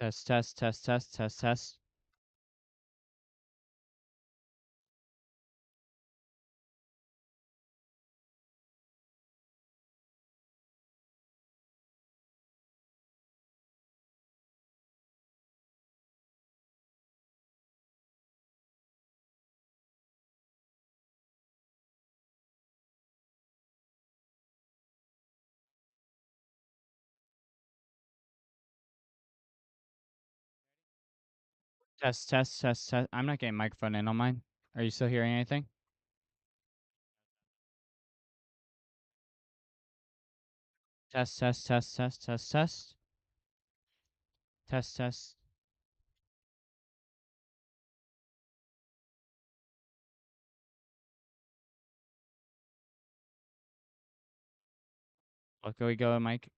Test, test, test, test, test, test. Test, test, test, test. I'm not getting microphone in on mine. Are you still hearing anything? Test, test, test, test, test, test. Test, test. Look, we go, Mike.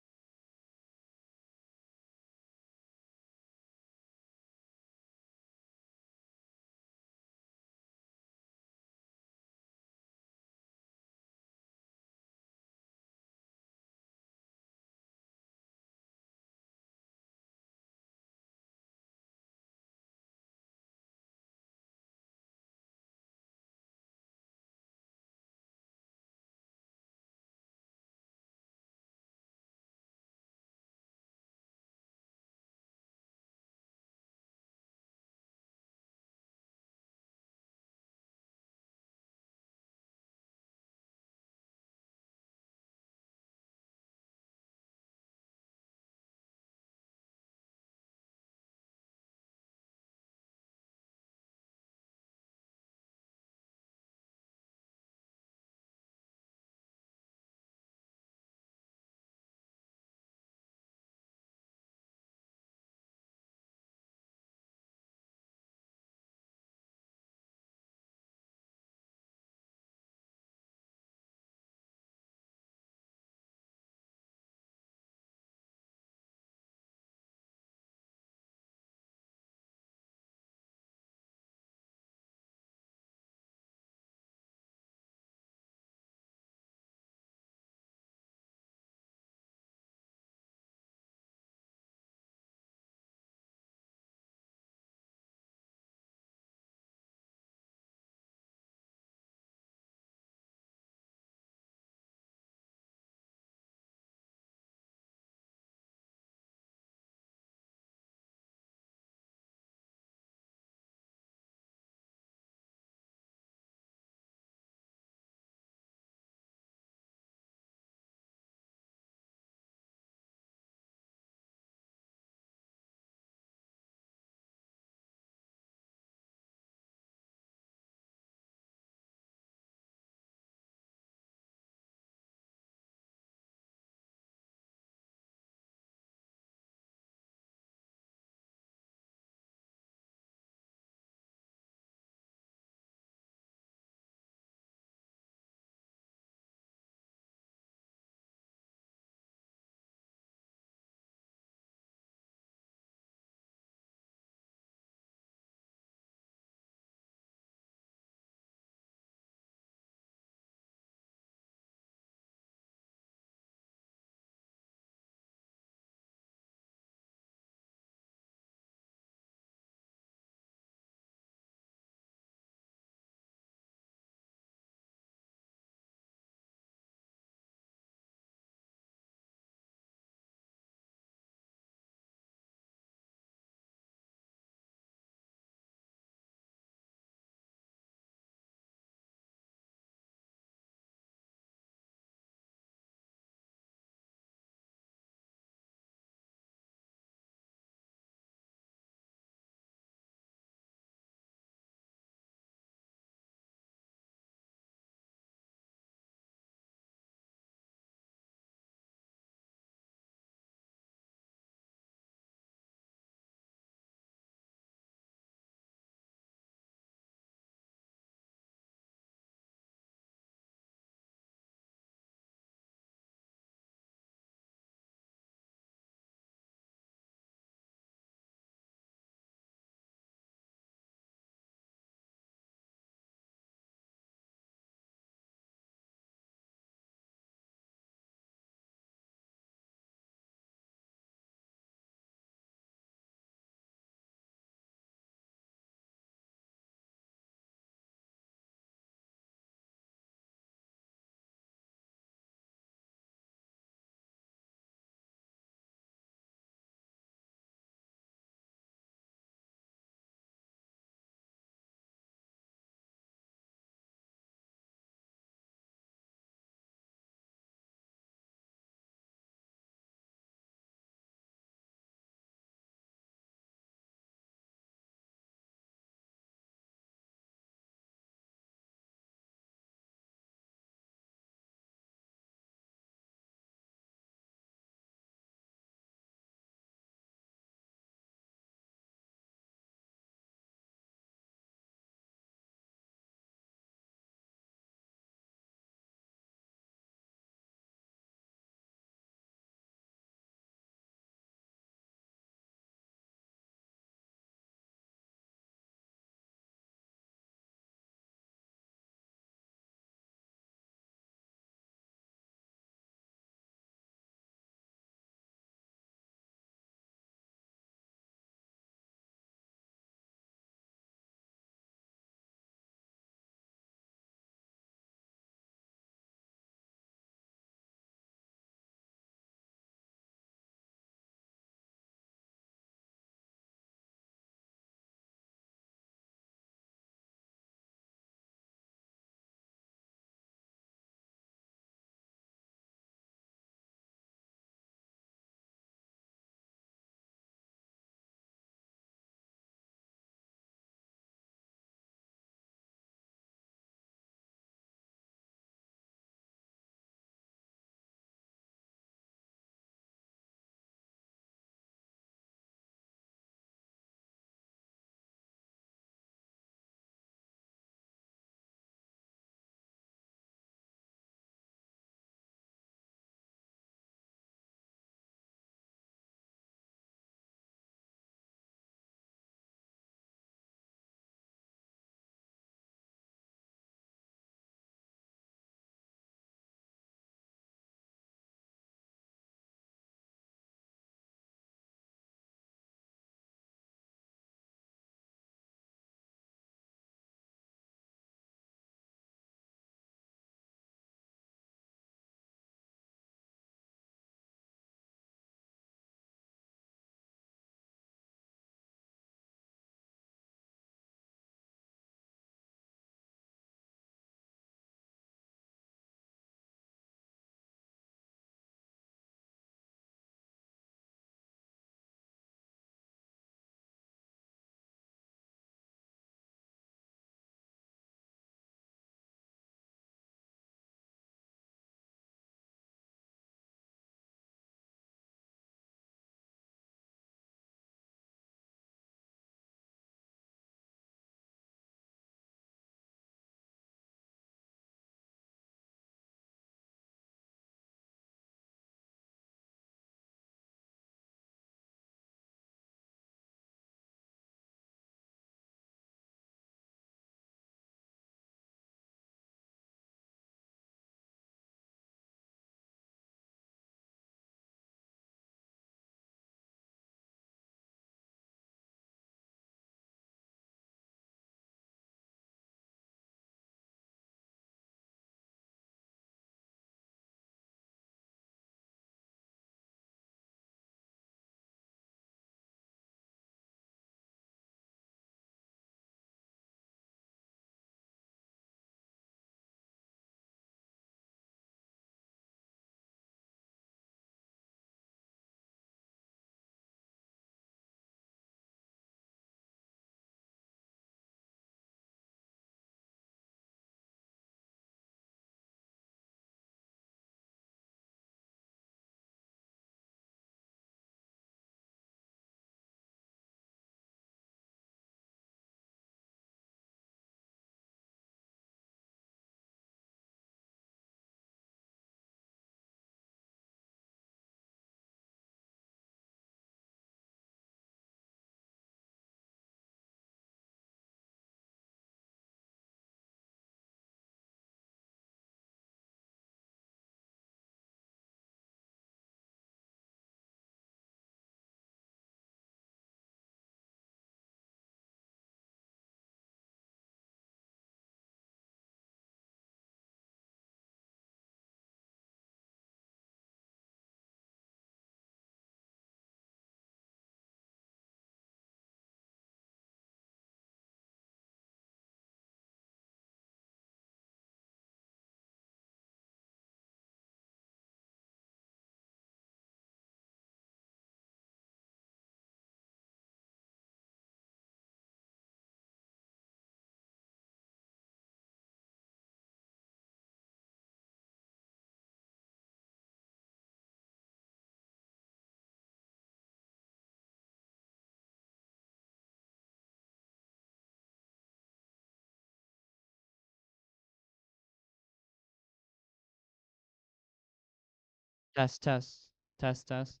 Test, test, test, test.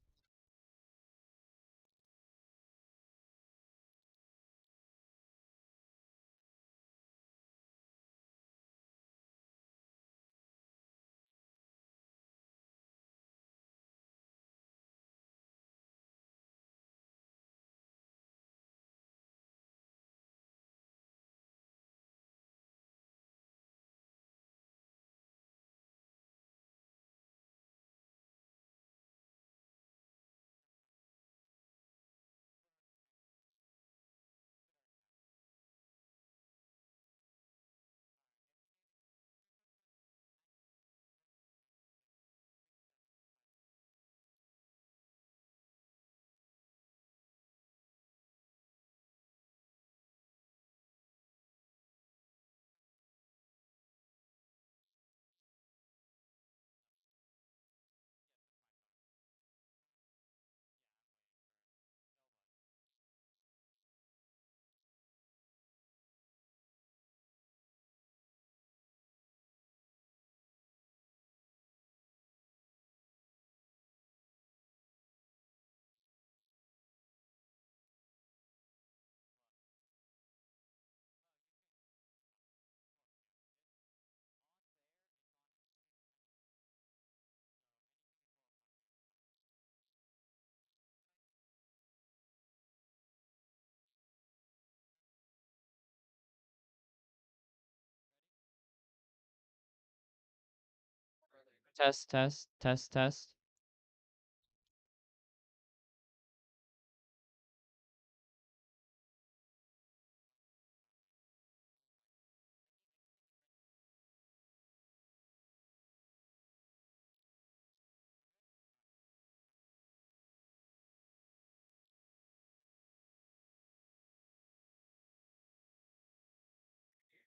Test, test, test, test.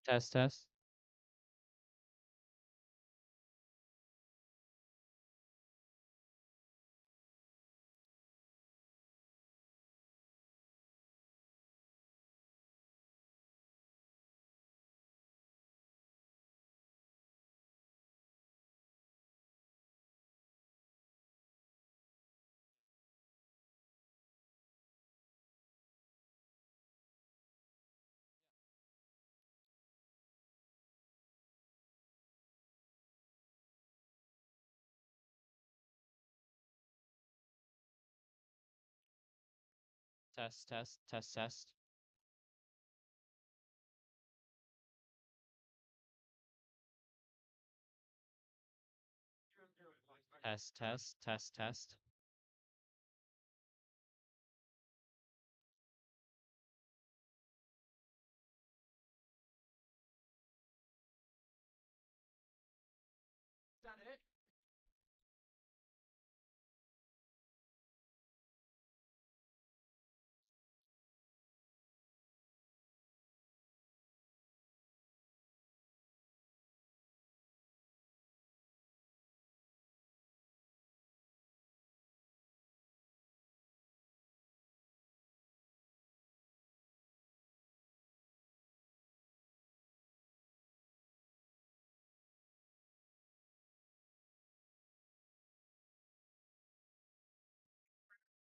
Test, test. Test, test, test, test. Test, test, test, test.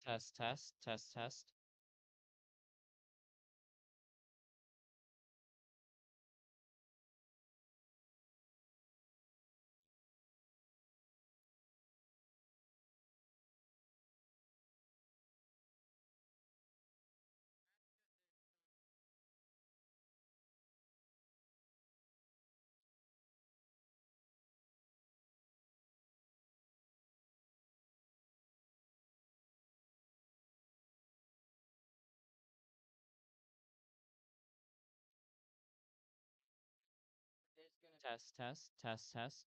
Test, test, test, test. Test, test, test, test.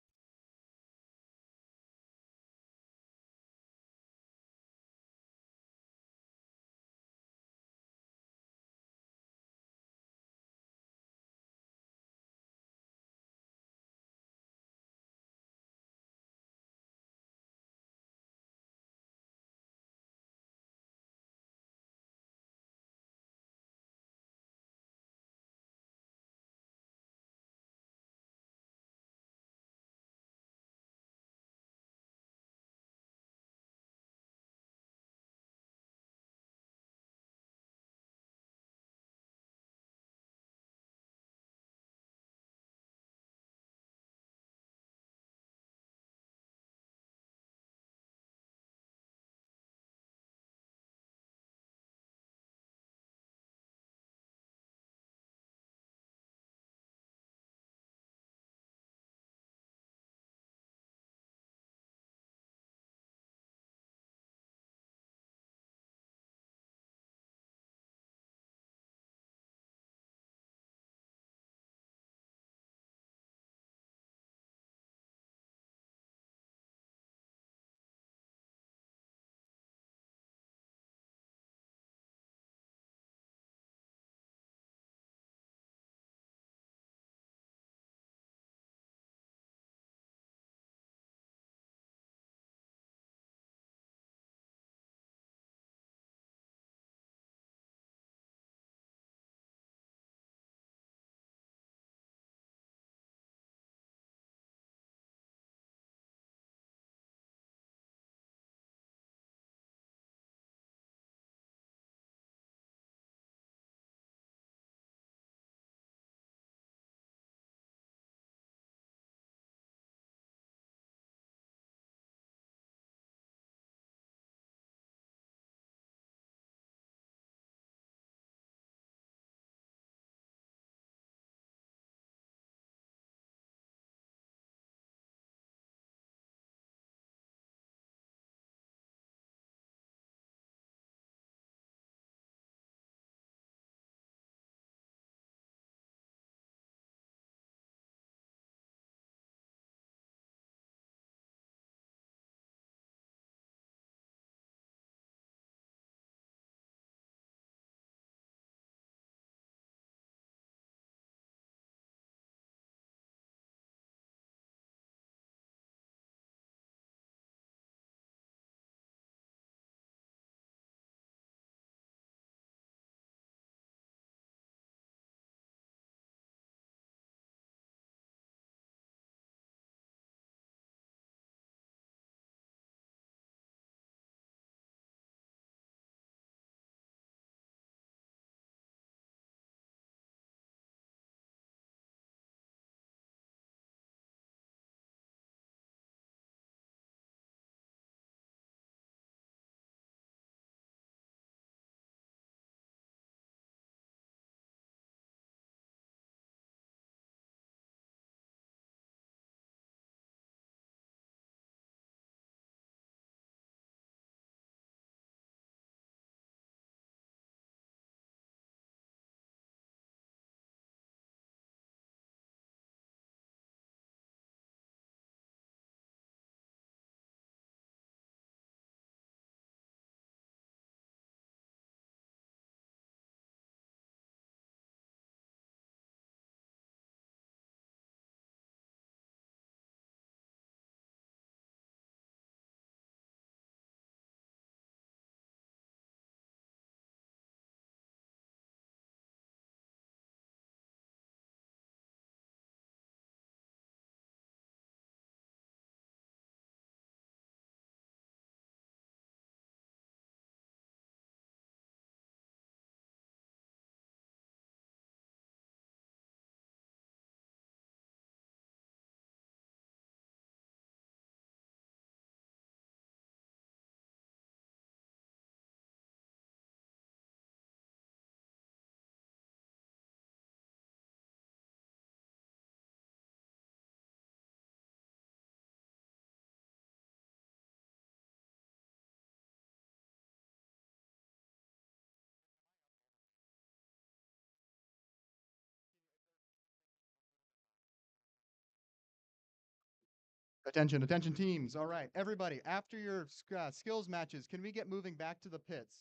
Attention, attention teams. All right, everybody, after your skills matches, can we get moving back to the pits?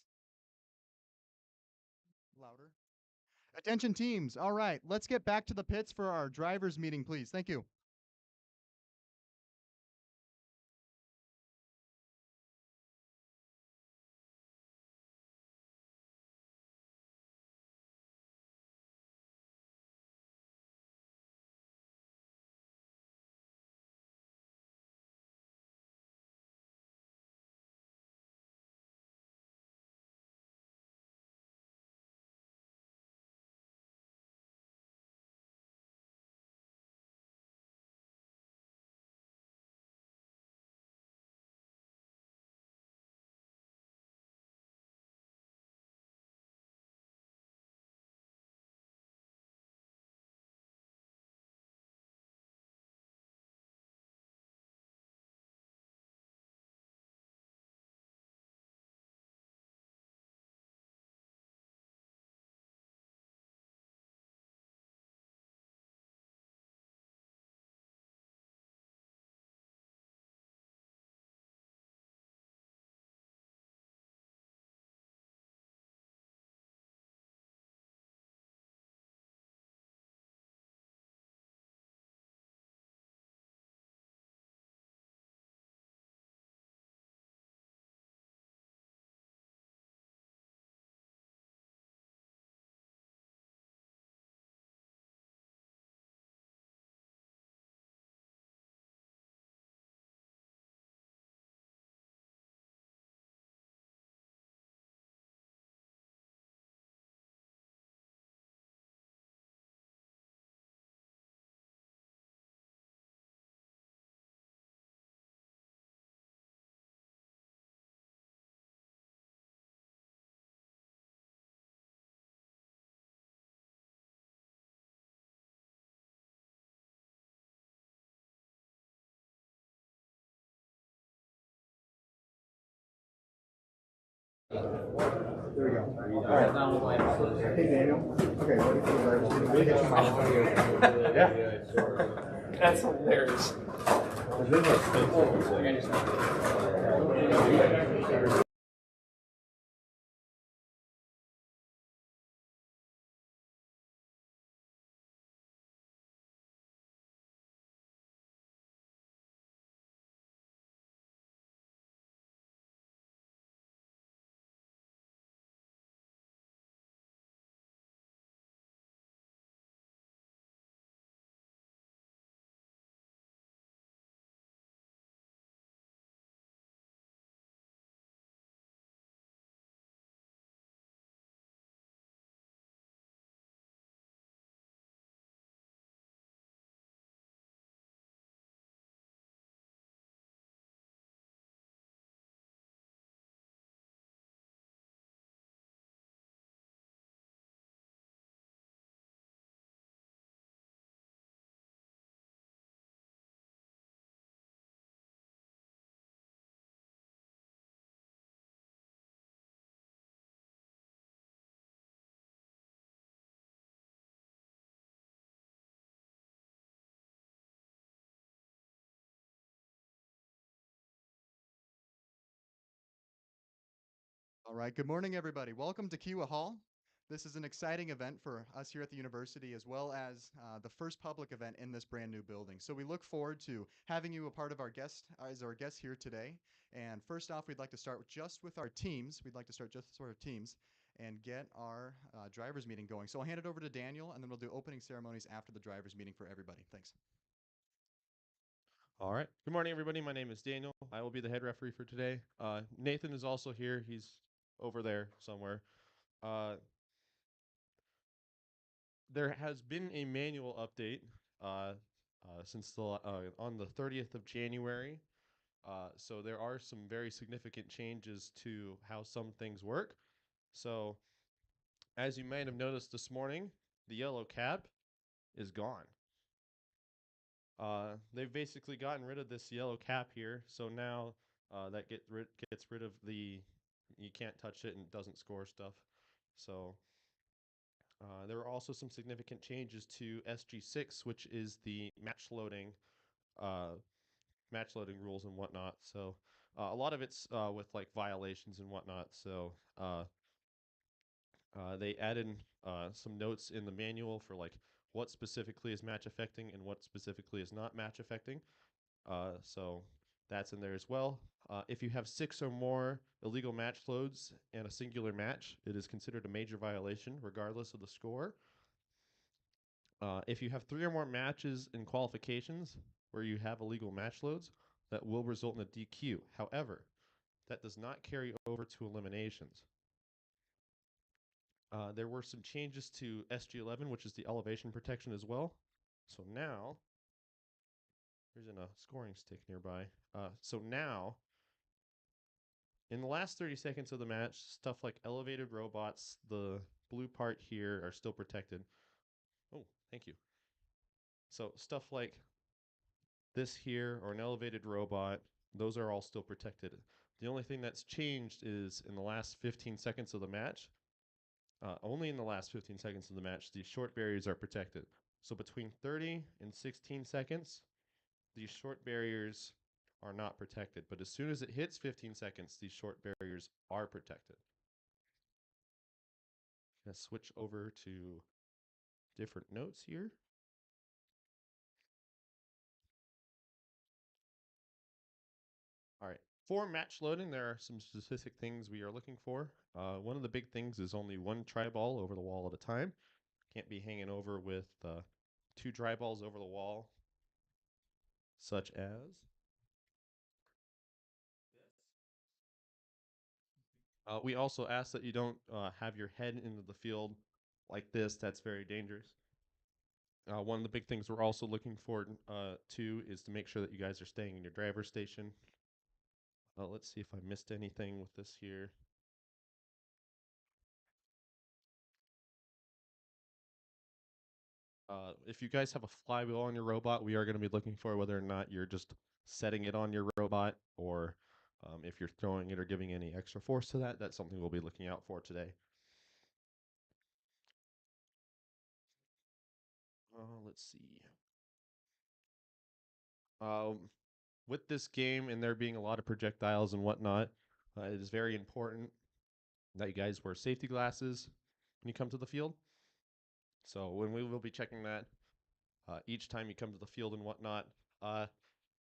Louder. Attention teams. All right, let's get back to the pits for our drivers meeting, please. Thank you. There we go. All right. Hey, Daniel. Okay, ready for the driver's Yeah. That's hilarious. All right, good morning, everybody. Welcome to Kiewit Hall. This is an exciting event for us here at the university, as well as the first public event in this brand new building. So we look forward to having you a part of our guest as our guests here today. And first off, we'd like to start with our teams. We'd like to start just with our teams and get our drivers meeting going. So I'll hand it over to Daniel, and then we'll do opening ceremonies after the drivers meeting for everybody. Thanks. All right. Good morning, everybody. My name is Daniel. I will be the head referee for today. Nathan is also here. He's over there somewhere. There has been a manual update since on the 30th of January. So there are some very significant changes to how some things work. So as you might have noticed this morning, the yellow cap is gone. They've basically gotten rid of this yellow cap here, so now that gets rid of the you can't touch it and it doesn't score stuff. So there are also some significant changes to SG6, which is the match loading match loading rules and whatnot. So a lot of it's with like violations and whatnot. So they added some notes in the manual for like what specifically is match affecting and what specifically is not match affecting. So that's in there as well. If you have 6 or more illegal match loads and a singular match, it is considered a major violation regardless of the score. If you have 3 or more matches in qualifications where you have illegal match loads, that will result in a DQ. However, that does not carry over to eliminations. There were some changes to SG11, which is the elevation protection as well. So now, there's a scoring stick nearby. So now, in the last 30 seconds of the match, stuff like elevated robots, the blue part here are still protected. Oh, thank you. So stuff like this here or an elevated robot, those are all still protected. The only thing that's changed is in the last 15 seconds of the match, only in the last 15 seconds of the match, these short barriers are protected. So between 30 and 16 seconds, these short barriers are not protected. But as soon as it hits 15 seconds, these short barriers are protected. Gonna switch over to different notes here. All right. For match loading, there are some specific things we are looking for. One of the big things is only 1 tri ball over the wall at a time. Can't be hanging over with 2 dry balls over the wall, such as we also ask that you don't have your head into the field like this. That's very dangerous. One of the big things we're also looking for too is to make sure that you guys are staying in your driver's station. Let's see if I missed anything with this here. If you guys have a flywheel on your robot, we are going to be looking for whether or not you're just setting it on your robot or if you're throwing it or giving any extra force to that. That's something we'll be looking out for today. Let's see. With this game and there being a lot of projectiles and whatnot, it is very important that you guys wear safety glasses when you come to the field. So when we will be checking that each time you come to the field and whatnot,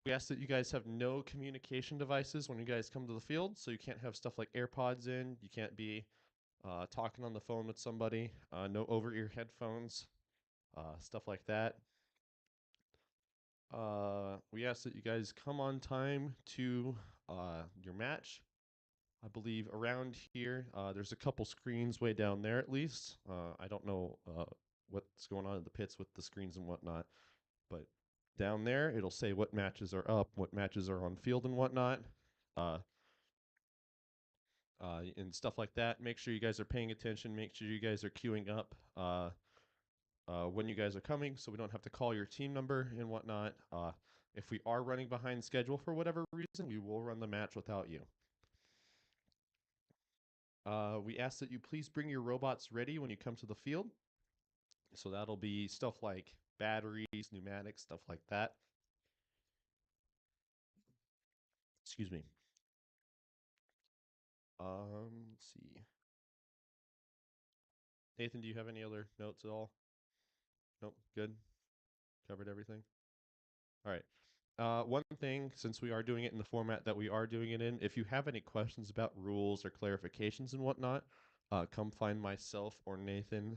we ask that you guys have no communication devices when you guys come to the field. So you can't have stuff like AirPods in. You can't be talking on the phone with somebody. No over-ear headphones, stuff like that. We ask that you guys come on time to your match. I believe around here, there's a couple screens way down there at least. I don't know what's going on in the pits with the screens and whatnot, but down there it'll say what matches are up, what matches are on field and whatnot, and stuff like that. Make sure you guys are paying attention. Make sure you guys are queuing up when you guys are coming so we don't have to call your team number and whatnot. If we are running behind schedule for whatever reason, we will run the match without you. We ask that you please bring your robots ready when you come to the field. So that'll be stuff like batteries, pneumatics, stuff like that. Excuse me. Let's see. Nathan, do you have any other notes at all? Nope, good. Covered everything. All right. One thing, since we are doing it in the format that we are doing it in, if you have any questions about rules or clarifications and whatnot, come find myself or Nathan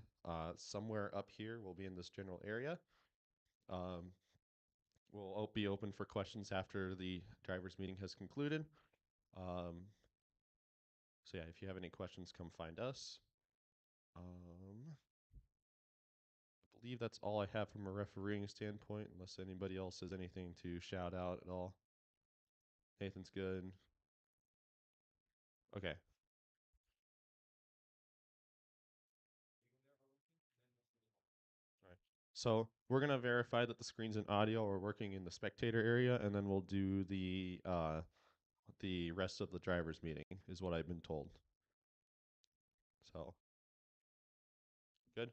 somewhere up here. We'll be in this general area. We'll be open for questions after the drivers' meeting has concluded. So yeah, if you have any questions, come find us. I believe that's all I have from a refereeing standpoint, unless anybody else has anything to shout out at all. Nathan's good. Okay. All right. So we're gonna verify that the screens and audio are working in the spectator area, and then we'll do the rest of the drivers' meeting, is what I've been told. So good.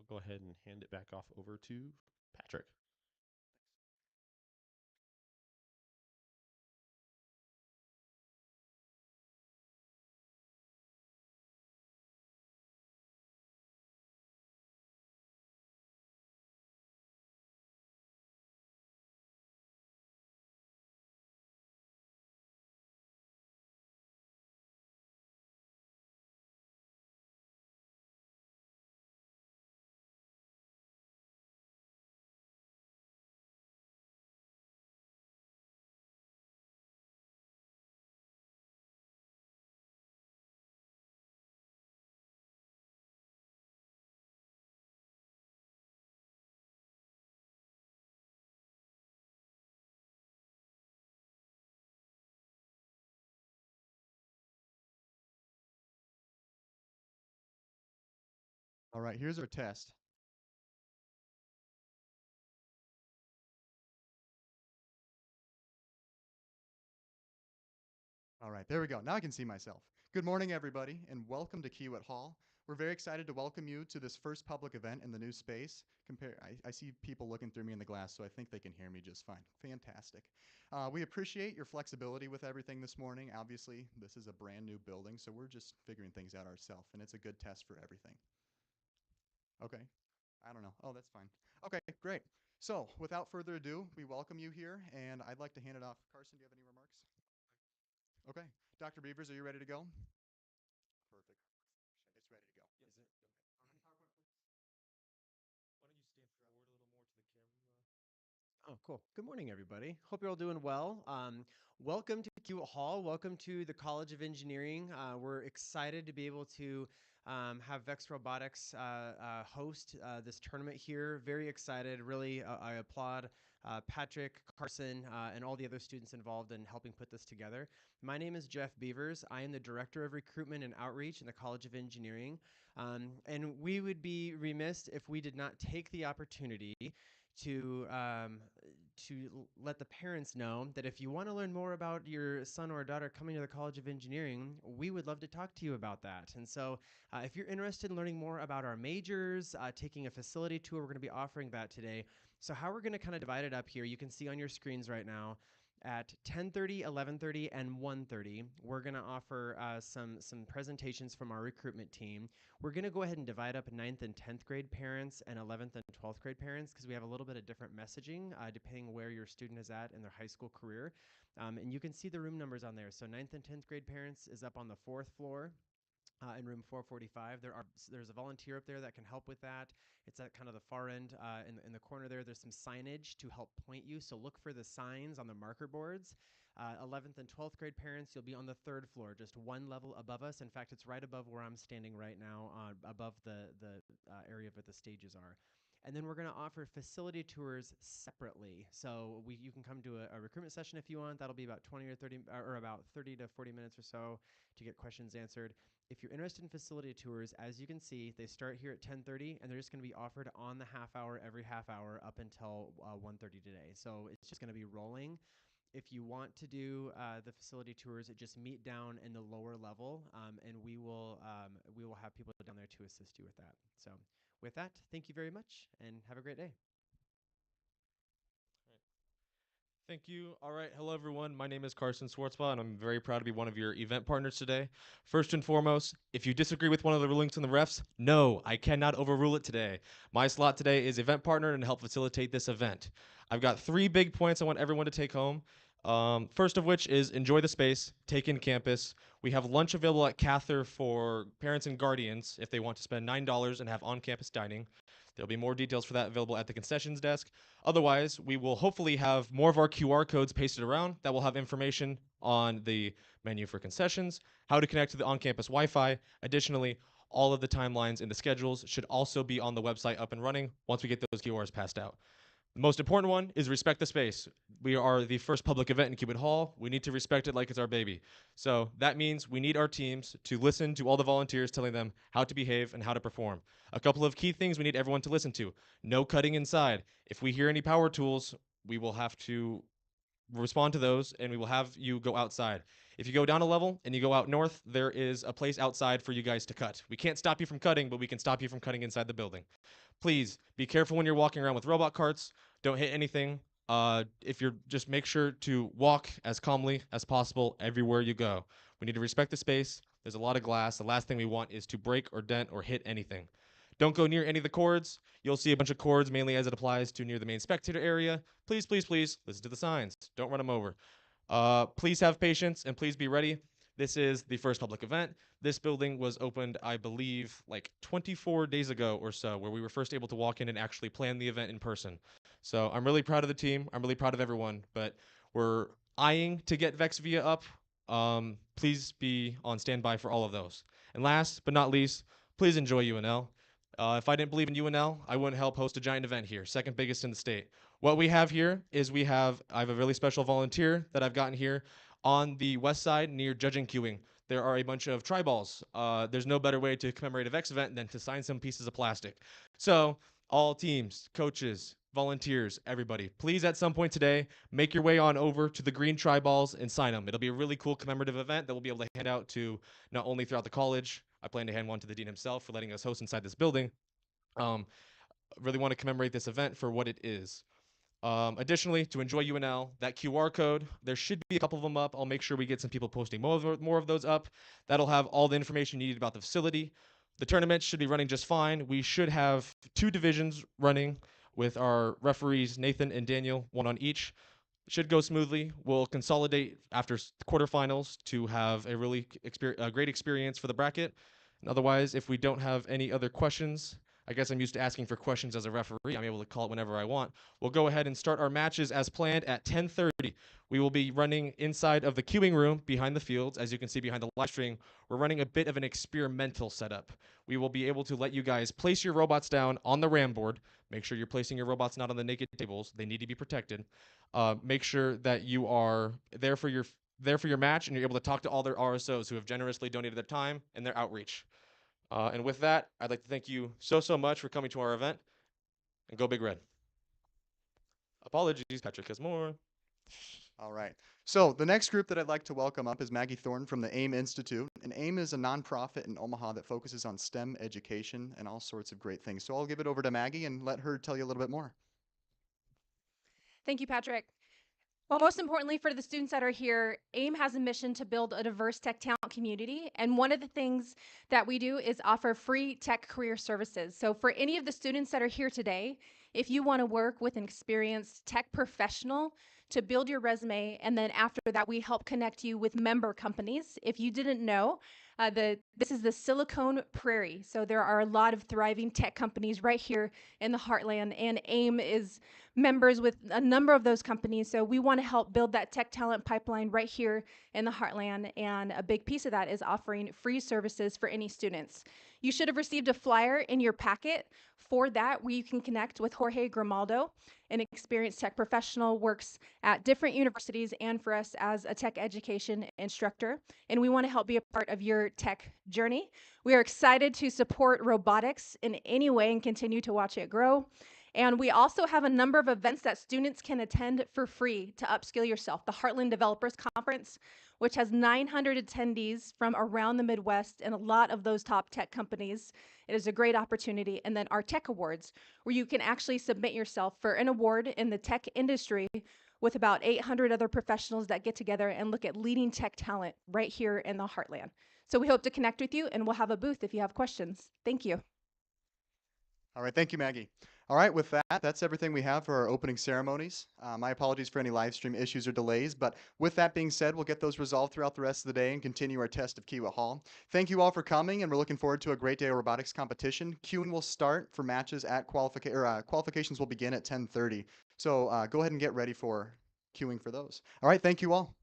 go ahead and hand it back off over to Patrick. All right, here's our test. All right, there we go. Now I can see myself. Good morning, everybody, and welcome to Kiewit Hall. We're very excited to welcome you to this first public event in the new space. I see people looking through me in the glass, so I think they can hear me just fine. Fantastic. We appreciate your flexibility with everything this morning. Obviously, this is a brand new building, so we're just figuring things out ourselves, and it's a good test for everything. Okay. I don't know. Oh, that's fine. Okay, great. So, without further ado, we welcome you here, and I'd like to hand it off. Carson, do you have any remarks? Okay. Dr. Beavers, are you ready to go? Perfect. It's ready to go. Is it? Okay. Why don't you stand forward a little more to the camera? Oh, cool. Good morning, everybody. Hope you're all doing well. Welcome to Kiewit Hall. Welcome to the College of Engineering. We're excited to be able to have VEX Robotics host this tournament here. Very excited. Really, I applaud Patrick, Carson, and all the other students involved in helping put this together. My name is Jeff Beavers. I am the Director of Recruitment and Outreach in the College of Engineering. And we would be remiss if we did not take the opportunity to let the parents know that if you want to learn more about your son or daughter coming to the College of Engineering, we would love to talk to you about that. And so if you're interested in learning more about our majors, taking a facility tour, we're going to be offering that today. So how we're going to kind of divide it up here, you can see on your screens right now, at 10:30, 11:30, and 1:30, we're going to offer some presentations from our recruitment team. We're going to go ahead and divide up 9th and 10th grade parents and 11th and 12th grade parents because we have a little bit of different messaging depending where your student is at in their high school career. And you can see the room numbers on there. So 9th and 10th grade parents is up on the 4th floor. In room 445, there's a volunteer up there that can help with that. It's at kind of the far end in the corner there. There's some signage to help point you, so look for the signs on the marker boards. 11th and 12th grade parents, you'll be on the 3rd floor, just one level above us. In fact, it's right above where I'm standing right now, above the area where the stages are. And then we're going to offer facility tours separately. So you can come to a recruitment session if you want. That'll be about 20 or 30 or about 30 to 40 minutes or so to get questions answered. If you're interested in facility tours, as you can see, they start here at 10:30, and they're just going to be offered on the half hour every half hour up until 1:30 today. So it's just going to be rolling. If you want to do the facility tours, just meet down in the lower level, and we will have people down there to assist you with that. So with that, thank you very much, and have a great day. Thank you. All right. Hello, everyone. My name is Carson Swartzbaugh, and I'm very proud to be one of your event partners today. First and foremost, if you disagree with one of the rulings from the refs, no, I cannot overrule it today. My slot today is event partner and help facilitate this event. I've got 3 big points I want everyone to take home. First of which is enjoy the space, take in campus. We have lunch available at Cather for parents and guardians if they want to spend $9 and have on-campus dining. There'll be more details for that available at the concessions desk. Otherwise, we will hopefully have more of our QR codes pasted around that will have information on the menu for concessions, how to connect to the on-campus Wi-Fi. Additionally, all of the timelines and the schedules should also be on the website up and running once we get those QRs passed out. The most important one is respect the space. We are the first public event in Kiewit Hall. We need to respect it like it's our baby. So that means we need our teams to listen to all the volunteers telling them how to behave and how to perform. A couple of key things we need everyone to listen to. No cutting inside. If we hear any power tools, we will have to respond to those and we will have you go outside. If you go down a level and you go out north, there is a place outside for you guys to cut. We can't stop you from cutting, but we can stop you from cutting inside the building. Please be careful when you're walking around with robot carts. Don't hit anything. If you're just make sure to walk as calmly as possible everywhere you go. We need to respect the space. There's a lot of glass. The last thing we want is to break or dent or hit anything. Don't go near any of the cords. You'll see a bunch of cords, mainly as it applies to near the main spectator area. Please, please, please listen to the signs. Don't run them over. Please have patience and please be ready. This is the first public event. This building was opened, I believe, like 24 days ago or so, where we were first able to walk in and actually plan the event in person. So I'm really proud of the team. I'm really proud of everyone, but we're eyeing to get VEX Via up. Please be on standby for all of those. And last but not least, please enjoy UNL. If I didn't believe in UNL, I wouldn't help host a giant event here, second biggest in the state. What we have here is I have a really special volunteer that I've gotten here on the west side near judging queuing. There are a bunch of tri-balls. There's no better way to commemorate a VEX event than to sign some pieces of plastic. So all teams, coaches, volunteers, everybody, please at some point today, make your way on over to the green tri-balls and sign them. It'll be a really cool commemorative event that we'll be able to hand out to not only throughout the college. I plan to hand one to the dean himself for letting us host inside this building. Really want to commemorate this event for what it is. Additionally, to enjoy UNL, that QR code, there should be a couple of them up. I'll make sure we get some people posting more of those up. That'll have all the information you need about the facility. The tournament should be running just fine. We should have 2 divisions running with our referees, Nathan and Daniel, 1 on each. Should go smoothly. We'll consolidate after quarterfinals to have a really great experience for the bracket. And otherwise, if we don't have any other questions, I guess I'm used to asking for questions as a referee. I'm able to call it whenever I want. We'll go ahead and start our matches as planned at 10:30. We will be running inside of the queuing room behind the fields. As you can see behind the live stream, we're running a bit of an experimental setup. We will be able to let you guys place your robots down on the RAM board. Make sure you're placing your robots not on the naked tables. They need to be protected. Make sure that you are there for your match and you're able to talk to all their RSOs who have generously donated their time and their outreach. And with that, I'd like to thank you so much for coming to our event. And go Big Red. Apologies, Patrick has more. All right. So the next group that I'd like to welcome up is Maggie Thorne from the AIM Institute. And AIM is a nonprofit in Omaha that focuses on STEM education and all sorts of great things. So I'll give it over to Maggie and let her tell you a little bit more. Thank you, Patrick. Well, most importantly for the students that are here, AIM has a mission to build a diverse tech talent community. And one of the things that we do is offer free tech career services. So for any of the students that are here today, if you want to work with an experienced tech professional to build your resume, and then after that, we help connect you with member companies. If you didn't know, this is the Silicon Prairie. So there are a lot of thriving tech companies right here in the heartland, and AIM is members with a number of those companies. So we want to help build that tech talent pipeline right here in the heartland, and a big piece of that is offering free services for any students. You should have received a flyer in your packet for that, where you can connect with Jorge Grimaldo, an experienced tech professional, works at different universities and for us as a tech education instructor. And we want to help be a part of your tech journey. We are excited to support robotics in any way and continue to watch it grow. And we also have a number of events that students can attend for free to upskill yourself. The Heartland Developers Conference, which has 900 attendees from around the Midwest and a lot of those top tech companies. It is a great opportunity. And then our Tech Awards, where you can actually submit yourself for an award in the tech industry with about 800 other professionals that get together and look at leading tech talent right here in the Heartland. So we hope to connect with you, and we'll have a booth if you have questions. Thank you. All right. Thank you, Maggie. All right, with that, that's everything we have for our opening ceremonies. My apologies for any live stream issues or delays, but with that being said, we'll get those resolved throughout the rest of the day and continue our test of Kiewit Hall. Thank you all for coming, and we're looking forward to a great day of robotics competition. Queuing will start for matches at qualifications will begin at 10:30. So go ahead and get ready for queuing for those. All right, thank you all.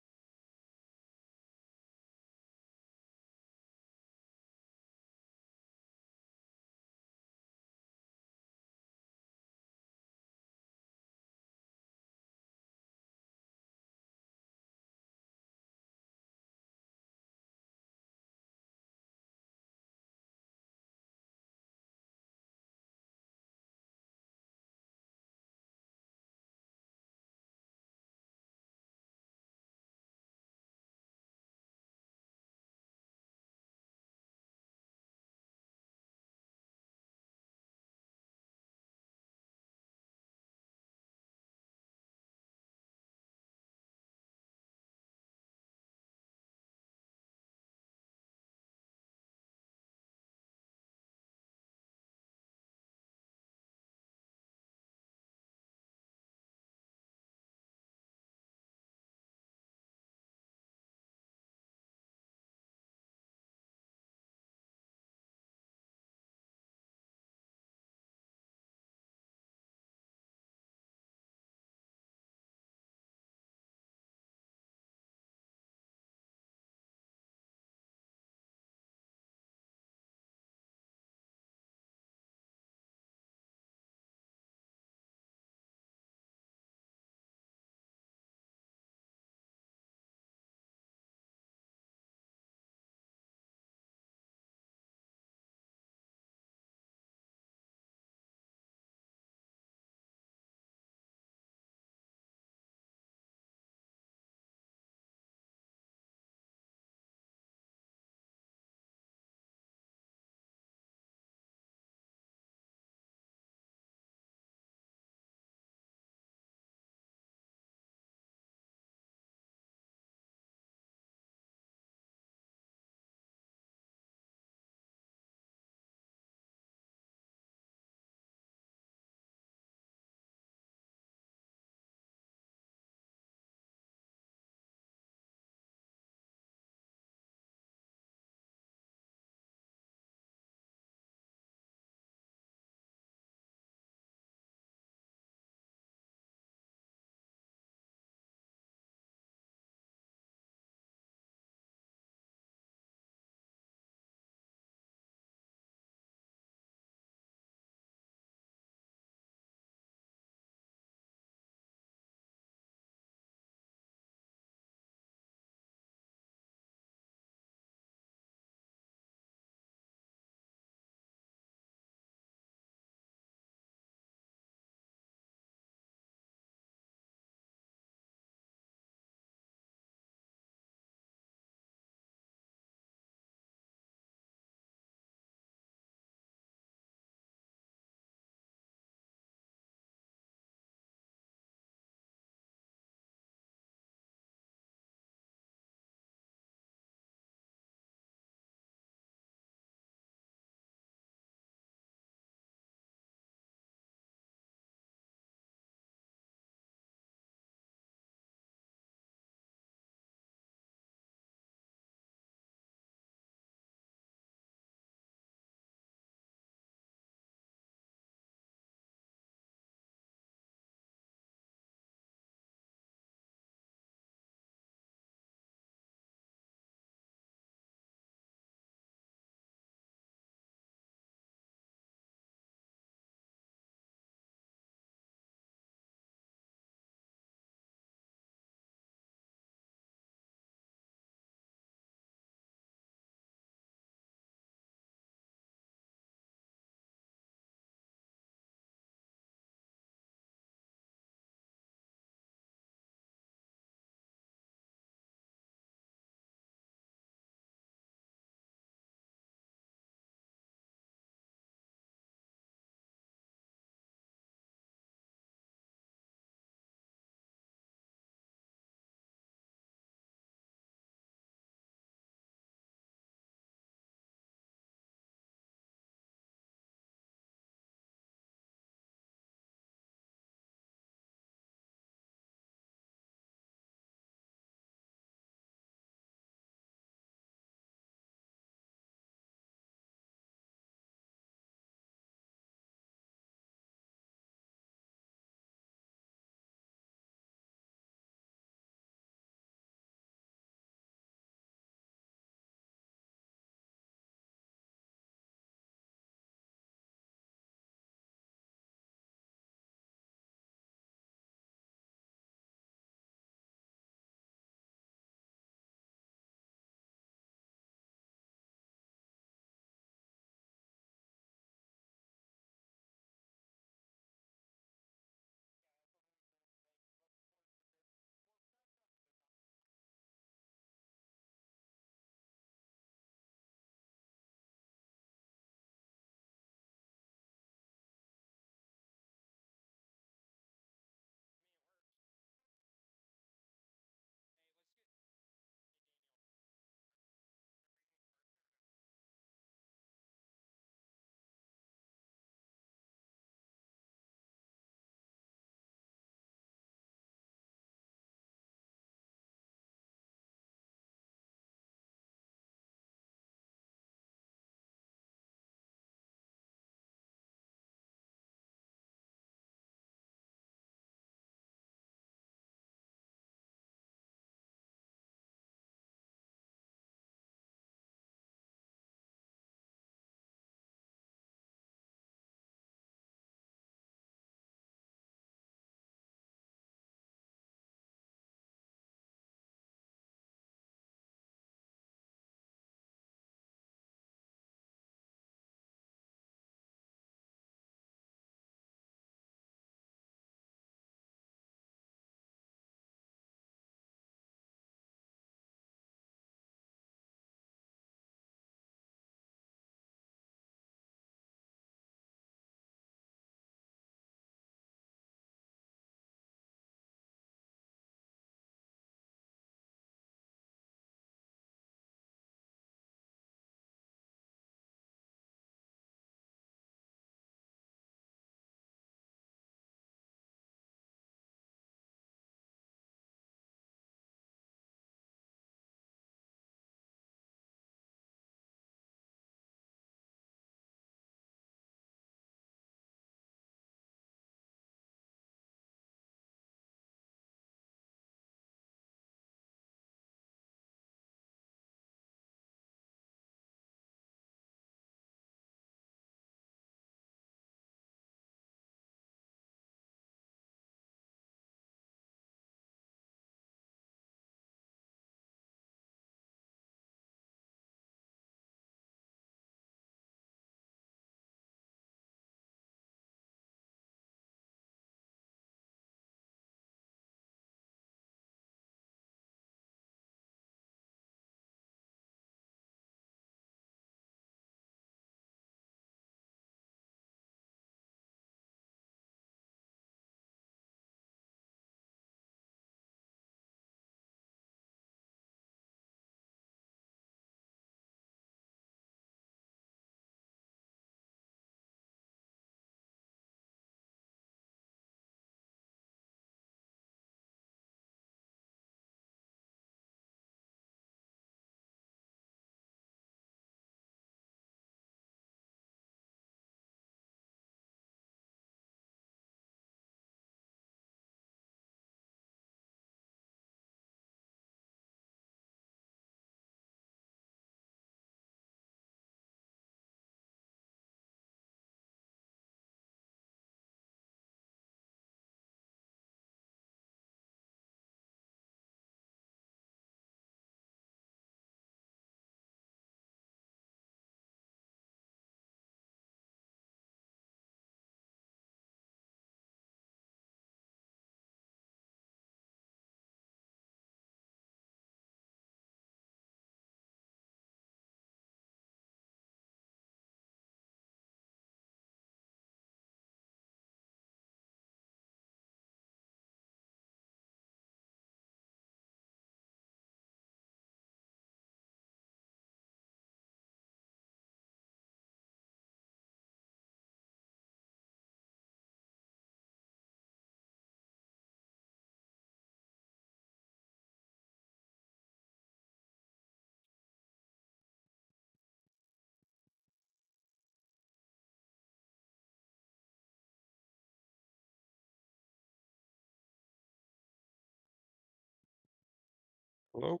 Hello?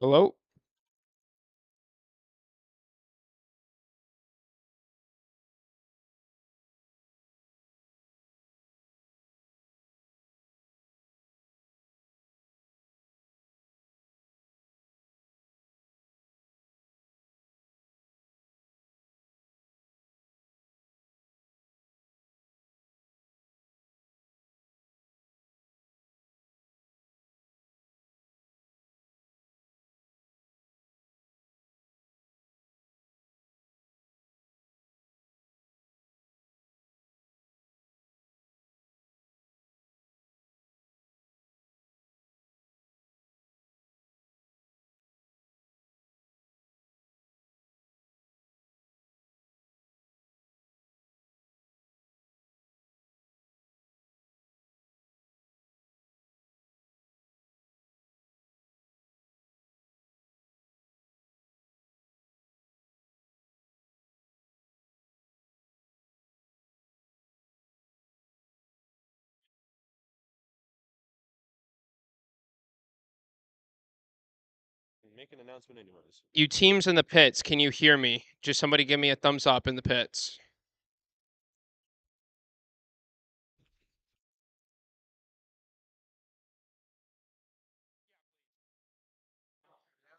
Hello? Make an announcement anyways. You teams in the pits, can you hear me? Just somebody give me a thumbs up in the pits.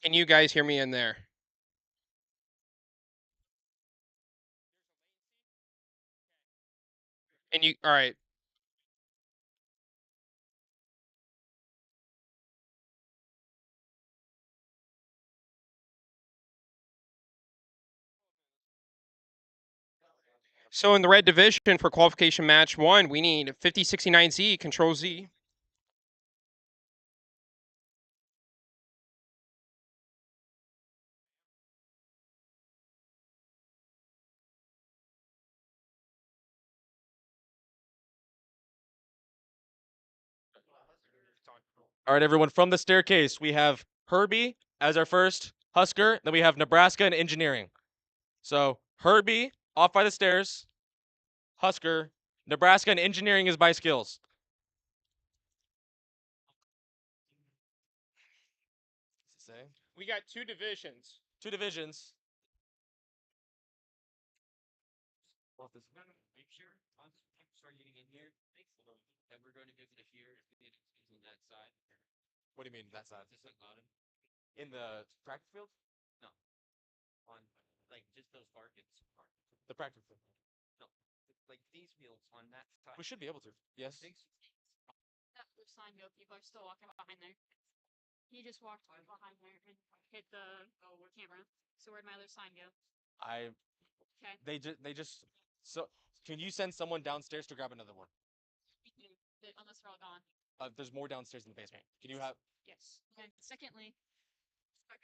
Can you guys hear me in there? And you, all right. So in the red division for qualification match 1, we need 5069Z, control Z. All right, everyone, from the staircase, we have Herbie as our first Husker. Then we have Nebraska and engineering. So Herbie off by the stairs, Husker, Nebraska and engineering is by skills. We got 2 divisions. 2 divisions. What do you mean that side? In the practice field? The practice field. like these fields on that side. We should be able to. Yes. That first sign go, people are still walking behind there. He just walked behind there and hit the camera. So where'd my other sign go? Okay. They just. So can you send someone downstairs to grab another one? Unless they're all gone. There's more downstairs in the basement. Can you have? Yes. And secondly, Do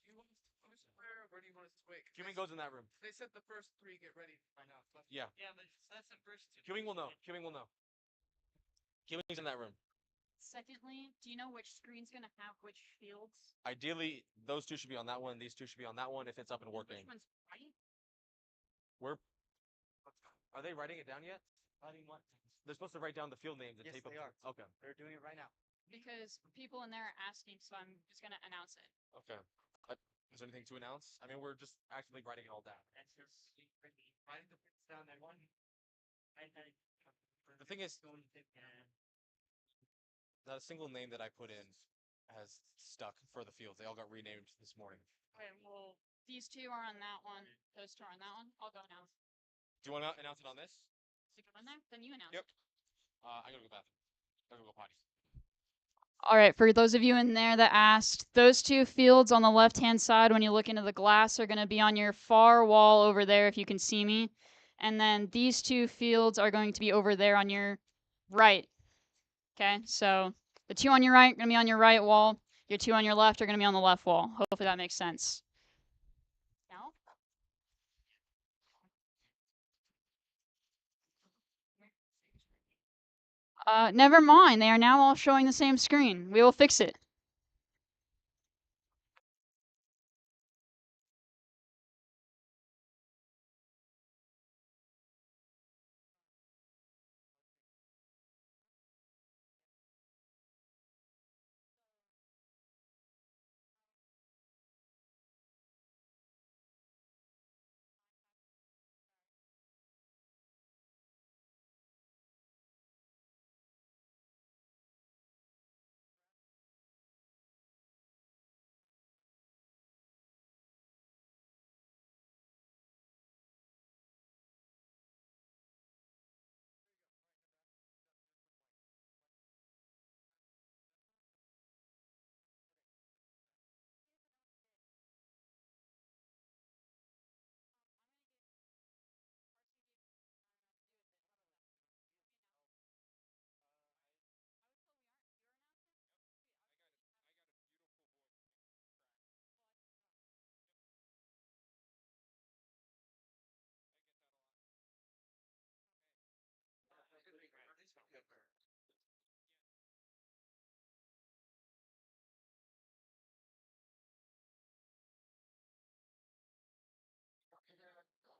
you want us to push where, or do you want us to wait? Kiewit goes in that room. They said the first 3 get ready to find out. Yeah. Yeah, but that's the first 2. Kiewit will know. Kiewit will know. Kiewit's in that room. secondly, do you know which screen's gonna have which fields? Ideally, those two should be on that one. These two should be on that one if it's up and working. Which one's right? Are they writing it down yet? Writing what? They're supposed to write down the field names and Yes, tape they them. are. Okay. They're doing it right now. Because people in there are asking, so I'm just gonna announce it. Okay. Is there anything to announce? I mean, we're just actually writing it all down. That's just writing the pits down that one. The thing is, the single name that I put in has stuck for the fields. They all got renamed this morning. Okay, well, these 2 are on that one, those 2 are on that one. I'll go announce. Do you want to announce it on this? Is it going there? Then you announce Yep. it. I gotta go bathroom. I gotta go potty. All right, for those of you in there that asked, those 2 fields on the left-hand side when you look into the glass are going to be on your far wall over there if you can see me. And then these 2 fields are going to be over there on your right. Okay, so the 2 on your right are going to be on your right wall. Your 2 on your left are going to be on the left wall. Hopefully that makes sense. Now? Never mind. They are now all showing the same screen. We will fix it.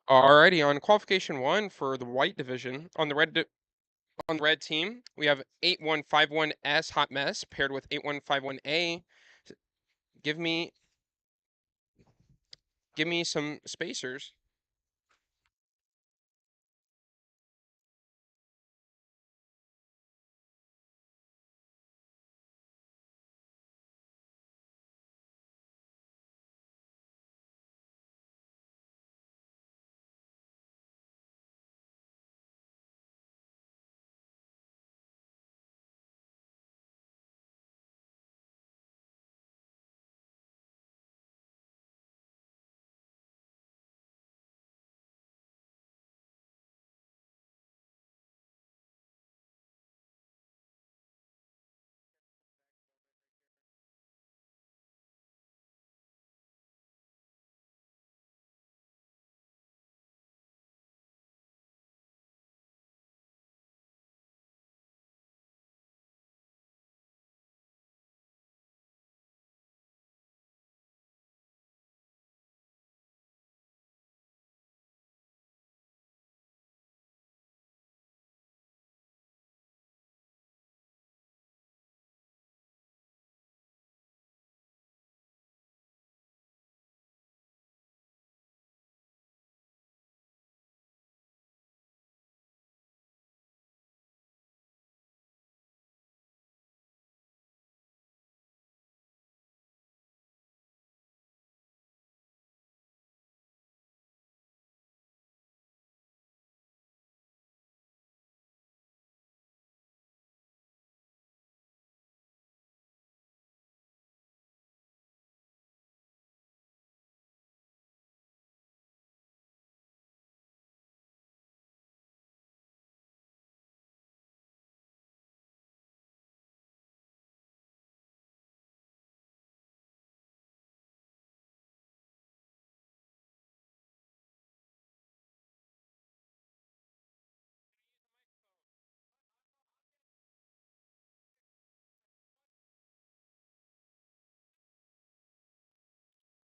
Alrighty, on qualification 1 for the white division, on the red team, we have 8151S Hot Mess paired with 8151A. Give me some spacers.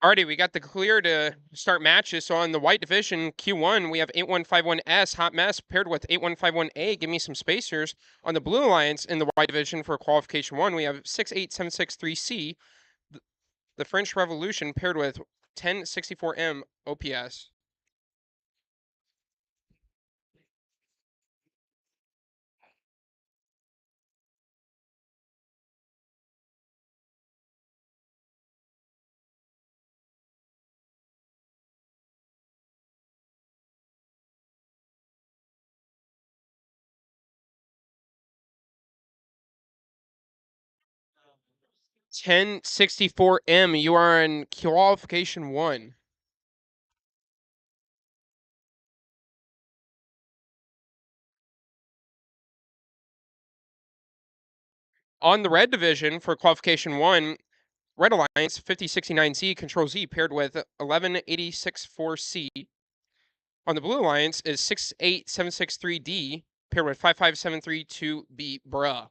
Alrighty, we got the clear to start matches. So on the white division, Q1, we have 8151S, Hot Mess, paired with 8151A. Give me some spacers. On the Blue Alliance in the white division for qualification 1, we have 68763C, the French Revolution, paired with 1064M OPS. $1064M, you are in qualification 1. On the red division for qualification 1, Red Alliance 5069Z Control Z paired with 11864C. On the Blue Alliance is 68763D paired with 55732B bruh.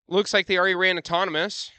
Looks like they already ran autonomous.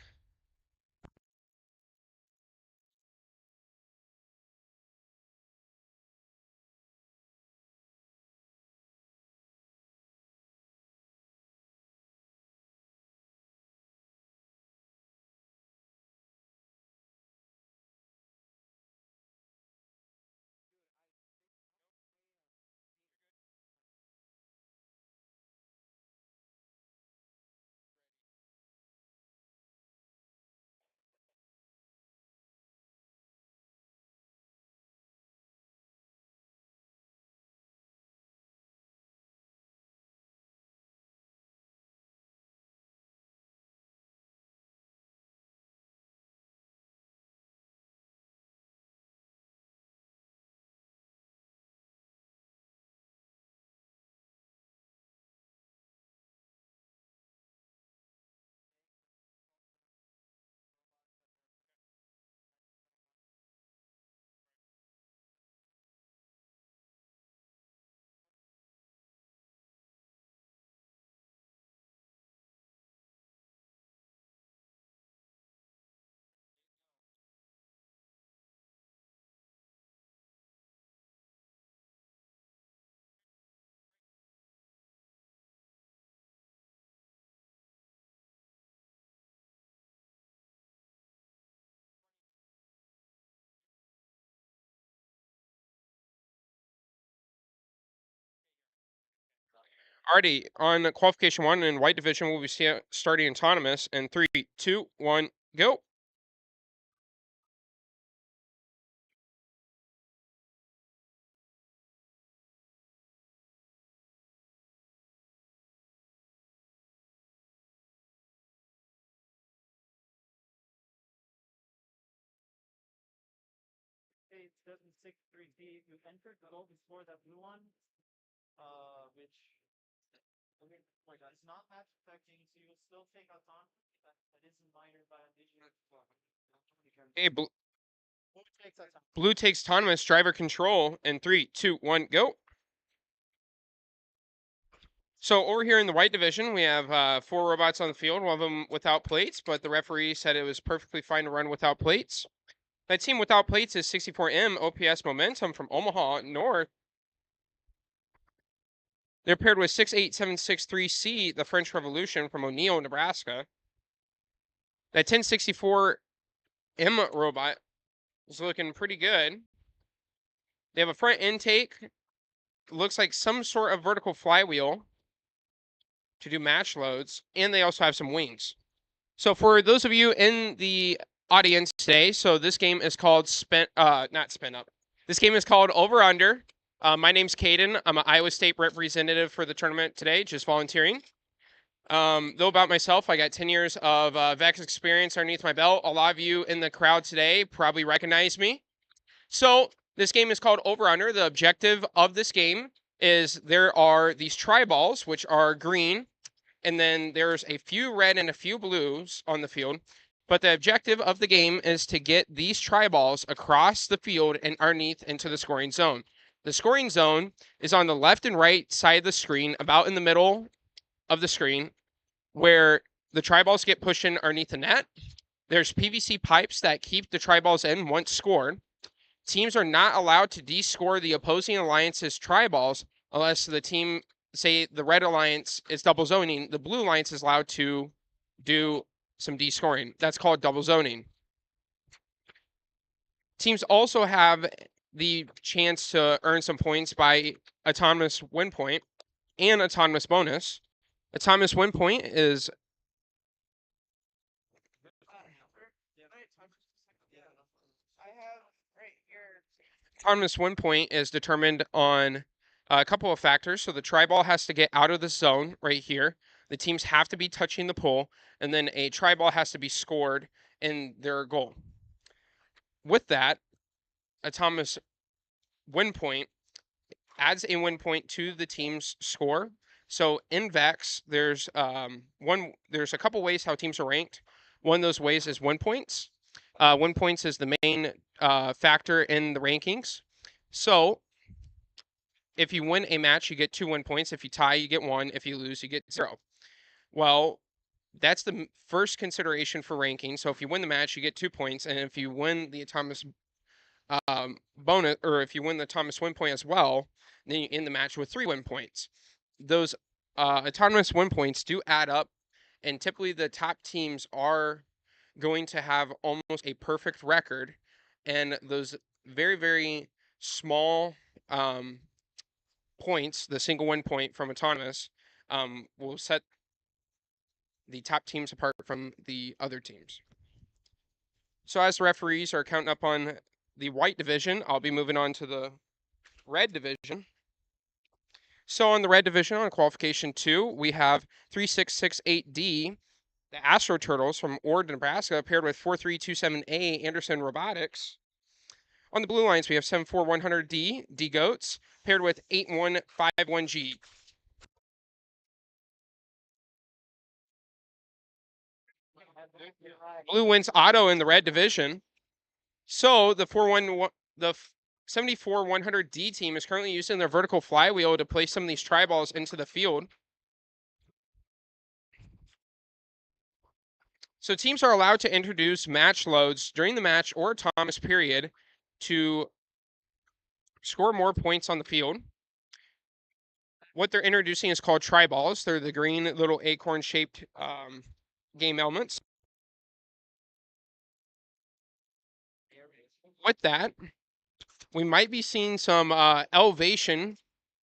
Alrighty, on qualification 1 in white division, we'll be starting autonomous in 3, 2, 1, go. Hey, it's 763D. You entered the goal before that blue one, which I mean, like it's not match affecting, so you will still take autonomy. That isn't minor by a digit. Hey, Who takes autonomy? Blue takes autonomous driver control in 3, 2, 1, go. So over here in the white division, we have 4 robots on the field, one of them without plates, but the referee said it was perfectly fine to run without plates. That team without plates is 64M OPS Momentum from Omaha North. They're paired with 68763C, the French Revolution from O'Neill, Nebraska. That 1064M robot is looking pretty good. They have a front intake. Looks like some sort of vertical flywheel to do match loads, and they also have some wings. So for those of you in the audience today, so this game is called not Spin Up. This game is called Over Under. My name's Caden. I'm an Iowa State representative for the tournament today, just volunteering. Though about myself, I got 10 years of VEX experience underneath my belt. A lot of you in the crowd today probably recognize me. So this game is called Over Under. The objective of this game is there are these tri-balls, which are green, and then there's a few red and a few blues on the field. But the objective of the game is to get these tri-balls across the field and underneath into the scoring zone. The scoring zone is on the left and right side of the screen, about in the middle of the screen, where the tri-balls get pushed in underneath the net. There's PVC pipes that keep the tri-balls in once scored. Teams are not allowed to descore the opposing alliance's tri-balls unless the team, say the red alliance is double zoning, the blue alliance is allowed to do some descoring. That's called double zoning. Teams also have the chance to earn some points by autonomous win point and autonomous bonus. Autonomous win point is determined on a couple of factors. So the tri-ball has to get out of the zone right here. The teams have to be touching the pole, and then a tri-ball has to be scored in their goal. With that, autonomous win point adds a win point to the team's score. So in VEX, there's a couple ways how teams are ranked. One of those ways is win points. Win points is the main factor in the rankings. So if you win a match, you get 2 win points. If you tie, you get 1. If you lose, you get 0. Well, that's the first consideration for ranking. So if you win the match, you get 2 points, and if you win the autonomous bonus, or if you win the autonomous win point as well, then you end the match with 3 win points. Those autonomous win points do add up, and typically the top teams are going to have almost a perfect record, and those very, very small points, the single win point from autonomous, will set the top teams apart from the other teams. So as the referees are counting up on the white division, I'll be moving on to the red division. So on the red division, on qualification 2, we have 3668D, the Astro Turtles from Ord, Nebraska, paired with 4327A, Anderson Robotics. On the blue lines, we have 74100D, D-Goats, paired with 8151G. Blue wins auto in the red division. So the 74100D team is currently using their vertical flywheel to place some of these tri-balls into the field. So teams are allowed to introduce match loads during the match or autonomous period to score more points on the field. What they're introducing is called tri-balls. They're the green little acorn-shaped game elements. With that, we might be seeing some elevation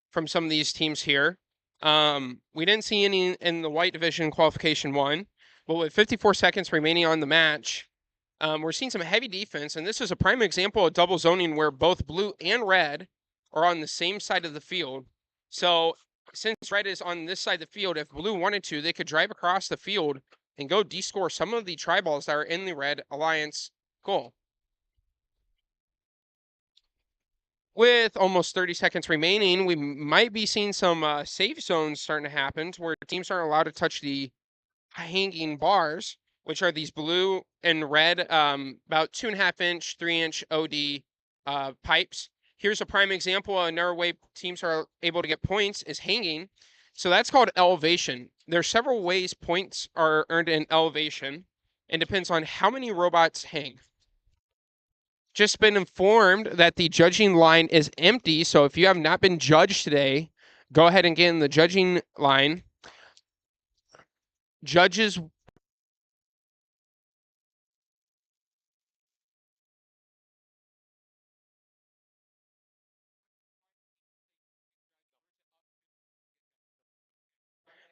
from some of these teams here. We didn't see any in the white division qualification 1, but with 54 seconds remaining on the match, we're seeing some heavy defense, and this is a prime example of double zoning where both blue and red are on the same side of the field. So since red is on this side of the field, if blue wanted to, they could drive across the field and go descore some of the tri-balls that are in the red alliance goal. With almost 30 seconds remaining, we might be seeing some safe zones starting to happen where teams aren't allowed to touch the hanging bars, which are these blue and red, about 2.5-inch, 3-inch OD pipes. Here's a prime example. Another way teams are able to get points is hanging. So that's called elevation. There are several ways points are earned in elevation, and depends on how many robots hang. Just been informed that the judging line is empty, so if you have not been judged today, go ahead and get in the judging line. Judges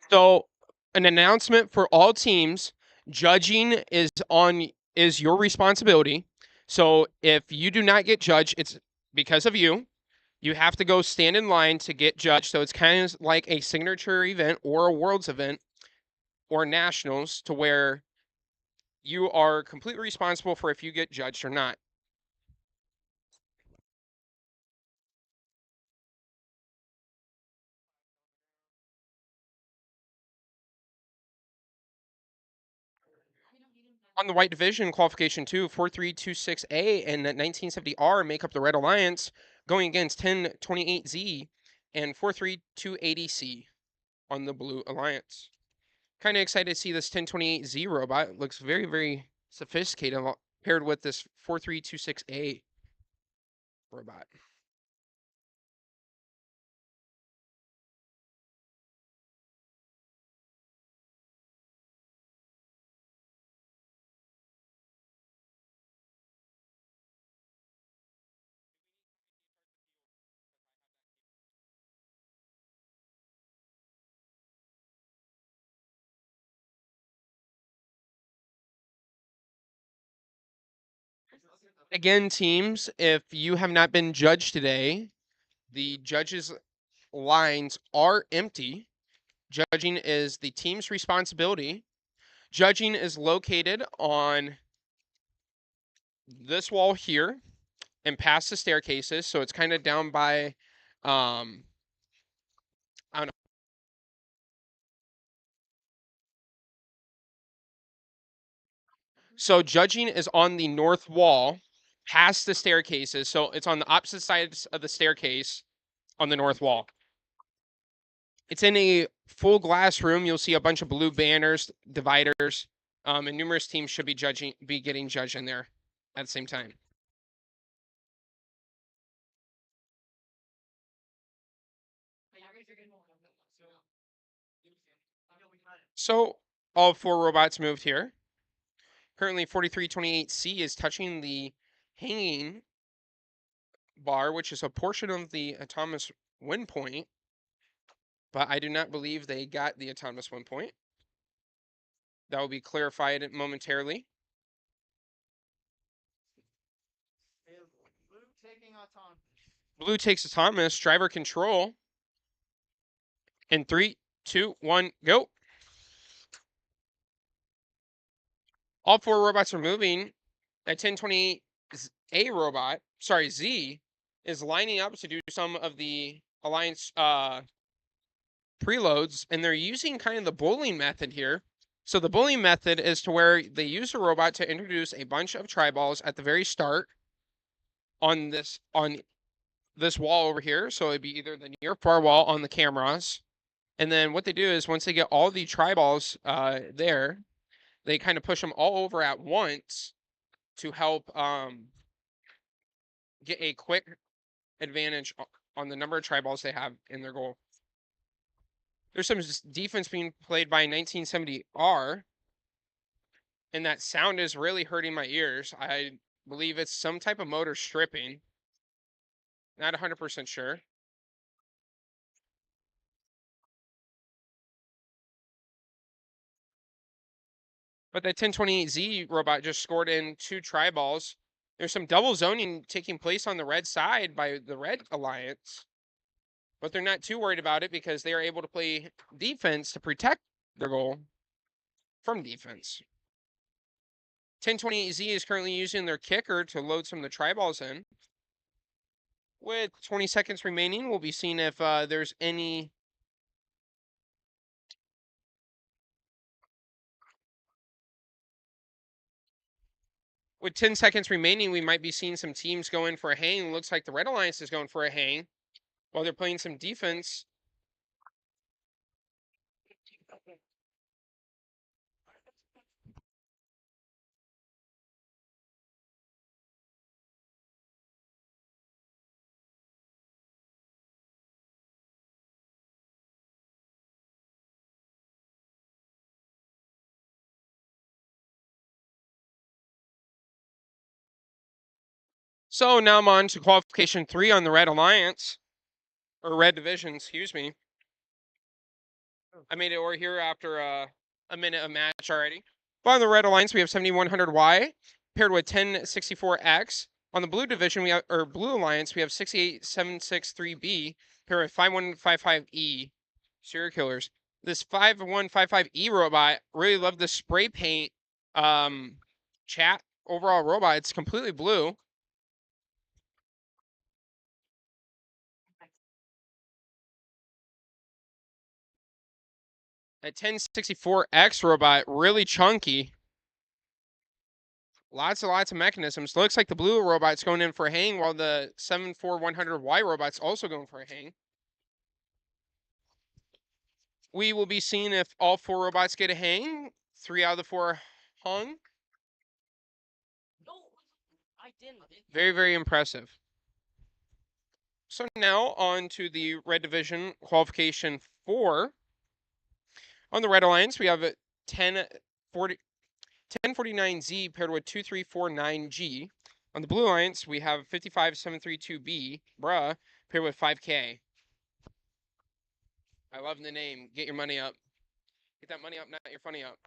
So an announcement for all teams, judging is your responsibility. So if you do not get judged, it's because of you. You have to go stand in line to get judged. So it's kind of like a signature event or a world's event or nationals, to where you are completely responsible for if you get judged or not. On the white division, qualification 2, 4326A and 1970R make up the Red Alliance, going against 1028Z and 43280C on the Blue Alliance. Kind of excited to see this 1028Z robot. It looks very, very sophisticated paired with this 4326A robot. Again, teams, if you have not been judged today, the judges' lines are empty. Judging is the team's responsibility. Judging is located on this wall here and past the staircases, so it's kind of down by, I don't know. So judging is on the north wall, past the staircases, so it's on the opposite sides of the staircase on the north wall. It's in a full glass room. You'll see a bunch of blue banners, dividers, and numerous teams should be getting judged in there at the same time. So all 4 robots moved here. Currently 4328C is touching the hanging bar, which is a portion of the autonomous wind point, but I do not believe they got the autonomous wind point. That will be clarified momentarily. Blue takes autonomous, driver control. In 3, 2, 1, go. All 4 robots are moving. That 1028A robot, sorry, Z, is lining up to do some of the Alliance preloads, and they're using kind of the bullying method here. So the bullying method is to where they use a robot to introduce a bunch of tri-balls at the very start on this wall over here. So it'd be either the near far wall on the cameras. And then what they do is once they get all the tri-balls there, they kind of push them all over at once to help get a quick advantage on the number of tri-balls they have in their goal. There's some defense being played by 1970R, and that sound is really hurting my ears. I believe it's some type of motor stripping. Not 100% sure. But that 1028Z robot just scored in 2 tri-balls. There's some double zoning taking place on the red side by the Red Alliance. But they're not too worried about it because they are able to play defense to protect their goal from defense. 1028Z is currently using their kicker to load some of the tri-balls in. With 20 seconds remaining, we'll be seeing if there's any with 10 seconds remaining, we might be seeing some teams go in for a hang. Looks like the Red Alliance is going for a hang while they're playing some defense. So now I'm on to qualification 3 on the Red Alliance, or Red Division, excuse me. I made it over here after a minute of match already. But on the Red Alliance, we have 7100Y paired with 1064X. On the Blue Division, we have, or Blue Alliance, we have 68763B paired with 5155E. Serial killers. This 5155E robot, really love the spray paint chat overall robot. It's completely blue. That 1064X robot, really chunky. Lots and lots of mechanisms. Looks like the blue robot's going in for a hang, while the 74100Y robot's also going for a hang. We will be seeing if all 4 robots get a hang. 3 out of the 4 hung. Very, very impressive. So now on to the red division qualification 4. On the red alliance, we have a 1049Z paired with 2349G. On the blue alliance, we have 55732B, bruh, paired with 5K. I love the name. Get your money up. Get that money up, not your funny up.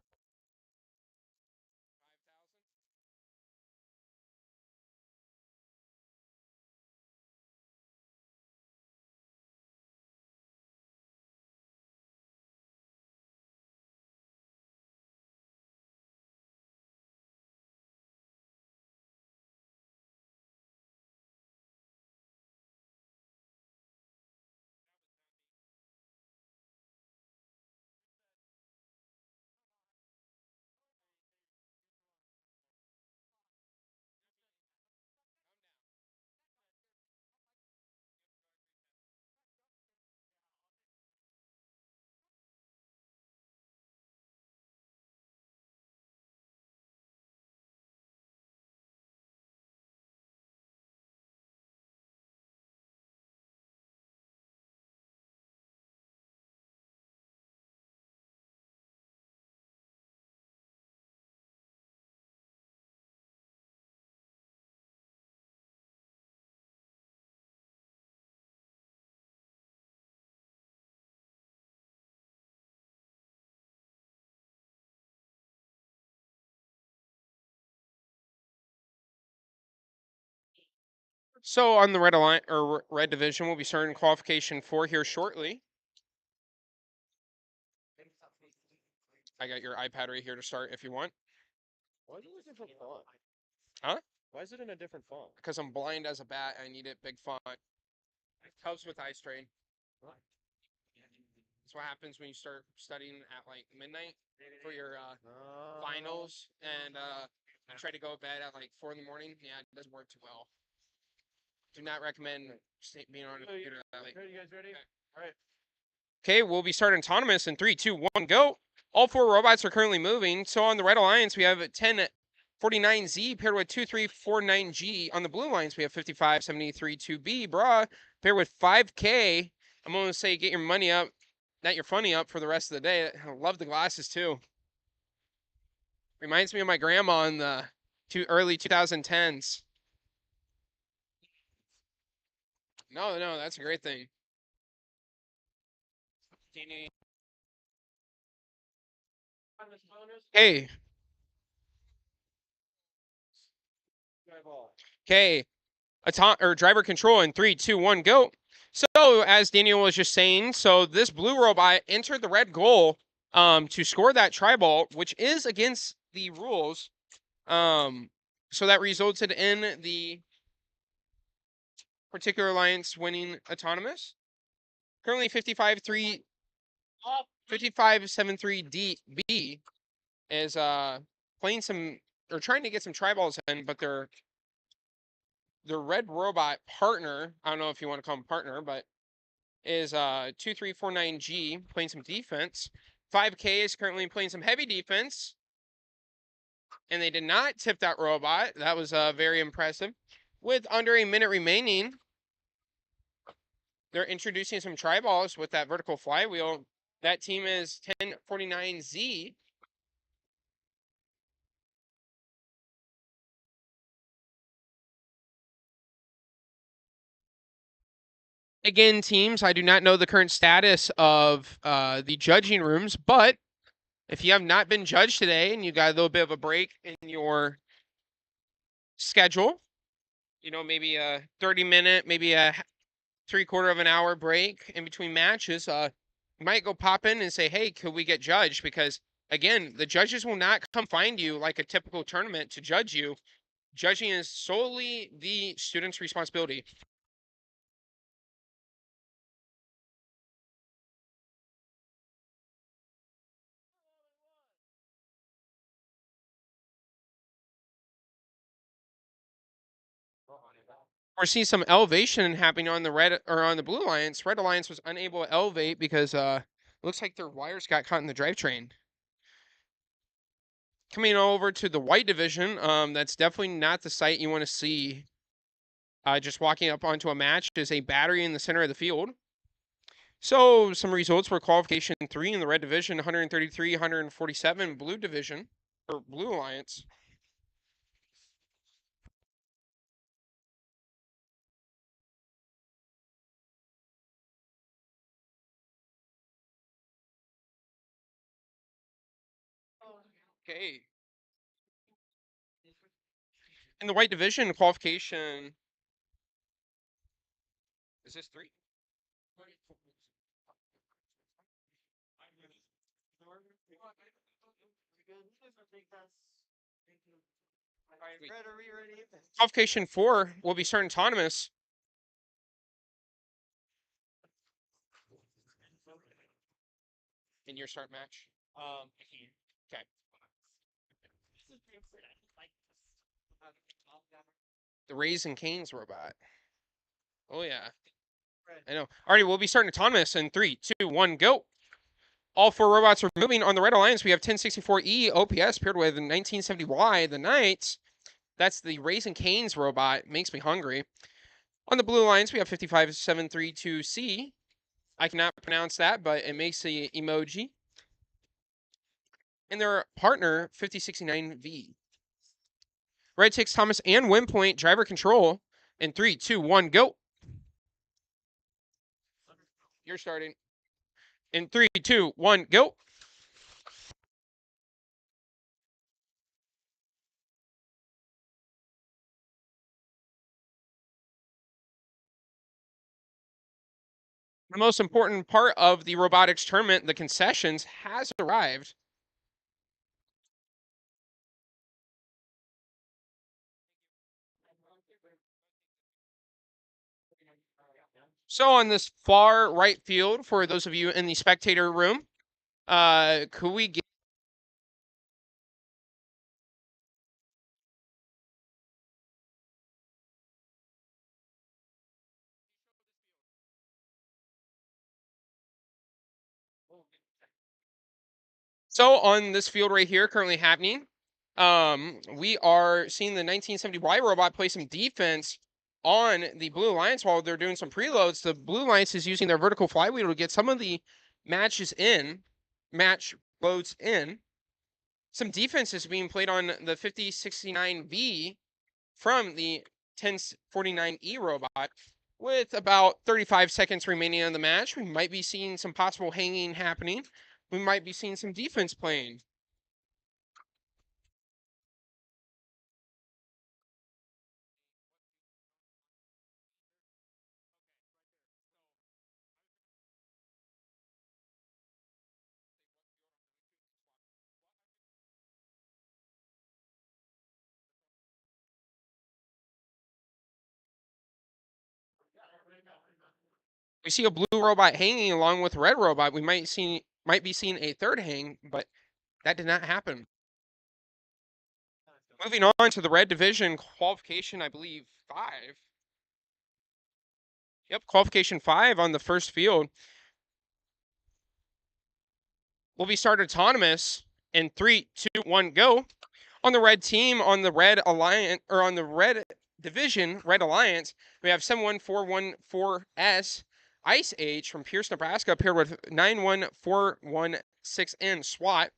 So on the red alliance or red division, we'll be starting qualification 4 here shortly. I got your iPad right here to start if you want. Why is it a different font? Huh? Why is it in a different font? Because I'm blind as a bat, I need it big font. Helps with eye strain. That's what happens when you start studying at like midnight for your finals, and you try to go to bed at like 4 in the morning. Yeah, it doesn't work too well. Do not recommend being on a computer that late. You guys ready? All right. Okay, we'll be starting autonomous in 3, 2, 1, go. All 4 robots are currently moving. So on the red alliance, we have 1049Z paired with 2349G. On the blue alliance, we have 55732B, brah, paired with 5K. I'm going to say get your money up, not your funny up for the rest of the day. I love the glasses too. Reminds me of my grandma in the early 2010s. No, that's a great thing. Hey. Okay. Driver control in 3, 2, 1, go. So as Daniel was just saying, so this blue robot entered the red goal to score that try ball, which is against the rules. So that resulted in the particular alliance winning autonomous. Currently 5573B is playing some or trying to get some try balls in, but their red robot partner, I don't know if you want to call him partner, but is 2349G playing some defense. 5K is currently playing some heavy defense. And they did not tip that robot. That was very impressive. With under a minute remaining, they're introducing some try balls with that vertical flywheel. That team is 1049Z. Again, teams, I do not know the current status of the judging rooms, but if you have not been judged today and you got a little bit of a break in your schedule, you know, maybe a 30-minute, maybe a 3/4 of an hour break in between matches, you might go pop in and say, hey, could we get judged? Because again, the judges will not come find you like a typical tournament to judge you. Judging is solely the student's responsibility. We're seeing some elevation happening on the red or on the blue alliance. Red alliance was unable to elevate because it looks like their wires got caught in the drivetrain. Coming over to the white division, that's definitely not the sight you want to see. Just walking up onto a match is a battery in the center of the field. So some results for qualification 3 in the red division, 133, 147 blue division, or blue alliance. Okay. In the white division, qualification. Is this 3? Fred, are we ready? Qualification 4 will be starting autonomous. In your start match. Okay. The Raising Cane's robot. Oh yeah. I know. Alrighty, we'll be starting autonomous in 3, 2, 1, go. All 4 robots are moving. On the red alliance, we have 1064E OPS paired with 1970Y, the Knights. That's the Raising Cane's robot. Makes me hungry. On the blue alliance, we have 55732C. I cannot pronounce that, but it makes the emoji. And their partner, 5069V. Red takes Thomas and Windpoint driver control. In 3, 2, 1, go. You're starting. In 3, 2, 1, go. The most important part of the robotics tournament, the concessions, has arrived. So on this far right field, for those of you in the spectator room, could we get So on this field right here, currently happening, we are seeing the 1970Y robot play some defense on the Blue Alliance while they're doing some preloads. The Blue Alliance is using their vertical flywheel to get some of the match loads in. Some defense is being played on the 5069V from the 1049E robot. With about 35 seconds remaining on the match, we might be seeing some possible hanging happening. We might be seeing some defense playing. We see a blue robot hanging along with a red robot. We might be seeing a third hang, but that did not happen. Moving on to the red division qualification, I believe 5. Yep, qualification 5 on the first field. We'll be started autonomous in 3, 2, 1, go. On the red team, on the red alliance, or on the red division, red alliance, we have 71414S Ice Age from Pierce, Nebraska, paired with 91416N SWAT.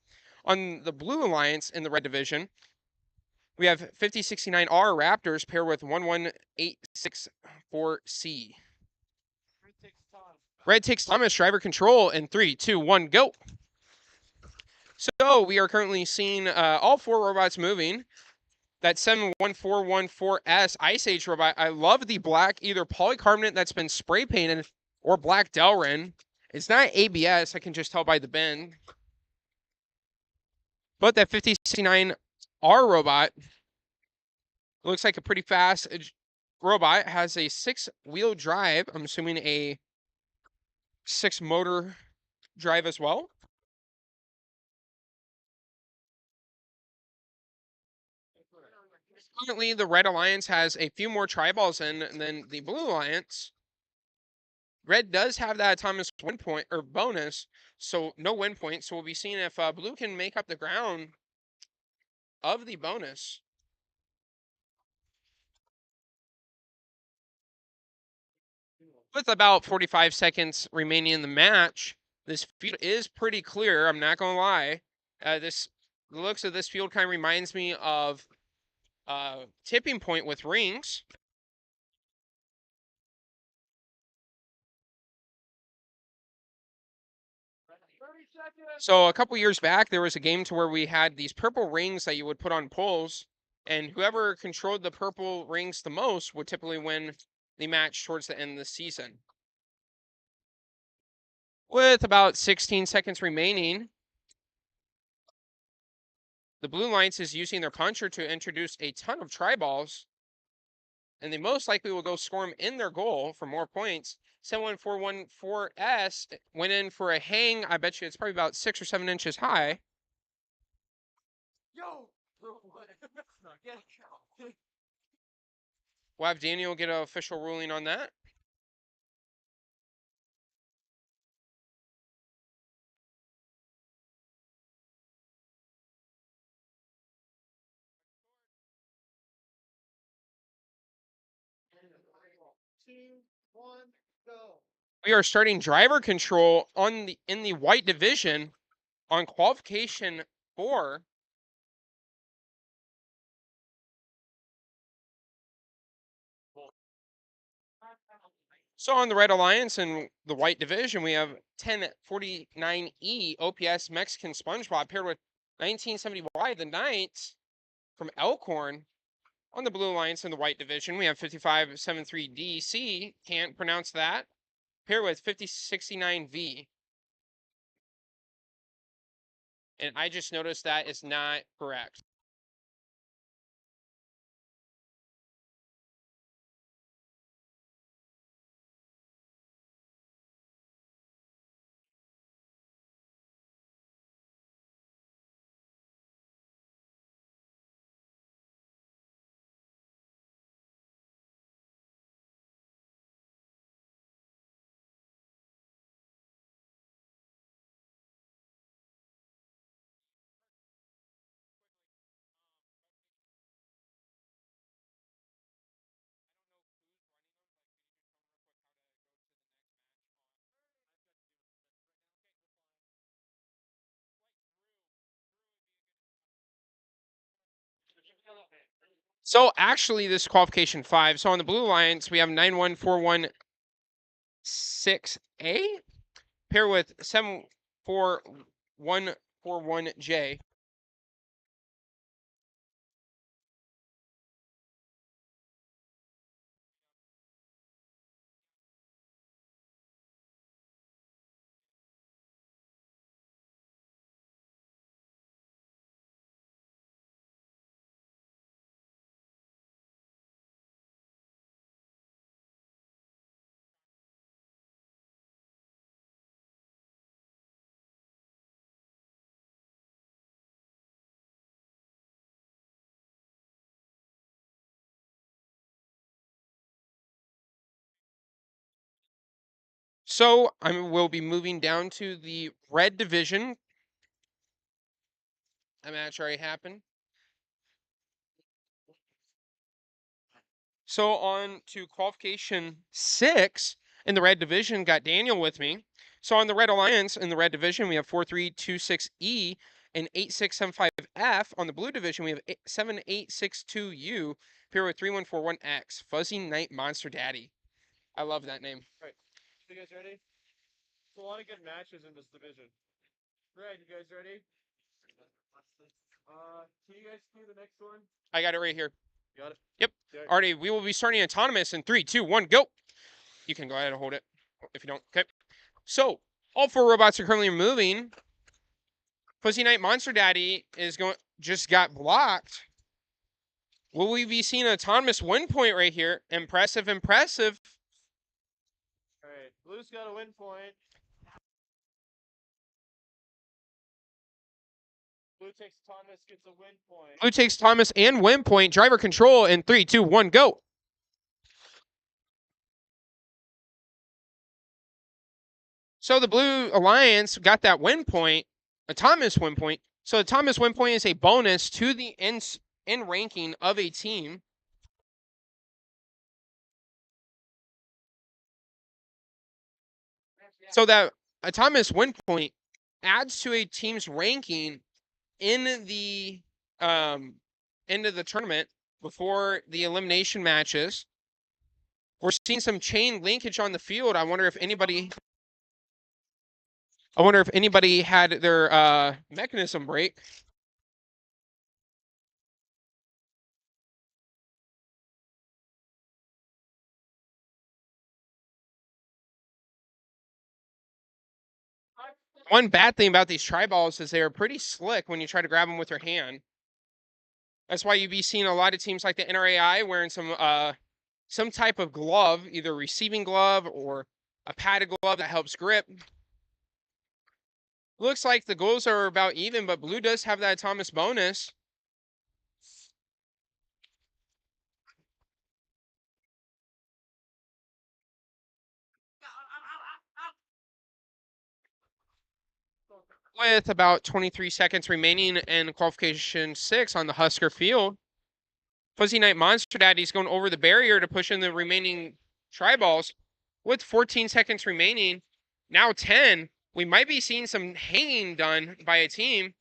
On the blue alliance in the red division, we have 5069R Raptors paired with 11864C. Red takes Thomas driver control in 3, 2, 1, go. So we are currently seeing all 4 robots moving. That 71414S Ice Age robot. I love the black, either polycarbonate that's been spray painted or black Delrin. It's not ABS, I can just tell by the bend. But that 5069R robot looks like a pretty fast robot. Has a 6-wheel drive. I'm assuming a 6-motor drive as well. Currently, the Red Alliance has a few more tri-balls in than the Blue Alliance. Red does have that autonomous win point or bonus, so no win point. So we'll be seeing if Blue can make up the ground of the bonus. With about 45 seconds remaining in the match, this field is pretty clear. I'm not going to lie. The looks of this field kind of reminds me of Tipping Point with rings. So a couple years back, there was a game to where we had these purple rings that you would put on poles, and whoever controlled the purple rings the most would typically win the match towards the end of the season. With about 16 seconds remaining, the Blue Lions is using their puncher to introduce a ton of tri-balls, and they most likely will go score them in their goal for more points. 71414S went in for a hang. I bet you it's probably about 6 or 7 inches high. Yo! We'll have Daniel get an official ruling on that. Two, one, go. We are starting driver control in the white division on qualification 4. So on the Red Alliance and the white division, we have 1049E OPS Mexican SpongeBob paired with 1970Y the Knights from Elkhorn. On the Blue Alliance and the white division, we have 5573DC, can't pronounce that, paired with 5069V. And I just noticed that is not correct. So actually, this is qualification 5. So on the Blue Alliance, we have 91416A paired with 74141J. So we'll be moving down to the red division. A match already happened. So on to qualification 6 in the red division, got Daniel with me. So on the Red Alliance in the red division, we have 4326E and 8675F. On the blue division, we have 7862U paired with 3141X. Fuzzy Night Monster Daddy. I love that name. Right. You guys ready? There's a lot of good matches in this division. Right, you guys ready? Can you guys do the next one? I got it right here. Got it? Yep. Alrighty, we will be starting autonomous in 3, 2, 1, go. You can go ahead and hold it if you don't. Okay. So all 4 robots are currently moving. Fuzzy Night Monster Daddy just got blocked. Will we be seeing an autonomous win point right here? Impressive, impressive. All right, Blue's got a win point. Blue takes Thomas, gets a win point. Blue takes Thomas and win point. Driver control in 3, 2, 1, go. So the Blue Alliance got that win point, a Thomas win point. So the Thomas win point is a bonus to the in ranking of a team. So that a Thomas win point adds to a team's ranking in the end of the tournament before the elimination matches. We're seeing some chain linkage on the field. I wonder if anybody had their mechanism break. One bad thing about these tri-balls is they are pretty slick when you try to grab them with your hand. That's why you'd be seeing a lot of teams like the NRAI wearing some type of glove, either receiving glove or a padded glove that helps grip. Looks like the goals are about even, but blue does have that Thomas bonus. With about 23 seconds remaining in qualification 6 on the Husker field, Fuzzy Knight Monster Daddy's going over the barrier to push in the remaining tri-balls. With 14 seconds remaining, now 10, we might be seeing some hanging done by a team.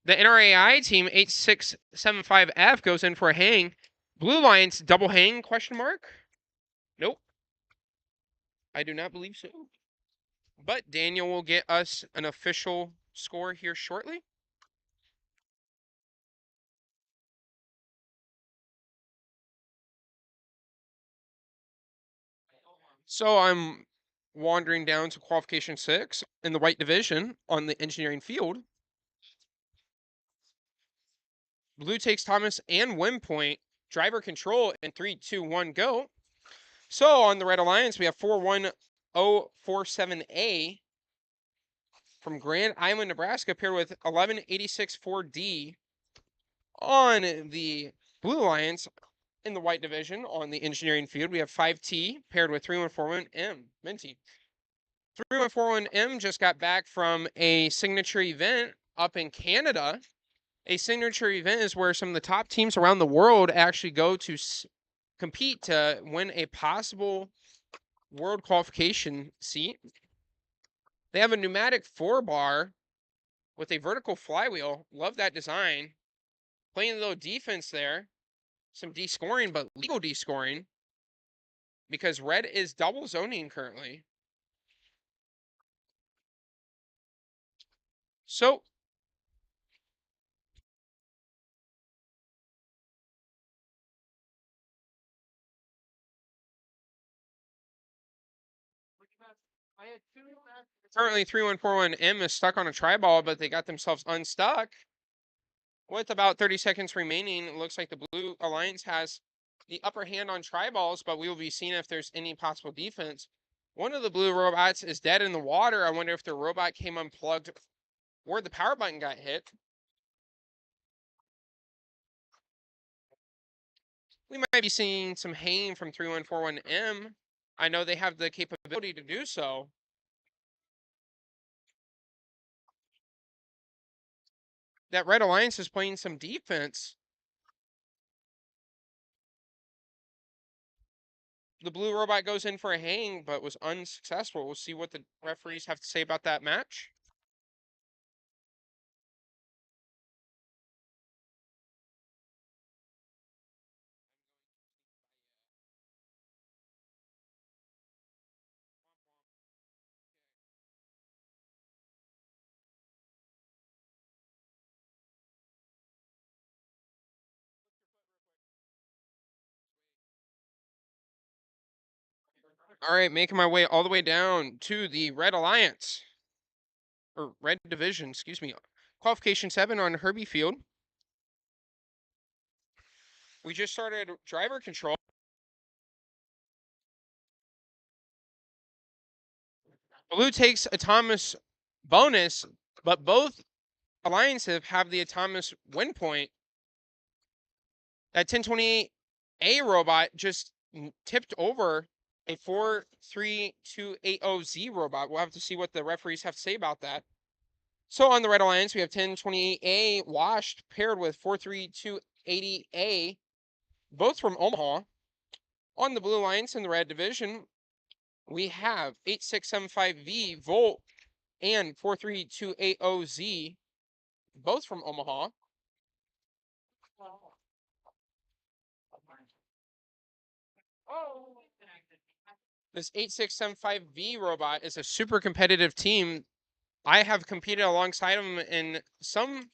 The NRAI team 8675F goes in for a hang. Blue Lions double hang, question mark? Nope. I do not believe so. But Daniel will get us an official score here shortly. So I'm wandering down to qualification 6 in the white division on the engineering field. Blue takes Thomas and win point. Driver control in 3, 2, 1, go. So on the Red Alliance, we have 41047A from Grand Island, Nebraska, paired with 11864D. On the Blue Alliance, in the white division on the engineering field, we have 5T paired with 3141M. Minty. 3141M just got back from a signature event up in Canada. A signature event is where some of the top teams around the world actually go to compete to win a possible world qualification seat. They have a pneumatic 4-bar with a vertical flywheel. Love that design. Playing a little defense there. Some descoring, but legal descoring. Because red is double zoning currently. So currently 3141M is stuck on a tri-ball, but they got themselves unstuck. With about 30 seconds remaining, it looks like the Blue Alliance has the upper hand on tri-balls, but we will be seeing if there's any possible defense. One of the blue robots is dead in the water. I wonder if the robot came unplugged where the power button got hit. We might be seeing some hanging from 3141M. I know they have the capability to do so. That Red Alliance is playing some defense. The blue robot goes in for a hang, but was unsuccessful. We'll see what the referees have to say about that match. All right, making my way all the way down to the Red Alliance. Or Red Division, excuse me. Qualification 7 on Herbie Field. We just started driver control. Blue takes a Thomas bonus, but both alliances have the Thomas win point. That 1028A robot just tipped over a 43280Z robot. We'll have to see what the referees have to say about that. So on the Red Alliance, we have 1028A washed paired with 43280A, both from Omaha. On the Blue Alliance in the Red Division, we have 8675V Volt and 43280Z, both from Omaha. This 8675V robot is a super competitive team. I have competed alongside them in some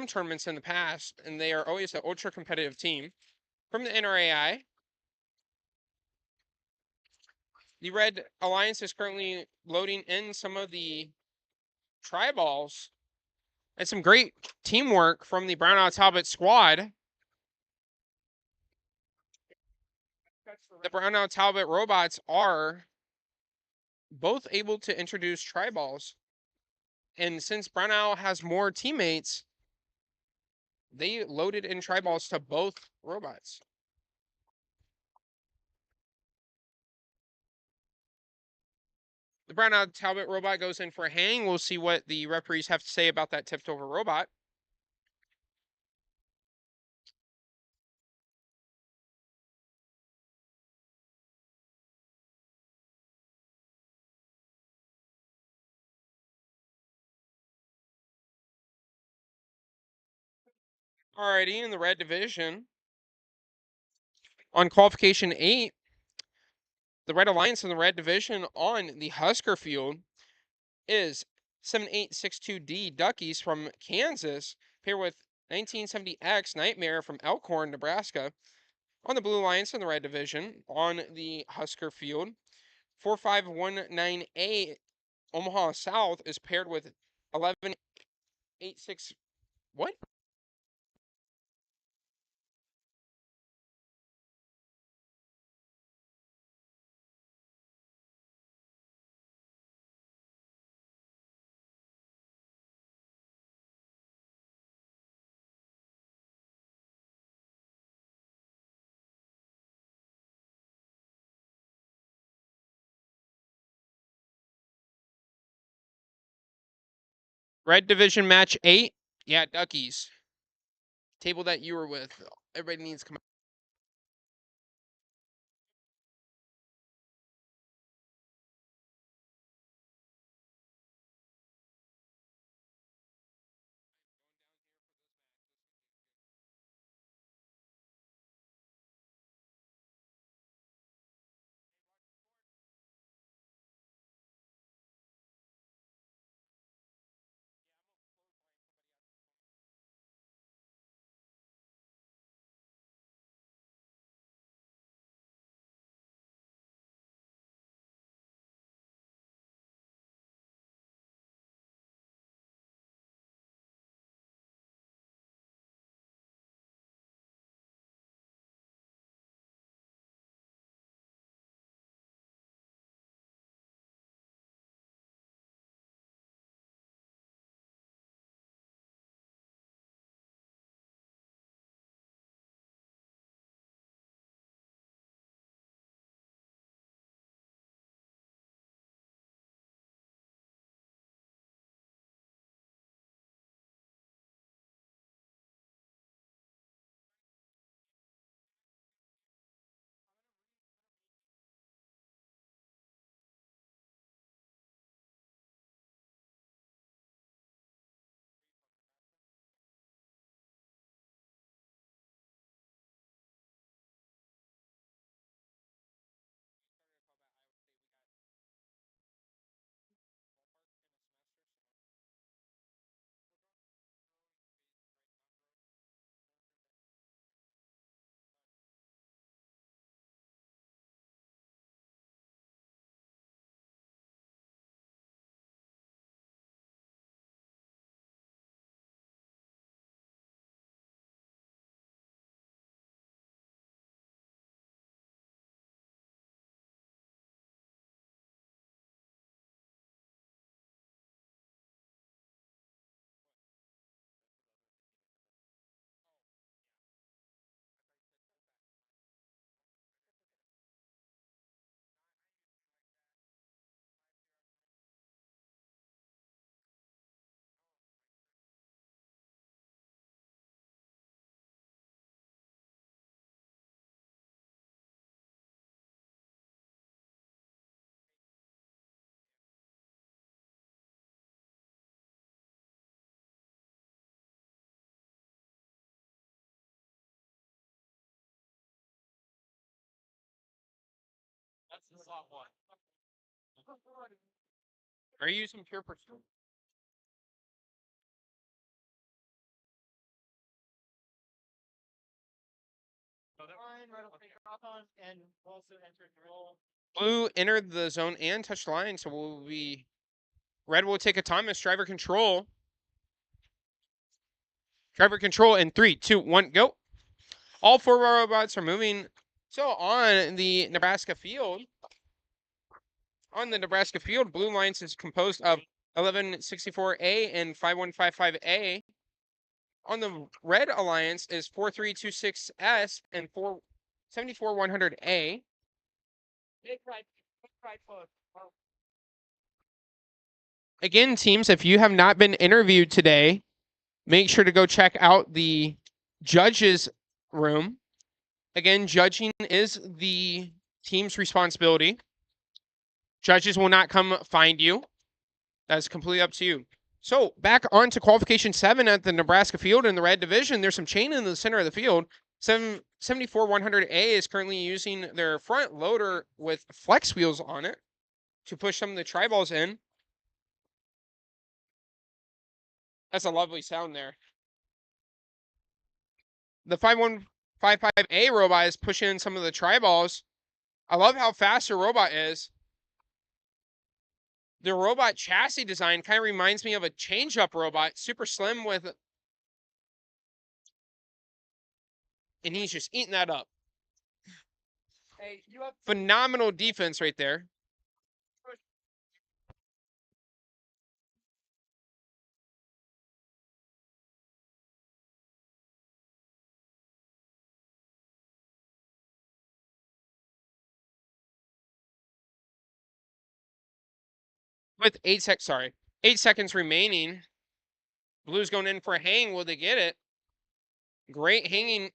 tournaments in the past, and they are always an ultra competitive team. From the NRAI, the Red Alliance is currently loading in some of the tri-balls and some great teamwork from the Brown Talbot squad. The Brown Talbot robots are both able to introduce tri-balls. And since Brown has more teammates, they loaded in tri-balls to both robots. The Brown Talbot robot goes in for a hang. We'll see what the referees have to say about that tipped over robot. Alrighty, in the Red Division, on qualification 8, the Red Alliance in the Red Division on the Husker field is 7862D Duckies from Kansas, paired with 1970X Nightmare from Elkhorn, Nebraska. On the Blue Alliance in the Red Division, on the Husker field, 4519A Omaha South is paired with 1186. What? Red Division match 8. Yeah, Duckies. Table that you were with. Everybody needs to come. Are you using pure pursuit? And also entered the role. Blue entered the zone and touched the line, so we'll be. Red will take autonomous driver control. Driver control in 3, 2, 1, go. All 4 robots are moving. So on the Nebraska field, Blue Lines is composed of 1164A and 5155A. On the Red Alliance is 4326S and 74100A. Big right foot. Again, teams, if you have not been interviewed today, make sure to go check out the judges room. Again, judging is the team's responsibility. Judges will not come find you. That's completely up to you. So back on to qualification 7 at the Nebraska field in the red division. There's some chain in the center of the field. 74100A is currently using their front loader with flex wheels on it to push some of the tri-balls in. That's a lovely sound there. The 5155A robot is pushing in some of the tri-balls. I love how fast the robot is. The robot chassis design kind of reminds me of a change-up robot, super slim with, and he's just eating that up. Hey, you have Phenomenal defense right there. With 8 seconds remaining. Blue's going in for a hang. Will they get it? Great hanging.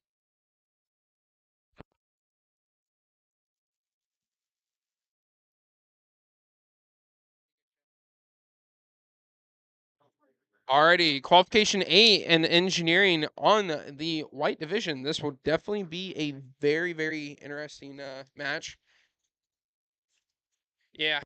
Alrighty, qualification 8 and engineering on the white division. This will definitely be a very, very interesting match. Yeah.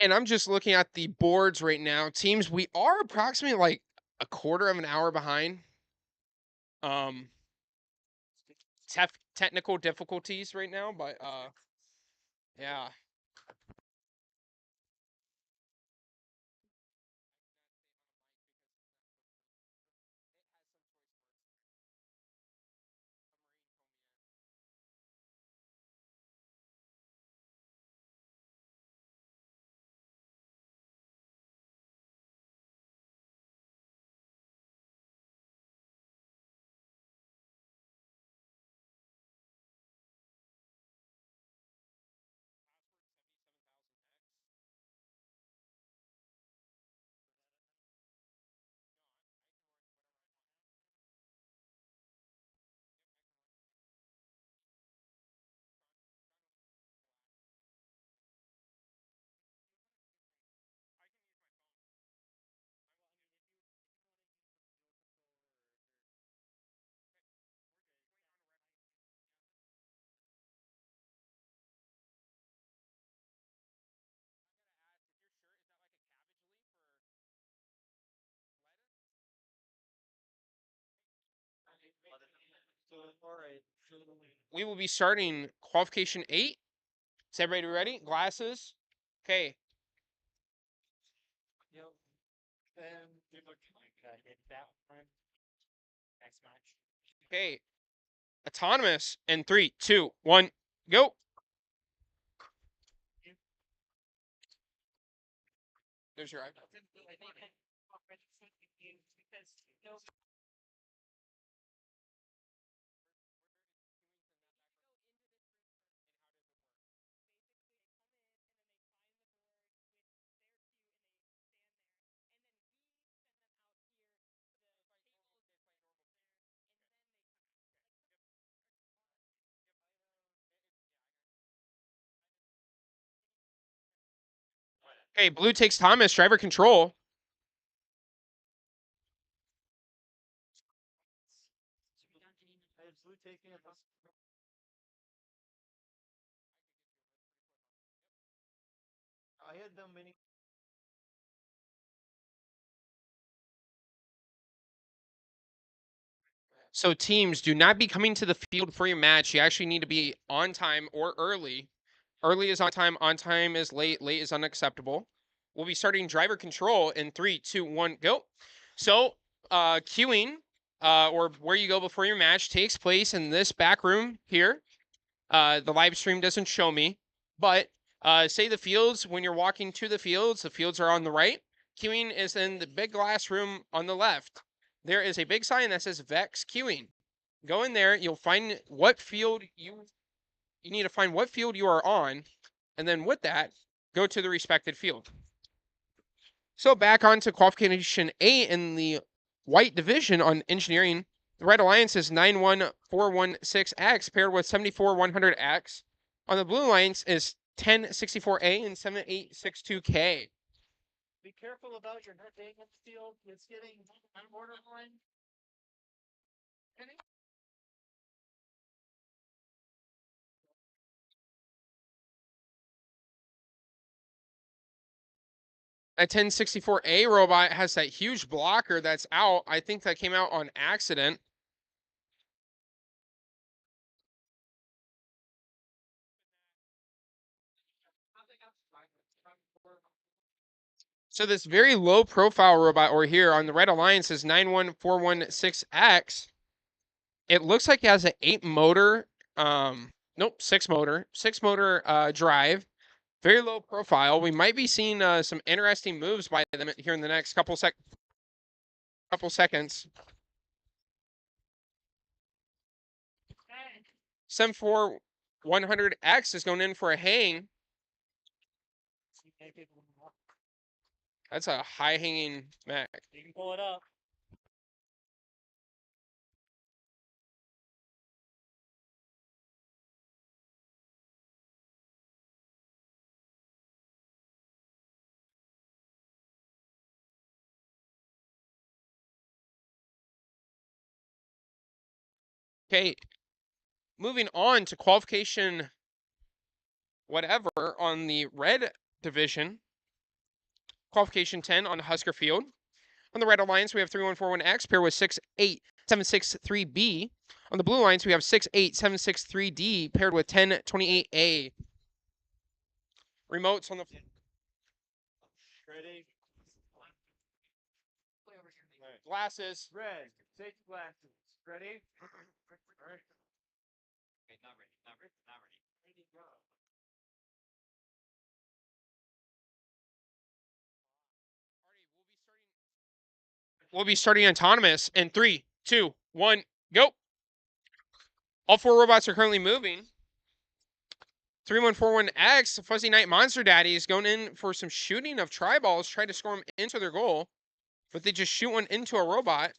And I'm just looking at the boards right now. Teams, we are approximately like a quarter of an hour behind. Technical difficulties right now, but yeah. We will be starting qualification 8. Is everybody ready? Glasses. Okay. Yep. Then you're looking like hit that one. Next match. Okay. Autonomous in 3, 2, 1, go. There's your iPad. Okay, blue takes Thomas, driver control. Hey, blue taking it. I had them many. So teams, do not be coming to the field for your match. You actually need to be on time or early. Early is on time is late, late is unacceptable. We'll be starting driver control in 3, 2, 1, go. So queuing or where you go before your match takes place in this back room here. The live stream doesn't show me, but say the fields, when you're walking to the fields are on the right. Queuing is in the big glass room on the left. There is a big sign that says VEX Queuing. Go in there, you'll find what field you need to find what field you are on, and then with that, go to the respected field. So back onto qualification 8 in the white division on engineering. The Red Alliance is 91416X paired with 74100X. On the Blue Alliance is 1064A and 7862K. Be careful about your head being in the field. It's getting borderline. That 1064A robot has that huge blocker that's out. I think that came out on accident. So this very low profile robot over here on the Red Alliance is 91416X. It looks like it has an 6 motor drive. Very low profile. We might be seeing some interesting moves by them here in the next couple seconds. 74100X is going in for a hang. That's a high hanging Mac. You can pull it up. Okay, moving on to qualification whatever on the red division. Qualification 10 on Husker Field. On the Red Alliance, we have 3141X paired with 68763B. On the Blue Alliance, we have 68763D paired with 1028A. Remotes on the... Ready? Glasses. Red. Take glasses. Ready? All right. Okay, not ready. Not ready. Not ready. Ready, go. We'll be starting autonomous in 3, 2, 1, go. All 4 robots are currently moving. 3141X, Fuzzy Knight Monster Daddy is going in for some shooting of tri-balls, try to score them into their goal, but they just shoot one into a robot.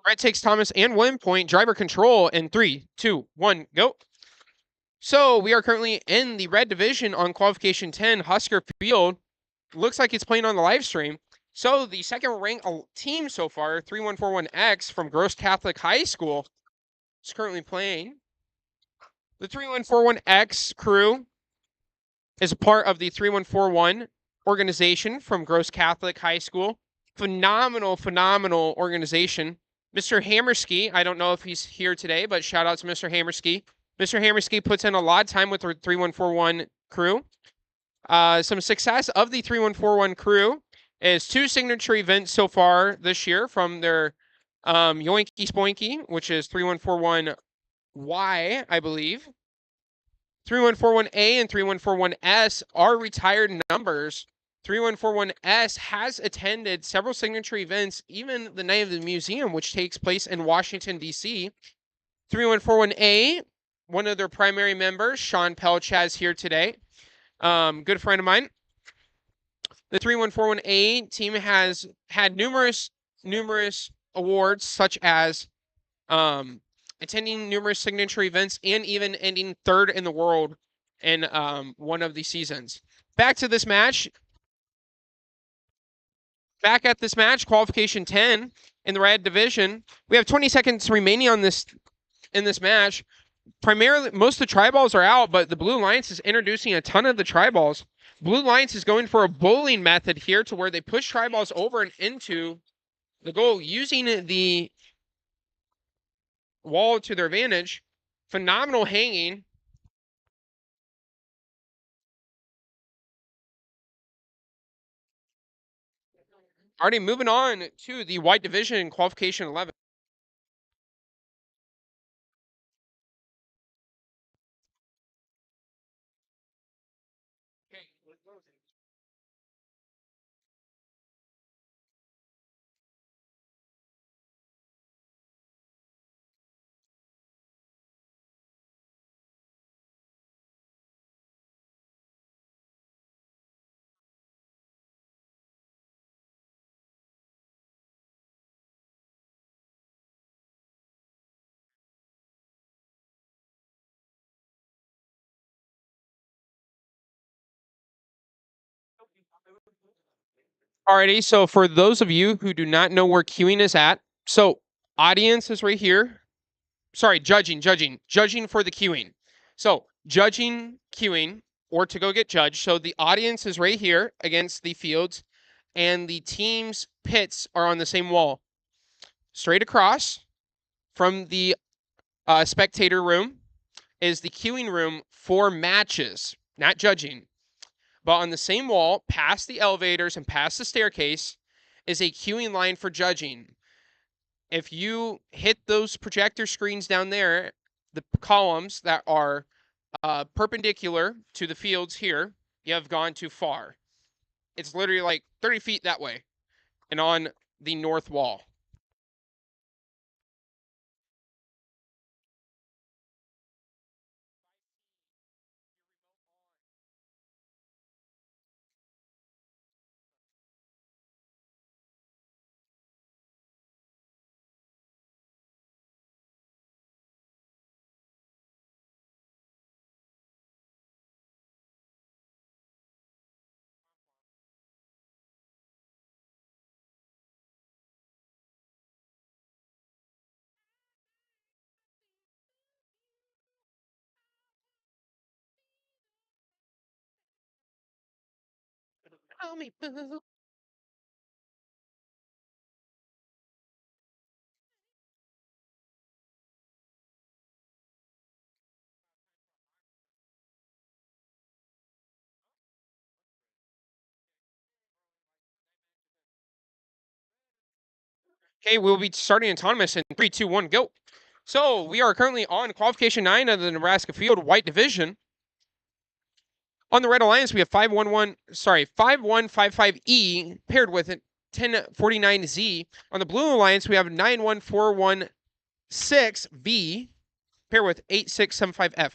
Red takes Thomas and William Point, driver control in 3, 2, 1, go. So we are currently in the red division on qualification 10, Husker Field. Looks like it's playing on the live stream. So the second ranked team so far, 3141X from Gross Catholic High School, is currently playing. The 3141X crew is a part of the 3141 organization from Gross Catholic High School. Phenomenal organization. Mr. Hammerski, I don't know if he's here today, but shout out to Mr. Hammerski. Mr. Hammerski puts in a lot of time with the 3141 crew. Some success of the 3141 crew is 2 signature events so far this year from their Yoinky Spoinky, which is 3141Y, I believe. 3141A and 3141S are retired numbers. 3141S has attended several signature events, even the night of the museum, which takes place in Washington, D.C. 3141A, one of their primary members, Sean Pelchaz, here today. Good friend of mine. The 3141A team has had numerous awards, such as attending numerous signature events, and even ending third in the world in one of the seasons. Back to this match. Back at this match, qualification 10 in the red division. We have 20 seconds remaining on this in this match. Primarily, most of the tri-balls are out, but the Blue Alliance is introducing a ton of the tri-balls. Blue Alliance is going for a bowling method here to where they push tri-balls over and into the goal using the wall to their advantage. Phenomenal hanging. Already moving on to the white division qualification 11. Alrighty, so for those of you who do not know where queuing is at, so audience is right here. Sorry, judging for the queuing. So judging queuing or to go get judged. So the audience is right here against the fields, and the team's pits are on the same wall. Straight across from the spectator room is the queuing room for matches, not judging. But on the same wall, past the elevators and past the staircase, is a queuing line for judging. If you hit those projector screens down there, the columns that are perpendicular to the fields here, you have gone too far. It's literally like 30 feet that way and on the north wall. Call me boo. Okay, we'll be starting autonomous in 3, 2, 1, go. So we are currently on qualification 9 of the Nebraska field white division. On the Red Alliance, we have 5155E paired with 1049Z. On the Blue Alliance, we have 91416V paired with 8675F.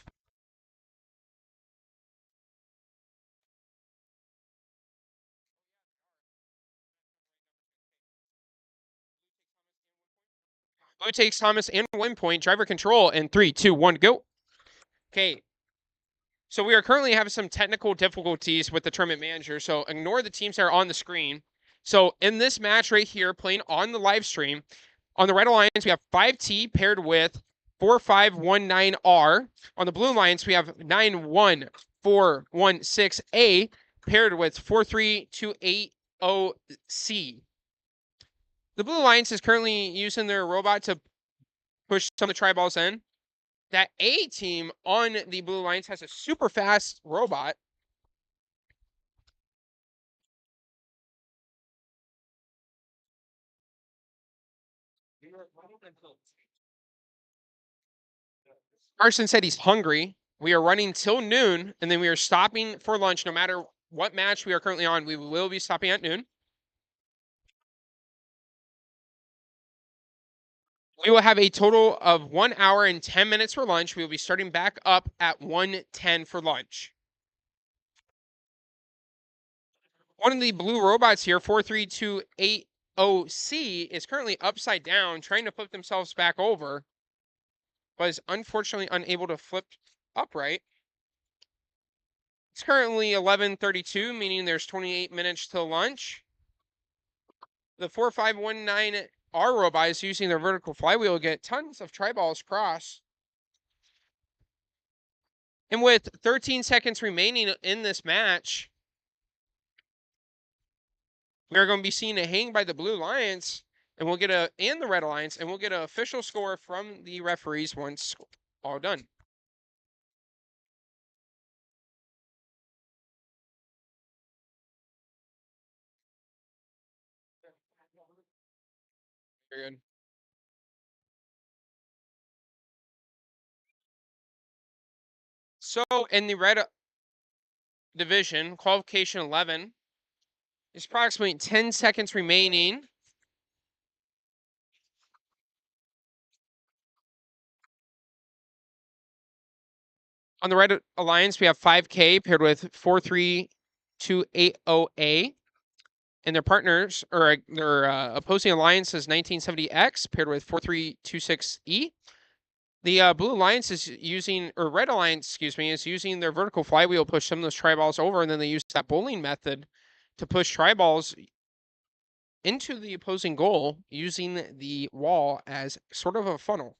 Blue takes Thomas and 1 point. Driver control in 3, 2, 1, go. Okay. So we are currently having some technical difficulties with the tournament manager, so ignore the teams that are on the screen. So in this match right here, playing on the live stream, on the Red Alliance, we have 5T paired with 4519R. On the Blue Alliance, we have 91416A paired with 43280C. The Blue Alliance is currently using their robot to push some of the tri-balls in. That A team on the Blue Alliance has a super fast robot. Carson said he's hungry. We are running till noon, and then we are stopping for lunch. No matter what match we are currently on, we will be stopping at noon. We will have a total of 1 hour and 10 minutes for lunch. We will be starting back up at 1:10 for lunch. One of the blue robots here, 43280C, is currently upside down, trying to flip themselves back over. but is unfortunately unable to flip upright. It's currently 11:32, meaning there's 28 minutes till lunch. The 4519R robot is using their vertical flywheel to get tons of tri-balls across. And with 13 seconds remaining in this match, we are going to be seeing a hang by the Blue Alliance, and we'll get and the Red Alliance, and we'll get an official score from the referees once all done. Very good. So in the red division, qualification 11, there's approximately 10 seconds remaining. On the Red Alliance, we have 5K paired with 43280A. And their partners, or their opposing alliance is 1970X paired with 4326E. The Blue Alliance is using, or Red Alliance, excuse me, is using their vertical flywheel to push some of those tri-balls over, and then they use that bowling method to push tri-balls into the opposing goal using the wall as sort of a funnel.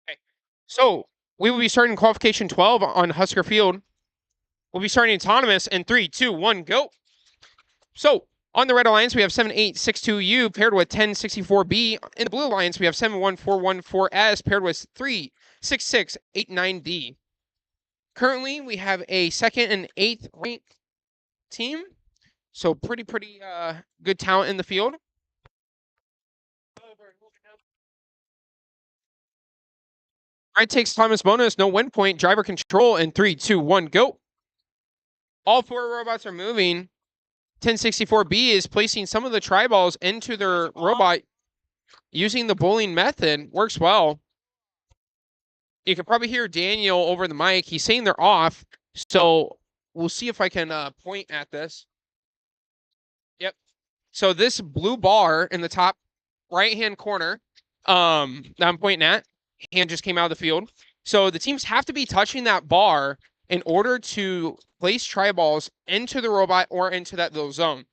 Okay. So we will be starting qualification 12 on Husker Field. We'll be starting autonomous in 3, 2, 1, go. So on the Red Alliance, we have 7862U paired with 1064B. In the Blue Alliance, we have 71414S paired with 36689D. Currently, we have a 2nd and 8th ranked team. So pretty good talent in the field. Right takes Thomas bonus, no win point, driver control in 3, 2, 1, go. All 4 robots are moving. 1064B is placing some of the tri-balls into their robot using the bowling method. Works well. You can probably hear Daniel over the mic. He's saying they're off. So we'll see if I can point at this. Yep. So this blue bar in the top right-hand corner that I'm pointing at, hand just came out of the field. So the teams have to be touching that bar in order to place tri-balls into the robot or into that little zone.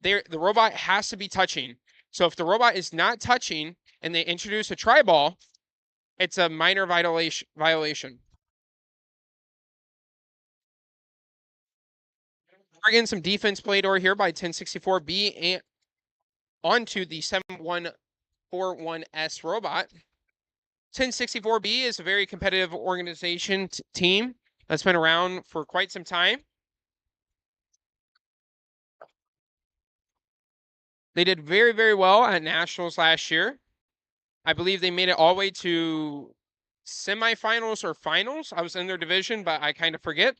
The robot has to be touching. So if the robot is not touching and they introduce a tri-ball, it's a minor violation. We're getting some defense played over here by 1064B and onto the 7141S robot. 1064B is a very competitive organization team that's been around for quite some time. They did very, very well at Nationals last year. I believe they made it all the way to semifinals or finals. I was in their division, but I kind of forget.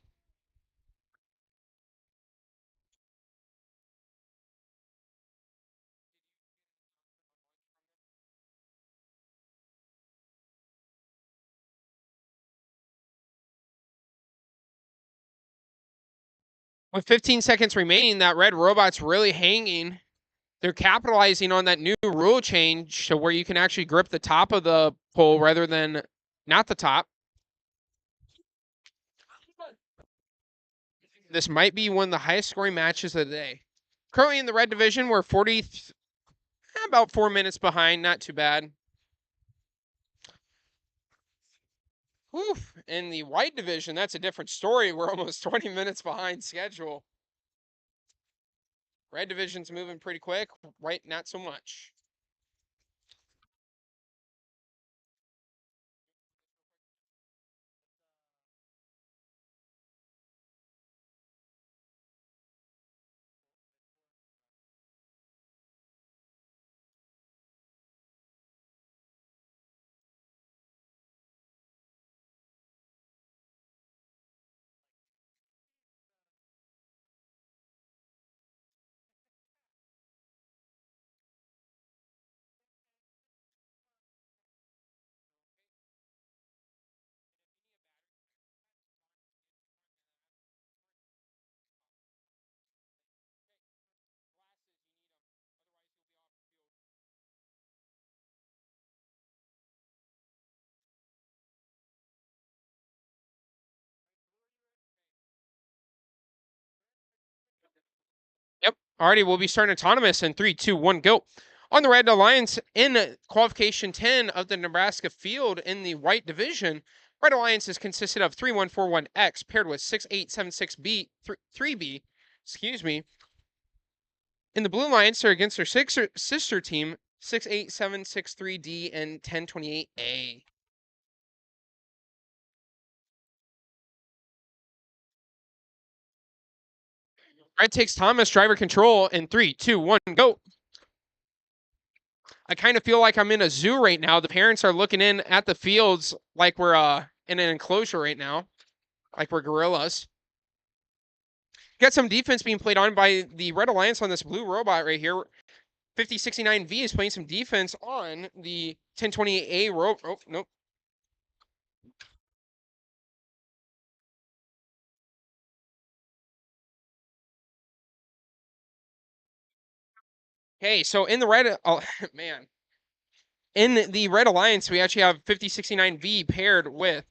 With 15 seconds remaining, that red robot's really hanging. they're capitalizing on that new rule change to where you can actually grip the top of the pole rather than not the top. This might be one of the highest scoring matches of the day. Currently in the red division, we're about 4 minutes behind. Not too bad. Whew. In the white division, that's a different story. We're almost 20 minutes behind schedule. Red division's moving pretty quick. White, not so much. Yep. Alrighty, we'll be starting autonomous in 3, 2, 1, go. On the Red Alliance in qualification 10 of the Nebraska field in the white division, Red Alliance is consisted of 3141X paired with 6876B, 3B, excuse me. In the Blue Alliance, they're against their sister team, 68763D and 1028A. Red takes Thomas, driver control in 3, 2, 1, go. I kind of feel like I'm in a zoo right now. The parents are looking in at the fields like we're in an enclosure right now, like we're gorillas. Got some defense being played on by the Red Alliance on this blue robot right here. 5069V is playing some defense on the 1028A rope. Oh, nope. Okay, so in the red, oh man, in the Red Alliance, we actually have 5069V paired with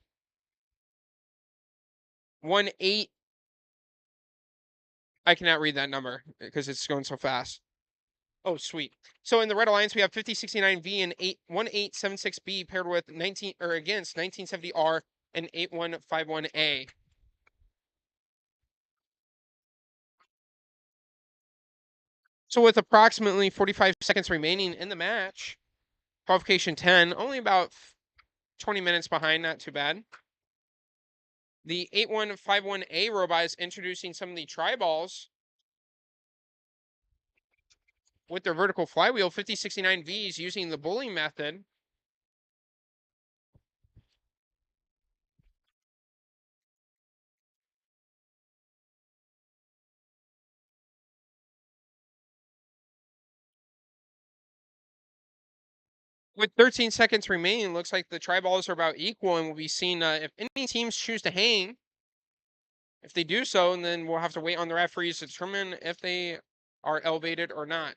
18. I cannot read that number because it's going so fast. Oh, sweet. So in the Red Alliance, we have 5069V and 1876B paired with against 1970R and 8151A. So with approximately 45 seconds remaining in the match, qualification 10, only about 20 minutes behind, not too bad. The 8151A robot is introducing some of the tri-balls with their vertical flywheel. 5069V is using the bullying method. With 13 seconds remaining, looks like the tri-balls are about equal and will be seen if any teams choose to hang. If they do so, and then we'll have to wait on the referees to determine if they are elevated or not.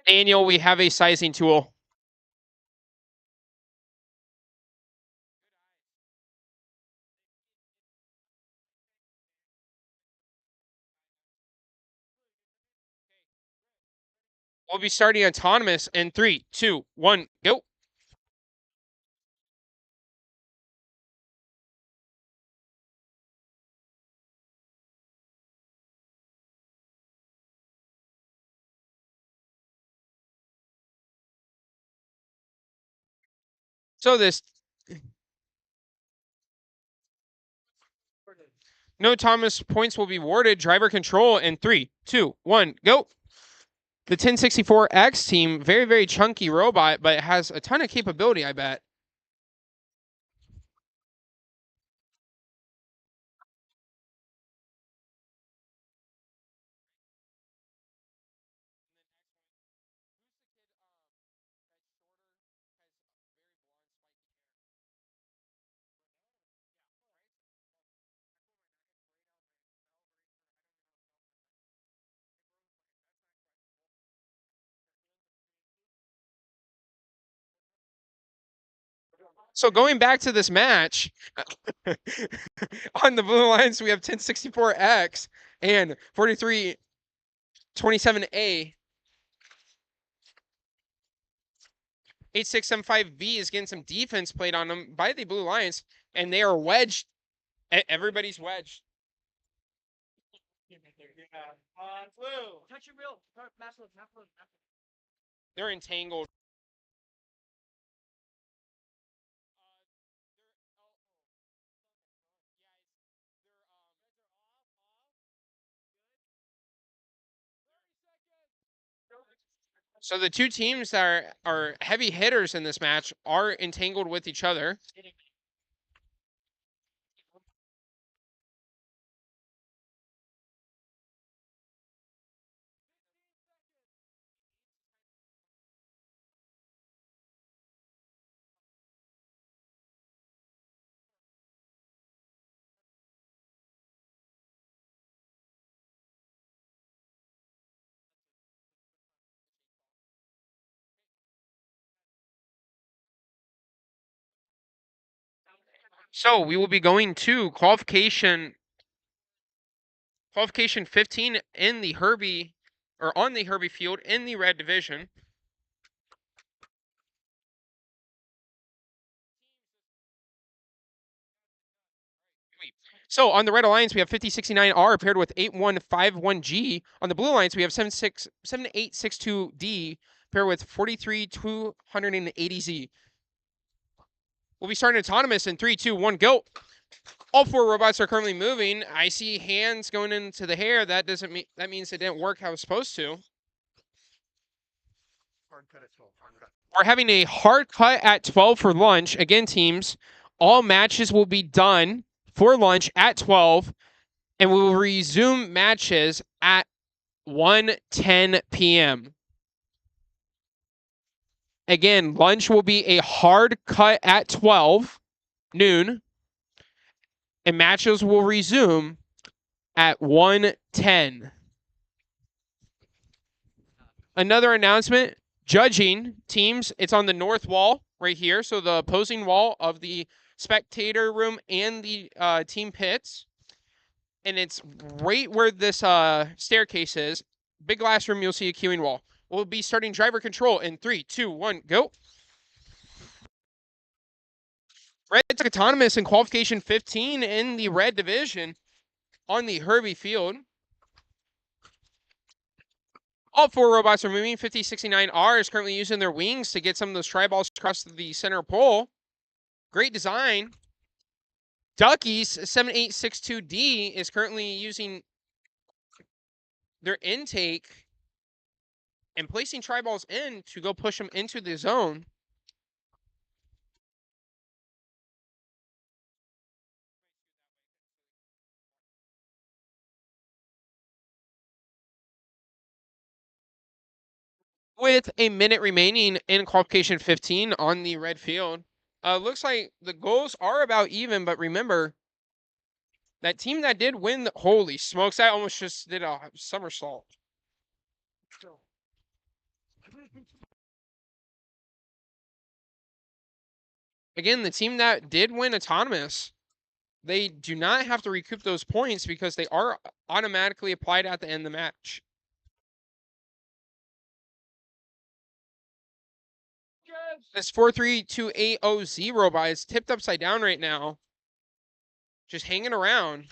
Daniel, we have a sizing tool. We'll be starting autonomous in 3, 2, 1, go. So this no autonomous points will be awarded. Driver control in 3, 2, 1, go. The 1064X team, very, very chunky robot, but it has a ton of capability, I bet. So going back to this match, on the blue lines, we have 1064X and 4327A. 8675V is getting some defense played on them by the Blue Lions, and they are wedged. Everybody's wedged. Blue. Touch your wheel. They're entangled. So the two teams that are heavy hitters in this match are entangled with each other. So we will be going to qualification 15 in the Herbie, or on the Herbie field in the red division. So on the Red Alliance, we have 5069R paired with 8151G. On the Blue Alliance, we have 7862D paired with 43280Z. We'll be starting autonomous in 3, 2, 1, go. All 4 robots are currently moving. I see hands going into the hair. That doesn't mean that means it didn't work how it was supposed to. We're having a hard cut at 12 for lunch. Again, teams, all matches will be done for lunch at 12, and we will resume matches at 1:10 p.m. Again, lunch will be a hard cut at 12 noon, and matches will resume at 1:10. Another announcement, judging teams, it's on the north wall right here, so the opposing wall of the spectator room and the team pits. And it's right where this staircase is. Big glass room, you'll see a queuing wall. We'll be starting driver control in 3, 2, 1, go. Red took autonomous in qualification 15 in the red division on the Herbie field. All 4 robots are moving. 5069R is currently using their wings to get some of those tri-balls across the center pole. Great design. Ducky's 7862D is currently using their intake and placing tri-balls in to go push them into the zone. With a minute remaining in qualification 15 on the red field. Looks like the goals are about even, but remember, that team that did win, holy smokes, that almost just did a somersault. again, the team that did win autonomous, they do not have to recoup those points because they are automatically applied at the end of the match. This 43280Z robot is tipped upside down right now. Just hanging around.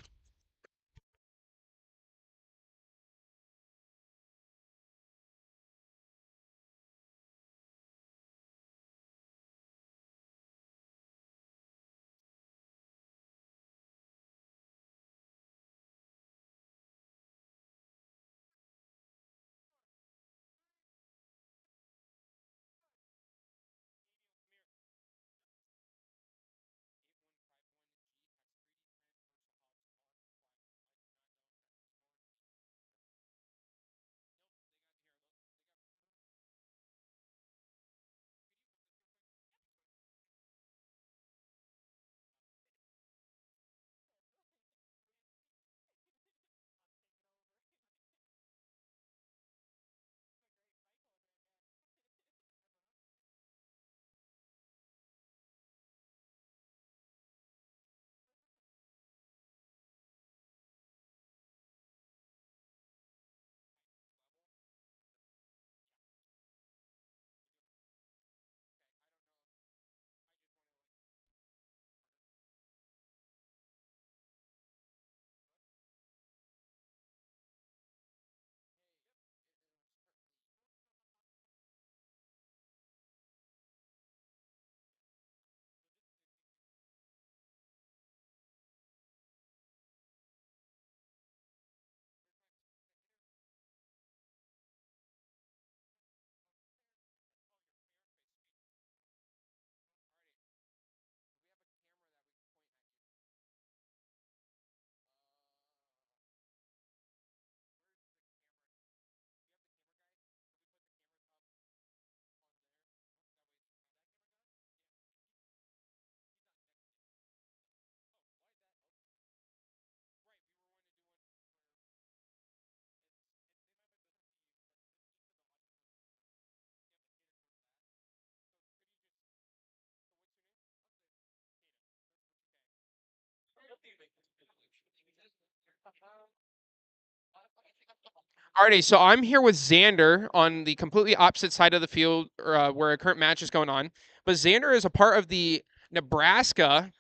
Alrighty, so I'm here with Xander on the completely opposite side of the field where a current match is going on. But Xander is a part of the Nebraska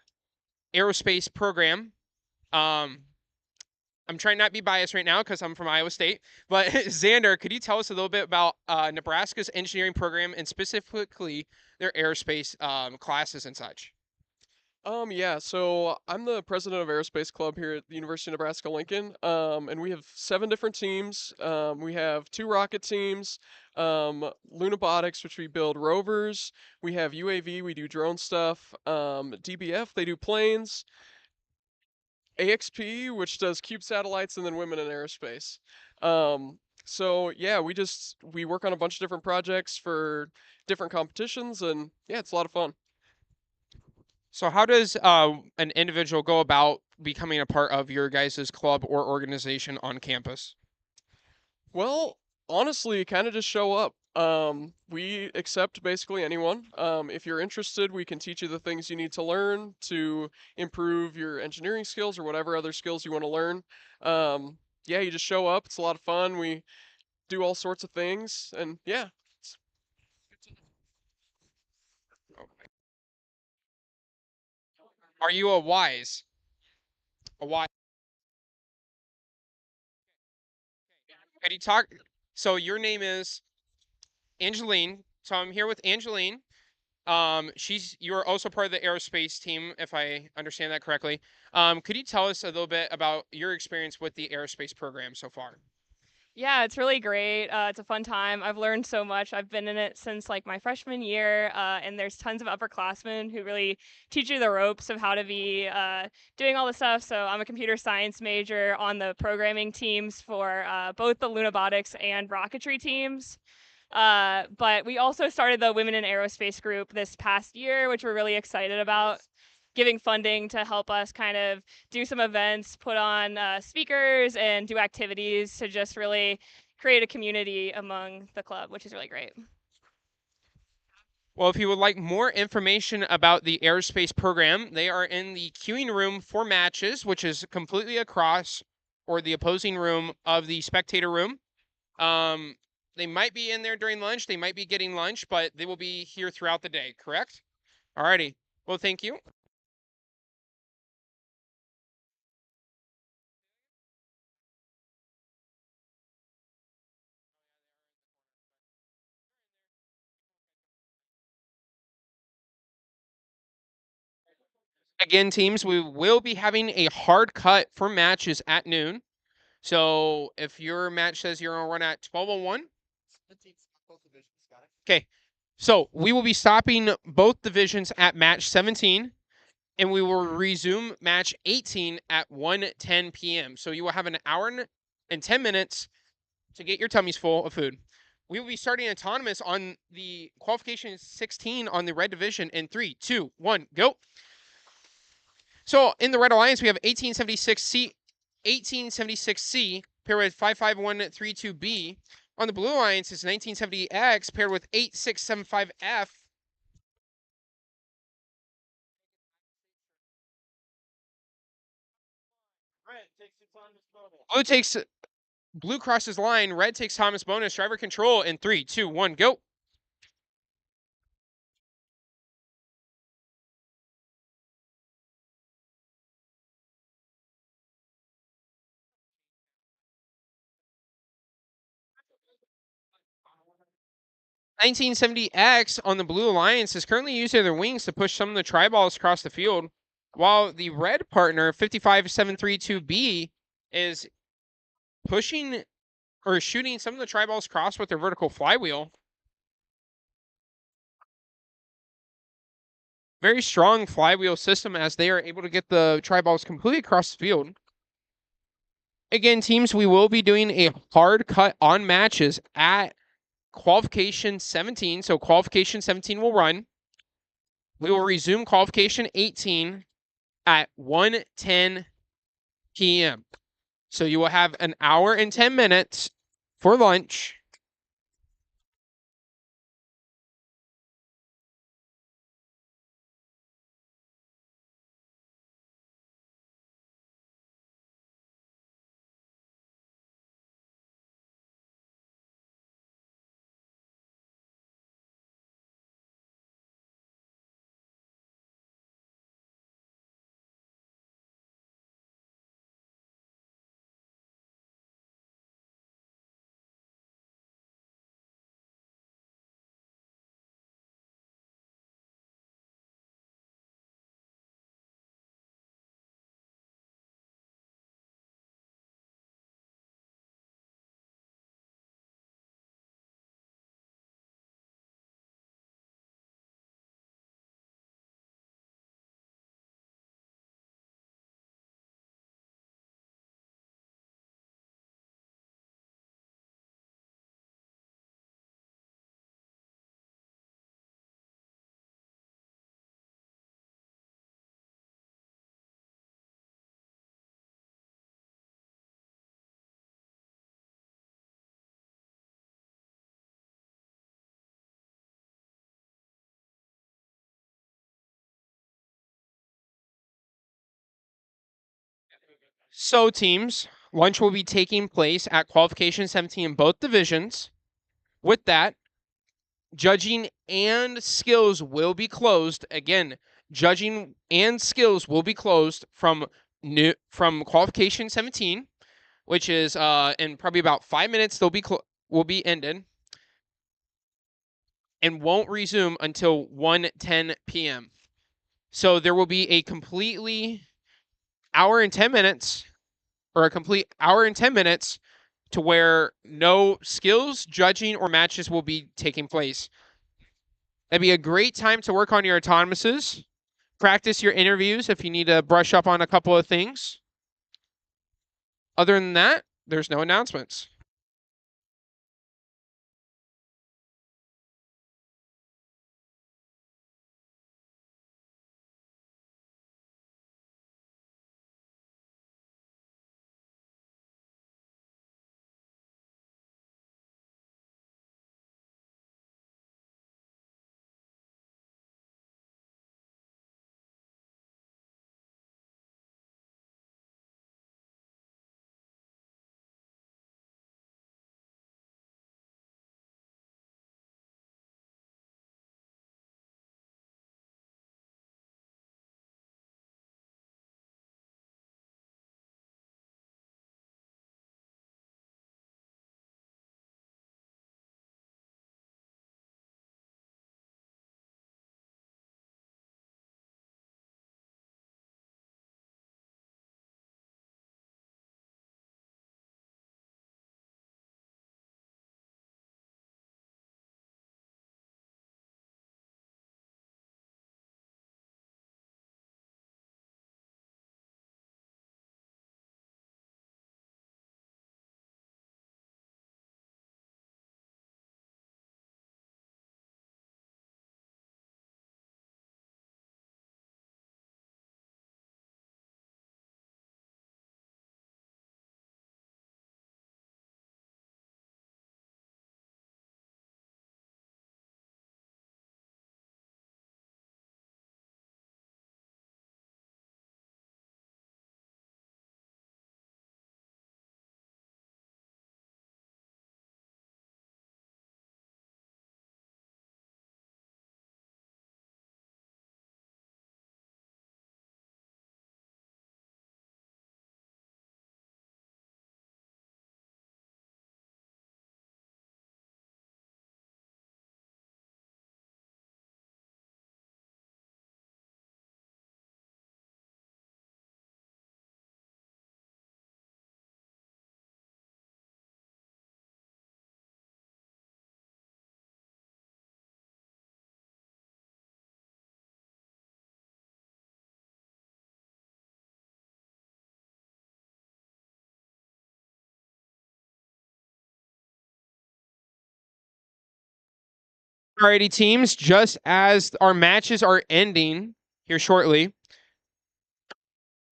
aerospace program. I'm trying not to be biased right now because I'm from Iowa State. But Xander, could you tell us a little bit about Nebraska's engineering program and specifically their aerospace classes and such? Yeah, so I'm the president of Aerospace Club here at the University of Nebraska-Lincoln, and we have 7 different teams. We have 2 rocket teams, Lunabotics, which we build rovers. We have UAV, we do drone stuff. DBF, they do planes. AXP, which does cube satellites, and then Women in Aerospace. So yeah, we work on a bunch of different projects for different competitions, and yeah, it's a lot of fun. So how does an individual go about becoming a part of your guys' club or organization on campus? Well, honestly, kind of just show up. We accept basically anyone. If you're interested, we can teach you the things you need to learn to improve your engineering skills or whatever other skills you want to learn. Yeah, you just show up. It's a lot of fun. We do all sorts of things, and yeah. Are you a wise? A wise? Could you talk? So your name is Angeline. So I'm here with Angeline. You're also part of the aerospace team, if I understand that correctly. Could you tell us a little bit about your experience with the aerospace program so far? Yeah, it's really great. It's a fun time. I've learned so much. I've been in it since like my freshman year, and there's tons of upperclassmen who really teach you the ropes of how to be doing all the stuff. So I'm a computer science major on the programming teams for both the Lunabotics and rocketry teams. But we also started the Women in Aerospace group this past year, which we're really excited about, giving funding to help us kind of do some events, put on speakers, and do activities to just really create a community among the club, which is really great. Well, if you would like more information about the aerospace program, they are in the queuing room for matches, which is completely across or the opposing room of the spectator room. They might be in there during lunch. They might be getting lunch, but they will be here throughout the day, correct? Alrighty. Well, thank you. Again, teams, we will be having a hard cut for matches at noon. So if your match says you're going to run at 12:01. Okay. So we will be stopping both divisions at match 17, and we will resume match 18 at 1:10 p.m. So you will have an hour and 10 minutes to get your tummies full of food. We will be starting autonomous on the qualification 16 on the red division in 3, 2, 1, go. So in the Red Alliance, we have 1876C paired with 55132B. On the Blue Alliance is 1970X paired with 8675F. Blue crosses line, red takes Thomas bonus, driver control in 3, 2, 1, go. (1970X) on the Blue Alliance is currently using their wings to push some of the tri-balls across the field, while the red partner, 55732B, is pushing or shooting some of the tri-balls cross with their vertical flywheel. Very strong flywheel system as they are able to get the tri-balls completely across the field. Again, teams, we will be doing a hard cut on matches at qualification 17. So qualification 17 will run. We will resume qualification 18 at 1:10 p.m. So you will have an hour and 10 minutes for lunch. So teams, lunch will be taking place at qualification 17 in both divisions. With that, judging and skills will be closed. Again, judging and skills will be closed from qualification 17, which is in probably about 5 minutes will be ended and won't resume until 1:10 p.m. So there will be a completely hour and 10 minutes or a complete hour and 10 minutes to where no skills, judging, or matches will be taking place. That'd be a great time to work on your autonomouses. Practice your interviews if you need to brush up on a couple of things. Other than that, there's no announcements. Alrighty, teams, just as our matches are ending here shortly,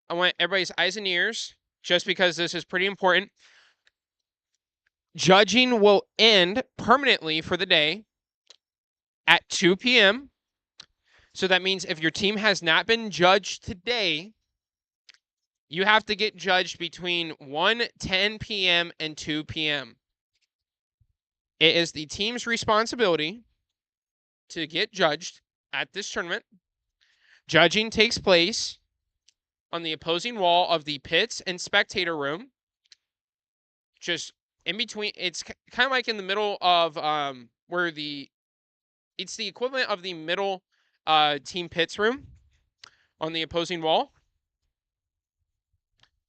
I want everybody's eyes and ears, just because this is pretty important. Judging will end permanently for the day at 2 p.m. So that means if your team has not been judged today, you have to get judged between 1:10 p.m. and 2 p.m. It is the team's responsibility to get judged at this tournament. Judging takes place on the opposing wall of the pits and spectator room. Just in between, it's kind of like in the middle of where it's the equivalent of the middle team pits room on the opposing wall.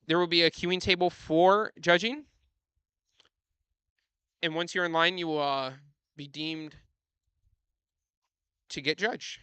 There will be a queuing table for judging. And once you're in line, you will be deemed to get judged.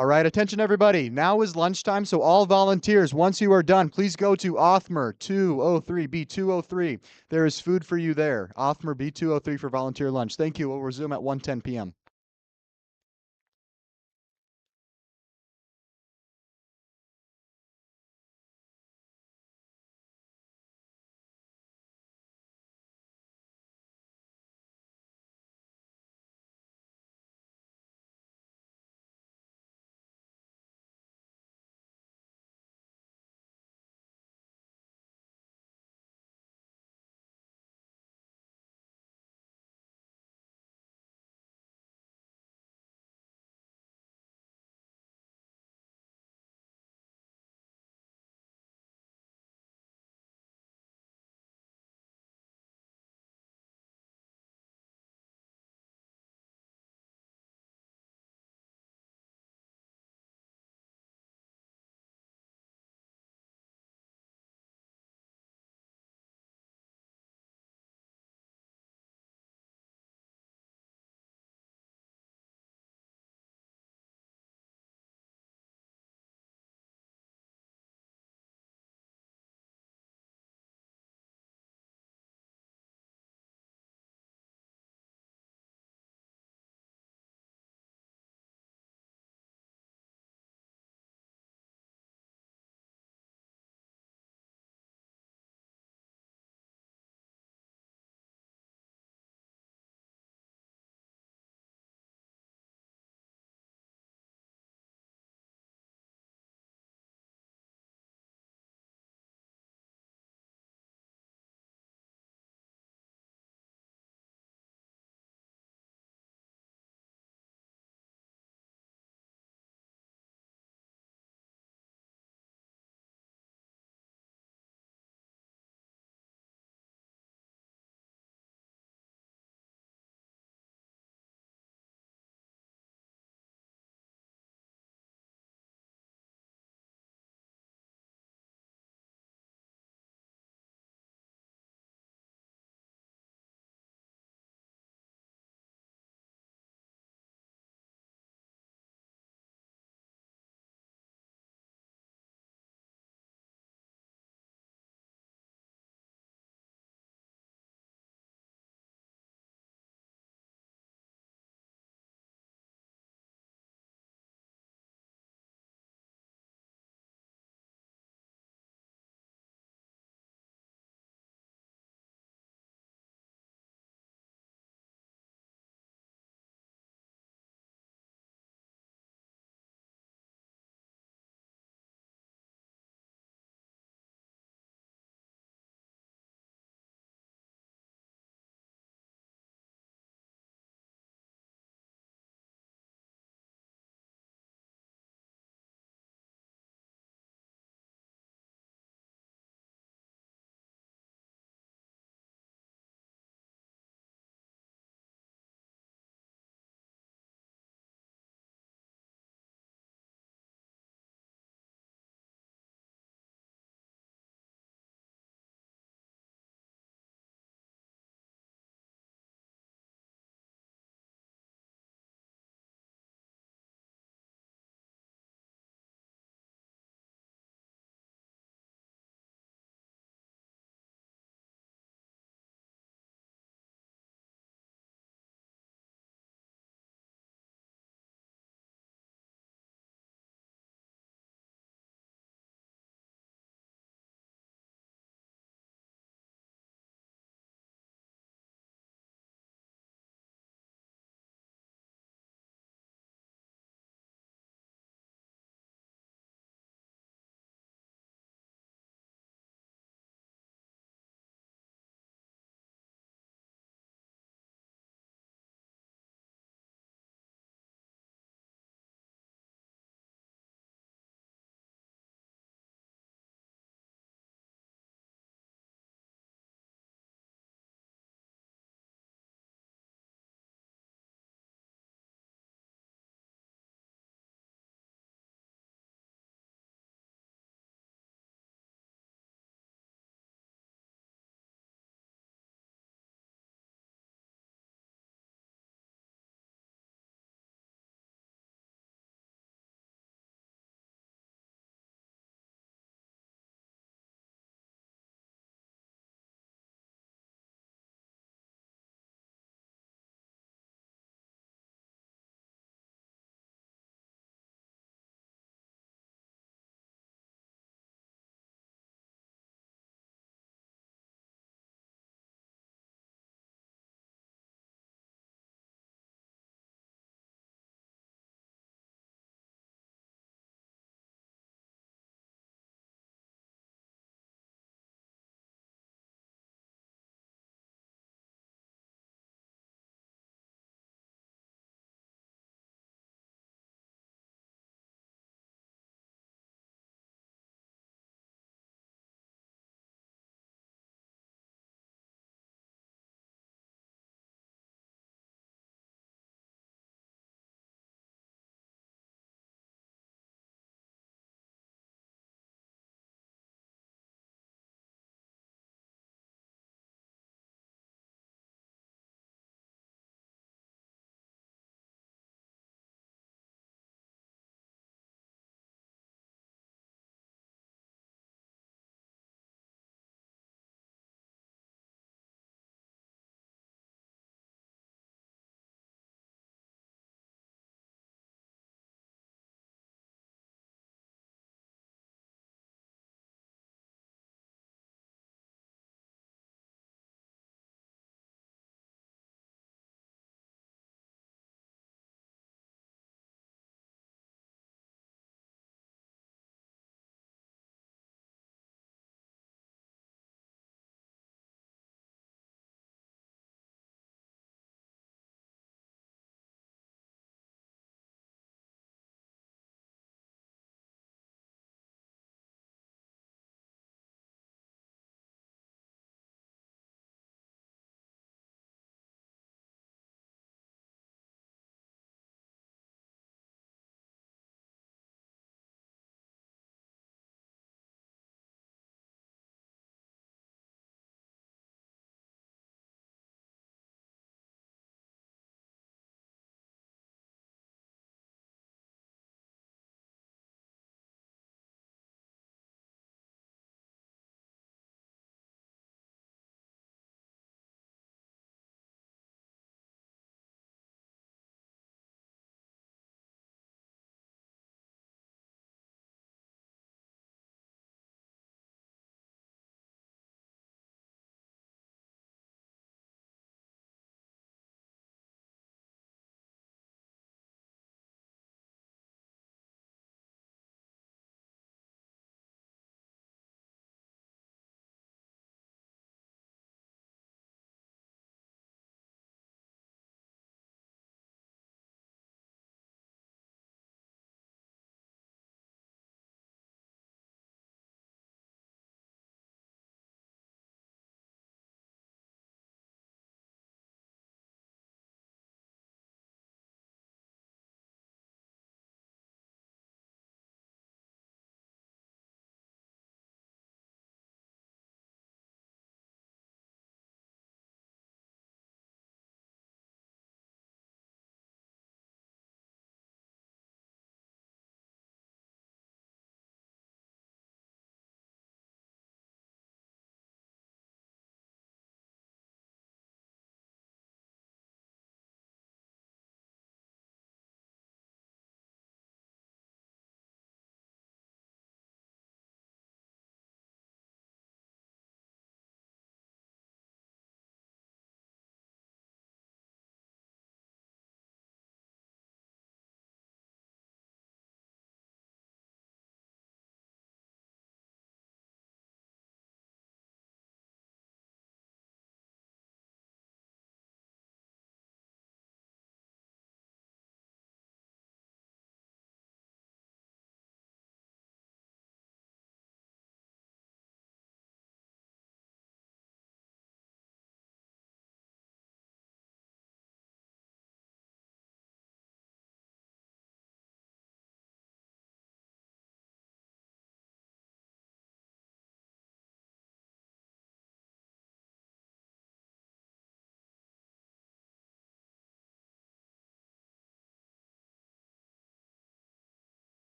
All right, attention everybody. Now is lunchtime, so all volunteers, once you are done, please go to Othmer 203, B203. There is food for you there. Othmer B203 for volunteer lunch. Thank you. We'll resume at 1:10 p.m.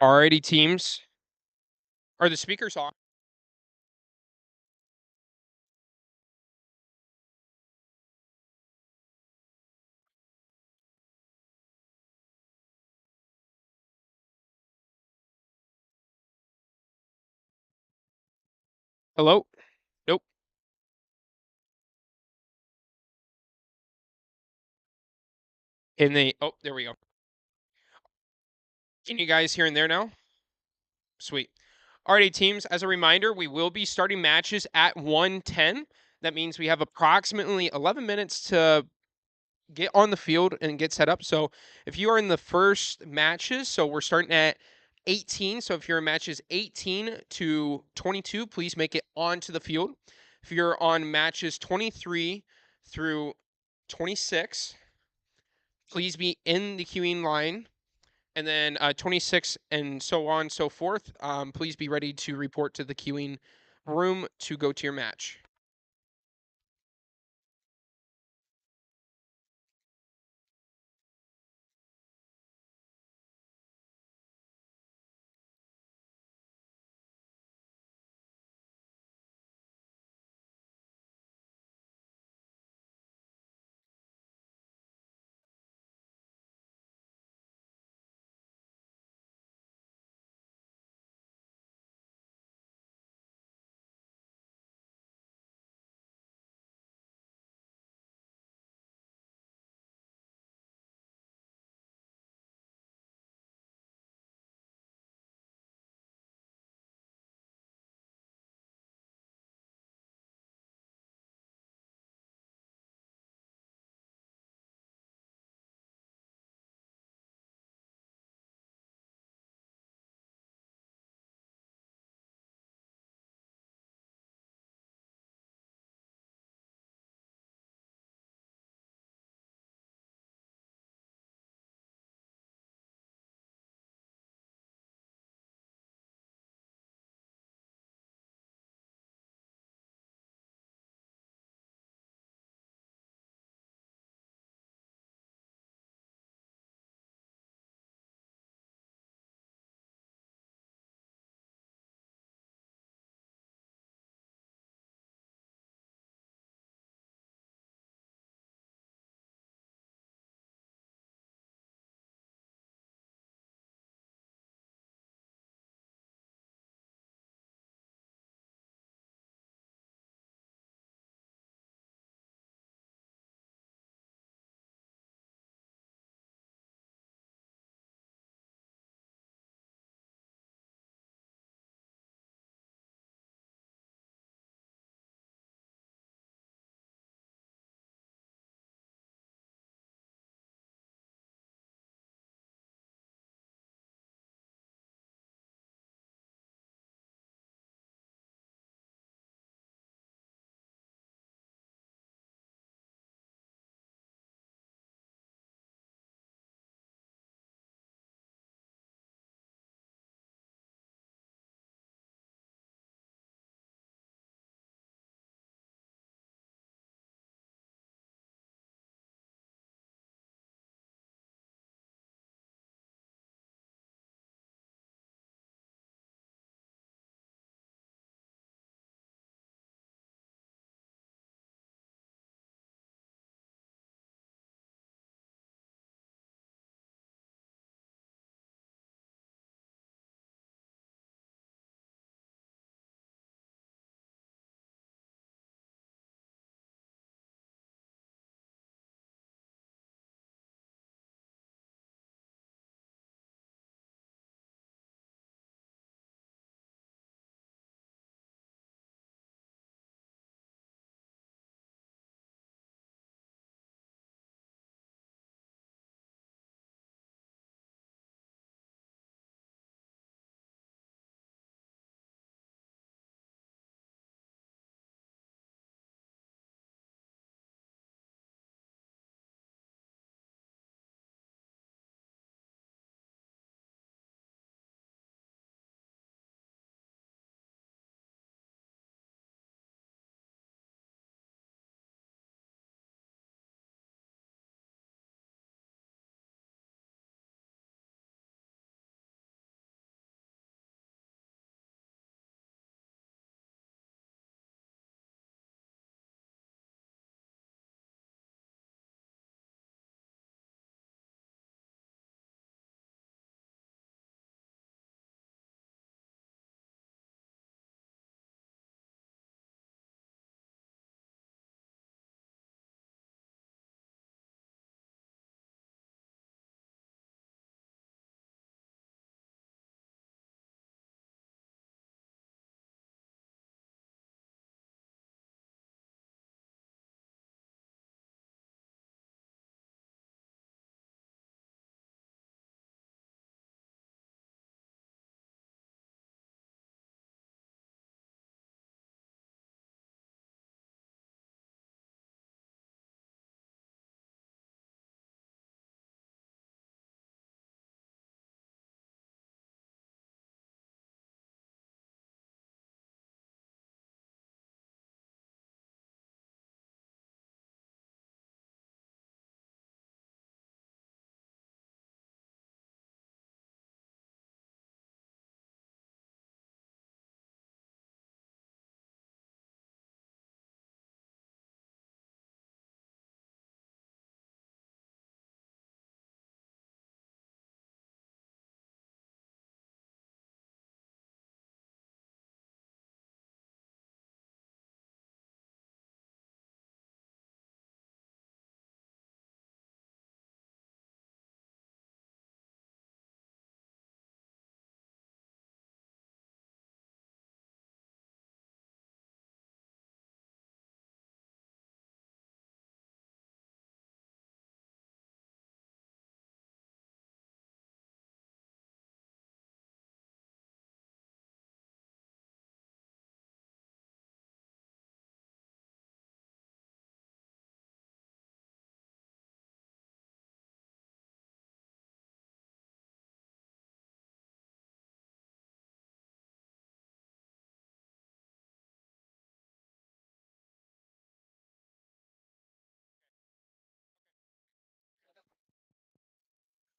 Alrighty, teams. Are the speakers on? Hello? Nope. In the oh, there we go. Can you guys hear in there now? Sweet. Alrighty, teams. As a reminder, we will be starting matches at 1:10. That means we have approximately 11 minutes to get on the field and get set up. So if you are in the first matches, so we're starting at 18. So if you're in matches 18 to 22, please make it onto the field. If you're on matches 23 through 26, please be in the queuing line. And then 26 and so on and so forth, please be ready to report to the queuing room to go to your match.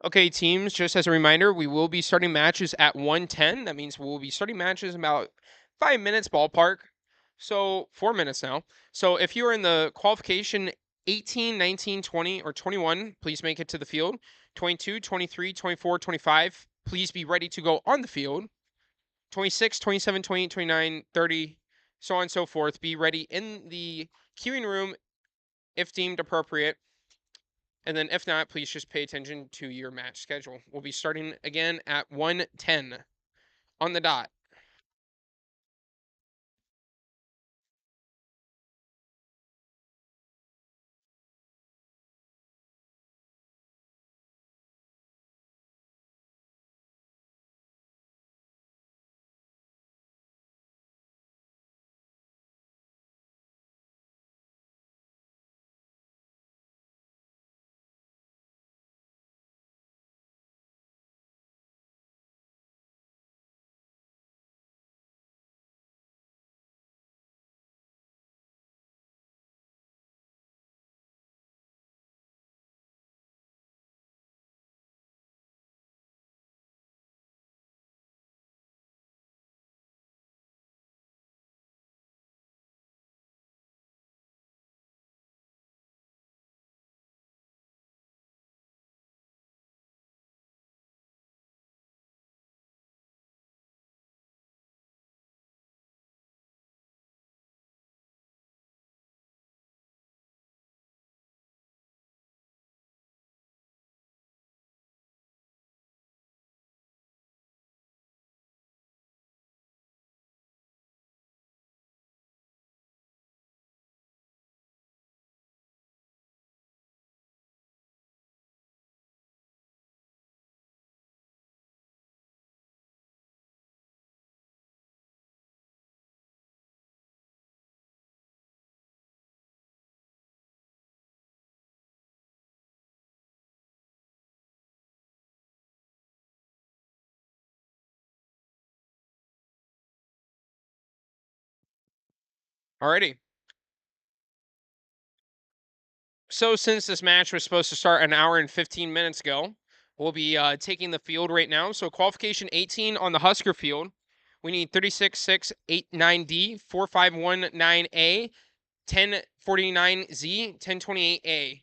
Okay, teams, just as a reminder, we will be starting matches at 1:10. That means we'll be starting matches in about 5 minutes ballpark. So 4 minutes now. So if you are in the qualification 18, 19, 20, or 21, please make it to the field. 22, 23, 24, 25, please be ready to go on the field. 26, 27, 28, 29, 30, so on and so forth. Be ready in the queuing room if deemed appropriate. And then if not, please just pay attention to your match schedule. We'll be starting again at 1:10 on the dot. Alrighty. So since this match was supposed to start an hour and 15 minutes ago, we'll be taking the field right now. So qualification 18 on the Husker field. We need 36689D, 4519A, 1049Z, 1028A.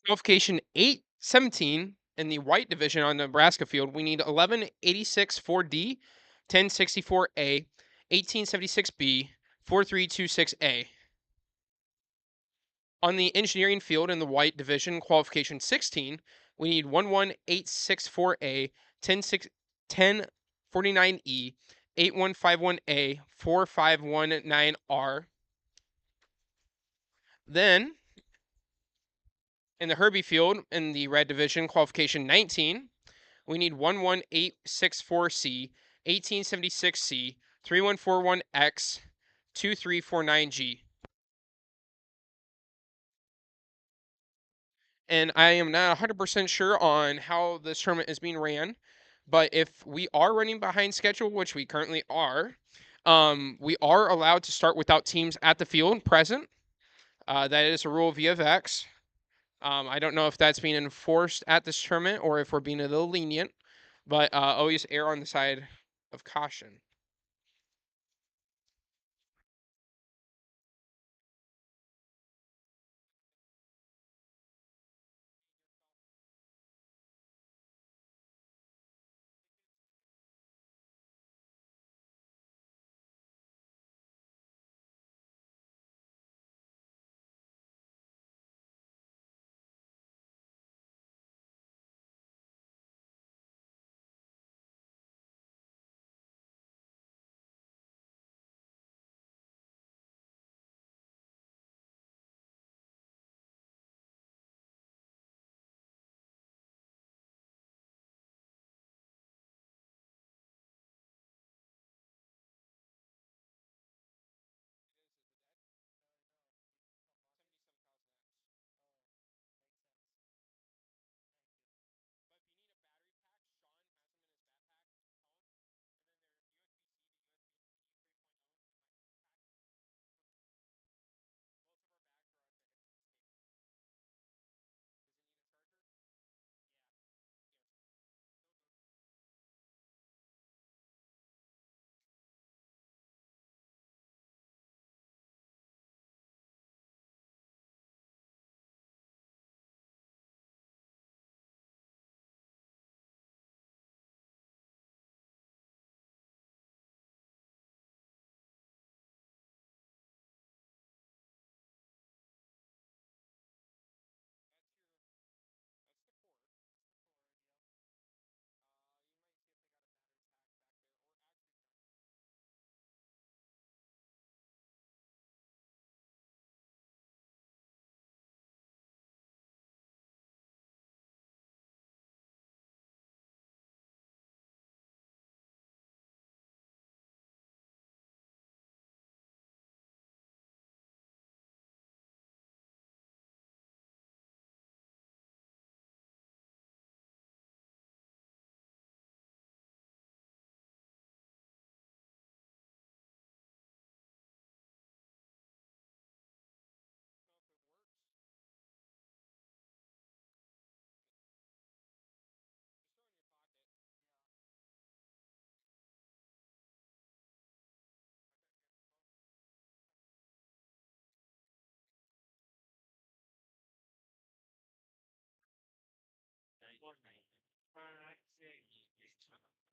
Qualification 817 in the white division on the Nebraska field. We need 1186 4D, 1064A, 1876B, 4326A. On the engineering field in the white division, qualification 16, we need 11864A, 1049E, 8151A, 4519R. Then, in the Herbie field in the red division, qualification 19, we need 11864C, 1876C, 3141X, 2349G. And I am not 100% sure on how this tournament is being ran, but if we are running behind schedule, which we currently are, we are allowed to start without teams at the field present. That is a rule via VEX. I don't know if that's being enforced at this tournament or if we're being a little lenient, but always err on the side of caution.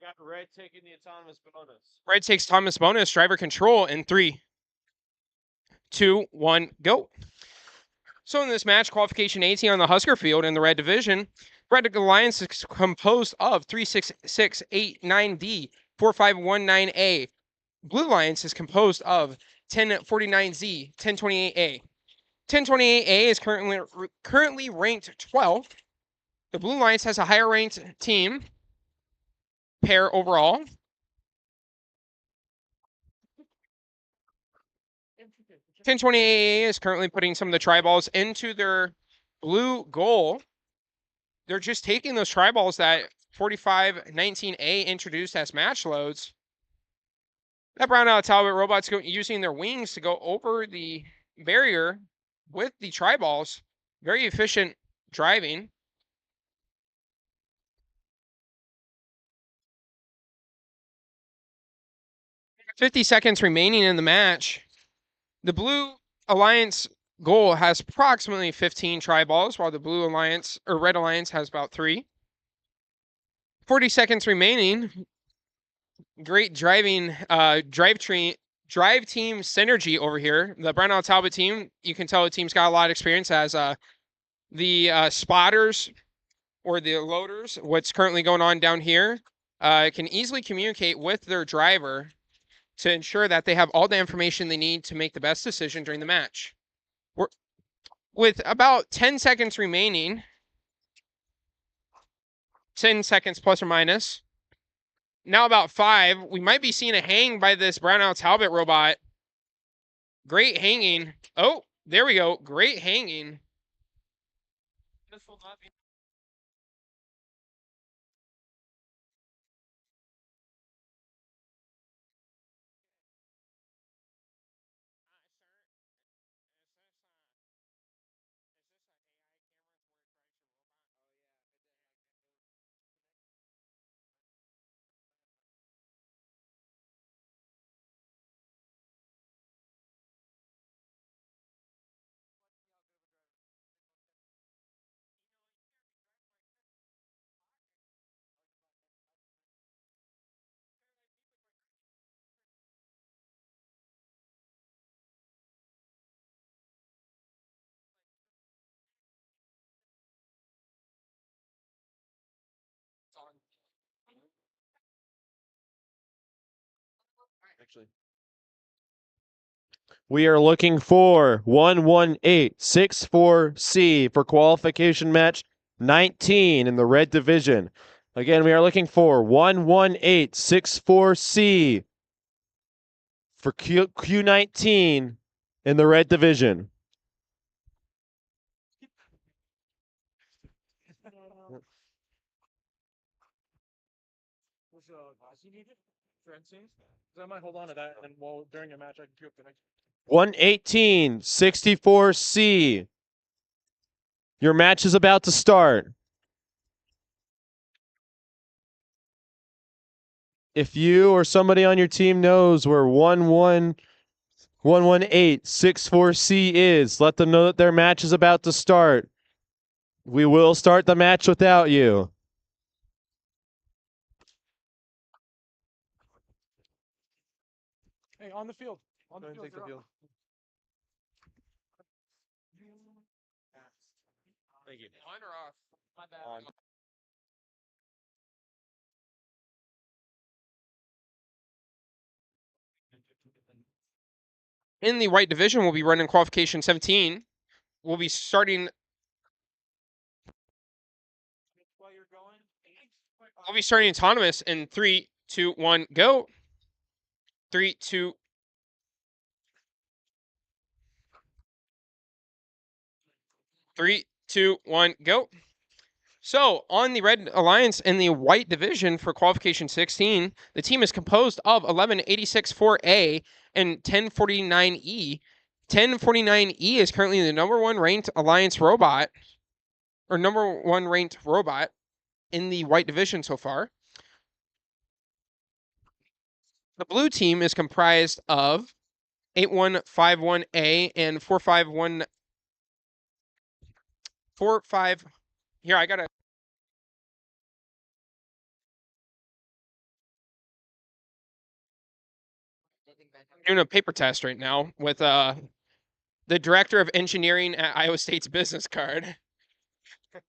Got red taking the autonomous bonus. Red takes autonomous bonus, driver control in 3, 2, 1, go. So in this match, qualification 18 on the Husker field in the red division, Red Alliance is composed of 36689D, 4519A. Blue Alliance is composed of 1049Z, 1028A. 1028A is currently ranked 12th. The Blue Alliance has a higher ranked team pair overall. Ten 28A is currently putting some of the tri-balls into their blue goal. They're just taking those tri-balls that 4519A introduced as match loads. That Brown Talbot robot's using their wings to go over the barrier with the tri-balls. Very efficient driving. .50 seconds remaining in the match. The Blue Alliance goal has approximately 15 tri-balls, while the Blue Alliance or Red Alliance has about 3. 40 seconds remaining. Great driving, drive team synergy over here. The Brown Talbot team, you can tell the team's got a lot of experience as the spotters or the loaders. What's currently going on down here can easily communicate with their driver to ensure that they have all the information they need to make the best decision during the match. With about 10 seconds remaining, 10 seconds plus or minus, now about 5, we might be seeing a hang by this Brown Talbot robot. Great hanging. Oh, there we go. Great hanging. This will not be. Actually, we are looking for 11864C for qualification match 19 in the red division. Again, we are looking for 11864C for Q19 in the red division. I might hold on to that, and then during a match, I can queue up the next. 11864C. Your match is about to start. If you or somebody on your team knows where 11864C is, let them know that their match is about to start. We will start the match without you. Hey, on the field. On the field. Take the field. Thank you. On or off? My bad. On. In the white division, we'll be running qualification 17. We'll be starting. We'll be starting autonomous in 3, 2, 1, go. 3, 2. 3, 2, 1, go. So on the Red Alliance in the white division for qualification 16, the team is composed of 11864A and 1049E. 1049E is currently the number 1 ranked Alliance robot, or number 1 ranked robot in the white division so far. The blue team is comprised of 8151A and 451. Here, I gotta doing a paper test right now with the director of engineering at Iowa State's business card. Okay.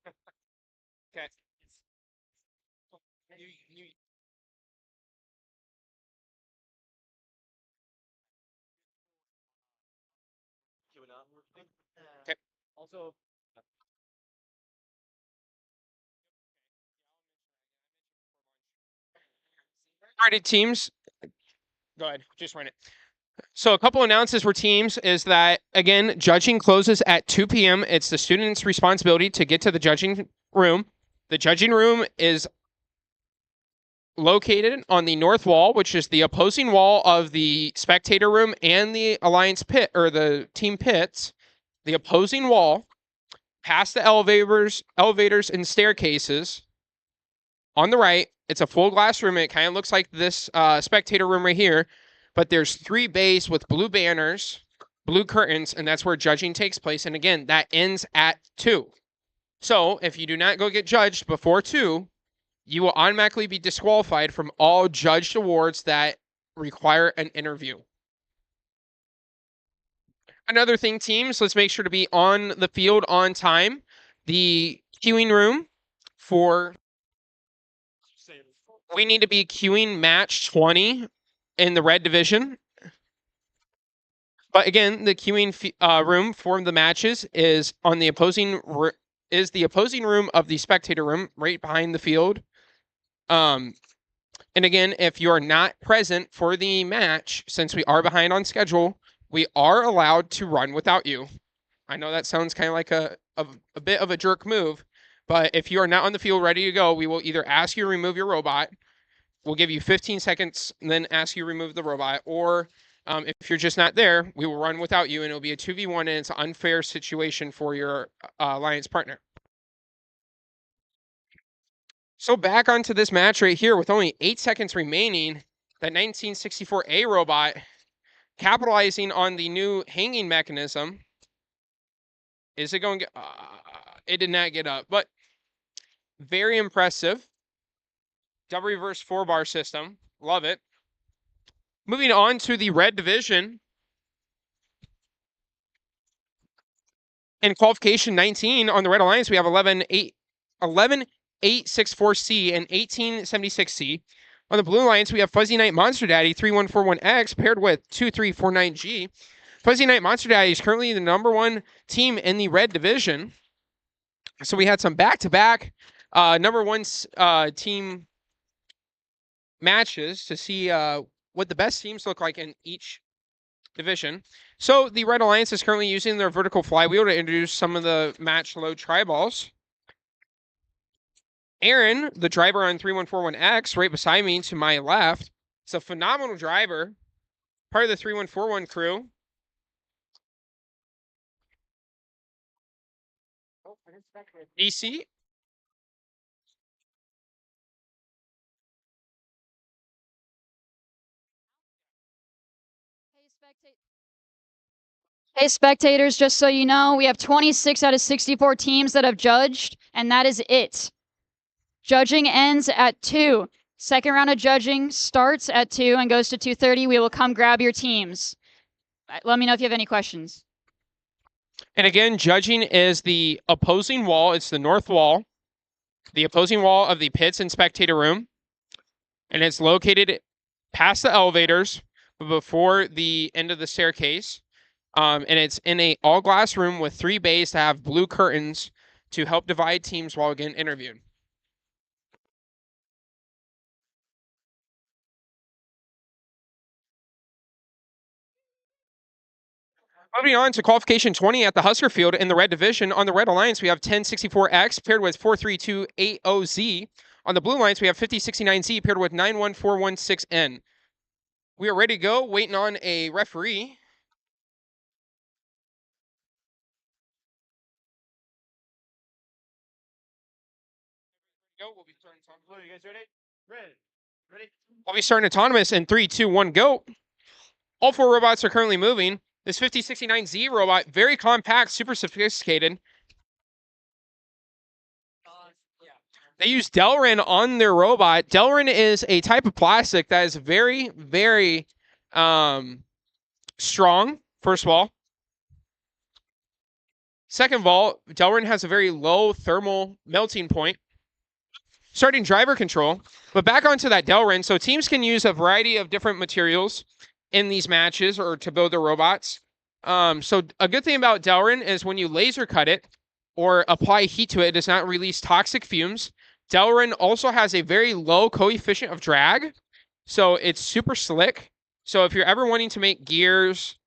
Okay. Also, Alrighty, teams. Go ahead. Just run it. So a couple announcements for teams is that, again, judging closes at 2 p.m. It's the student's responsibility to get to the judging room. The judging room is located on the north wall, which is the opposing wall of the spectator room and the alliance pit, or the team pits. The opposing wall, past the elevators and staircases. On the right, it's a full glass room. It kind of looks like this spectator room right here, but there's 3 bays with blue banners, blue curtains, and that's where judging takes place. And again, that ends at 2. So if you do not go get judged before 2, you will automatically be disqualified from all judged awards that require an interview. Another thing, teams, let's make sure to be on the field on time. The queuing room for... We need to be queuing match 20 in the red division. But again, the queuing room for the matches is on the opposing room of the spectator room, right behind the field. And again, if you're not present for the match, since we are behind on schedule, we are allowed to run without you. I know that sounds kind of like a bit of a jerk move, but if you are not on the field ready to go, we will either ask you to remove your robot, we'll give you 15 seconds, and then ask you to remove the robot, or if you're just not there, we will run without you, and it'll be a 2v1, and it's an unfair situation for your alliance partner. So back onto this match right here with only 8 seconds remaining, that 1964A robot capitalizing on the new hanging mechanism. Is it going to get... it did not get up, but very impressive. Double reverse 4-bar system. Love it. Moving on to the red division. In qualification 19 on the Red Alliance, we have 11864C and 1876C. On the Blue Alliance, we have Fuzzy Knight Monster Daddy 3141X paired with 2349G. Fuzzy Knight Monster Daddy is currently the #1 team in the red division. So we had some back-to-back #1 team matches to see what the best teams look like in each division. So the Red Alliance is currently using their vertical flywheel to introduce some of the match low tri-balls. Aaron, the driver on 3141X, right beside me to my left, is a phenomenal driver, part of the 3141 crew. DC. Hey, spectators, just so you know, we have 26 out of 64 teams that have judged, and that is it. Judging ends at 2. Second round of judging starts at 2 and goes to 2:30. We will come grab your teams. Let me know if you have any questions. And again, judging is the opposing wall. It's the north wall, the opposing wall of the pits and spectator room. And it's located past the elevators, but before the end of the staircase. And it's in a all-glass room with 3 bays that have blue curtains to help divide teams while getting interviewed. Moving on to qualification 20 at the Husker Field in the red division. On the Red Alliance, we have 1064X paired with 43280Z. On the Blue Alliance, we have 5069Z paired with 91416N. We are ready to go, waiting on a referee. Go. We'll be starting. you guys ready? Ready? We'll be starting autonomous in 3, 2, 1, go. All 4 robots are currently moving. This 5069Z robot, very compact, super sophisticated. They use Delrin on their robot. Delrin is a type of plastic that is very, very strong, first of all. Second of all, Delrin has a very low thermal melting point. Starting driver control, but back onto that Delrin. So teams can use a variety of different materials in these matches or to build their robots. So a good thing about Delrin is when you laser cut it or apply heat to it, it does not release toxic fumes. Delrin also has a very low coefficient of drag, so it's super slick. So if you're ever wanting to make gears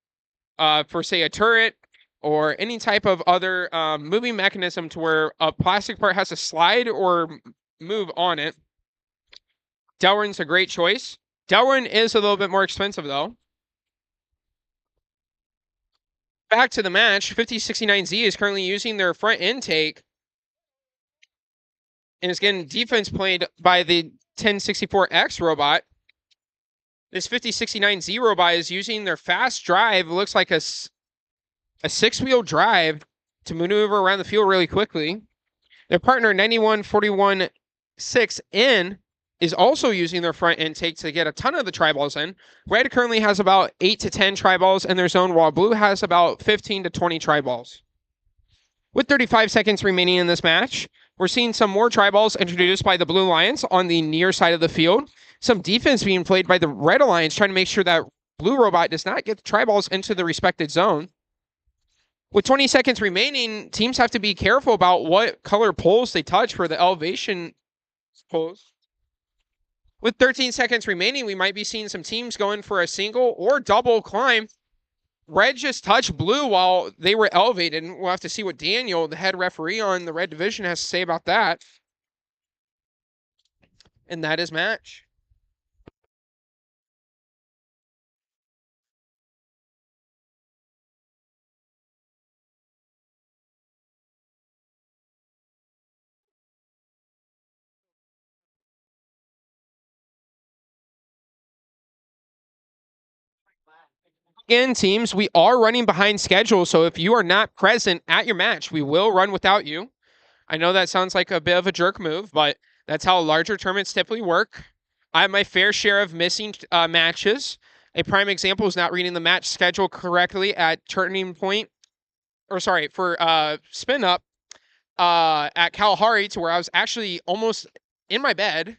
for, say, a turret or any type of other moving mechanism to where a plastic part has to slide or move on it, Delrin's a great choice. Delrin is a little bit more expensive, though. Back to the match, 5069Z is currently using their front intake and is getting defense played by the 1064X robot. This 5069Z robot is using their fast drive. It looks like a six-wheel drive to maneuver around the field really quickly. Their partner 91416N is also using their front intake to get a ton of the tri-balls in. Red currently has about 8 to 10 tri-balls in their zone, while blue has about 15 to 20 tri-balls. With 35 seconds remaining in this match, we're seeing some more tri-balls introduced by the Blue Lions on the near side of the field. Some defense being played by the Red Alliance, trying to make sure that Blue Robot does not get the tri-balls into the respected zone. With 20 seconds remaining, teams have to be careful about what color poles they touch for the elevation poles. With 13 seconds remaining, we might be seeing some teams going for a single or double climb. Red just touched blue while they were elevated, and we'll have to see what Daniel, the head referee on the red division, has to say about that. And that is match. Again, teams, we are running behind schedule, so if you are not present at your match, we will run without you. I know that sounds like a bit of a jerk move, but that's how larger tournaments typically work. I have my fair share of missing matches. A prime example is not reading the match schedule correctly at Turning Point, or sorry, for Spin Up at Kalahari, to where I was actually almost in my bed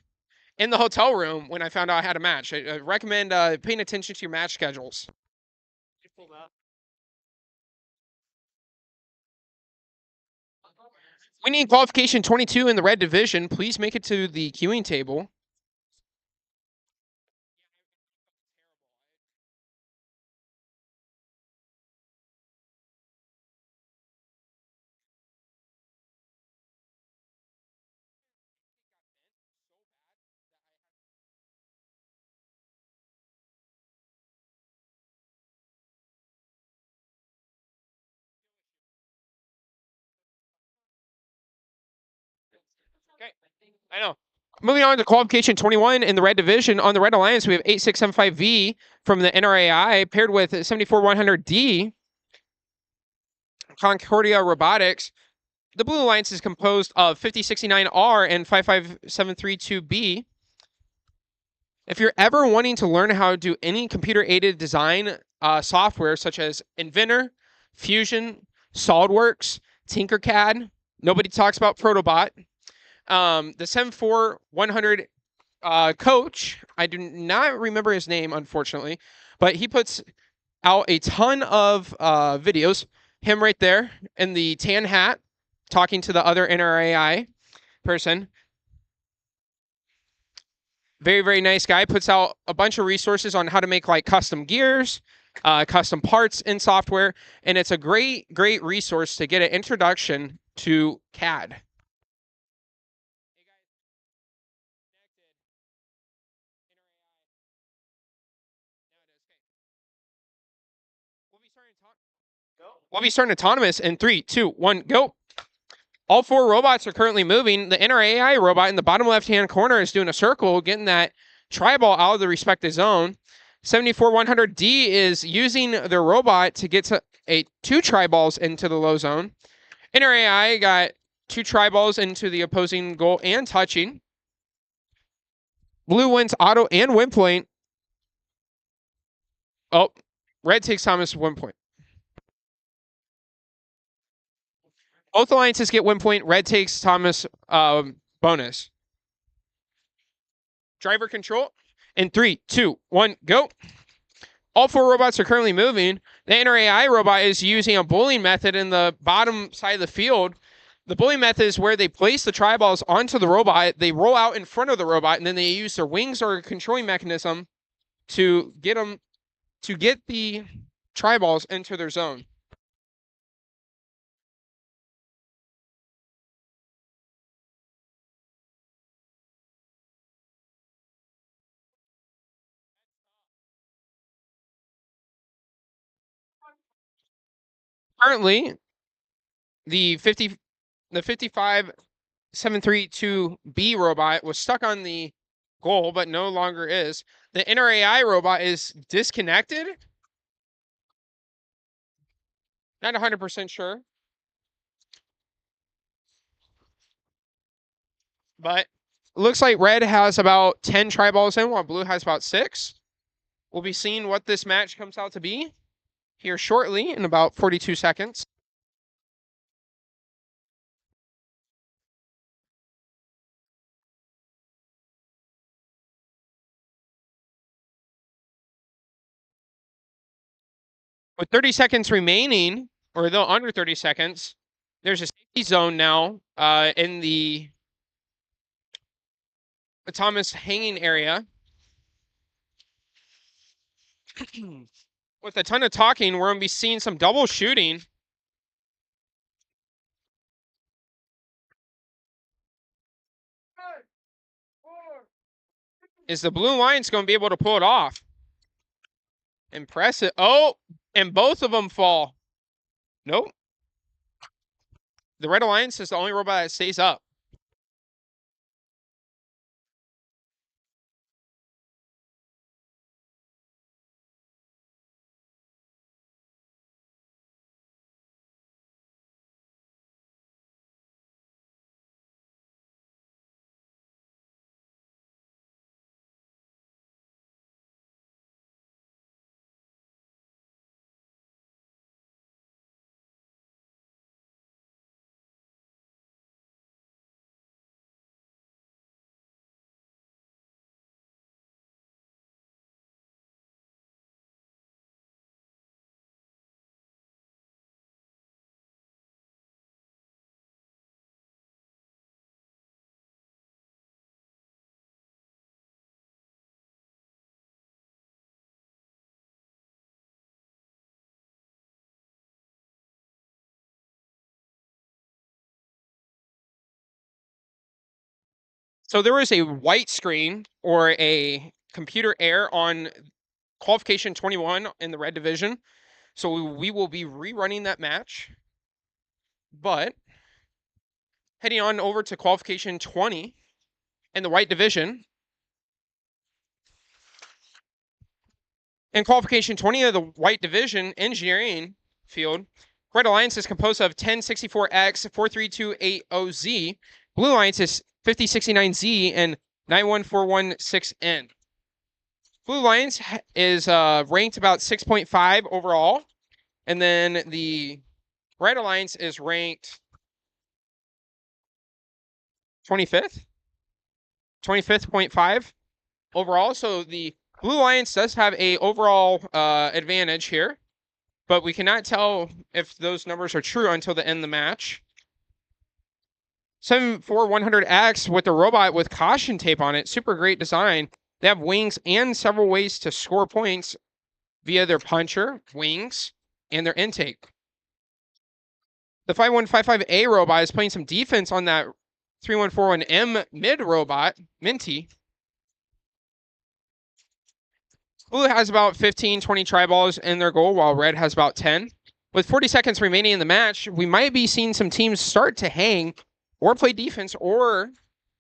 in the hotel room when I found out I had a match. I recommend paying attention to your match schedules. We need qualification 22 in the red division. Please make it to the queuing table. Okay, I know. Moving on to qualification 21 in the red division. On the Red Alliance, we have 8675V from the NRAI paired with 74100D, Concordia Robotics. The Blue Alliance is composed of 5069R and 55732B. If you're ever wanting to learn how to do any computer-aided design software such as Inventor, Fusion, SolidWorks, Tinkercad, nobody talks about Protobot. The 74100 coach, I do not remember his name, unfortunately, but he puts out a ton of videos. Him right there in the tan hat, talking to the other NRAI person. Very, very nice guy. Puts out a bunch of resources on how to make like custom gears, custom parts in software, and it's a great, great resource to get an introduction to CAD. We'll be starting autonomous in 3, 2, 1, go. All 4 robots are currently moving. The NRAI robot in the bottom left-hand corner is doing a circle, getting that tri-ball out of the respective zone. 74100D is using their robot to get to 2 tri-balls into the low zone. NRAI got 2 tri-balls into the opposing goal and touching. Blue wins auto and win point. Oh, Red takes Thomas 1 point. Both alliances get 1 point. Red takes Thomas bonus. Driver control. In 3, 2, 1, go. All 4 robots are currently moving. The NRAI robot is using a bowling method in the bottom side of the field. The bowling method is where they place the tri-balls onto the robot. They roll out in front of the robot, and then they use their wings or a controlling mechanism to get the tri-balls into their zone. Currently, the 55732B robot was stuck on the goal, but no longer is. The NRAI robot is disconnected. Not 100% sure. But it looks like red has about 10 tri-balls in, while blue has about 6. We'll be seeing what this match comes out to be here shortly in about 42 seconds. With 30 seconds remaining, or though under 30 seconds, there's a safety zone now in the Thomas hanging area. With a ton of talking, we're going to be seeing some double shooting. Is the Blue Alliance going to be able to pull it off? Impressive. Oh, and both of them fall. Nope. The Red Alliance is the only robot that stays up. So there was a white screen or a computer error on qualification 21 in the red division. So we will be rerunning that match. But heading on over to qualification 20 in the white division. In qualification 20 of the white division engineering field, Red Alliance is composed of 1064X, 43280Z. Blue Alliance is 5069Z and 91416N. Blue Alliance is ranked about 6.5 overall. And then the Red Alliance is ranked 25th, 25th.5 overall. So the Blue Alliance does have a overall advantage here, but we cannot tell if those numbers are true until the end of the match. 74100X with the robot with caution tape on it. Super great design. They have wings and several ways to score points via their puncher, wings, and their intake. The 5155A robot is playing some defense on that 3141M mid robot, Minty. Blue has about 15, 20 tri-balls in their goal, while red has about 10. With 40 seconds remaining in the match, we might be seeing some teams start to hang or play defense or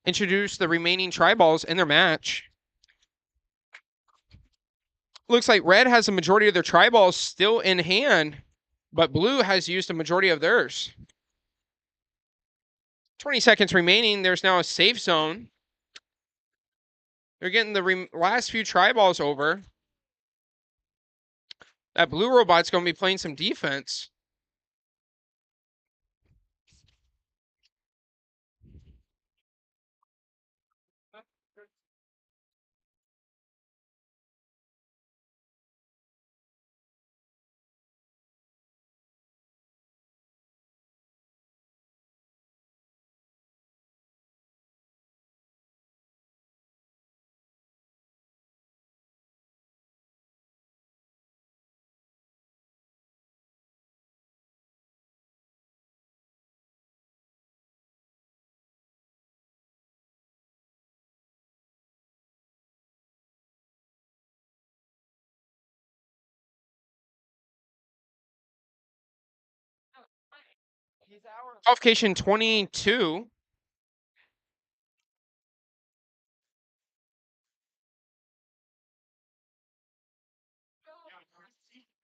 introduce the remaining tri-balls in their match. Looks like red has the majority of their tri-balls still in hand, but blue has used the majority of theirs. 20 seconds remaining. There's now a safe zone. They're getting the last few tri-balls over. That blue robot's going to be playing some defense. Qualification 22.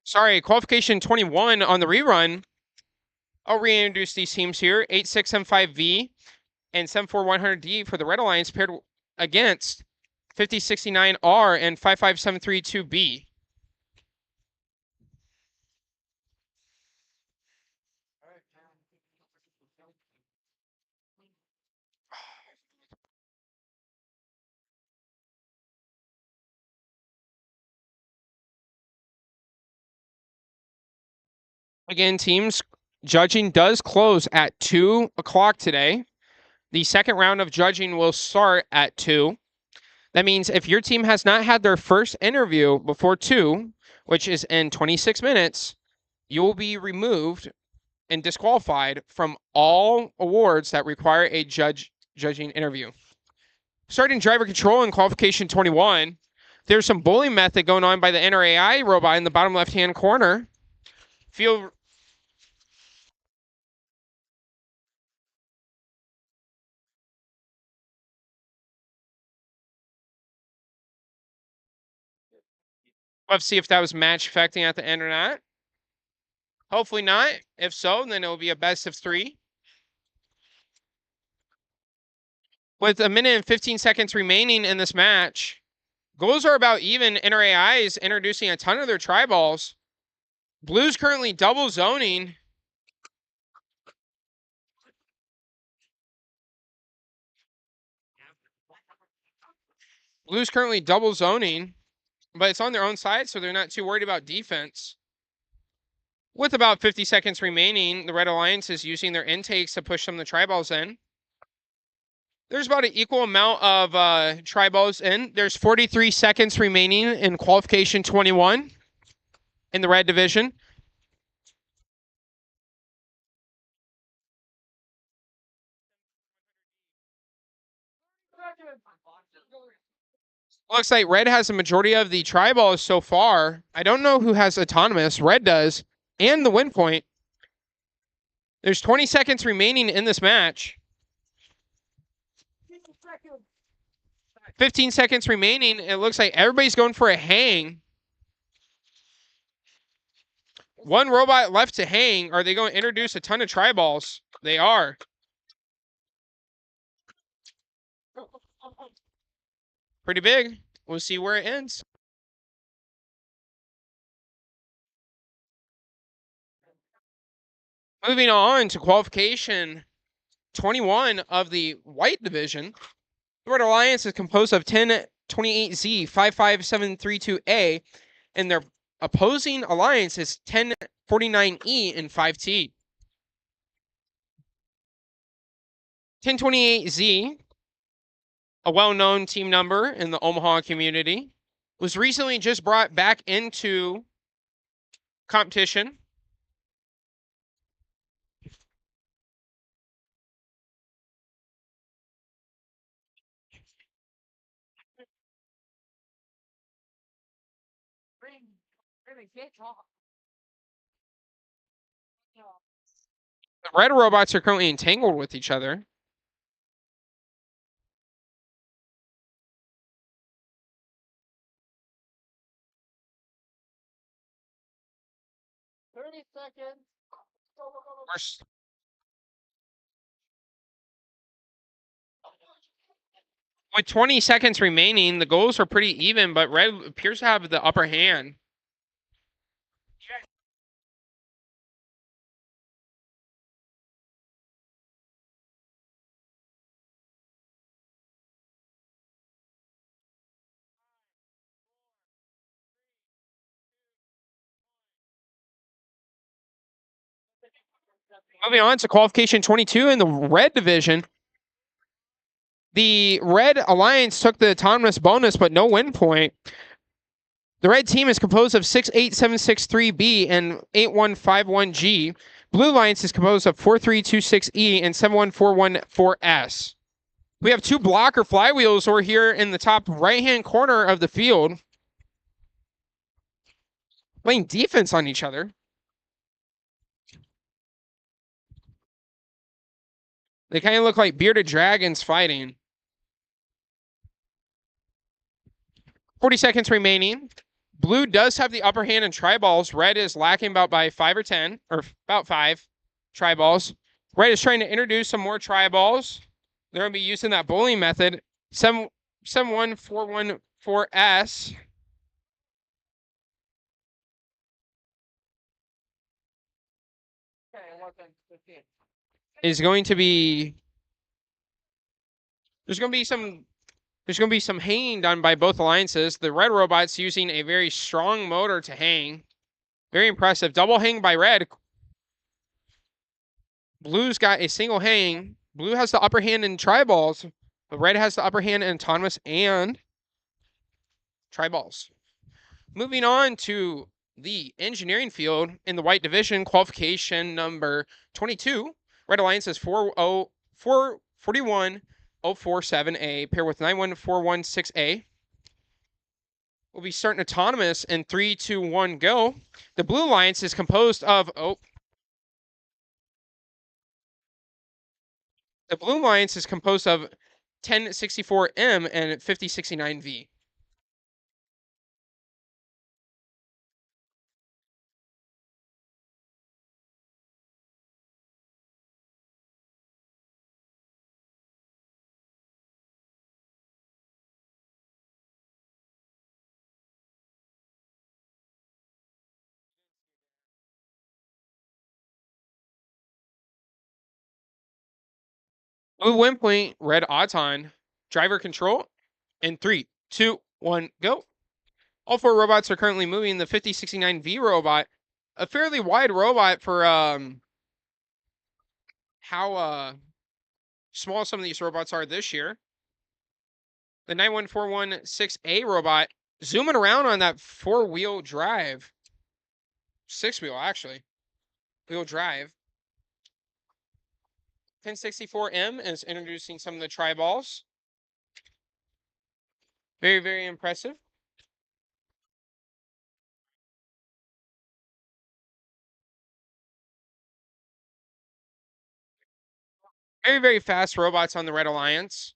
Sorry, qualification 21 on the rerun. I'll reintroduce these teams here. 8675V and 74100D for the Red Alliance paired against 5069R and 55732B. Again, teams judging does close at 2 o'clock today. The second round of judging will start at 2. That means if your team has not had their first interview before 2, which is in 26 minutes, you will be removed and disqualified from all awards that require a judging interview. Starting driver control in qualification 21, there's some bullying method going on by the NRAI robot in the bottom left-hand corner. Field Let's see if that was match affecting at the end or not. Hopefully not. If so, then it will be a best of 3. With a minute and 15 seconds remaining in this match, goals are about even. NRAI is introducing a ton of their tri-balls. Blue's currently double zoning. Blue's currently double zoning, but it's on their own side, so they're not too worried about defense. With about 50 seconds remaining, the Red Alliance is using their intakes to push some of the tri-balls in. There's about an equal amount of tri-balls in. There's 43 seconds remaining in qualification 21 in the red division. Looks like red has the majority of the tri-balls so far. I don't know who has autonomous. Red does, and the win point. There's 20 seconds remaining in this match. 15 seconds remaining. It looks like everybody's going for a hang. One robot left to hang. Are they going to introduce a ton of tri-balls? They are. Pretty big. We'll see where it ends. Moving on to qualification 21 of the white division. The Red Alliance is composed of 1028Z 55732A, and their opposing alliance is 1049E and 5T. 1028Z, a well-known team number in the Omaha community, was recently just brought back into competition. The red robots are currently entangled with each other. With 20 seconds remaining, the goals are pretty even, but red appears to have the upper hand. Moving on to qualification 22 in the red division. The Red Alliance took the autonomous bonus, but no win point. The red team is composed of 68763B and 8151G. Blue Alliance is composed of 4326E and 71414S. We have two blocker flywheels over here in the top right-hand corner of the field, playing defense on each other. They kind of look like bearded dragons fighting. 40 seconds remaining. Blue does have the upper hand in tri-balls. Red is lacking by 5 or 10, or about 5 tri-balls. Red is trying to introduce some more tri-balls. They're going to be using that bowling method. 71414S. Is going to be... There's going to be some hanging done by both alliances. The red robot's using a very strong motor to hang. Very impressive. Double hang by red. Blue's got a single hang. Blue has the upper hand in tri-balls. But red has the upper hand in autonomous and tri-balls. Moving on to the engineering field in the white division, qualification number 22. Red Alliance is 41047A paired with 91416A. We'll be starting autonomous in 3, 2, 1, go. The Blue Alliance is composed of The Blue Alliance is composed of 1064M and 5069V. Blue win point, red odds on. Driver control in 3, 2, 1, go. All 4 robots are currently moving. The 5069V robot, a fairly wide robot for how small some of these robots are this year. The 91416A robot zooming around on that 4-wheel drive. 6-wheel, actually. Wheel drive. 1064M is introducing some of the tri-balls. Very, very impressive. Very, very fast robots on the Red Alliance.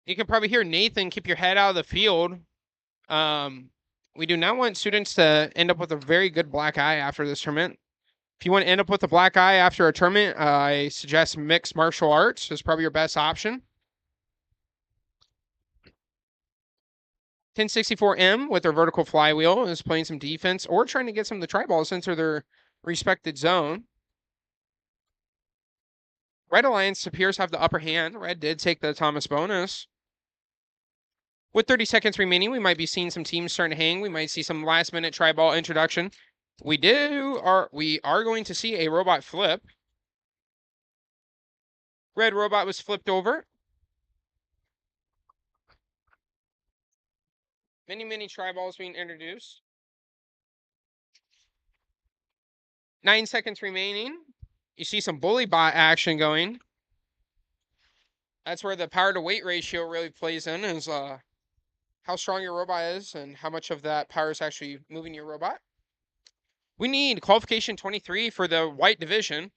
You can probably hear Nathan, keep your head out of the field. We do not want students to end up with a very good black eye after this tournament. If you want to end up with a black eye after a tournament, I suggest mixed martial arts is probably your best option. 1064M with their vertical flywheel is playing some defense or trying to get some of the tri-balls into their respected zone. Red Alliance appears to have the upper hand. Red did take the Thomas bonus. With 30 seconds remaining, we might be seeing some teams starting to hang. We might see some last-minute tri-ball introduction. We are going to see a robot flip. Red robot was flipped over. Many tri-balls being introduced. 9 seconds remaining. You see some bully bot action going. That's where the power to weight ratio really plays in, is how strong your robot is and how much of that power is actually moving your robot. We need qualification 23 for the white division.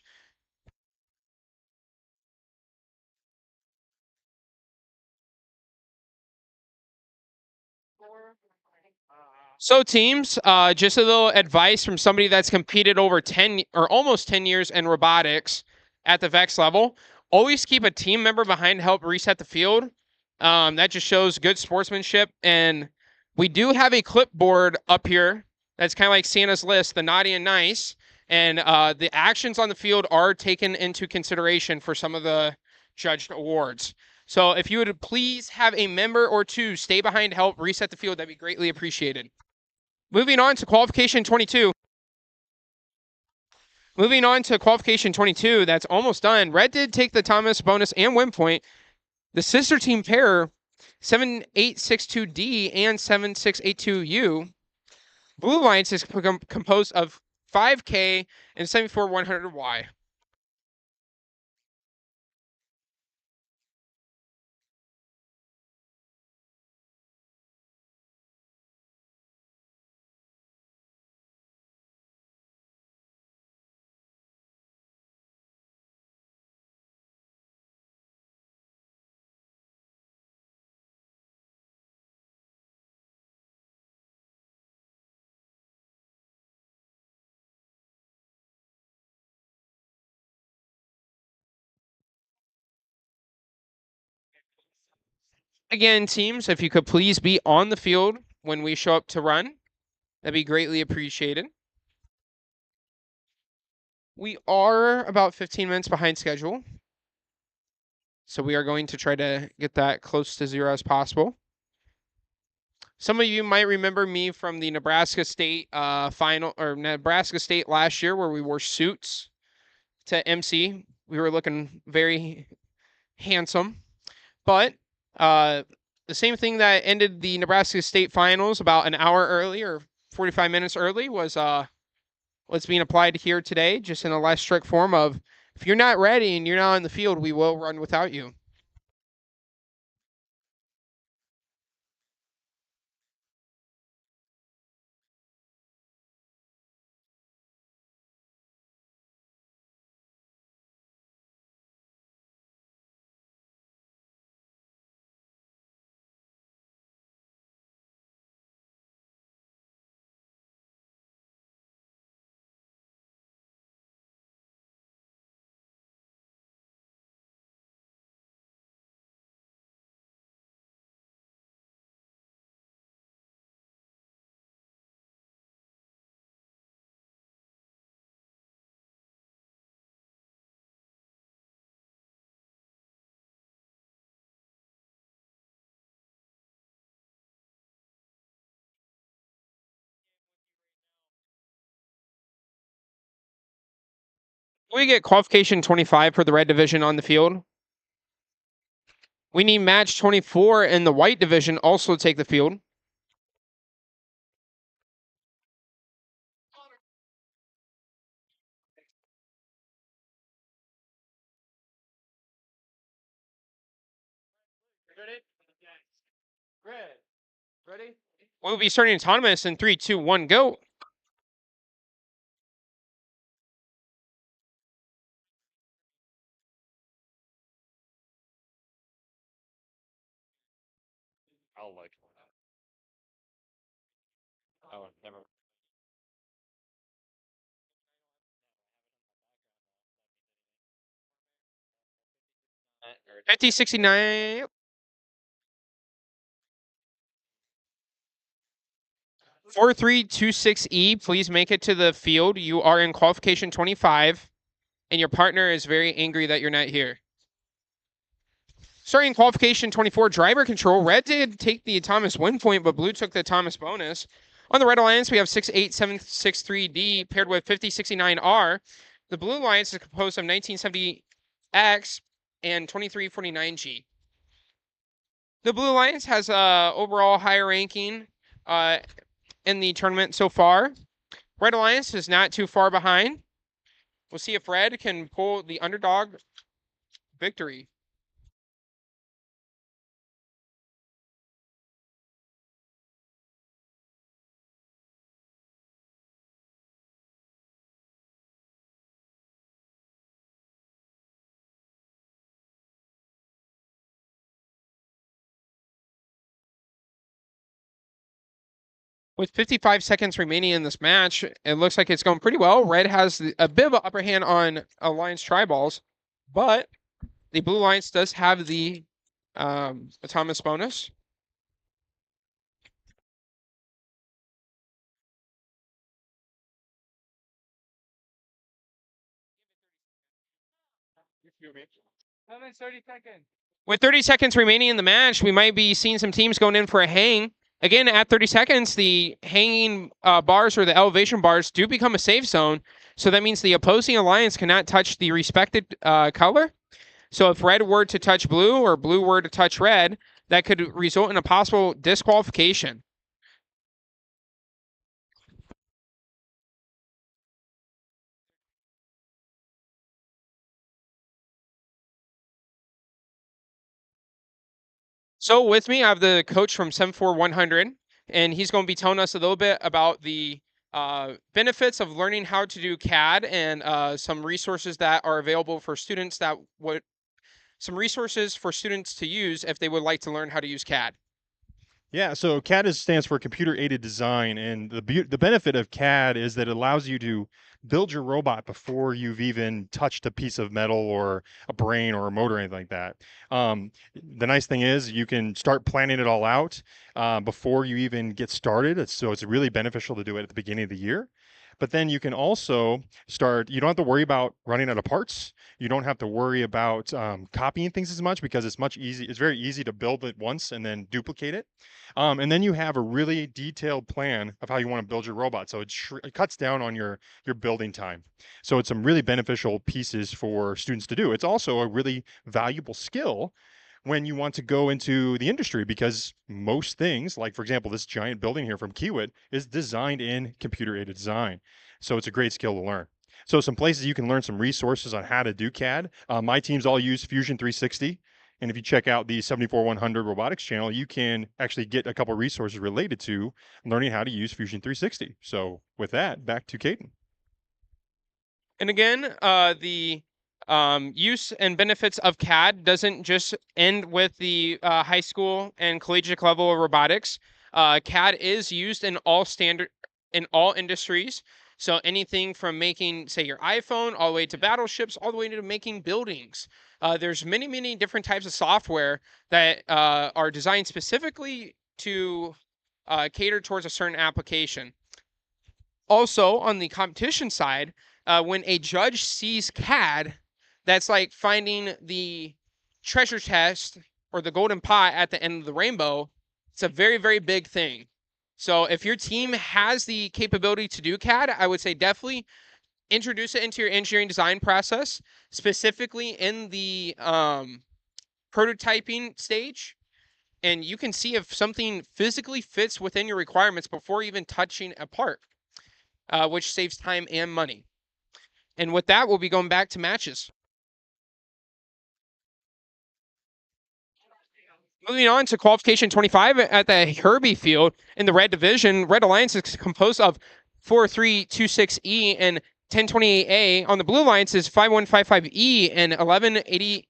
So teams, just a little advice from somebody that's competed over 10 or almost 10 years in robotics at the VEX level. Always keep a team member behind to help reset the field. That just shows good sportsmanship. And we do have a clipboard up here that's kind of like Santa's list, the naughty and nice. And the actions on the field are taken into consideration for some of the judged awards. So if you would please have a member or two stay behind to help reset the field, that'd be greatly appreciated. Moving on to qualification 22. Moving on to qualification 22, that's almost done. Red did take the Thomas bonus and win point. The sister team pair, 7862D and 7682U. Blue Alliance is composed of 5K and 74100Y. Again, teams, if you could please be on the field when we show up to run, that'd be greatly appreciated. We are about 15 minutes behind schedule, so we are going to try to get that close to 0 as possible. Some of you might remember me from the Nebraska State Nebraska State last year, where we wore suits to MC. We were looking very handsome, but the same thing that ended the Nebraska State finals about an hour early or 45 minutes early was what's being applied here today, just in a less strict form of, if you're not ready and you're not on the field, we will run without you. We get qualification 25 for the red division on the field. We need match 24 in the white division also take the field. Ready? We'll be starting autonomous in 3, 2, 1, go. I'll like. Oh, never. 5069. 4326E, please make it to the field. You are in qualification 25, and your partner is very angry that you're not here. Starting qualification 24, driver control. Red did take the Thomas win point, but blue took the Thomas bonus. On the red alliance, we have 68763D paired with 5069R. The blue alliance is composed of 1970X and 2349G. The blue alliance has overall higher ranking in the tournament so far. Red alliance is not too far behind. We'll see if red can pull the underdog victory. With 55 seconds remaining in this match, it looks like it's going pretty well. Red has a bit of an upper hand on Alliance Tri-Balls, but the Blue Alliance does have the autonomous bonus. How many 30 seconds? With 30 seconds remaining in the match, we might be seeing some teams going in for a hang. Again, at 30 seconds, the hanging bars or the elevation bars do become a safe zone. So that means the opposing alliance cannot touch the respected color. So if red were to touch blue or blue were to touch red, that could result in a possible disqualification. So with me, I have the coach from 74100, and he's going to be telling us a little bit about the benefits of learning how to do CAD and some resources that are available for students some resources for students to use if they would like to learn how to use CAD. Yeah, so CAD stands for computer aided design, and the benefit of CAD is that it allows you to build your robot before you've even touched a piece of metal or a brain or a motor or anything like that. The nice thing is you can start planning it all out before you even get started. So it's really beneficial to do it at the beginning of the year. But then you can also start, you don't have to worry about running out of parts. You don't have to worry about copying things as much because it's very easy to build it once and then duplicate it. And then you have a really detailed plan of how you want to build your robot. So it cuts down on your building time. So it's some really beneficial pieces for students to do. It's also a really valuable skill when you want to go into the industry, because most things, like for example, this giant building here from Kiewit is designed in computer aided design. So it's a great skill to learn. So some places you can learn some resources on how to do CAD. My teams all use Fusion 360. And if you check out the 74100 robotics channel, you can actually get a couple resources related to learning how to use Fusion 360. So with that, back to Caden. And again, the use and benefits of CAD doesn't just end with the high school and collegiate level of robotics. CAD is used in all industries. So anything from making, say, your iPhone, all the way to battleships, all the way to making buildings. There's many, many different types of software that are designed specifically to cater towards a certain application. Also, on the competition side, when a judge sees CAD, that's like finding the treasure chest or the golden pot at the end of the rainbow. It's a very, very big thing. So if your team has the capability to do CAD, I would say definitely introduce it into your engineering design process, specifically in the prototyping stage. And you can see if something physically fits within your requirements before even touching a part, which saves time and money. And with that, we'll be going back to matches. Moving on to qualification 25 at the Herbie field in the red division. Red Alliance is composed of 4326E and 1028A. On the blue alliance is 5155E and 11864C.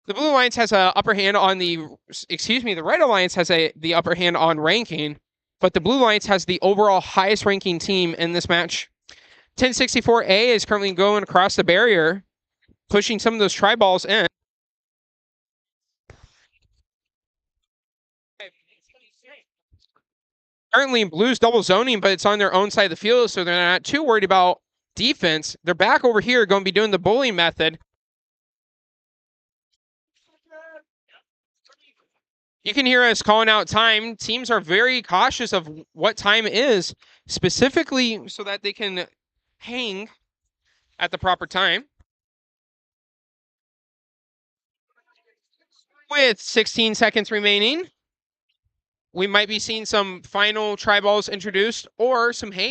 The blue alliance has an upper hand on the red alliance has the upper hand on ranking, but the blue alliance has the overall highest ranking team in this match. 1064A is currently going across the barrier, pushing some of those tri balls in. Currently, blue's double zoning, but it's on their own side of the field, so they're not too worried about defense. They're back over here going to be doing the bullying method. You can hear us calling out time. Teams are very cautious of what time is, specifically so that they can hang at the proper time. With 16 seconds remaining, we might be seeing some final tri balls introduced or some hang.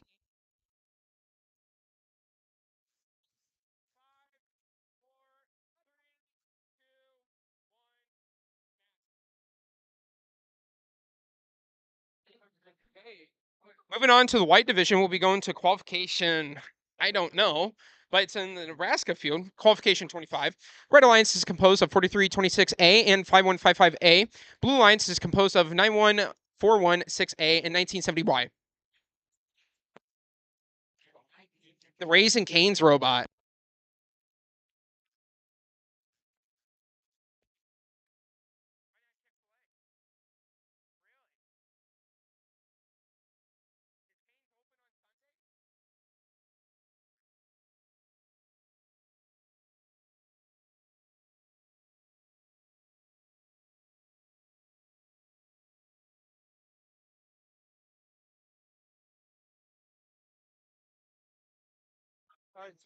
Moving on to the white division, we'll be going to qualification, I don't know, but it's in the Nebraska field, qualification 25. Red Alliance is composed of 4326A and 5155A. Blue Alliance is composed of 91416A and 1970Y. The Raising Cane's robot.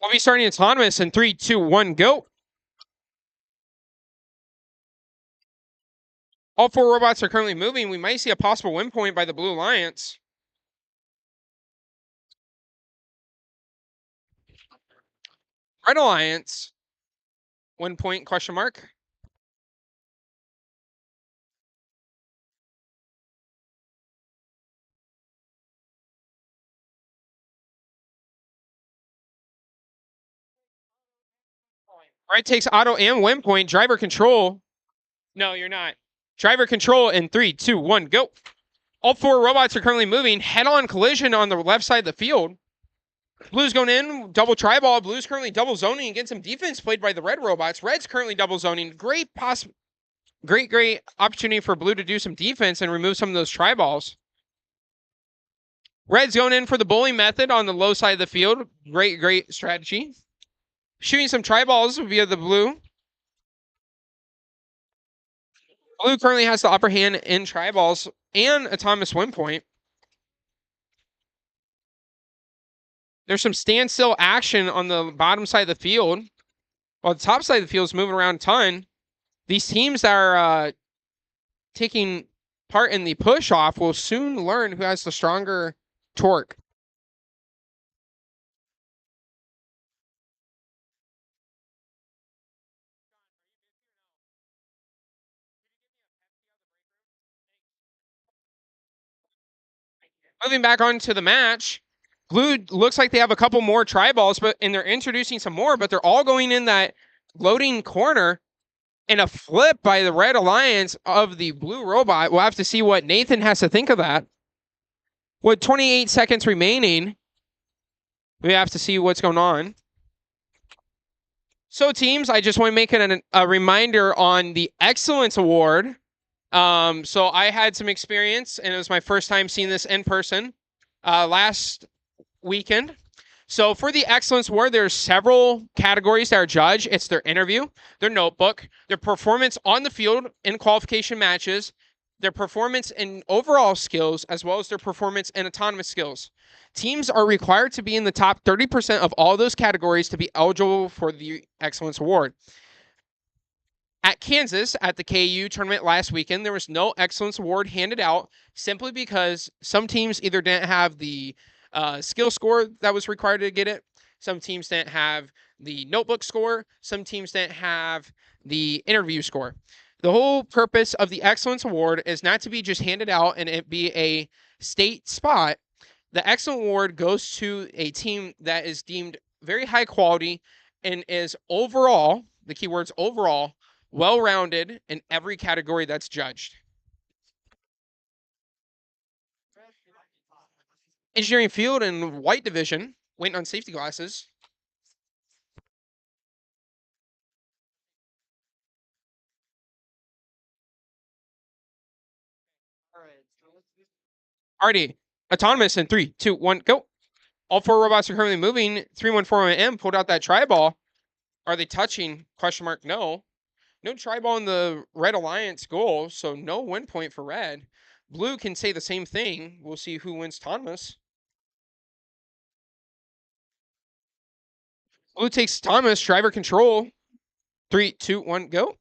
We'll be starting autonomous in 3, 2, 1, go. All 4 robots are currently moving. We might see a possible win point by the Blue Alliance. Red Alliance. Win point, question mark. Red takes auto and win point. Driver control. No, you're not. Driver control in 3, 2, 1, go. All 4 robots are currently moving. Head-on collision on the left side of the field. Blue's going in, double tri-ball. Blue's currently double zoning against some defense played by the red robots. Red's currently double zoning. Great opportunity for Blue to do some defense and remove some of those tri-balls. Red's going in for the bully method on the low side of the field. Great strategy. Shooting some tri-balls via the Blue. Blue currently has the upper hand in tri-balls and autonomous win point. There's some standstill action on the bottom side of the field, while the top side of the field is moving around a ton. These teams that are taking part in the push-off will soon learn who has the stronger torque. Moving back onto the match, Blue looks like they have a couple more tri-balls, and they're introducing some more, but they're all going in that loading corner. And a flip by the Red Alliance of the Blue robot. We'll have to see what Nathan has to think of that. With 28 seconds remaining, we have to see what's going on. So teams, I just want to make a reminder on the Excellence Award. So I had some experience, and it was my first time seeing this in person last weekend. So for the Excellence Award, there's several categories that are judged. It's their interview, their notebook, their performance on the field in qualification matches, their performance in overall skills, as well as their performance in autonomous skills. Teams are required to be in the top 30% of all those categories to be eligible for the Excellence Award. At Kansas, at the KU tournament last weekend, there was no Excellence Award handed out simply because some teams either didn't have the skill score that was required to get it. Some teams didn't have the notebook score. Some teams didn't have the interview score. The whole purpose of the Excellence Award is not to be just handed out and it be a state spot. The Excellence Award goes to a team that is deemed very high quality and is overall, the keyword's overall, well-rounded in every category that's judged. Engineering field and white division, waiting on safety glasses. Alrighty, autonomous in 3, 2, 1, go. All 4 robots are currently moving. 3141M pulled out that tri-ball. Are they touching? Question mark, no. No tri-ball in the Red Alliance goal, so no win point for Red. Blue can say the same thing. We'll see who wins autonomous. Blue takes Thomas, driver control. 3, 2, 1, go.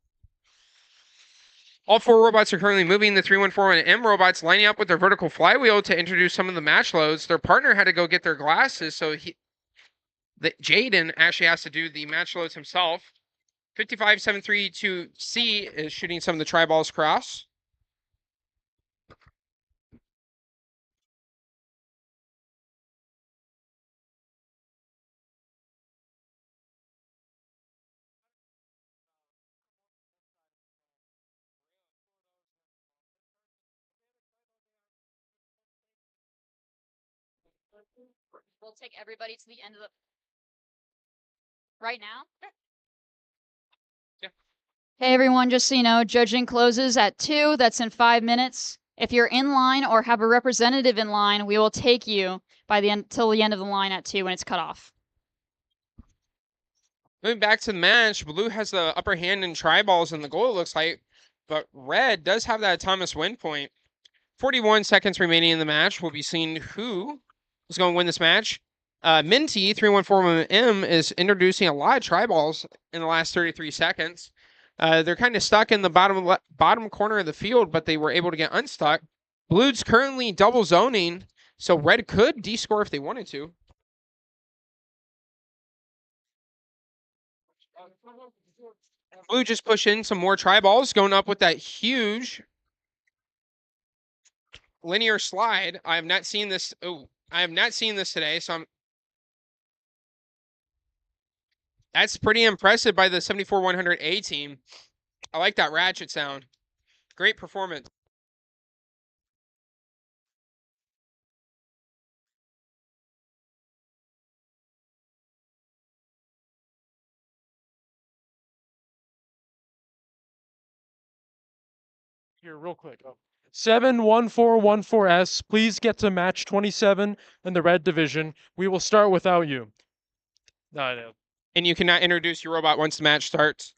All 4 robots are currently moving. The 3141M robots lining up with their vertical flywheel to introduce some of the match loads. Their partner had to go get their glasses, so Jaden actually has to do the match loads himself. 55732C is shooting some of the tri-balls cross. We'll take everybody to the end of the... Right now? Yeah. Hey everyone, just so you know, judging closes at 2. That's in 5 minutes. If you're in line or have a representative in line, we will take you by the end till the end of the line at 2 when it's cut off. Moving back to the match, Blue has the upper hand in tri-balls in the goal, it looks like, but Red does have that autonomous win point. 41 seconds remaining in the match. We'll be seeing who is going to win this match. Minty 3141M is introducing a lot of tri-balls in the last 33 seconds. They're kind of stuck in the bottom corner of the field, but they were able to get unstuck. Blue's currently double zoning, so red could descore if they wanted to. Blue just push in some more tri-balls, going up with that huge linear slide. I have not seen this. Oh, I have not seen this today, so that's pretty impressive by the 74-100A team. I like that ratchet sound. Great performance. Here, real quick. 71414S, please get to match 27 in the red division. We will start without you. No. And you cannot introduce your robot once the match starts.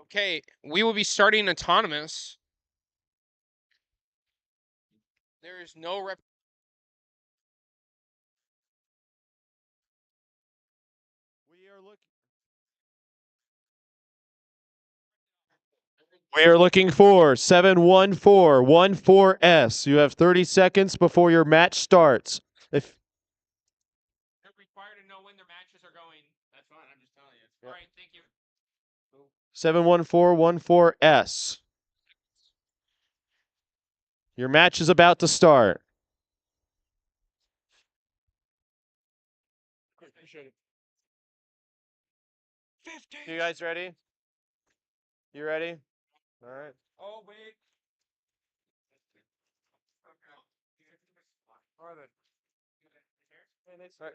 Okay, we will be starting autonomous. There is no rep. We are looking for 71414S. You have 30 seconds before your match starts. If They're required to know when their matches are going. That's fine. I'm just telling you. All right, thank you. 71414S. Your match is about to start. You guys ready? You ready? All right. Oh, wait.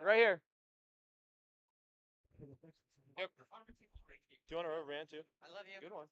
Right here. Yep. Do you want a rubber band too? I love you. Good one.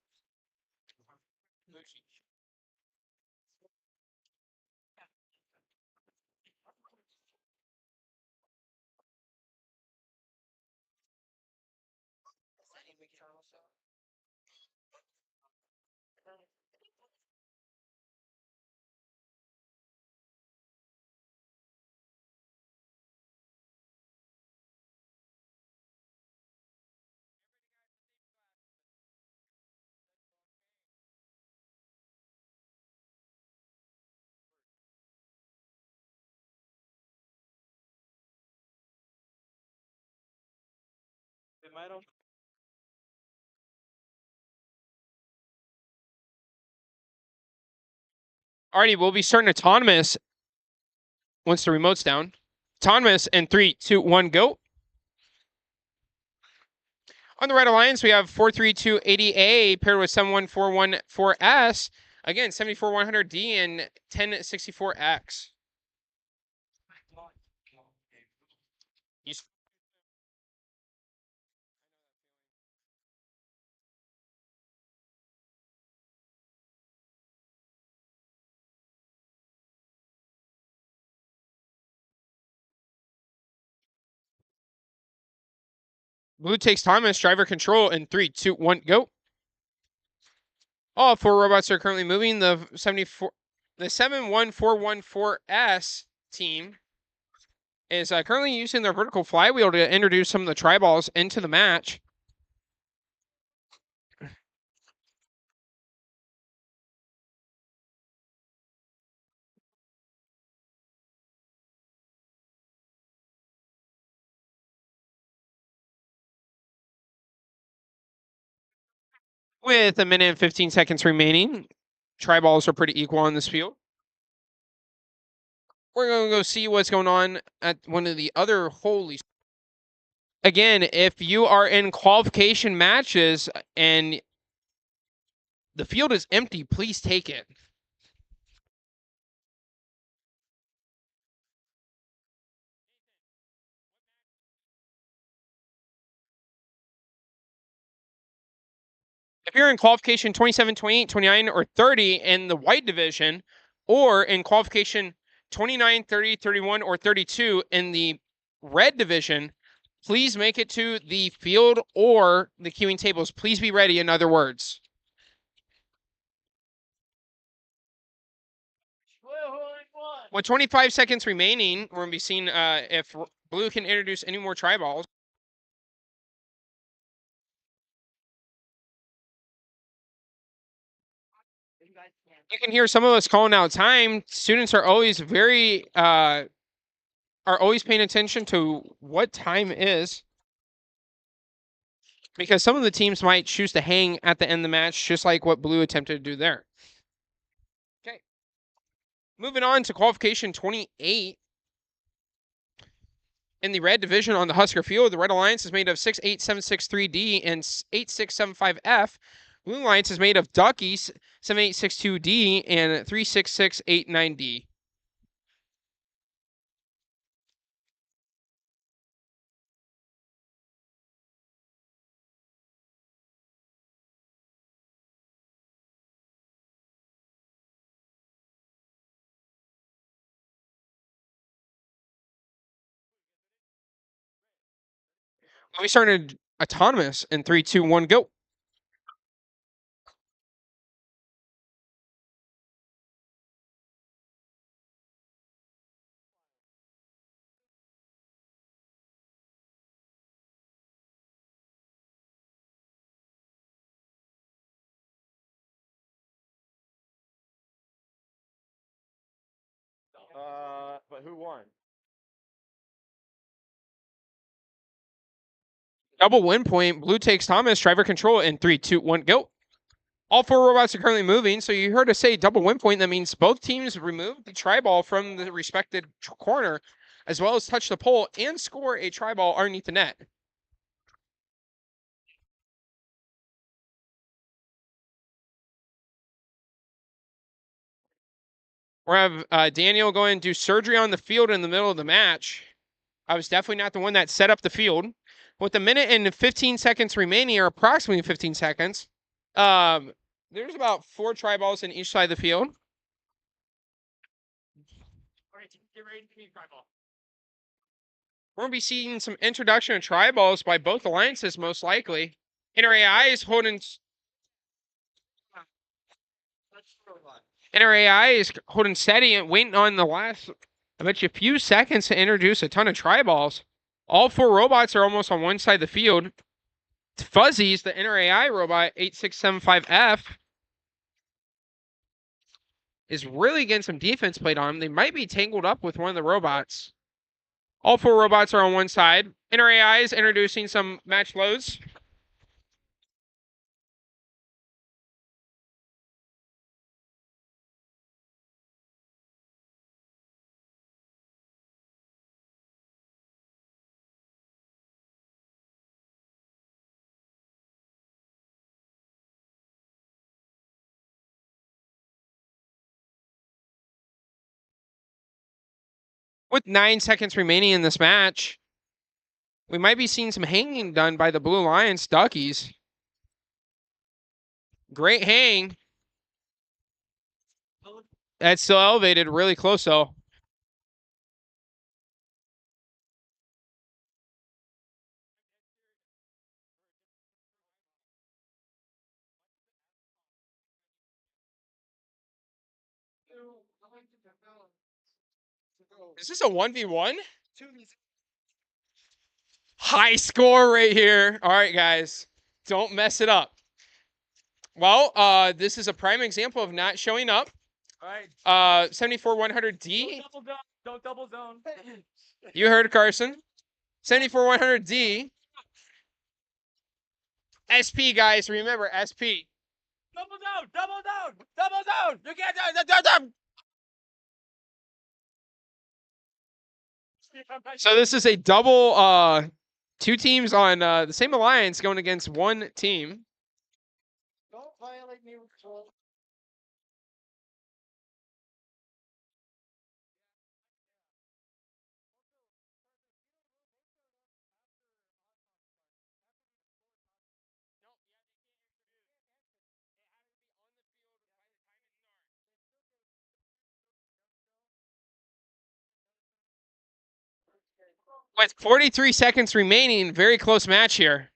Alrighty, we'll be starting autonomous once the remote's down. Autonomous in 3, 2, 1, go. On the Red Alliance, we have 43280A paired with 71414S. Again, 74100D and 1064X. Blue takes Thomas, driver control in 3, 2, 1, go. All 4 robots are currently moving. The 71414S team is currently using their vertical flywheel to introduce some of the tri-balls into the match. With 1 minute and 15 seconds remaining, tri-balls are pretty equal in this field. We're going to go see what's going on at one of the other holy. Again, if you are in qualification matches and the field is empty, please take it. If you're in qualification 27, 28, 29, or 30 in the white division, or in qualification 29, 30, 31, or 32 in the red division, please make it to the field or the queuing tables. Please be ready, in other words. With 25 seconds remaining, we're going to be seeing if blue can introduce any more tri-balls. You can hear some of us calling out time. Students are always are always paying attention to what time is, because some of the teams might choose to hang at the end of the match, just like what blue attempted to do there. Okay. Moving on to qualification 28. In the red division on the Husker field, the Red Alliance is made of 68763D and 8675F. Blue Alliance is made of Duckies 7862D and 36689D. We started autonomous in 3, 2, 1, go. But who won? Double win point. Blue takes Thomas. Driver control in 3, 2, 1, go. All 4 robots are currently moving. So you heard us say double win point. That means both teams remove the tri-ball from the respected corner, as well as touch the pole and score a tri-ball underneath the net. We're going to have Daniel go and do surgery on the field in the middle of the match. I was definitely not the one that set up the field. With a minute and 15 seconds remaining, or approximately 15 seconds, there's about 4 tri-balls in each side of the field. All right, get ready to be tri-ball. We're going to be seeing some introduction of tri-balls by both alliances, most likely. NRAI is holding... NRAI is holding steady and waiting on the last, I bet you, a few seconds to introduce a ton of tri-balls. All 4 robots are almost on one side of the field. Fuzzy's the NRAI robot, 8675F, is really getting some defense played on him. They might be tangled up with one of the robots. All 4 robots are on one side. NRAI is introducing some match loads. With 9 seconds remaining in this match, we might be seeing some hanging done by the Blue Alliance Duckies. Great hang. That's still elevated, really close though. Is this a 1v1? High score right here. All right, guys. Don't mess it up. Well, this is a prime example of not showing up. All right. 74-100D. Don't double zone. You heard Carson. 74-100D. SP, guys. Remember, SP. Double down, double down, double down. You can't do. So this is a double, 2 teams on the same alliance going against 1 team. Don't violate me with control. With 43 seconds remaining, very close match here.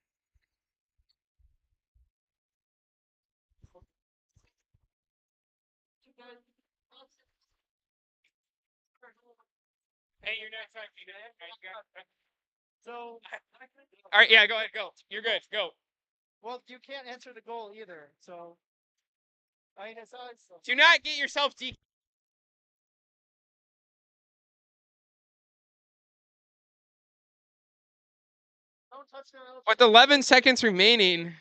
Hey, you're not trying to So, All right, yeah, go ahead, go. You're good, go. well, you can't answer the goal either. So, I mean, it's Do not get yourself don't touch their With 11 seconds remaining.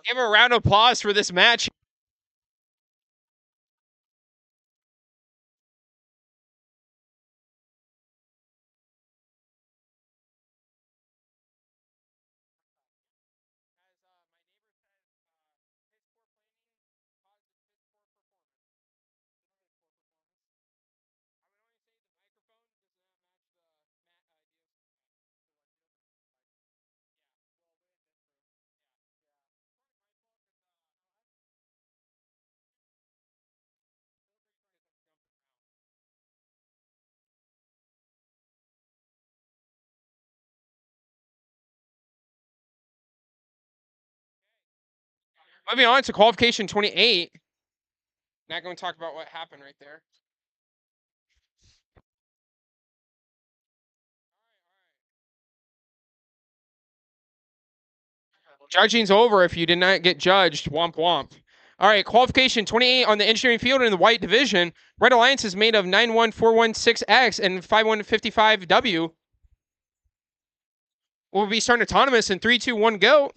Give a round of applause for this match. Moving on to qualification 28. Not going to talk about what happened right there. Judging's over if you did not get judged. Womp womp. All right, qualification 28 on the engineering field in the white division. Red Alliance is made of 91416X and 5155W. We'll be starting autonomous in 3, 2, 1, go.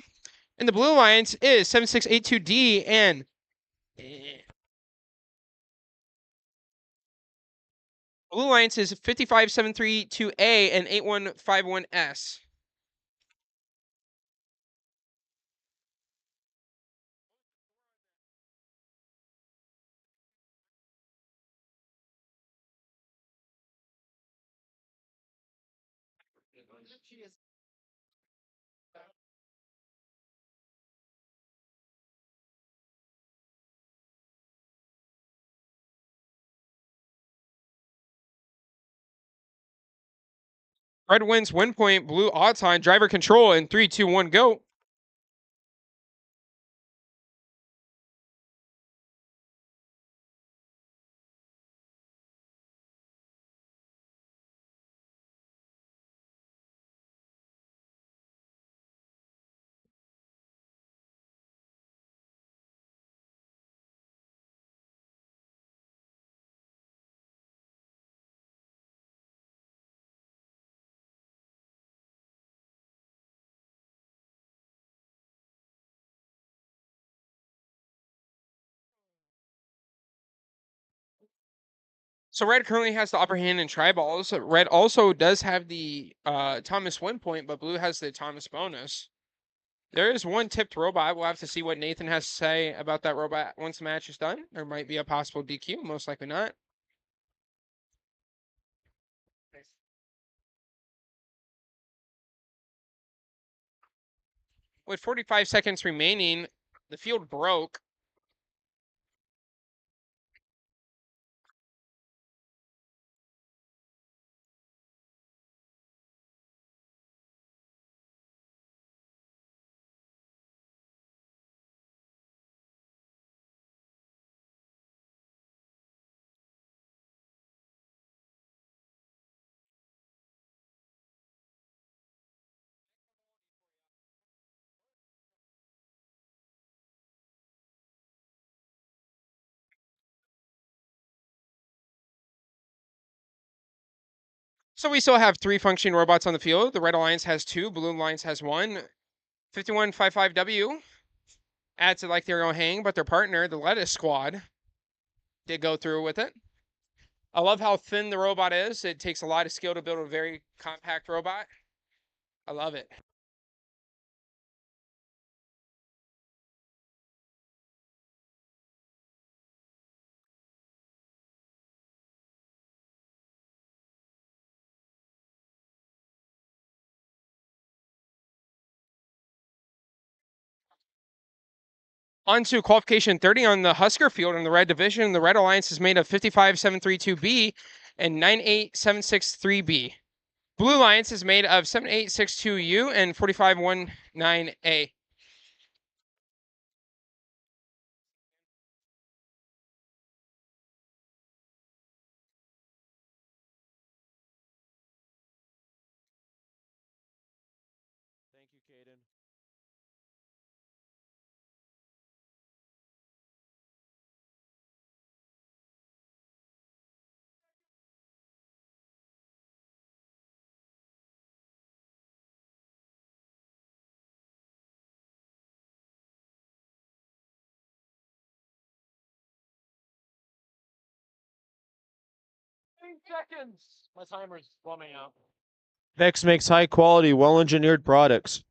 And the blue alliance is 7682D and blue alliance is 55732A and 8151S. Red wins win point, blue odds on driver control in 3, 2, 1, go. So red currently has the upper hand in tri-balls. Red also does have the Thomas win point, but blue has the Thomas bonus. There is one tipped robot. We'll have to see what Nathan has to say about that robot once the match is done. There might be a possible DQ, most likely not. With 45 seconds remaining, the field broke. So we still have 3 functioning robots on the field. The Red Alliance has 2, Blue Alliance has 1. 5155W adds it like they're going to hang, but their partner, the Lettuce Squad, did go through with it. I love how thin the robot is. It takes a lot of skill to build a very compact robot. I love it. On to qualification 30 on the Husker field in the Red Division. The Red Alliance is made of 55732B and 98763B. Blue Alliance is made of 7862U and 4519A. Thank you, Caden. Seconds. My timer's bumming out. VEX makes high quality, well engineered products.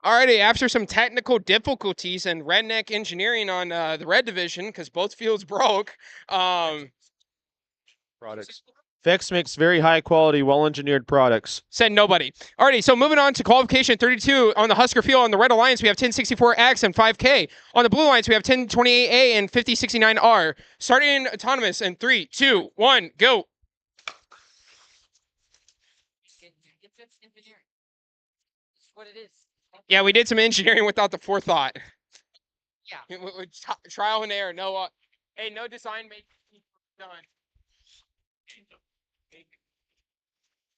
Alrighty, after some technical difficulties and redneck engineering on the red division, because both fields broke, Products. VEX makes very high quality, well engineered products. said nobody. Alrighty, so moving on to qualification 32 on the Husker field. On the Red Alliance, we have 1064X and 5K. On the Blue Alliance, we have 1028A and 5069R. Starting autonomous in 3, 2, 1, go. What it is. Yeah, we did some engineering without the forethought. Yeah. Trial and error. No, hey, no design made done.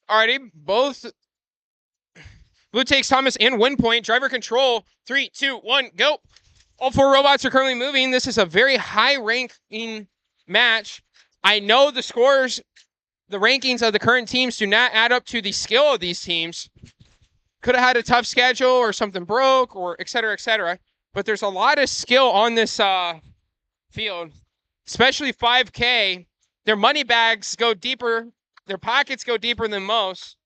Alrighty, both Blue takes Thomas and win point. Driver control. 3, 2, 1, go. All 4 robots are currently moving. This is a very high ranking match. I know the scores, the rankings of the current teams do not add up to the skill of these teams. Could have had a tough schedule or something broke or et cetera, but there's a lot of skill on this field, especially 5K. Their money bags go deeper. Their pockets go deeper than most.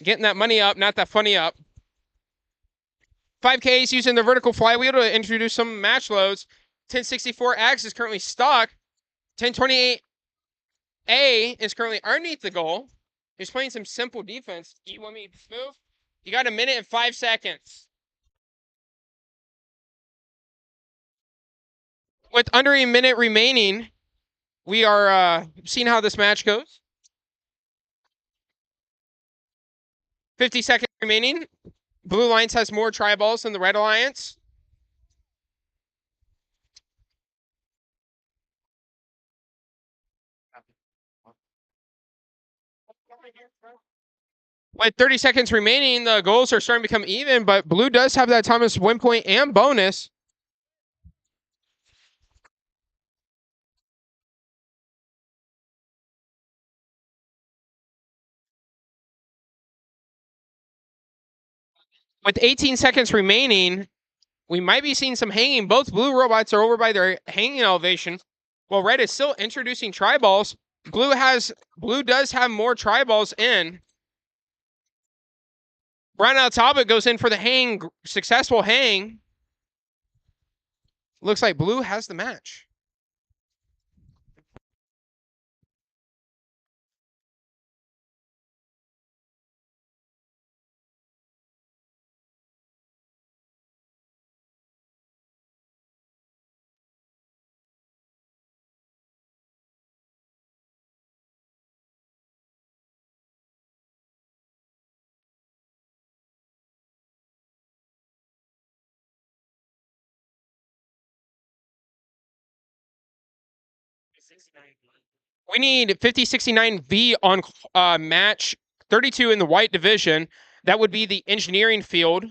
Getting that money up, not that funny up. 5K is using the vertical flywheel to introduce some match loads. 1064X is currently stuck. 1028A is currently underneath the goal. He's playing some simple defense. You want me to move? You got 1 minute and 5 seconds. With under a minute remaining, we are seeing how this match goes. 50 seconds remaining. Blue Alliance has more tri-balls than the Red Alliance. With 30 seconds remaining, the goals are starting to become even, but Blue does have that Thomas win point and bonus. With 18 seconds remaining, we might be seeing some hanging. Both blue robots are over by their hanging elevation, while red is still introducing tri-balls. Blue does have more tri-balls in. Brown out Talbot goes in for the hang, successful hang. Looks like blue has the match. We need 5069V on match 32 in the white division. That would be the engineering field.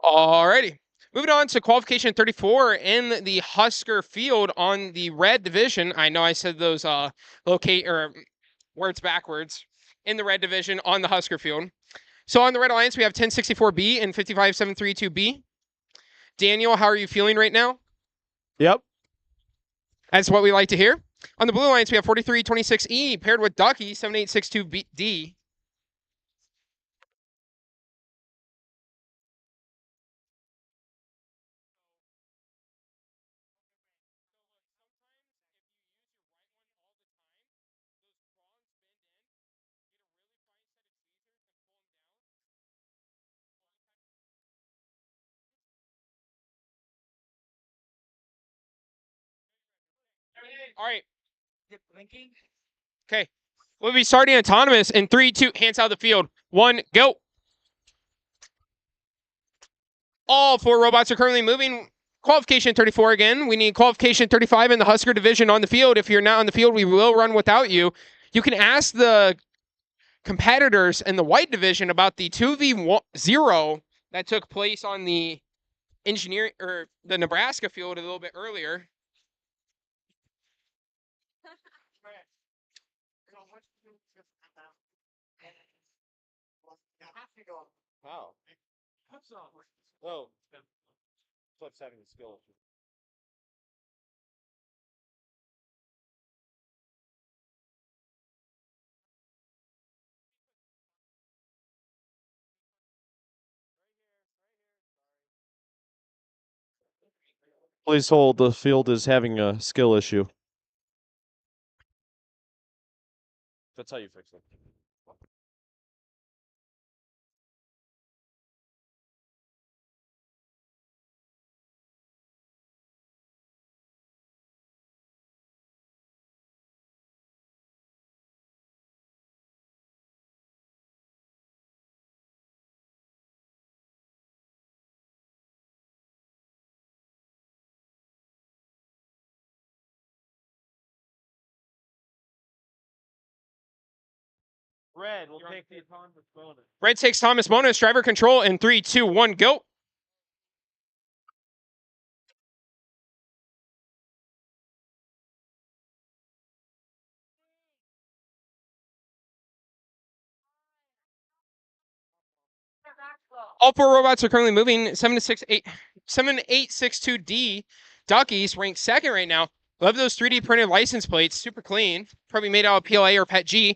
Alrighty. Moving on to qualification 34 in the Husker field on the red division. I know I said those words backwards. In the red division on the Husker field. So on the Red Alliance, we have 1064B and 55732B. Daniel, how are you feeling right now? Yep. That's what we like to hear. On the Blue Alliance, we have 4326E paired with Ducky 7862D. All right. Okay. We'll be starting autonomous in 3, 2, hands out of the field. 1, go. All 4 robots are currently moving. Qualification 34 again. We need qualification 35 in the Husker division on the field. If you're not on the field, we will run without you. You can ask the competitors in the white division about the 2v0 that took place on the engineering or the Nebraska field a little bit earlier. Wow. Oh. Flip's having a skill issue. Please hold. The field is having a skill issue. That's how you fix it. Red will take the autonomous bonus. Red takes Thomas bonus. Driver control in 3, 2, 1, go. All 4 robots are currently moving. 7862D. Duckies ranked 2nd right now. Love those 3D printed license plates. Super clean. Probably made out of PLA or PETG.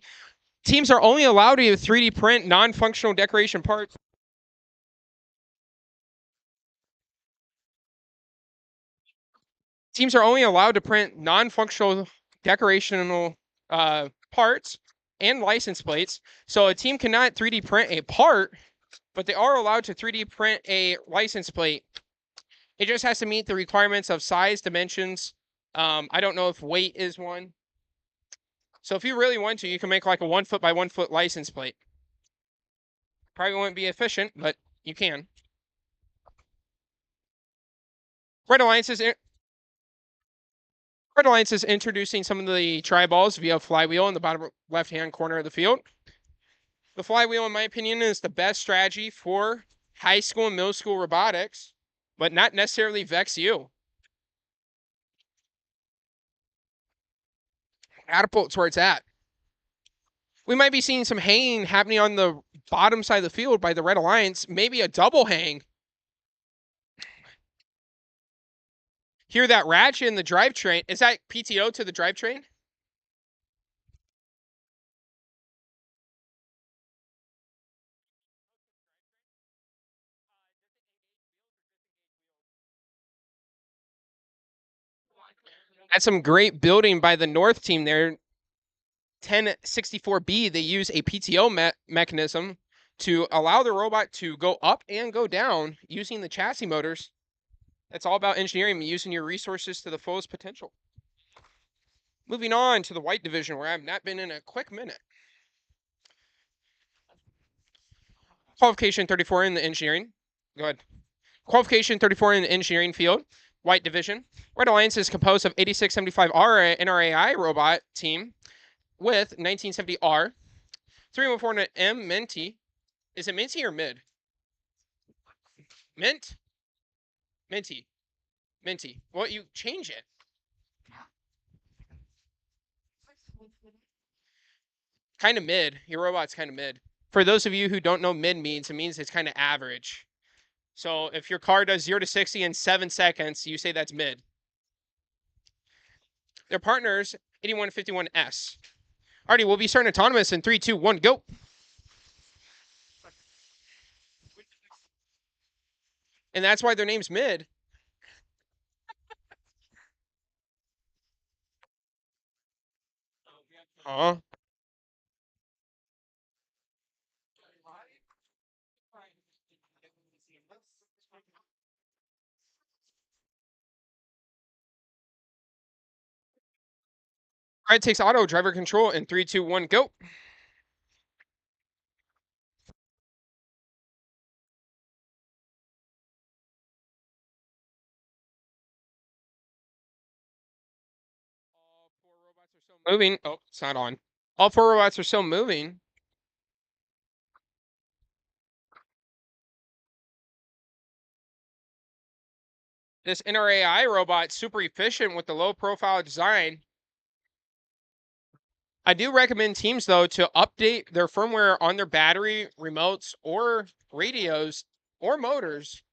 Teams are only allowed to 3D print non-functional decoration parts. Teams are only allowed to print non-functional decorational parts and license plates. So a team cannot 3D print a part, but they are allowed to 3D print a license plate. It just has to meet the requirements of size, dimensions. I don't know if weight is one. So if you really want to, you can make like a 1 foot by 1 foot license plate. Probably won't be efficient, but you can. Red Alliance is introducing some of the tri-balls via flywheel in the bottom left-hand corner of the field. The flywheel, in my opinion, is the best strategy for high school and middle school robotics, but not necessarily VEX U. Catapult's where it's at. We might be seeing some hanging happening on the bottom side of the field by the Red Alliance, maybe a double hang. Hear that ratchet in the drivetrain. Is that PTO to the drivetrain? That's some great building by the North team there. 1064B, they use a PTO mechanism to allow the robot to go up and go down using the chassis motors. That's all about engineering, using your resources to the fullest potential. Moving on to the white division, where I've not been in a quick minute. Qualification 34 in the engineering. Go ahead. Qualification 34 in the engineering field. White division. Red Alliance is composed of 8675R NRAI robot team with 1970R. 3149M Minty. Is it Minty or Mid? Mint? Minty. Minty. Well, you change it. Kind of mid. Your robot's kind of mid. For those of you who don't know mid means, it means it's kind of average. So if your car does 0 to 60 in 7 seconds, you say that's mid. Their partners, 8151S. Alrighty, we'll be starting autonomous in 3, 2, 1, go. And that's why their name's mid. Huh? Alright, takes auto, driver control in 3, 2, 1, go. Moving. Oh, it's not on. All 4 robots are still moving. This NRAI robot, super efficient with the low profile design. I do recommend teams, though, to update their firmware on their battery, remotes, or radios, or motors.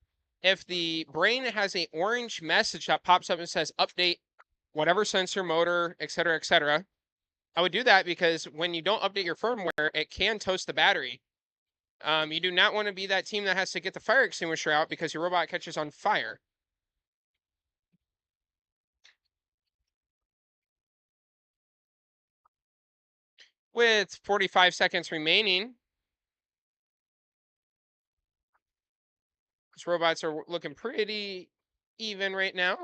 If the brain has a orange message that pops up and says update whatever sensor, motor, etc., I would do that because when you don't update your firmware, it can toast the battery. You do not want to be that team that has to get the fire extinguisher out because your robot catches on fire. With 45 seconds remaining, these robots are looking pretty even right now.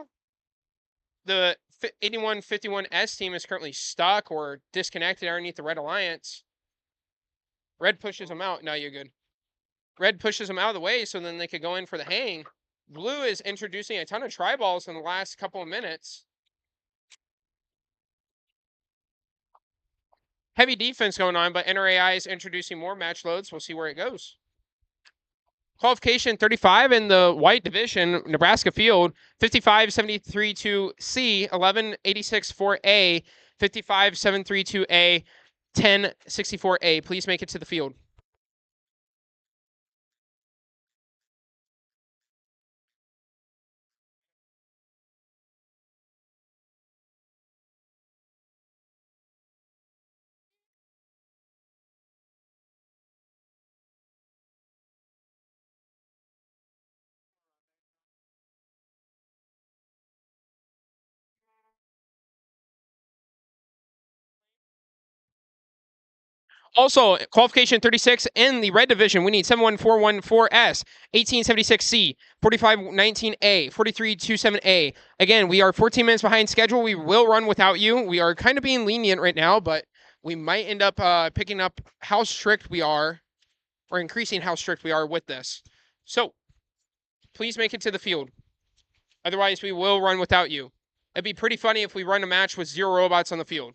The 8151S team is currently stuck or disconnected underneath the Red Alliance. Red pushes them out. No, you're good. Red pushes them out of the way so then they could go in for the hang. Blue is introducing a ton of tri-balls in the last couple of minutes. Heavy defense going on, but NRAI is introducing more match loads. We'll see where it goes. Qualification 35 in the white division, Nebraska field, 55732C, 11864A, 55732A, 1064A. Please make it to the field. Also, qualification 36 in the red division, we need 71414S, 1876C, 4519A, 4327A. Again, we are 14 minutes behind schedule. We will run without you. We are kind of being lenient right now, but we might end up picking up how strict we are, or increasing how strict we are with this. So, please make it to the field. Otherwise, we will run without you. It'd be pretty funny if we run a match with 0 robots on the field.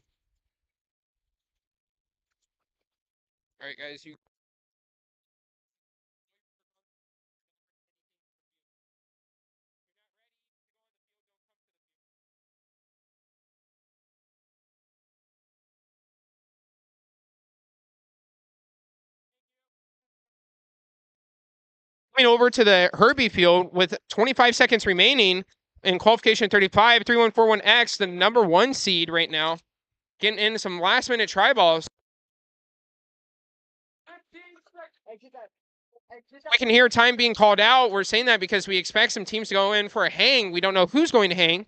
All right, guys, you. Coming over to the Herbie field with 25 seconds remaining in qualification 35, 3141X, the number 1 seed right now, getting into some last minute try balls. We can hear time being called out. We're saying that because we expect some teams to go in for a hang. We don't know who's going to hang.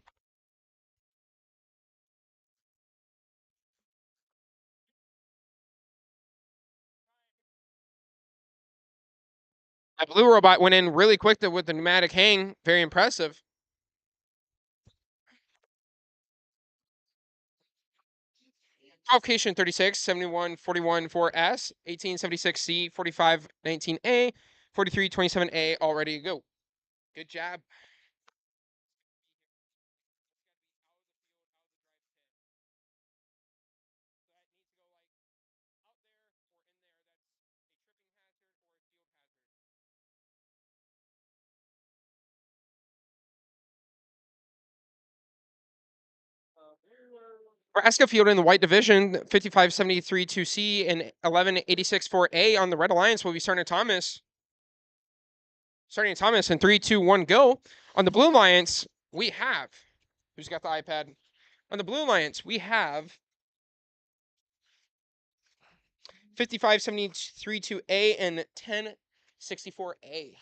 That blue robot went in really quick with the pneumatic hang. Very impressive. Qualification 36, 71414S, 1876C, 4519A, 4327A, all ready to go. Good job. Nebraska field in the white division, 5573-2C and 1186-4A on the Red Alliance will be starting Thomas. Starting Thomas in 3, 2, 1, go. On the Blue Alliance, we have, who's got the iPad? On the Blue Alliance, we have 5573-2A and 1064A.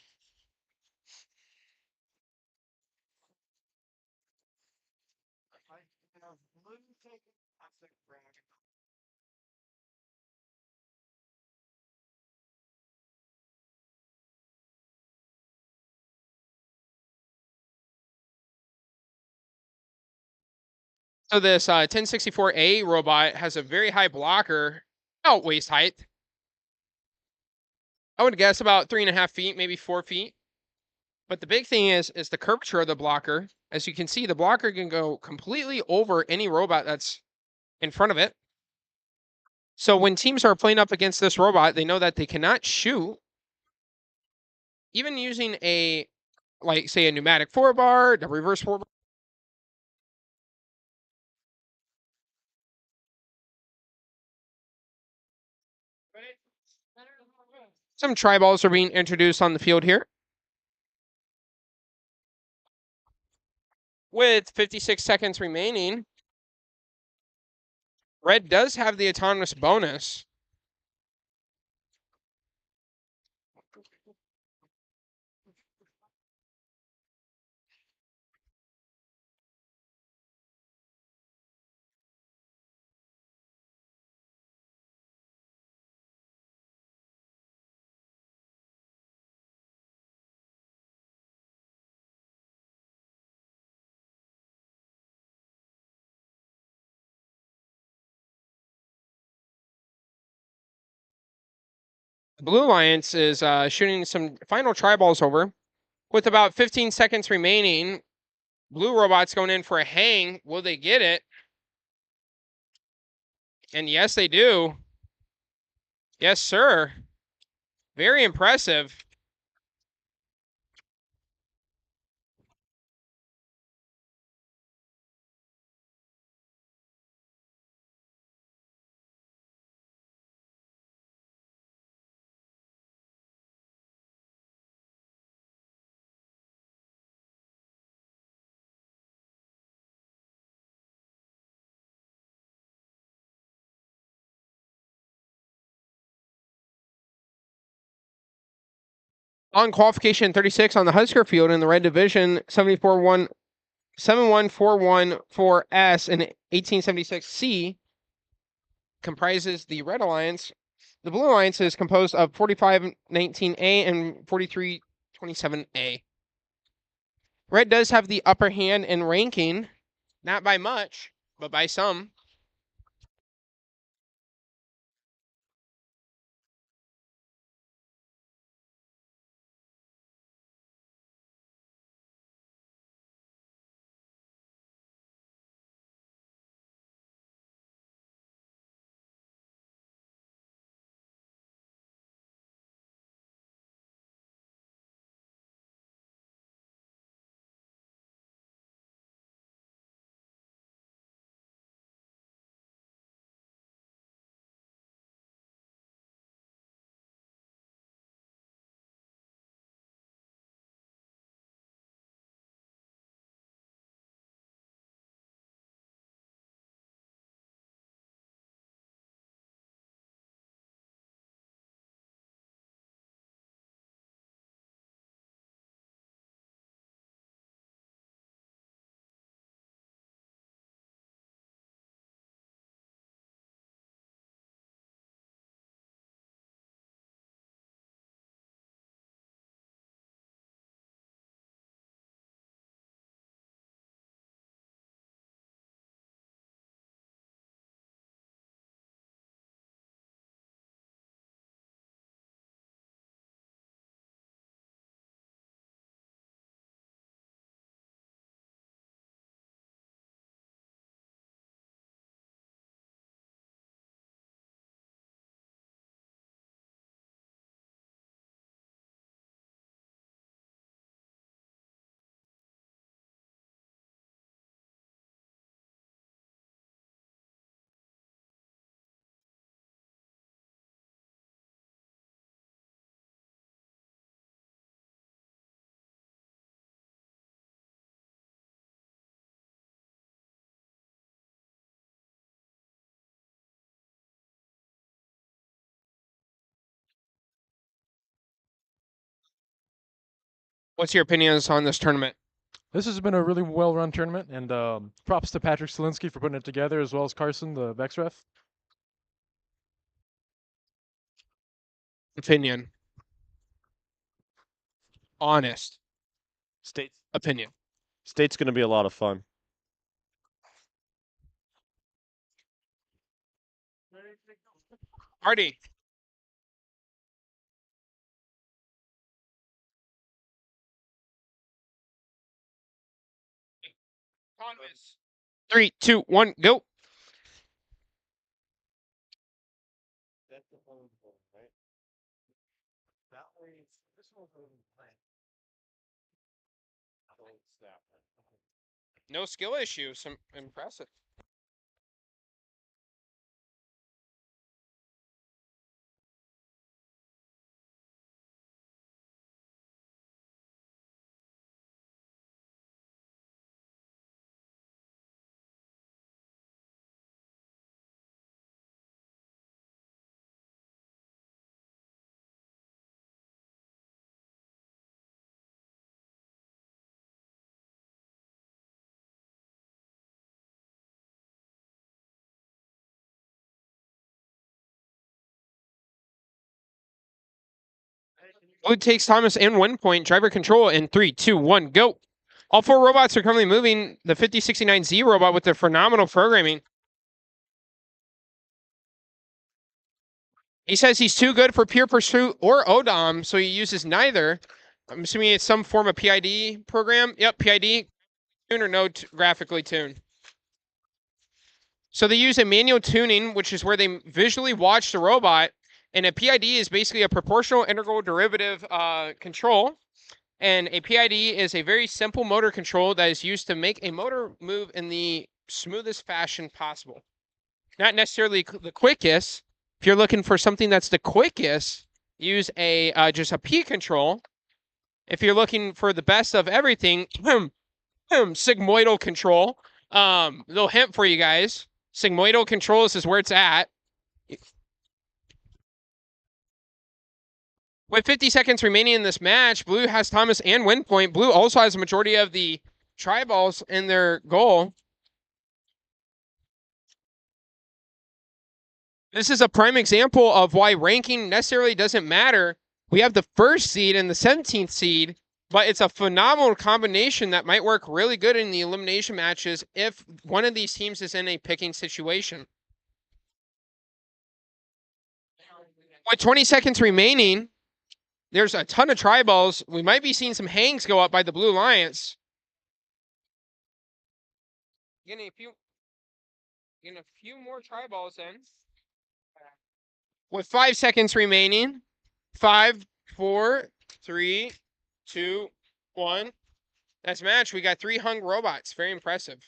So this 1064A robot has a very high blocker, about waist height. I would guess about 3.5 feet, maybe 4 feet. But the big thing is the curvature of the blocker. As you can see, the blocker can go completely over any robot that's in front of it. So when teams are playing up against this robot, they know that they cannot shoot. Even using a, like, say, a pneumatic 4-bar, a reverse 4-bar. Some tri-balls are being introduced on the field here. With 56 seconds remaining, Red does have the autonomous bonus. The Blue Alliance is shooting some final tri-balls over. With about 15 seconds remaining, Blue Robot's going in for a hang. Will they get it? And yes, they do. Yes, sir. Very impressive. On qualification 36 on the Husker field in the red division, 71414S and 1876C comprises the Red Alliance. The Blue Alliance is composed of 4519A and 4327A. Red does have the upper hand in ranking, not by much, but by some. What's your opinions on this tournament? This has been a really well-run tournament, and props to Patrick Selinsky for putting it together, as well as Carson, the VEX ref. Opinion. Honest State's opinion. State's going to be a lot of fun. Hardy. Thomas. 3, 2, 1, go. No skill issues. Impressive. Blue takes Thomas and 1 point. Driver control in 3, 2, 1, go. All 4 robots are currently moving. The 5069Z robot with their phenomenal programming. He says he's too good for Pure Pursuit or ODOM, so he uses neither. I'm assuming it's some form of PID program. Yep, PID. Tune or no graphically tune. So they use a manual tuning, which is where they visually watch the robot. And a PID is basically a proportional integral derivative control. And a PID is a very simple motor control that is used to make a motor move in the smoothest fashion possible. Not necessarily the quickest. If you're looking for something that's the quickest, use a just a P control. If you're looking for the best of everything, sigmoidal control. Little hint for you guys. Sigmoidal controls is where it's at. With 50 seconds remaining in this match, Blue has Thomas and win point. Blue also has a majority of the tri-balls in their goal. This is a prime example of why ranking necessarily doesn't matter. We have the first seed and the 17th seed, but it's a phenomenal combination that might work really good in the elimination matches if one of these teams is in a picking situation. With 20 seconds remaining, there's a ton of tri-balls. We might be seeing some hangs go up by the Blue Lions. Getting a few more tri-balls in. With 5 seconds remaining. 5, 4, 3, 2, 1. That's match. We got 3 hung robots. Very impressive.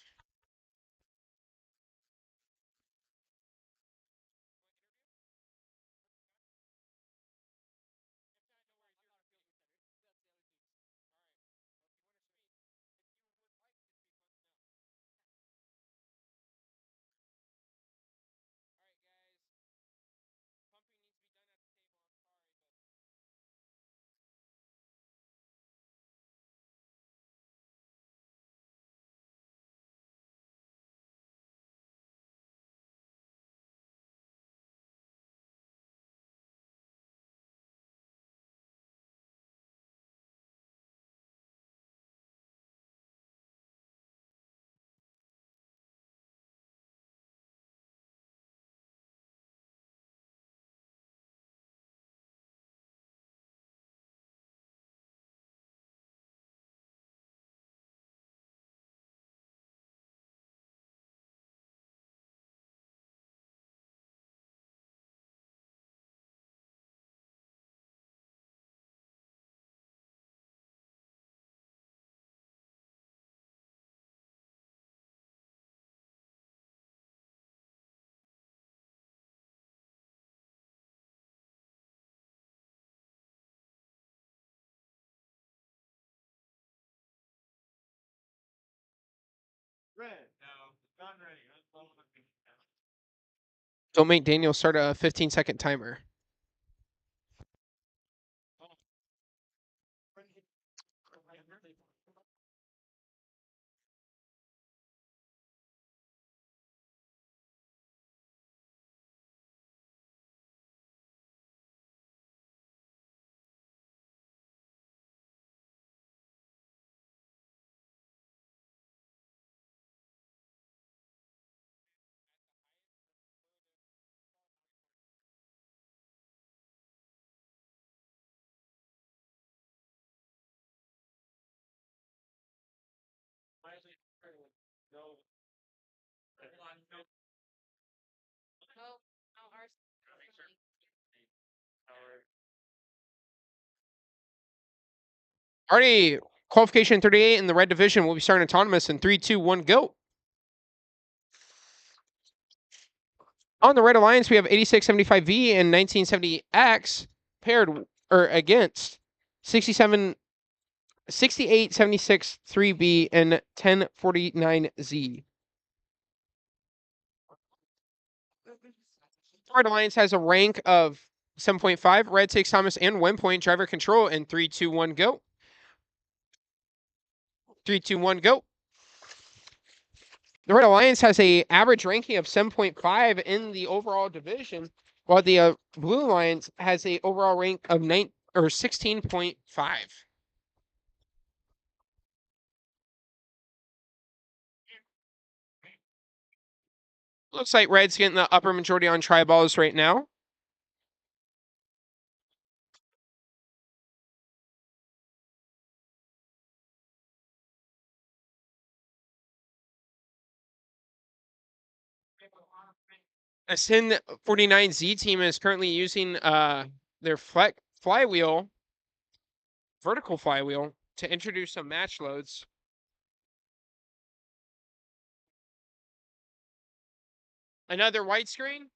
Don't make Daniel start a 15-second timer. Alrighty, qualification 38 in the red division. We'll be starting autonomous in 3, 2, 1, go. On the red alliance, we have 8675V and 1970X paired or against 6876 3B and 1049Z. Red alliance has a rank of 7.5. Red takes Thomas and 1 point driver control in 3, 2, 1, go. 3, 2, 1, go. The Red Alliance has a average ranking of 7.5 in the overall division, while the Blue Alliance has a overall rank of 16.5. Looks like Red's getting the upper majority on tri-balls right now. A Sin 49Z team is currently using their flywheel, vertical flywheel, to introduce some match loads. Another white screen.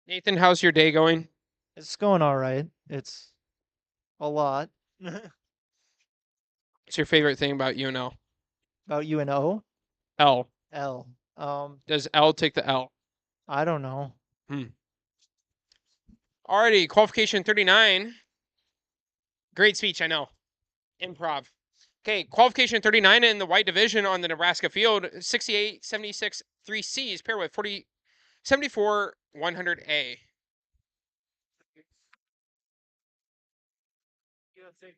Nathan, how's your day going? It's going all right. It's a lot. What's your favorite thing about UNL? About UNO? L. L. Does L take the L? I don't know. Alrighty, qualification 39. Great speech, I know. Improv. Okay, qualification 39 in the white division on the Nebraska field. 68, 76, 3Cs paired with 40, 74, 100A.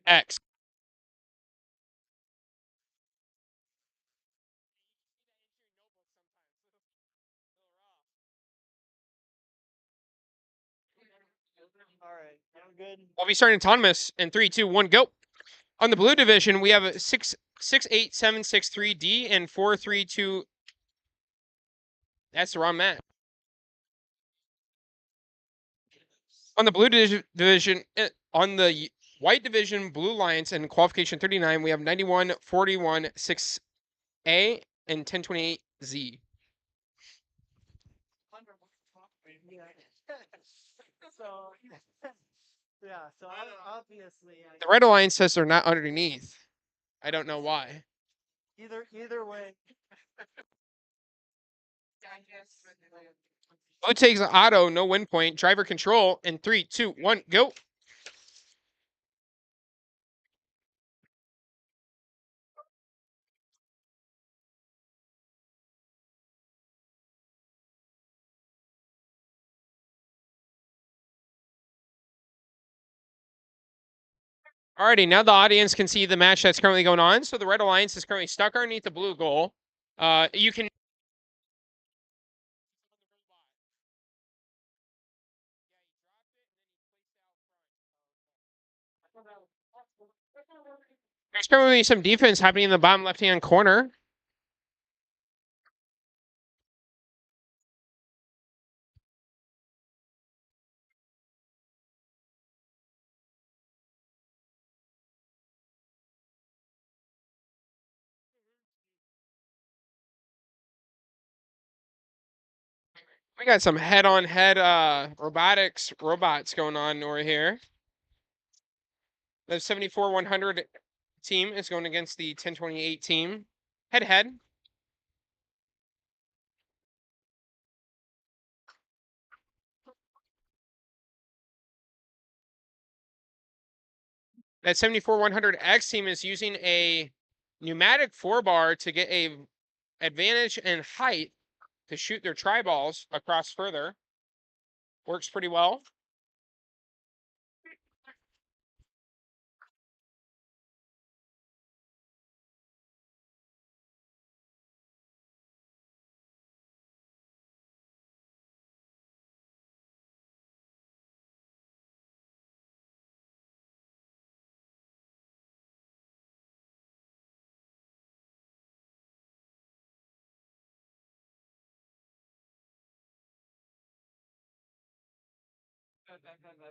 X. All right, I'm good. We'll be starting autonomous in 3, 2, 1, go. On the blue division, we have a 68763D and 432. That's the wrong map. On the blue division, on the white division, Blue Lions and qualification 39, we have 91, 41, 6A and 1028Z. So, yeah, so obviously, The red alliance says they're not underneath. I don't know why. either way. Blue takes auto, no win point, driver control, in 3, 2, 1, go. Alrighty, now the audience can see the match that's currently going on. So the red alliance is currently stuck underneath the blue goal. You can There's currently some defense happening in the bottom left-hand corner. We got some head-on-head robots going on over here. The 74-100 team is going against the 1028 team. Head-to-head. That 74-100X team is using a pneumatic 4-bar to get a advantage in height to shoot their tri-balls across further. Works pretty well.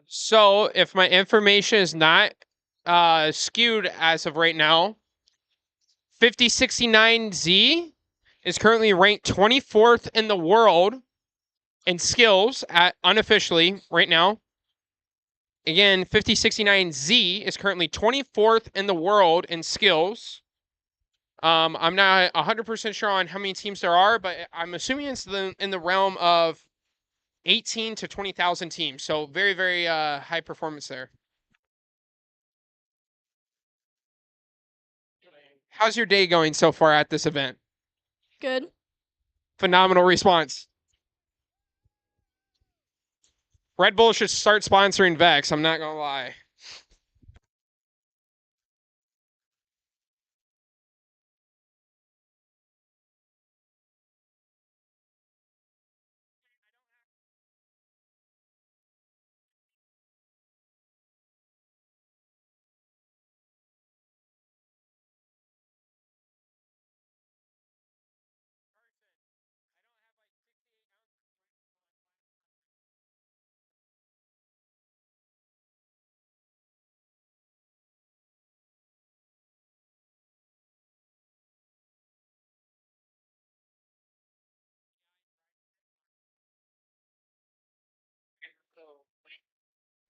So if my information is not skewed as of right now, 5069Z is currently ranked 24th in the world in skills at unofficially right now. Again, 5069Z is currently 24th in the world in skills. I'm not 100% sure on how many teams there are, but I'm assuming it's in the realm of 18 to 20,000 teams. So very, very high performance there. How's your day going so far at this event? Good. Phenomenal response. Red Bull should start sponsoring VEX. I'm not going to lie.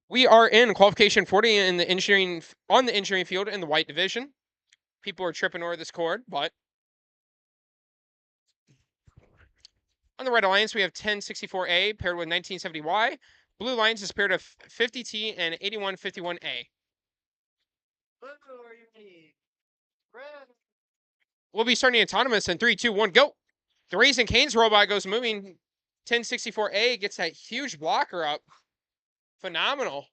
We are in qualification 40 in the engineering on the engineering field in the white division. People are tripping over this cord, but on the red alliance we have 1064A paired with 1970Y. Blue alliance is paired of 50T and 8151A. We'll be starting autonomous in 3, 2, 1, go. The Raising Cane's robot goes moving. 1064A gets that huge blocker up. Phenomenal.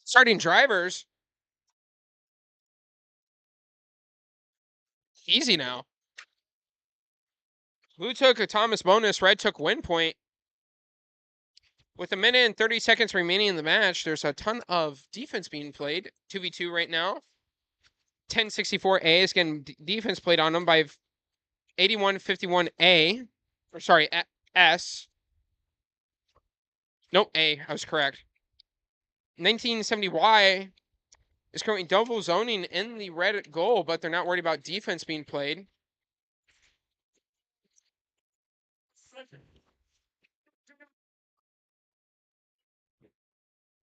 Starting drivers. Easy now. Blue took a Thomas bonus, red took win point. With a minute and 30 seconds remaining in the match, there's a ton of defense being played. 2v2 right now. 1064A is getting defense played on them by 8151A. Or sorry, S. Nope, A. I was correct. 1970Y is currently double zoning in the red goal, but they're not worried about defense being played.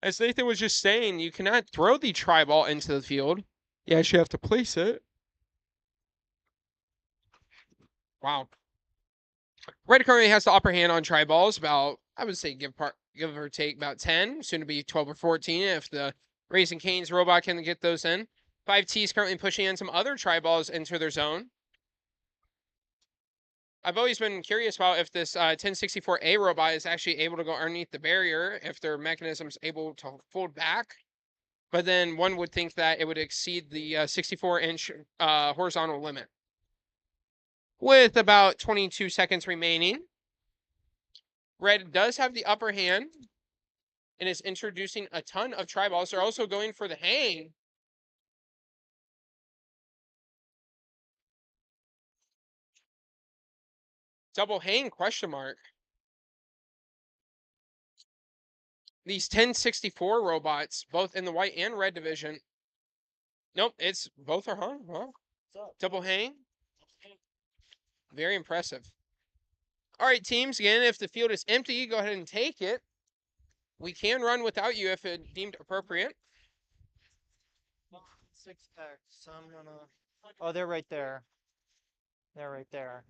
As Nathan was just saying, you cannot throw the tri-ball into the field. You actually have to place it. Wow. Red currently has the upper hand on tri-balls, about, I would say, give or take about 10, soon to be 12 or 14 if the Raising Cane's robot can get those in. 5T is currently pushing in some other tri-balls into their zone. I've always been curious about if this 1064A robot is actually able to go underneath the barrier, if their mechanism's able to fold back. But then one would think that it would exceed the 64-inch horizontal limit. With about 22 seconds remaining, red does have the upper hand and is introducing a ton of tri-balls. They're also going for the hang. Double hang, question mark. These 1064 robots, both in the white and red division. Nope, it's both are hung. Well, double hang. Very impressive. All right, teams, again, if the field is empty, go ahead and take it. We can run without you if it deemed appropriate. 6X. I'm gonna. Oh, they're right there. They're right there.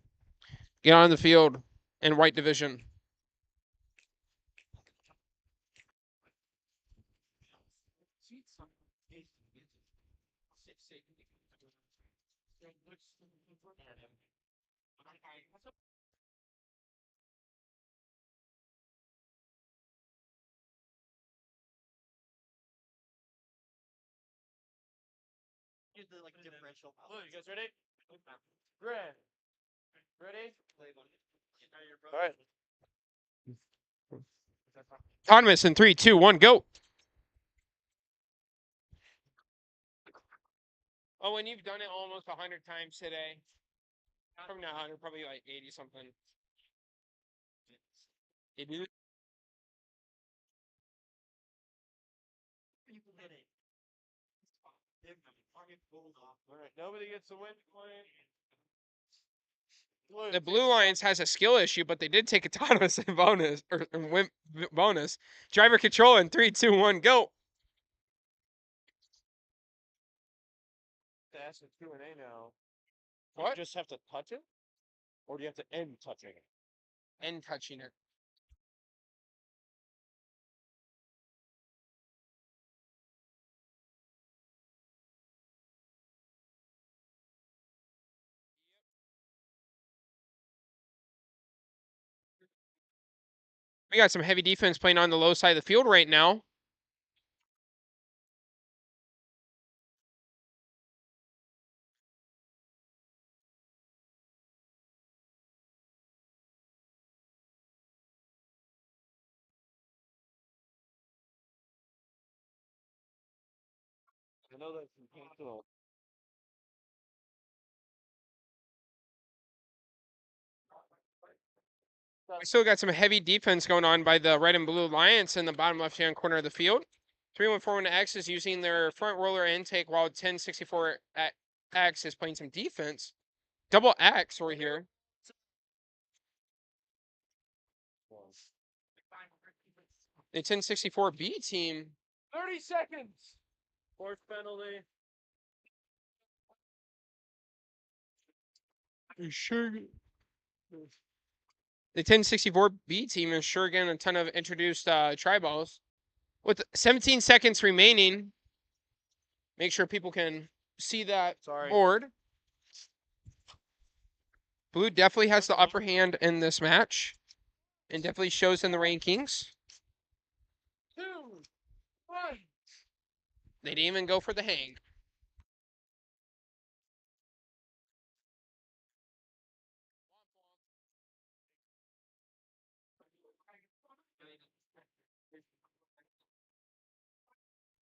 Get on the field in white division. Use the like differential. Blue, you guys ready? Red. Ready? All right. Autonomous in 3, 2, 1, go. Oh, and you've done it almost 100 times today. Probably not 100, probably like 80 something. It is. All right. Nobody gets a win point. The Blue Lions has a skill issue, but they did take autonomous in bonus or win bonus. Driver control in 3, 2, 1, go. That's a Q&A now. What? You just have to touch it? Or do you have to end touching it? End touching it. We got some heavy defense playing on the low side of the field right now. I know that's intentional. We still got some heavy defense going on by the red and blue Alliance in the bottom left-hand corner of the field. 3141X is using their front roller intake while 1064X is playing some defense. Double X right here. The 1064B team. 30 seconds. Fourth penalty. Sure. The 1064B team is sure getting a ton of introduced tri-balls. With 17 seconds remaining, make sure people can see that board. Blue definitely has the upper hand in this match and definitely shows in the rankings. 2, 1. They didn't even go for the hang.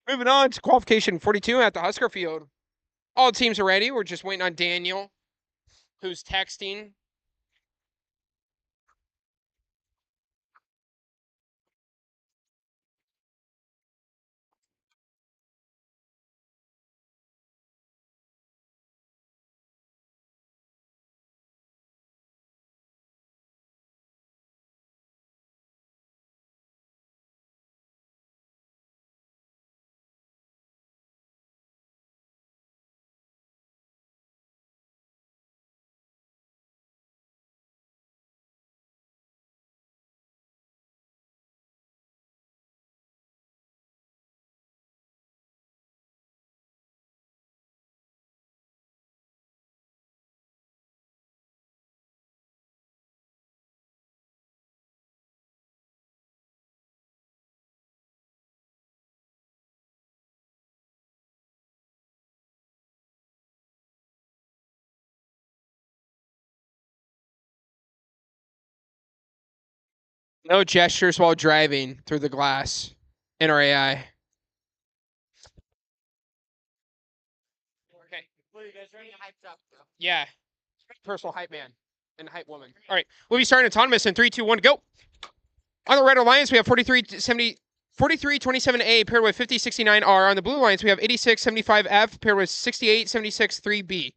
Moving on to qualification 42 at the Husker field. All teams are ready. We're just waiting on Daniel, who's texting. No gestures while driving through the glass in our AI. Okay. Yeah. Personal hype man and hype woman. All right. We'll be starting autonomous in 3, 2, 1, go. On the red Alliance, we have 4327A paired with 5069R. On the blue Alliance, we have 8675F paired with 68763B.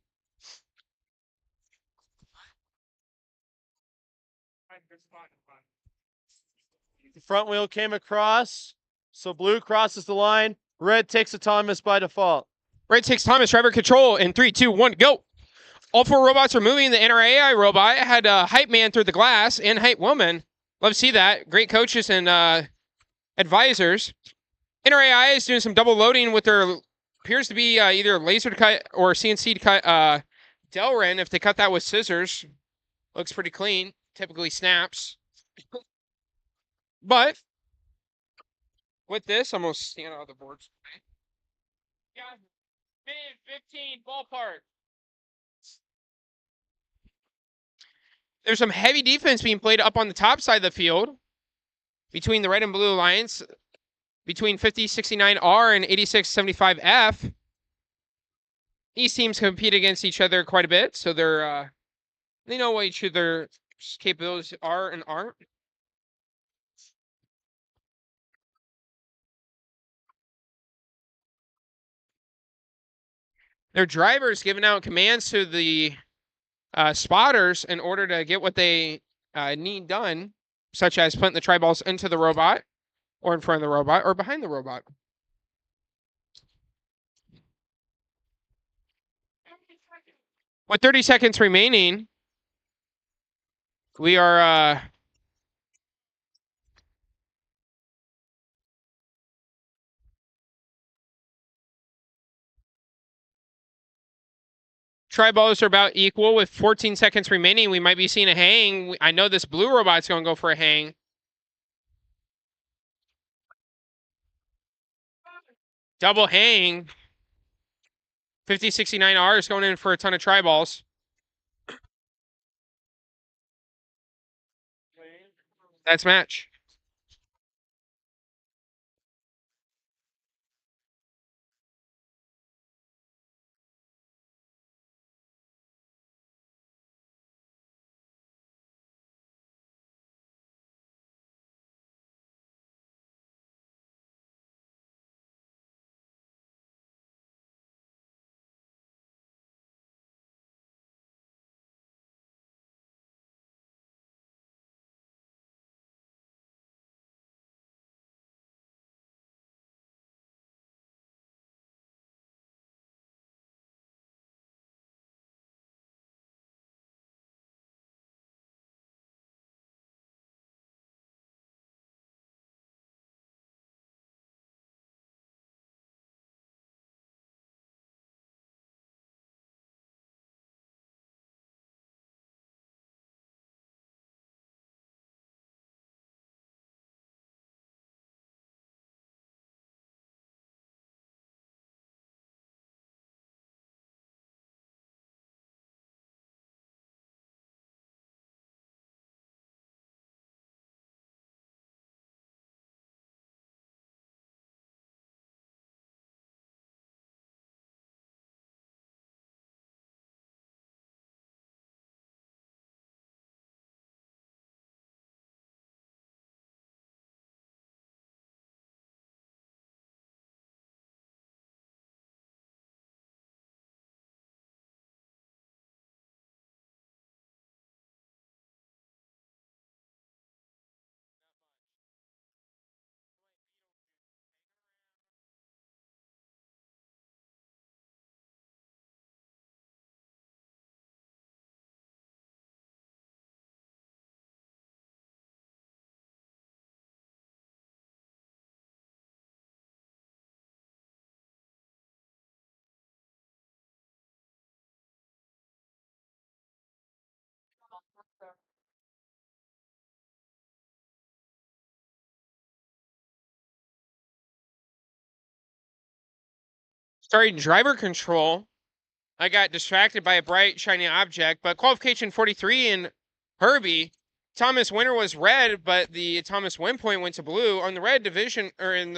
The front wheel came across, so blue crosses the line. Red takes autonomous by default. Red takes autonomous driver control in 3, 2, 1, go. All 4 robots are moving. The NRAI robot had a hype man through the glass and hype woman. Love to see that. Great coaches and advisors. NRAI is doing some double loading with their, appears to be either laser to cut or CNC to cut Delrin. If they cut that with scissors, looks pretty clean. Typically snaps. But with this, I'm going to stand out of the boards. Yeah, mid-15 ballpark. There's some heavy defense being played up on the top side of the field between the red and blue Alliance, between 5069R and 8675F. These teams compete against each other quite a bit, so they know what each other's capabilities are and aren't. Their drivers giving out commands to the spotters in order to get what they need done, such as putting the tri-balls into the robot, or in front of the robot, or behind the robot. With 30 seconds remaining, we are tri-balls are about equal with 14 seconds remaining. We might be seeing a hang. I know this blue robot's going to go for a hang. Double hang. 5069R is going in for a ton of tri-balls. That's match. Starting driver control. I got distracted by a bright, shiny object, but qualification 43 in Herbie. Thomas winner was red, but the Thomas win point went to blue. On the red division, on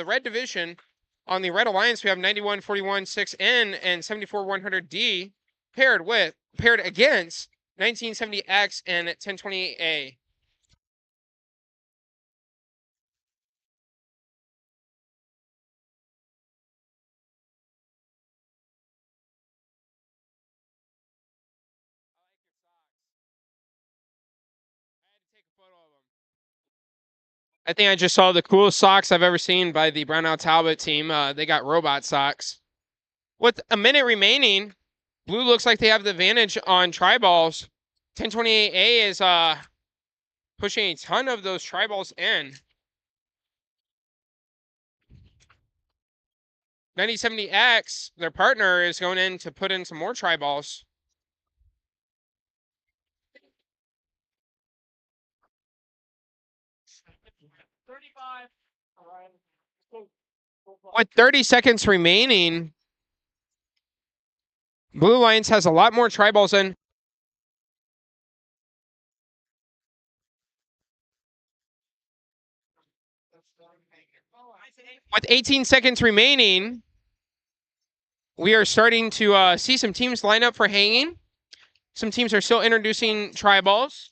the red alliance, we have 9141-6N and 74100D paired against 1970X and 1028A. I think I just saw the coolest socks I've ever seen by the Brownell Talbot team. They got robot socks. With a minute remaining, blue looks like they have the advantage on tri-balls. 1028A is pushing a ton of those tri-balls in. 9070X, their partner, is going in to put in some more tri-balls. With 30 seconds remaining, Blue Alliance has a lot more tri-balls in. With 18 seconds remaining, we are starting to see some teams line up for hanging. Some teams are still introducing tri-balls.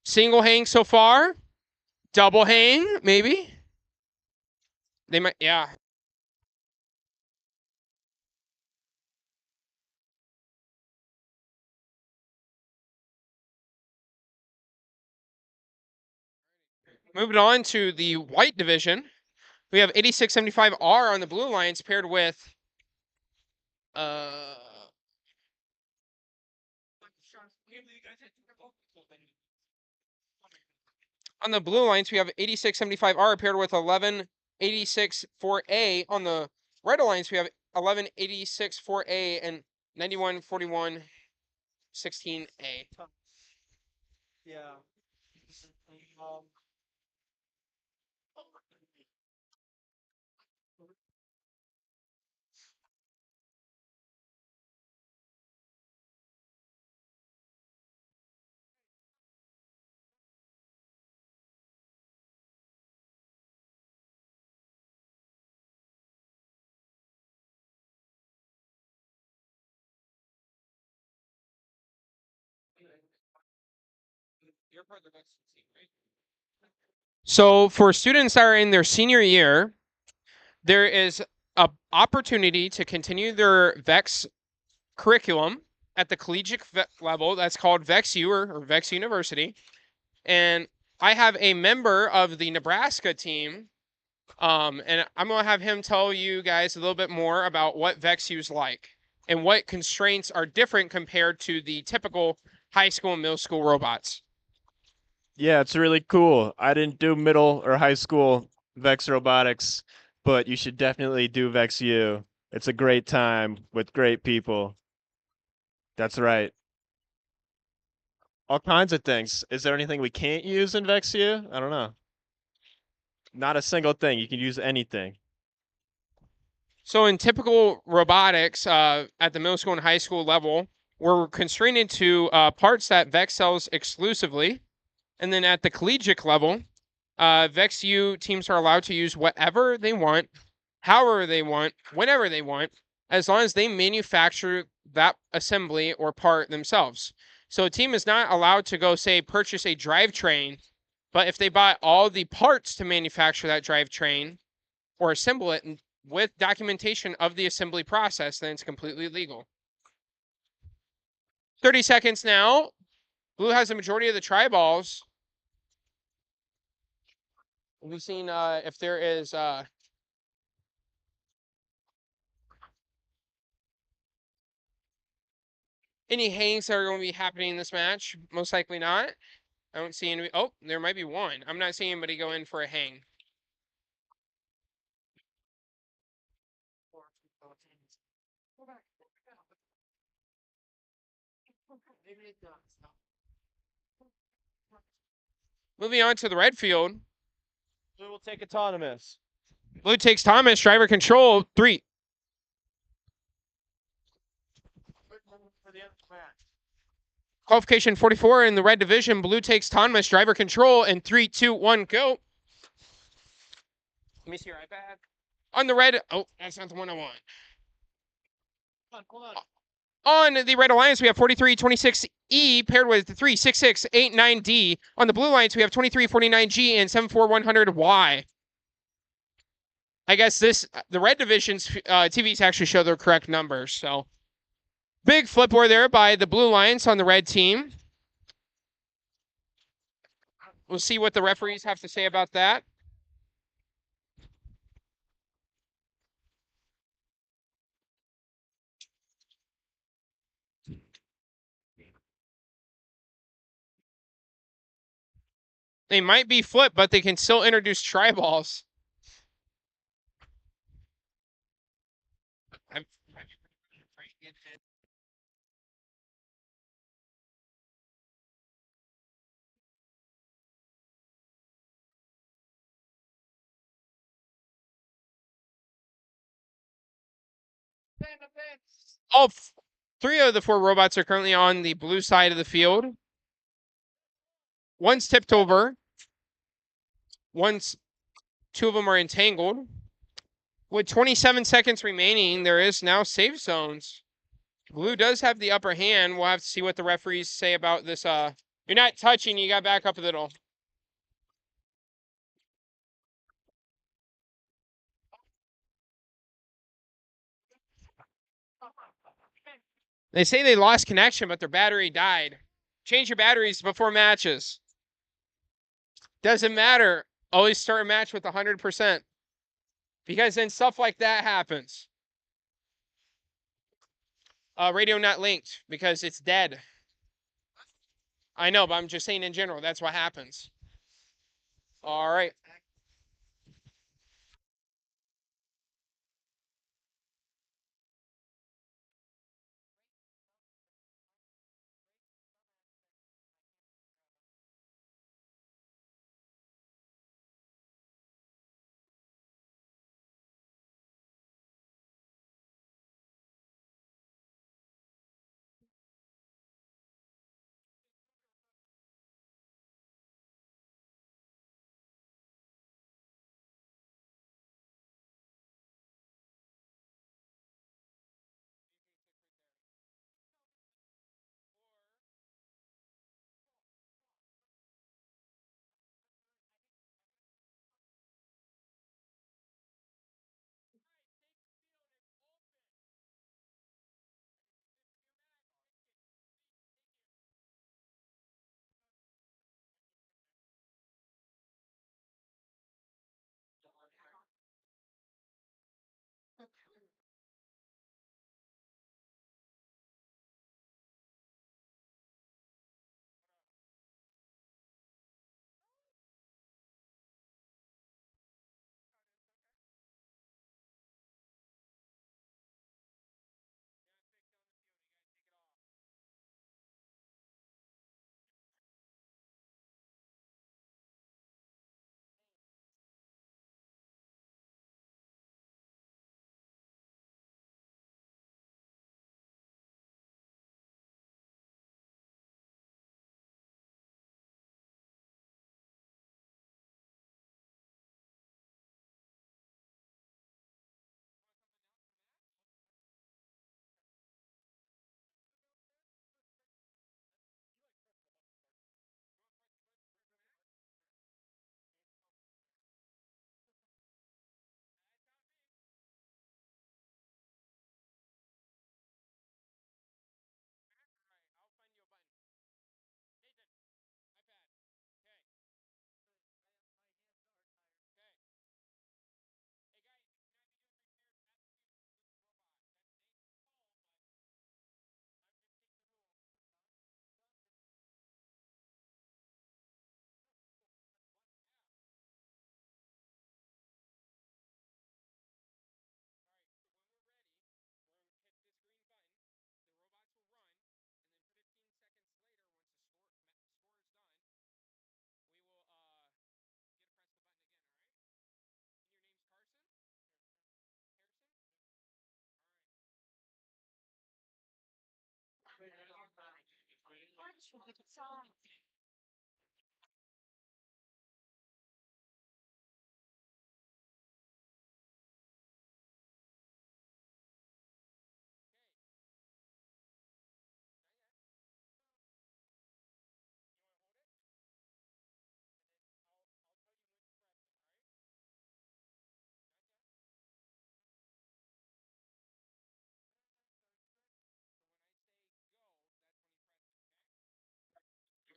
Single hang so far. Double hang, maybe. They might, yeah. Moving on to the white division. We have 8675R on the Blue Alliance paired with on the Blue Alliance, we have 8675R paired with 11864A. On the Red Alliance, we have 11864A and 9141-16A. Yeah. So for students that are in their senior year, there is an opportunity to continue their VEX curriculum at the collegiate level. That's called VEX-U or VEX University. And I have a member of the Nebraska team, and I'm going to have him tell you guys a little bit more about what VEX-U is like and what constraints are different compared to the typical high school and middle school robots. Yeah, it's really cool. I didn't do middle or high school VEX Robotics, but you should definitely do VEX-U. It's a great time with great people. That's right. All kinds of things. Is there anything we can't use in VEX-U? I don't know. Not a single thing. You can use anything. So in typical robotics, at the middle school and high school level, we're constrained to parts that VEX sells exclusively. And then at the collegiate level, VEX-U teams are allowed to use whatever they want, however they want, whenever they want, as long as they manufacture that assembly or part themselves. So a team is not allowed to go, say, purchase a drivetrain, but if they buy all the parts to manufacture that drivetrain or assemble it with documentation of the assembly process, then it's completely legal. 30 seconds now. Blue has the majority of the tri-balls. We've seen if there is any hangs that are going to be happening in this match. Most likely not. I don't see any. Oh, there might be one. I'm not seeing anybody go in for a hang. Moving on to the red field. Blue will take autonomous. Blue takes Thomas, driver control, 3. Qualification 44 in the red division. Blue takes Thomas, driver control, and 3, 2, 1, go. Let me see your iPad. On the red, oh, that's not the one I want. Hold on. On the Red Alliance, we have 4326E paired with 36689D. On the Blue Alliance, we have 2349G and 74100Y. I guess the Red Division's TVs actually show the correct numbers. So big flip over there by the Blue Alliance on the red team. We'll see what the referees have to say about that. They might be flipped, but they can still introduce try balls. All 3 of the 4 robots are currently on the blue side of the field. One's tipped over. 2 of them are entangled. With 27 seconds remaining, there is now safe zones. Blue does have the upper hand. We'll have to see what the referees say about this. You're not touching, you got back up a little. They say they lost connection, but their battery died. Change your batteries before matches. Doesn't matter. Always start a match with 100%. Because then stuff like that happens. Radio not linked because it's dead. I know, but I'm just saying in general, that's what happens. All right.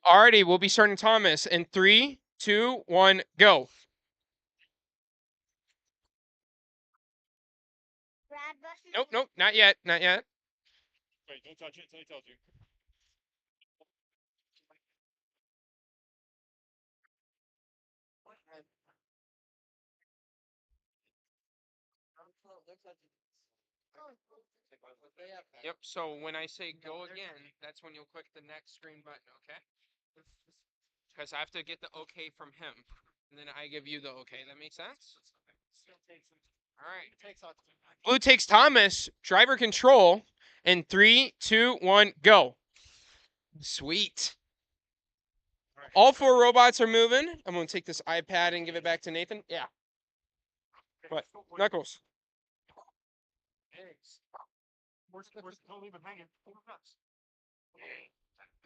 Alrighty, we'll be starting Thomas in 3, 2, 1, go. Nope, nope, not yet, not yet. Wait, don't touch it until he tells you. Yep, so when I say go again, that's when you'll click the next screen button, okay? Because I have to get the okay from him. And then I give you the okay. That makes sense? All right. Blue takes Thomas, driver control, in 3, 2, 1, go. Sweet. All 4 robots are moving. I'm going to take this iPad and give it back to Nathan. Yeah. What? Knuckles.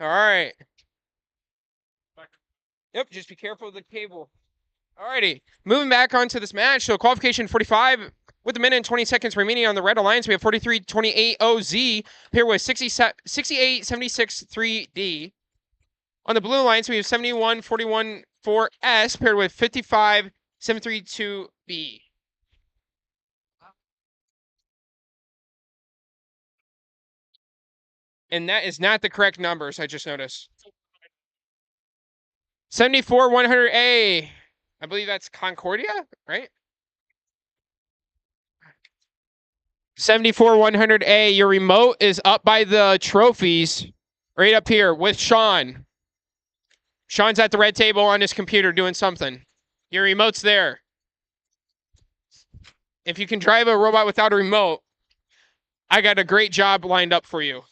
All right. Yep, just be careful of the cable. Alrighty, moving back onto this match. So qualification 45 with a minute and 20 seconds remaining on the Red Alliance. We have 43-28 OZ paired with 68-76 3D. On the Blue Alliance, we have 71-41 4S paired with 55-732 B. And that is not the correct numbers, I just noticed. 74-100A. I believe that's Concordia, right? 74-100A. Your remote is up by the trophies, right up here with Sean. Sean's at the red table on his computer doing something. Your remote's there. If you can drive a robot without a remote, I got a great job lined up for you.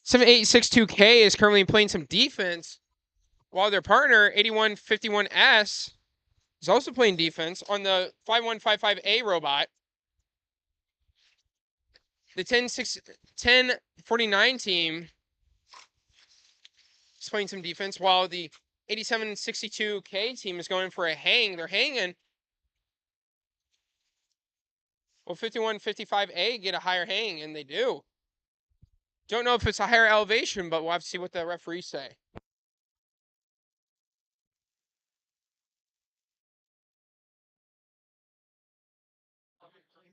7862K is currently playing some defense, while their partner, 8151S, is also playing defense on the 5155A robot. The 1049 team is playing some defense, while the 8762K team is going for a hang. They're hanging. Will 5155A get a higher hang? And they do. Don't know if it's a higher elevation, but we'll have to see what the referees say.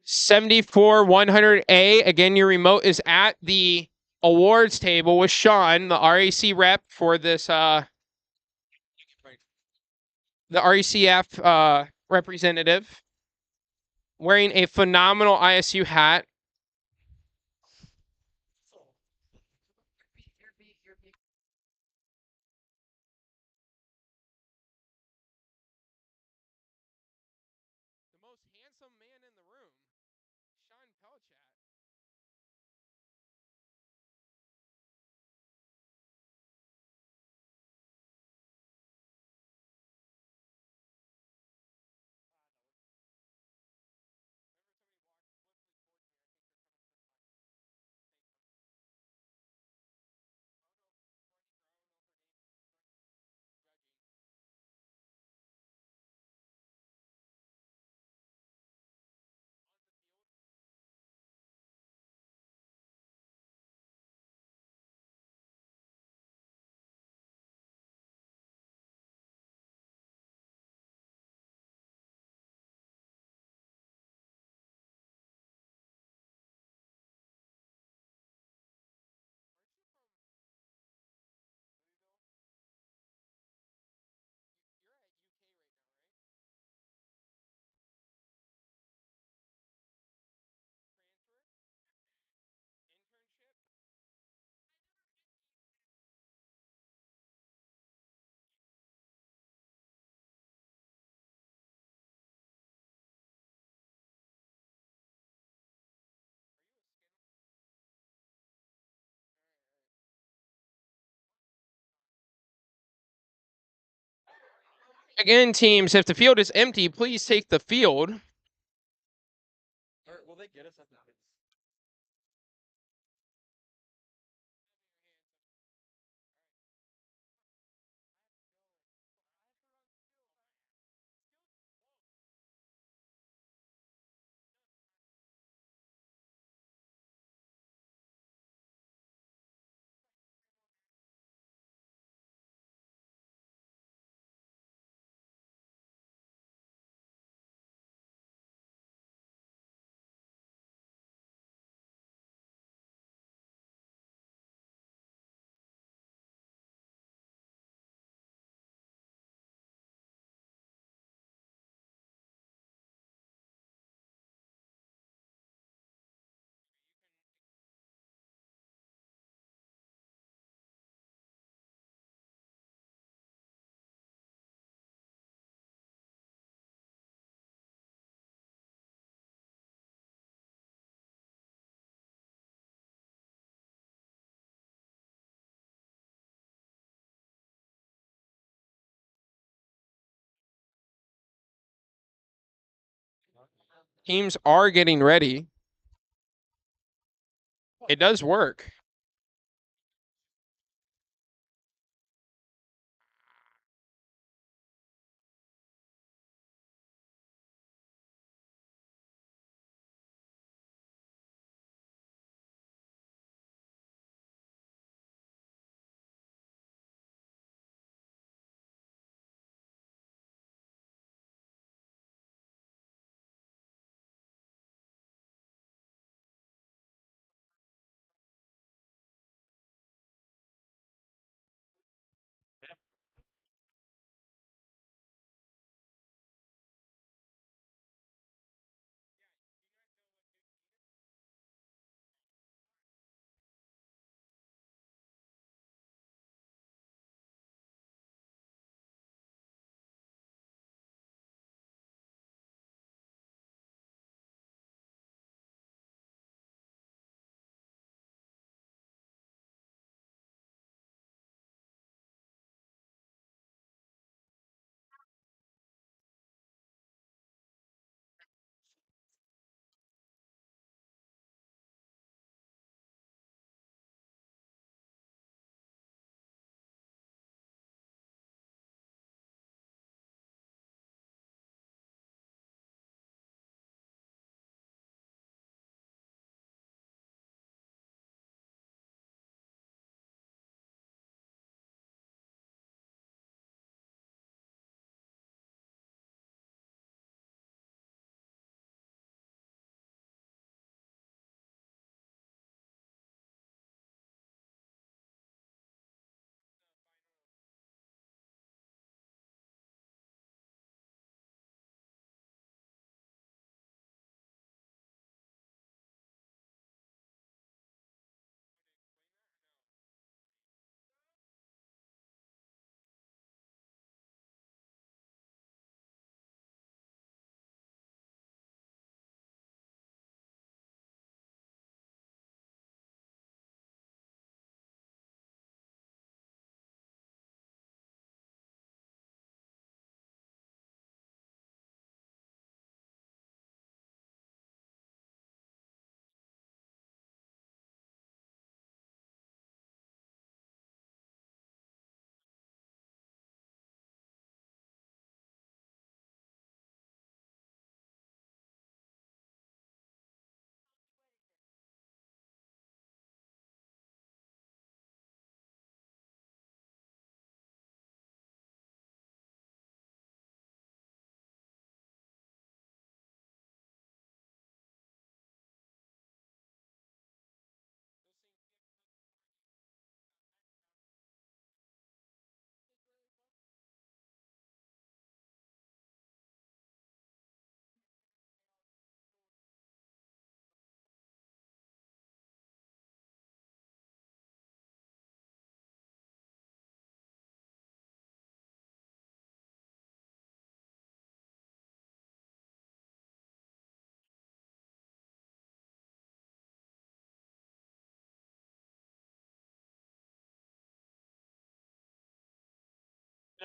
$74-100A. Again, your remote is at the awards table with Sean, the RAC rep for this, the RECF representative, wearing a phenomenal ISU hat. The most handsome man in the room, Sean Pelchat. Again, teams, if the field is empty, please take the field. Will they get us at the Teams are getting ready. It does work.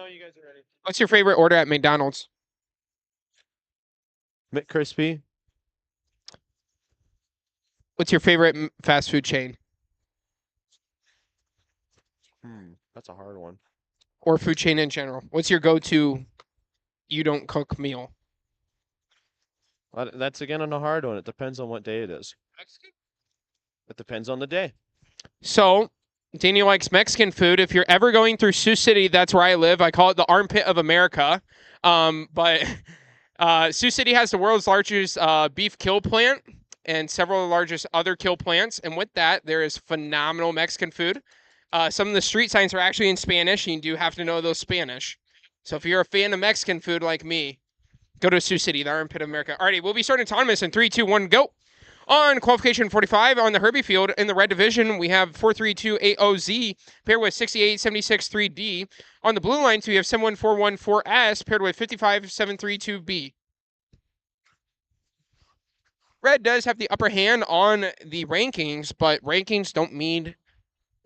know you guys are ready. What's your favorite order at McDonald's? McCrispy. What's your favorite fast food chain That's a hard one. or food chain in general? What's your go-to you don't cook meal? That's again on a hard one. It depends on what day it is. It depends on the day. So, Daniel likes Mexican food. If you're ever going through Sioux City, that's where I live. I call it the armpit of America. But Sioux City has the world's largest beef kill plant and several of the largest other kill plants. And with that, there is phenomenal Mexican food. Some of the street signs are actually in Spanish, and you do have to know those Spanish. So if you're a fan of Mexican food like me, go to Sioux City, the armpit of America. Alrighty, we'll be starting autonomous in 3, 2, 1, go. On qualification 45 on the Herbie field in the red division, we have 43280Z paired with 68763D. On the blue lines, we have 71414S paired with 55732B. Red does have the upper hand on the rankings, but rankings don't mean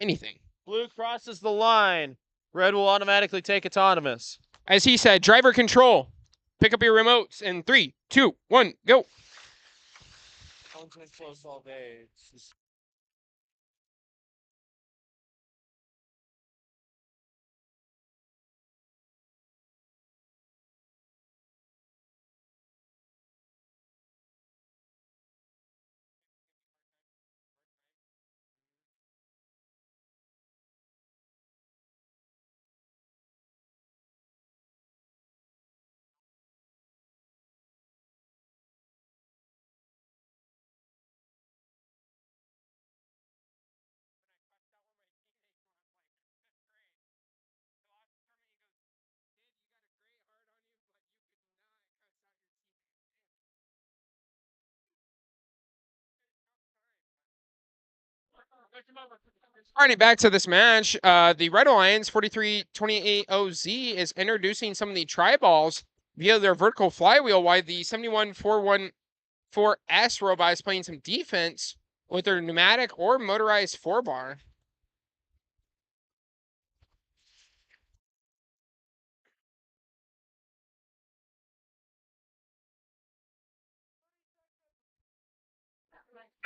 anything. Blue crosses the line. Red will automatically take autonomous. As he said, driver control. Pick up your remotes in 3, 2, 1, go. Phone's been close all day. It's just... Alrighty, back to this match. The Red Alliance 43280Z is introducing some of the tri-balls via their vertical flywheel, while the 71414S robot is playing some defense with their pneumatic or motorized 4-bar.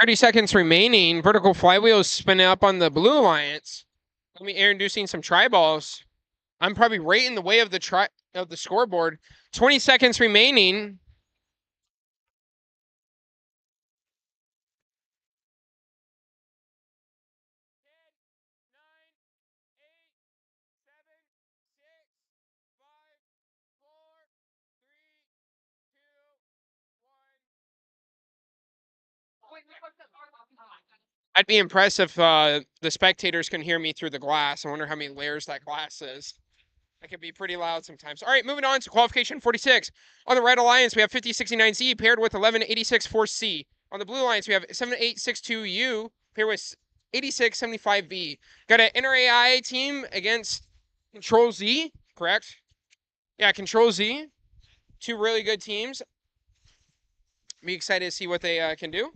"30 seconds remaining. Vertical flywheel is spinning up on the Blue Alliance. Let me introducing some tri-balls. I'm probably right in the way of the scoreboard. 20 seconds remaining. I'd be impressed if the spectators can hear me through the glass. I wonder how many layers that glass is. That can be pretty loud sometimes. All right, moving on to qualification 46. On the Red Alliance, we have 5069Z paired with 11864C. On the Blue Alliance, we have 7862U paired with 8675V. Got an NRAI team against Control Z, correct? Yeah, Control Z. Two really good teams. Be excited to see what they can do.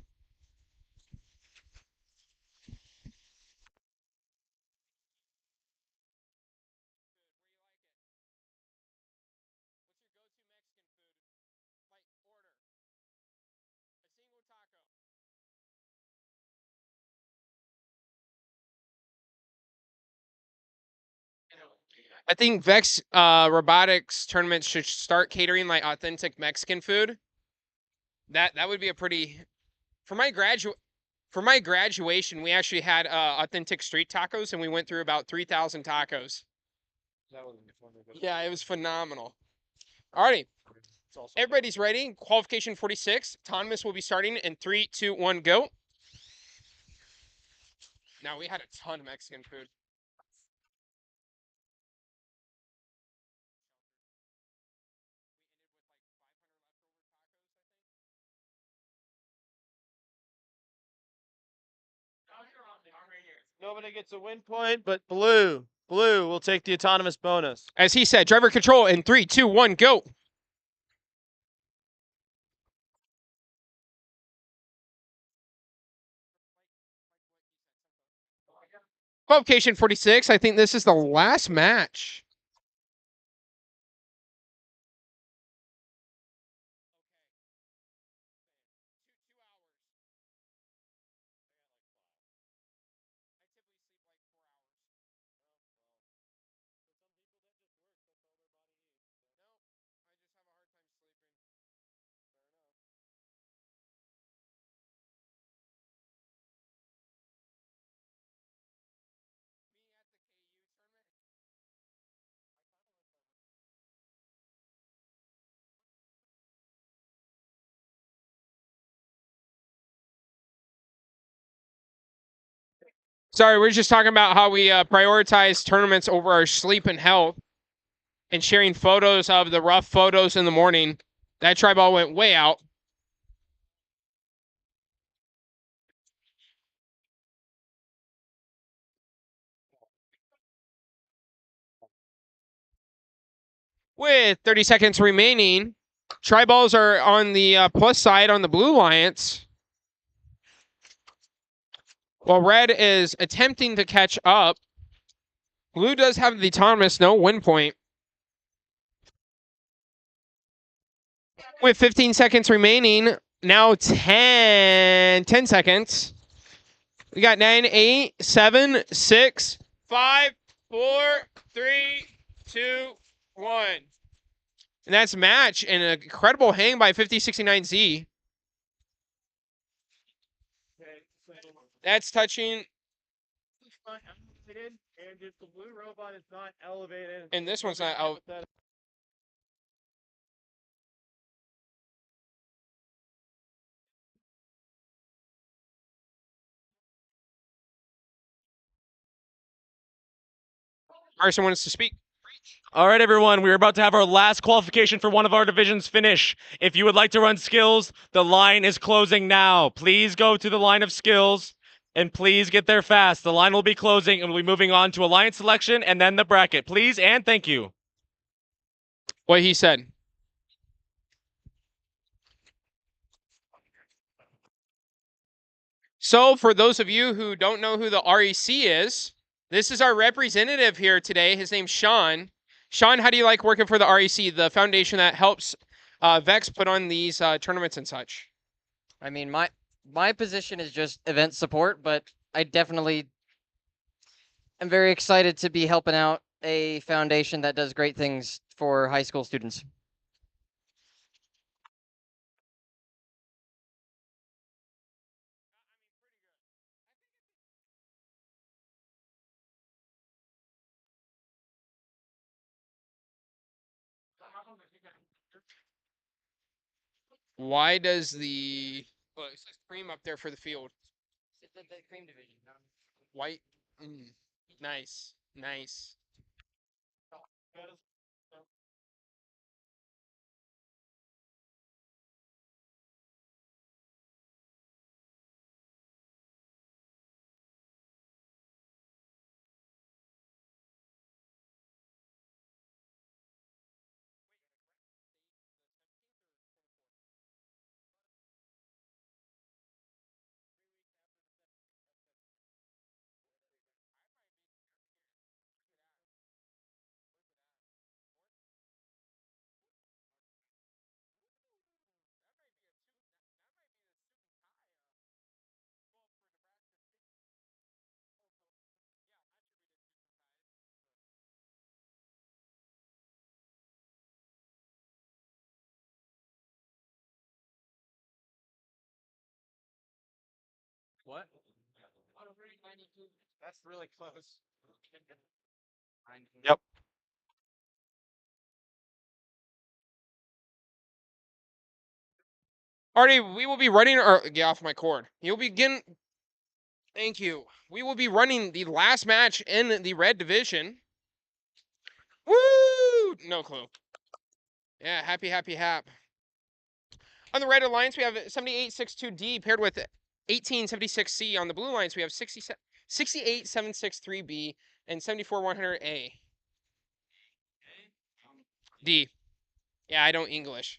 I think VEX Robotics tournaments should start catering like authentic Mexican food. That would be a pretty for my graduation, we actually had authentic street tacos, and we went through about 3,000 tacos. Yeah, it was phenomenal. Alrighty, everybody's ready. Qualification 46. Autonomous will be starting in 3, 2, 1, go. Now we had a ton of Mexican food. Nobody gets a win point, but blue will take the autonomous bonus. As he said, driver control in 3, 2, 1, go. Qualification 46. I think this is the last match. Sorry, we're just talking about how we prioritize tournaments over our sleep and health and sharing photos of the rough photos in the morning. That tri ball went way out. With 30 seconds remaining, tri balls are on the plus side on the Blue Lions. While red is attempting to catch up. Blue does have the autonomous, no win point. With 15 seconds remaining, now 10 seconds. We got 9, 8, 7, 6, 5, 4, 3, 2, 1. And that's match and an incredible hang by 5069Z. That's touching. And if the blue robot is not elevated, And this one's not out. Carson wants to speak. All right, everyone, we're about to have our last qualification for one of our divisions finish. If you would like to run skills, the line is closing now. Please go to the line of skills and please get there fast. The line will be closing and we'll be moving on to alliance selection and then the bracket. Please and thank you. What he said. So for those of you who don't know who the REC is, this is our representative here today. His name's Sean. Sean, how do you like working for the REC, the foundation that helps VEX put on these tournaments and such? I mean, my position is just event support, but I definitely am very excited to be helping out a foundation that does great things for high school students. Why does the it says cream up there for the field? It's the cream division. White. Nice. Nice. What? That's really close. Yep. Artie, we will be running our get off my cord. You'll begin. Thank you. We will be running the last match in the red division. Woo! No clue. Yeah, happy, happy, hap. On the red alliance, we have 7862D paired with 1876C. On the blue alliance, we have 68763B and 74100A. D. Yeah, I don't English.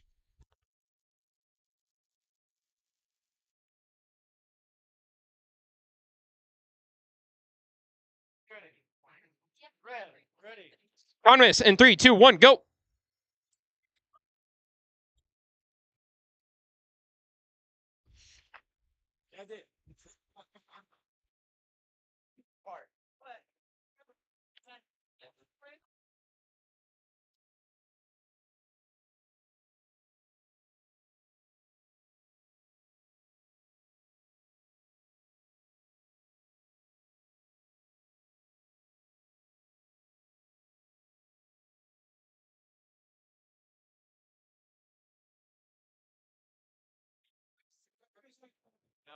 Ready. Autonomous in 3, 2, 1, go. That's it.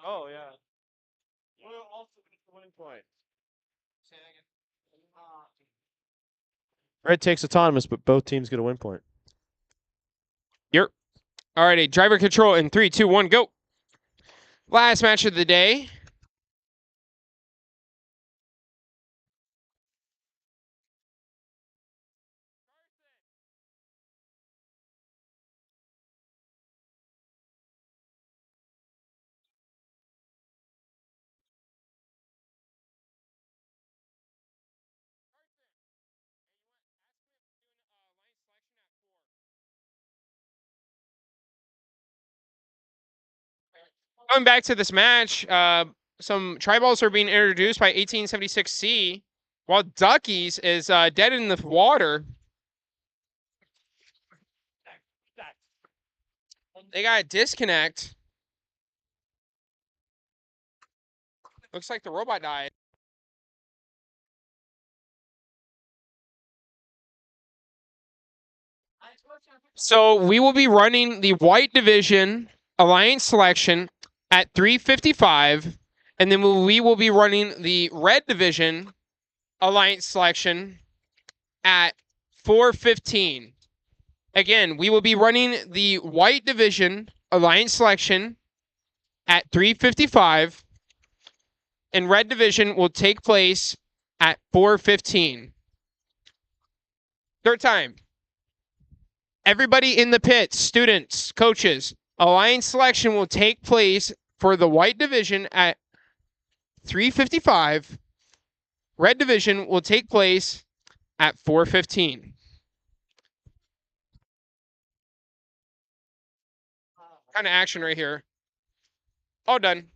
Oh yeah. Blue also gets the winning point. Red takes autonomous, but both teams get a win point. Yep. Alrighty, driver control in 3, 2, 1, go. Last match of the day. Going back to this match, some tri-balls are being introduced by 1876C, while Duckies is dead in the water. They got a disconnect. Looks like the robot died. So we will be running the white division alliance selection at 3:55, and then we will be running the red division alliance selection at 4:15. Again, we will be running the white division alliance selection at 3:55, and red division will take place at 4:15. Third time. Everybody in the pits, students, coaches, alliance selection will take place for the white division at 3:55. Red division will take place at 4:15. Kind of action right here. All done.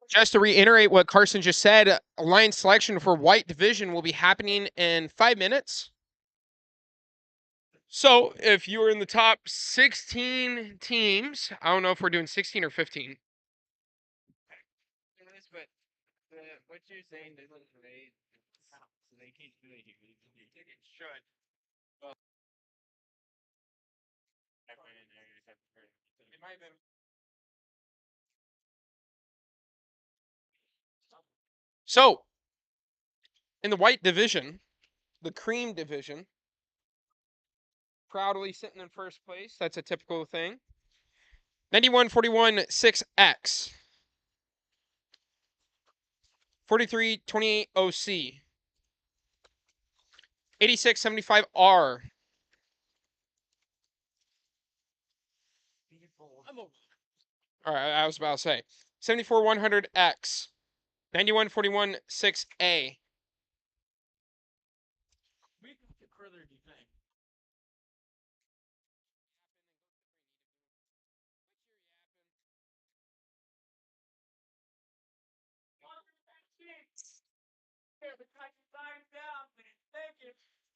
Just to reiterate what Carson just said, line selection for white division will be happening in 5 minutes. So if you were in the top 16 teams, I don't know if we're doing 16 or 15. What you're saying doesn't relate, so they can't do it here. It should. It might have been. So in the white division, the cream division, proudly sitting in first place. That's a typical thing. 9141 6X. 4328 OC. 8675R. All right, I was about to say 74100X. 9141 6A. Further defense.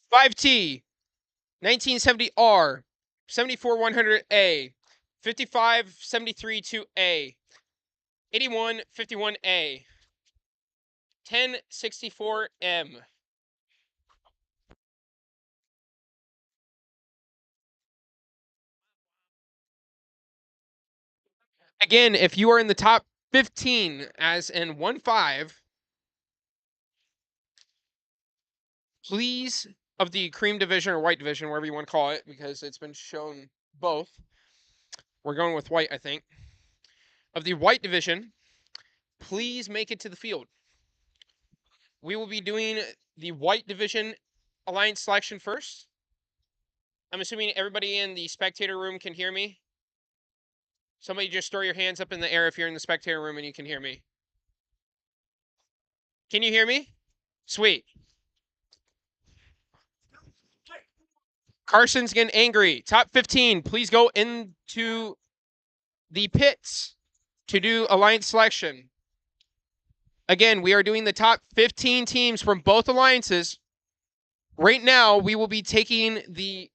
Five T, 1970R, 74100A, 5573 2A, 8151A, 1064M. Again, if you are in the top 15, as in 1-5, please, of the cream division or white division, wherever you want to call it, because it's been shown both. We're going with white, I think. Of the white division, please make it to the field. We will be doing the white division alliance selection first. I'm assuming everybody in the spectator room can hear me. Somebody just throw your hands up in the air if you're in the spectator room and you can hear me. Can you hear me? Sweet. Carson's getting angry. Top 15, please go into the pits to do alliance selection. Again, we are doing the top 15 teams from both alliances. Right now, we will be doing the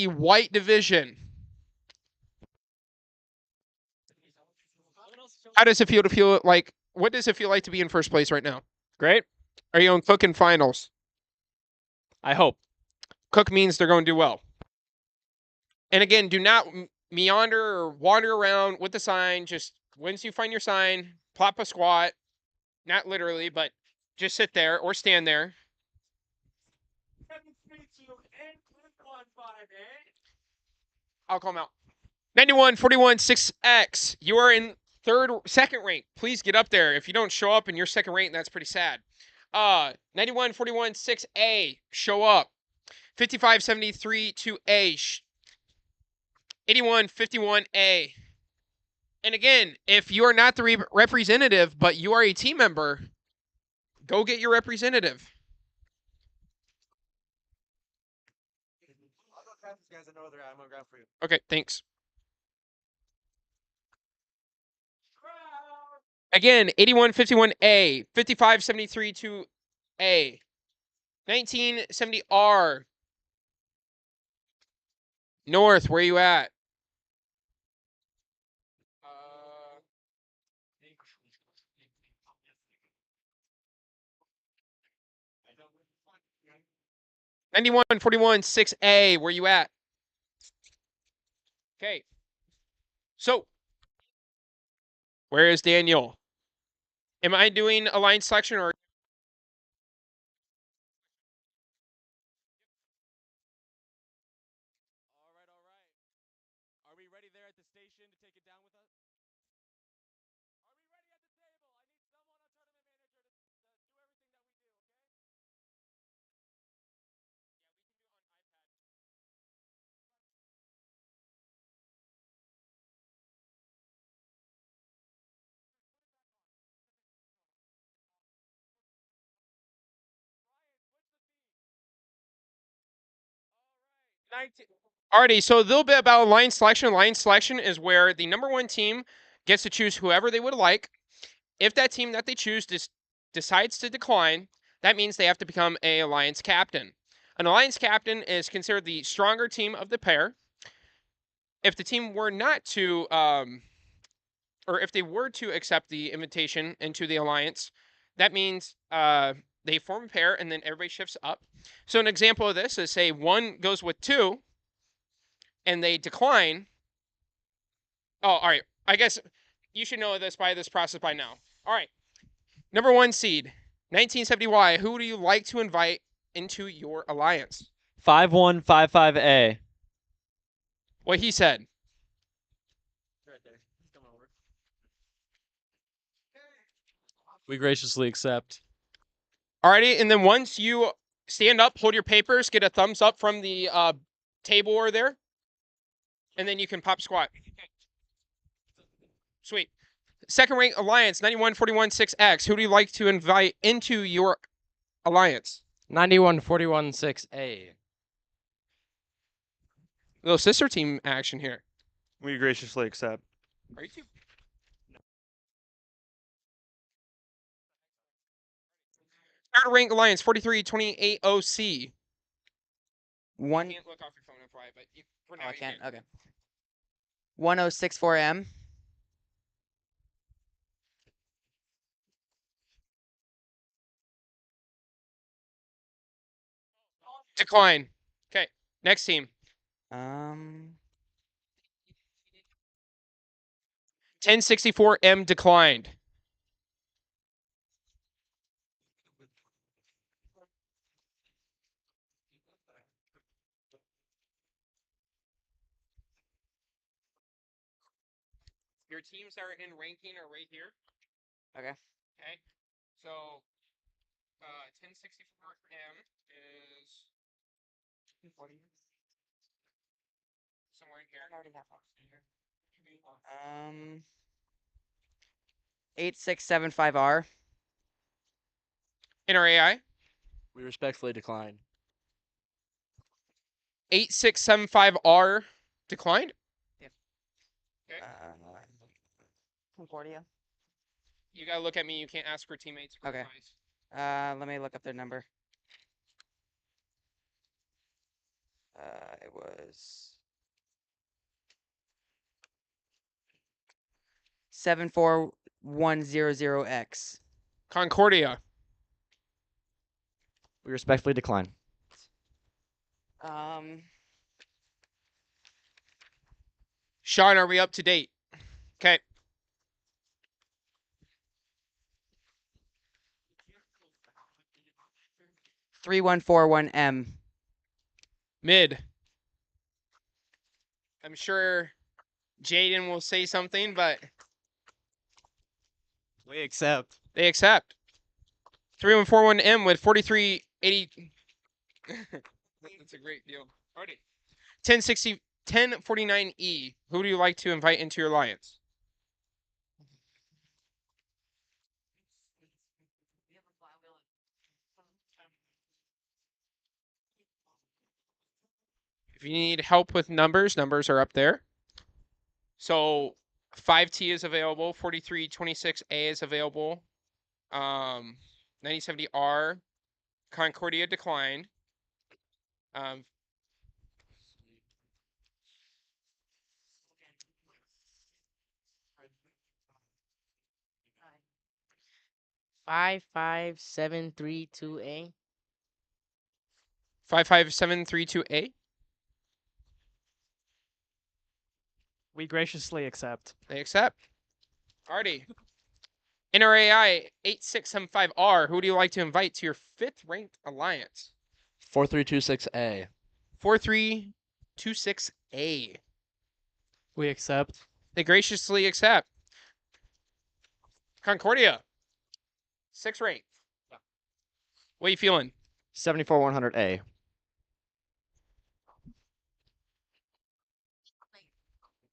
white division. How does it feel like, what does it feel like to be in first place right now? Great. Are you on Cook in finals? I hope. Cook means they're going to do well. And again, do not meander or wander around with the sign. Just once you find your sign, plop a squat. Not literally, but just sit there or stand there. I'll call him out. 9141 6X. You are in second rank. Please get up there. If you don't show up in your second rank, that's pretty sad. 9141 6A. Show up. 5573 2A. 8151A. And again, if you are not the representative, but you are a team member, go get your representative. Okay, thanks. Again, 8151A, 5573 2A, 1970R. North, where you at? 9141 6A, where you at? Okay. So, where is Daniel? Am I doing a line selection or? Are we ready there at the station to take it down with us? Are we ready at the table? I need someone on tournament manager to do everything that we do, okay? Alrighty, so a little bit about line selection. Line selection is where the number one team gets to choose whoever they would like. If that team that they choose decides to decline, that means they have to become an alliance captain. An alliance captain is considered the stronger team of the pair. If the team were not to, or if they were to accept the invitation into the alliance, that means they form a pair and then everybody shifts up. So an example of this is, say one goes with 2 and they decline. Oh, all right. I guess you should know this process by now. All right. Number 1 seed, 1970Y. Who do you like to invite into your alliance? 5155A. What he said. We graciously accept. Alrighty, and then once you stand up, hold your papers, get a thumbs up from the table over there, and then you can pop squat. Sweet. Second rank alliance, 91416X. Who do you like to invite into your alliance? 91416A. Little sister team action here. We graciously accept. Are you two? Third rank alliance, 4328OC. One. You can't look off your phone, FYI, but for now I you can't. can. Okay. 1064M. Decline. Okay, next team. 1064M declined. Your teams that are in ranking are right here. Okay. Okay. So 1064M is somewhere in here. 8675R. In our AI. We respectfully decline. 8675R declined. Yeah. Okay. Concordia. You gotta look at me. You can't ask for teammates. Okay. Let me look up their number. It was 74100X. Concordia. We respectfully decline. Sean, are we up to date? Okay. 3141M. Mid. I'm sure Jaden will say something, but We accept. they accept. 3141M with 4380. That's a great deal. Alrighty. 1049E. Who do you like to invite into your alliance? If you need help with numbers, numbers are up there. So 5T is available, 4326A is available, 9070R, Concordia declined. 55732A. 55732A. We graciously accept. They accept. Alrighty. NRAI 8675R. Who do you like to invite to your 5th ranked alliance? 4326A. 4326A. We accept. They graciously accept. Concordia. 6th ranked. What are you feeling? 74100A.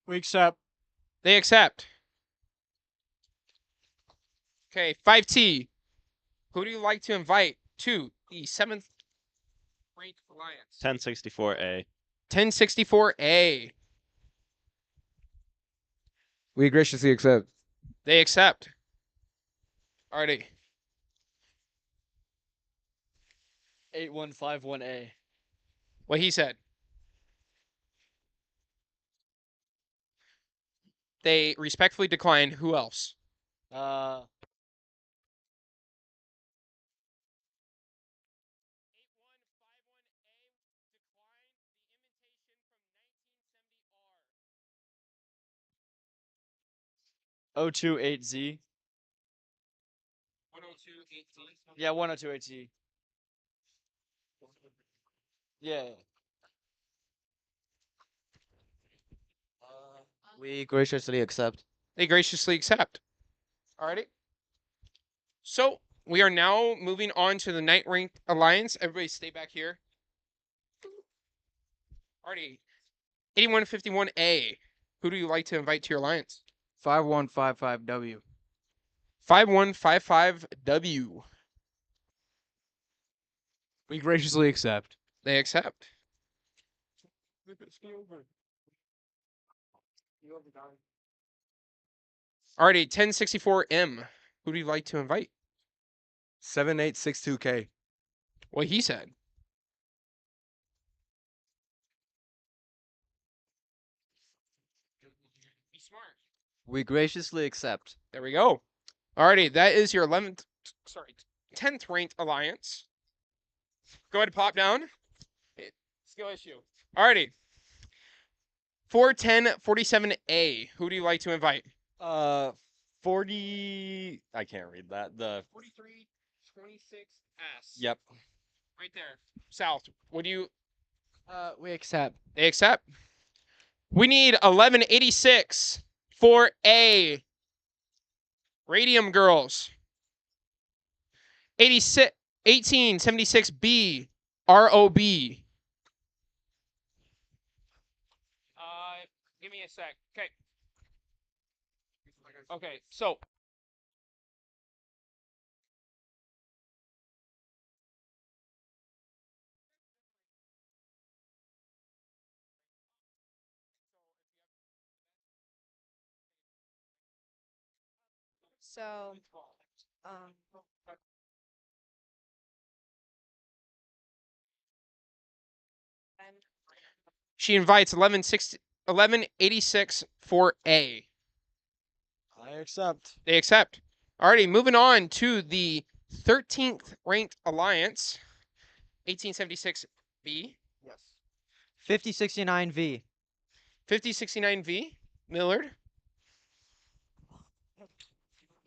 We accept. They accept. Okay, 5T. Who do you like to invite to the 7th ranked alliance? 1064A. 1064A. We graciously accept. They accept. Alrighty. 8151A. What he said. They respectfully decline. Who else? Uh, O28Z. 102.8Z. Yeah, 102.8Z. Yeah. We graciously accept. They graciously accept. Alrighty. So we are now moving on to the Night Ranked Alliance. Everybody stay back here. Alrighty. 8151A. Who do you like to invite to your alliance? 5155W. 5155W. We graciously accept. They accept. Alrighty, 1064M. Who do you like to invite? 7862K. What he said. Be smart. We graciously accept. There we go. Alrighty, that is your 10th ranked alliance. Go ahead and pop down. Skill issue. Alrighty. 41047A. Who do you like to invite? 40. I can't read that. The 4326S. Yep. Right there. South. What do you? We accept. They accept. We need 1186 for A. Radium Girls. 1876B. ROB. Give me a sec. Okay. Okay, so So, she invites 1186 for A. I accept. They accept. Alrighty, moving on to the 13th ranked alliance, 1876B. Yes. 5069V. 5069V, Millard.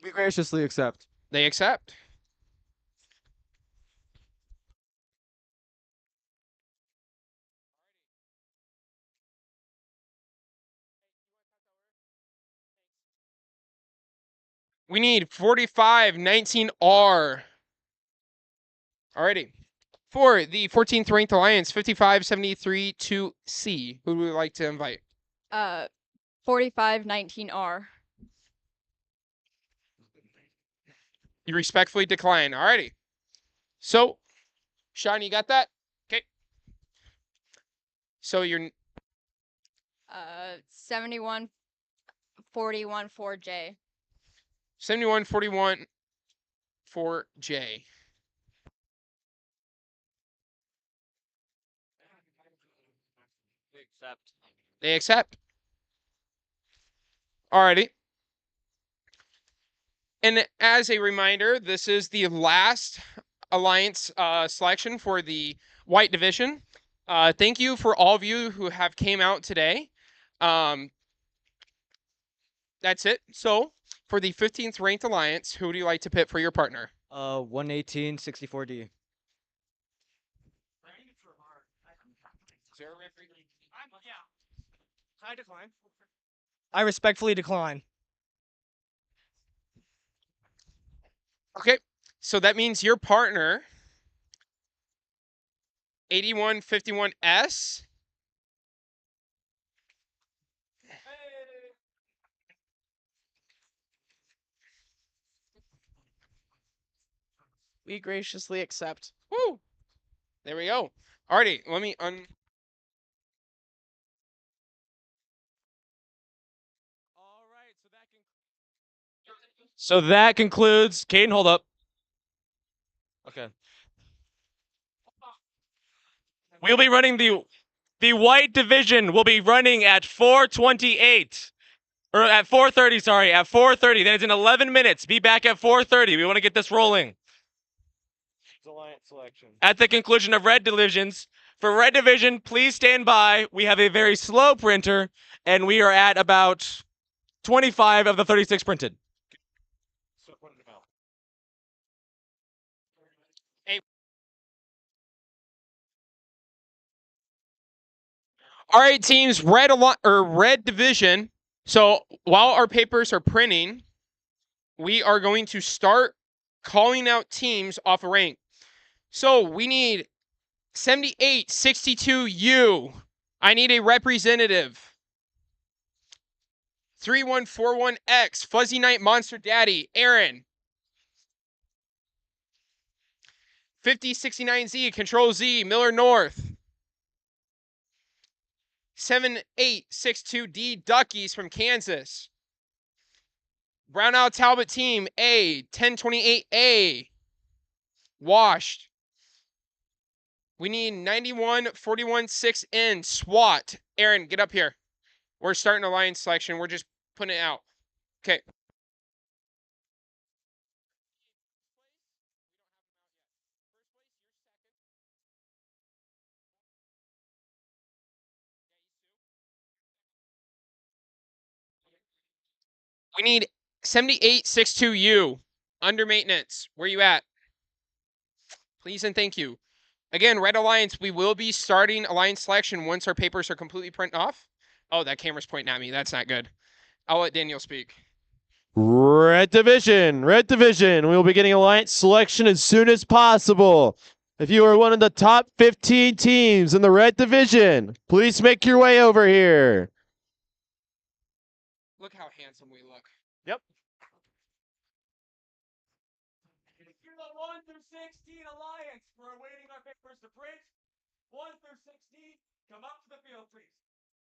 We graciously accept. They accept. We need 4519R. Alrighty. For the 14th ranked alliance, 5573-2C. Who would we like to invite? 4519R. You respectfully decline. Alrighty. So, Sean, you got that? Okay. So you're 7141 4J. 7141 4J. We accept. They accept. Alrighty. And as a reminder, this is the last alliance selection for the white division. Thank you for all of you who have came out today. That's it. So for the 15th ranked alliance, who do you like to pit for your partner? 11864D. I decline. I respectfully decline. Okay, so that means your partner, 8151S. We graciously accept. Woo! There we go. Alrighty, let me Alright, so So that concludes. Caden, hold up. Okay. We'll be running the white division will be running at 4:28. Or at 4:30, sorry, at 4:30. That is in 11 minutes. Be back at 4:30. We want to get this rolling. Alliance selection. At the conclusion of red divisions, for red division, please stand by. We have a very slow printer, and we are at about 25 of the 36 printed. All right, teams, red division. So while our papers are printing, we are going to start calling out teams off a rank. So we need 7862U. I need a representative. 3141X, Fuzzy Night Monster Daddy, Aaron. 5069Z, Control Z, Miller North. 7862D, Duckies from Kansas. Brownell Talbot Team, A, 1028A. Washed. We need 91416N, SWAT. Aaron, get up here. We're starting alliance selection. We're just putting it out. Okay. We need 7862U under maintenance. Where you at? Please and thank you. Again, Red Alliance, we will be starting alliance selection once our papers are completely printed off. Oh, that camera's pointing at me. That's not good. I'll let Daniel speak. Red division. Red division. We will be getting alliance selection as soon as possible. If you are one of the top 15 teams in the red division, please make your way over here. Look how handsome we look. Yep. You're the 1 through 16 alliance. We're awaiting our papers to print. 1 through 16, come up to the field, please.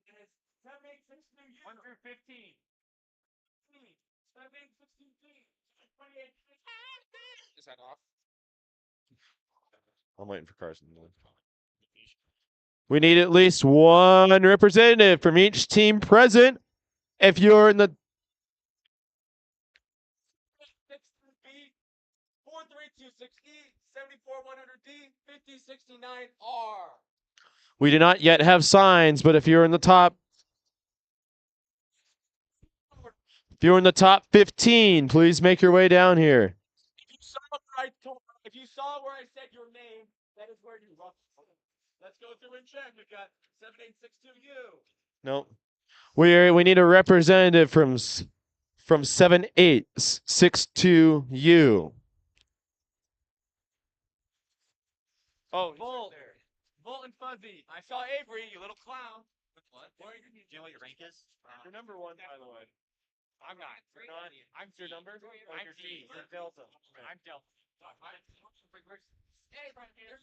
It is 7862U. 1 through 15. 7862G. 28. Is that off? I'm waiting for Carson. We need at least one representative from each team present. If you're in the 4326E, 74100D, 5069R. we do not yet have signs, but if you're in the top 15, please make your way down here. If you saw where I said your name, that is where you are. Let's go through and check. We've got 7862U. Nope. We need a representative from 7862U. Oh, Volt. Volt and Fuzzy. I saw Avery, you little clown. What? Do you know what your rank is? You're number 1, by the way. I'm not. You're not. I'm your number. I'm your G. You're Delta. I'm Delta. Hey, right here.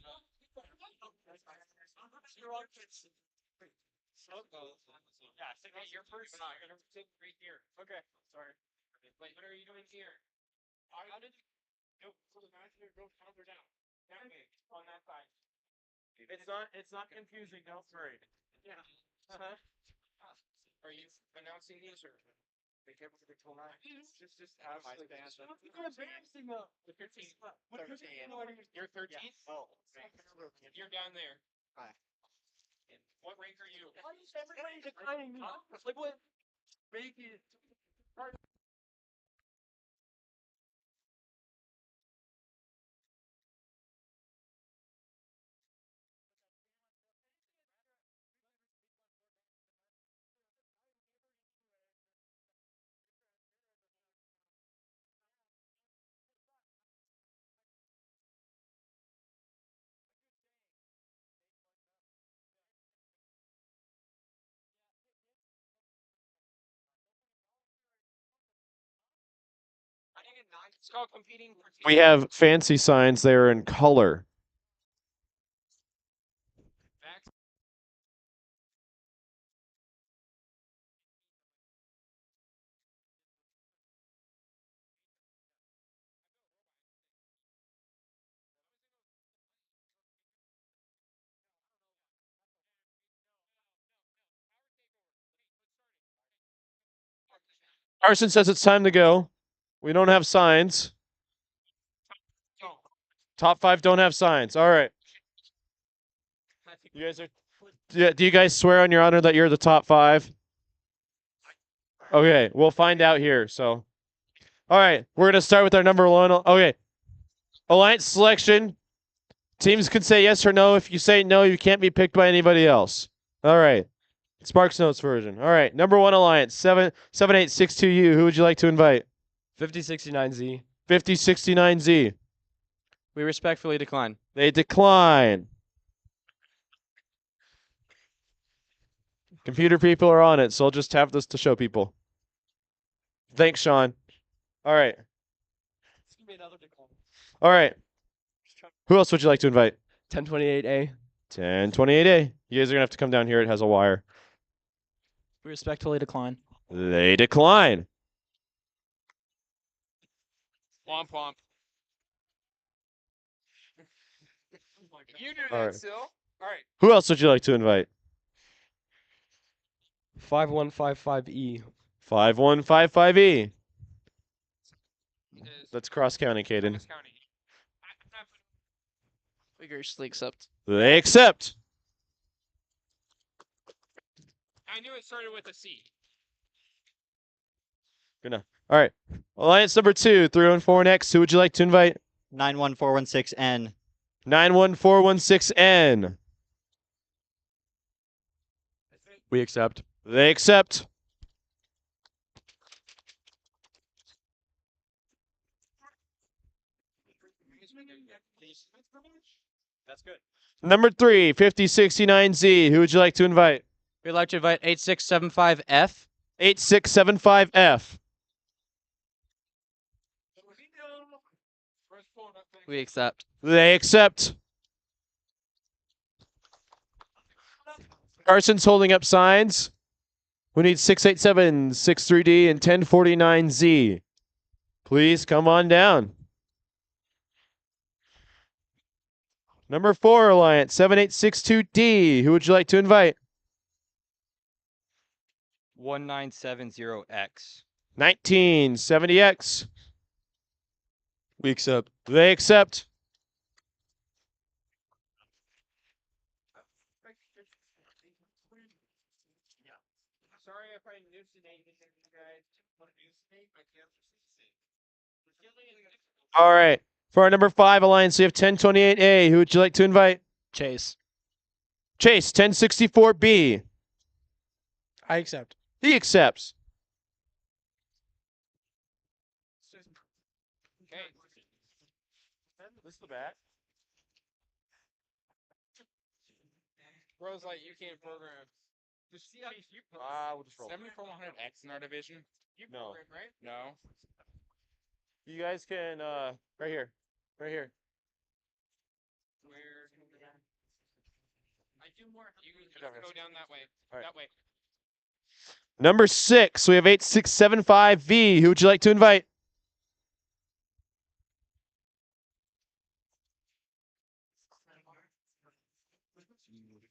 Yeah, sit right here first. No, you're gonna sit right here. Okay, sorry. Wait, what are you doing here? How did you go? So the master goes counter down. That way, on that side. It's not confusing. Don't worry. Yeah. Are you announcing these or? Just have my stance. You're embarrassing though. You're 13th. You're 13th? Oh. You're down there. Hi. What rank are you? Why is everybody declining me? Like what? Make it. It's called competing for We have fancy signs there in color. Carson says it's time to go. We don't have signs. Top 5 don't have signs. All right. You guys are. Do you guys swear on your honor that you're the top 5? Okay, we'll find out here. So, all right, we're gonna start with our number 1. Okay, alliance selection. Teams can say yes or no. If you say no, you can't be picked by anybody else. All right. Sparks Notes version. All right. Number 1 alliance, 7862U. Who would you like to invite? 5069Z. 5069Z. We respectfully decline. They decline. Computer people are on it, so I'll just have this to show people. Thanks, Sean. All right. All right. Who else would you like to invite? 1028A. 1028A. You guys are going to have to come down here. It has a wire. We respectfully decline. They decline. Womp womp. You do All that right. still. All right. Who else would you like to invite? 5155E. 5155E. That's Cross County, Caden. We graciously accept. They accept. I knew it started with a C. Good enough. All right. Alliance number 2, 314X. Who would you like to invite? 91416N. 91416N. We accept. They accept. That's good. Number 3, 5069Z. Who would you like to invite? We'd like to invite 8675F. 8675F. We accept. They accept. Carson's holding up signs. We need 687, 63D, and 1049Z. Please come on down. Number 4 Alliance, 7862D. Who would you like to invite? 1970X. 1970X. We accept. They accept. Sorry if I hallucinated you guys. All right. For our number 5 Alliance, we have 1028A. Who would you like to invite? Chase. Chase, 1064B. I accept. He accepts. Okay. This is the bat. Bro's like, you can't program. Just see how you We'll just roll. 7400X in our division. You No. program, right? No. You guys can, right here. Right here. Where? I do more. You just job, go guys. down that way. All right. That way. Number 6, we have 8675V. Who would you like to invite?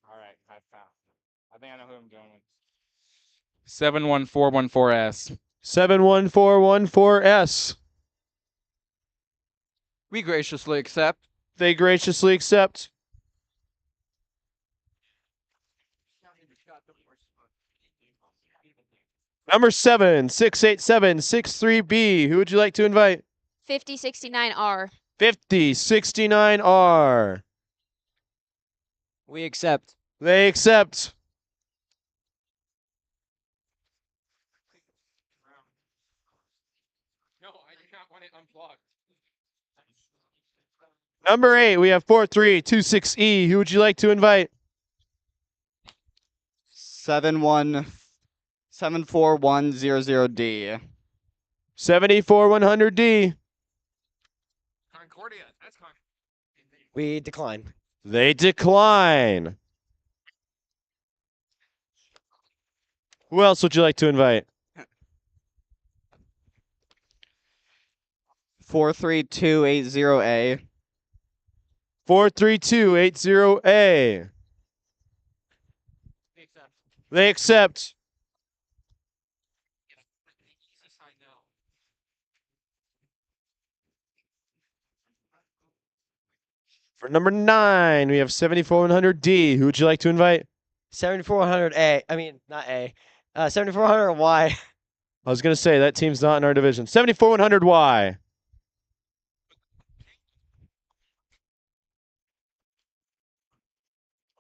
All right, I found. I think I know who I'm going with. 71414S. 71414S. We graciously accept. They graciously accept. Number 7, 68763B. Who would you like to invite? 5069R. 5069R. We accept. They accept. No, I do not want it unplugged. Number 8, we have 4326E. Who would you like to invite? 74100D. 74100D. Concordia. That's fine. We decline. They decline. Who else would you like to invite? 43280A. 43280A. They accept. For number 9, we have 7400D. Who would you like to invite? 7400A. I mean, not A. 7400Y. I was going to say that team's not in our division. 74100Y.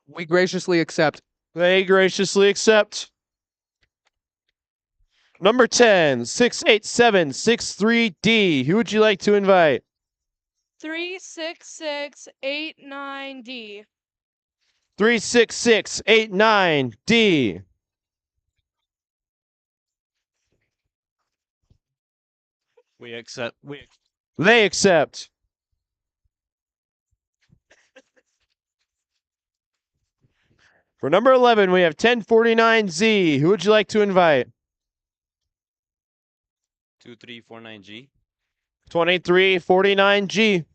We graciously accept. They graciously accept. Number 10, 68763D. Who would you like to invite? 36689D. 36689D. We accept. They accept. For number 11, we have 1049Z. Who would you like to invite? 2349G. 2349G.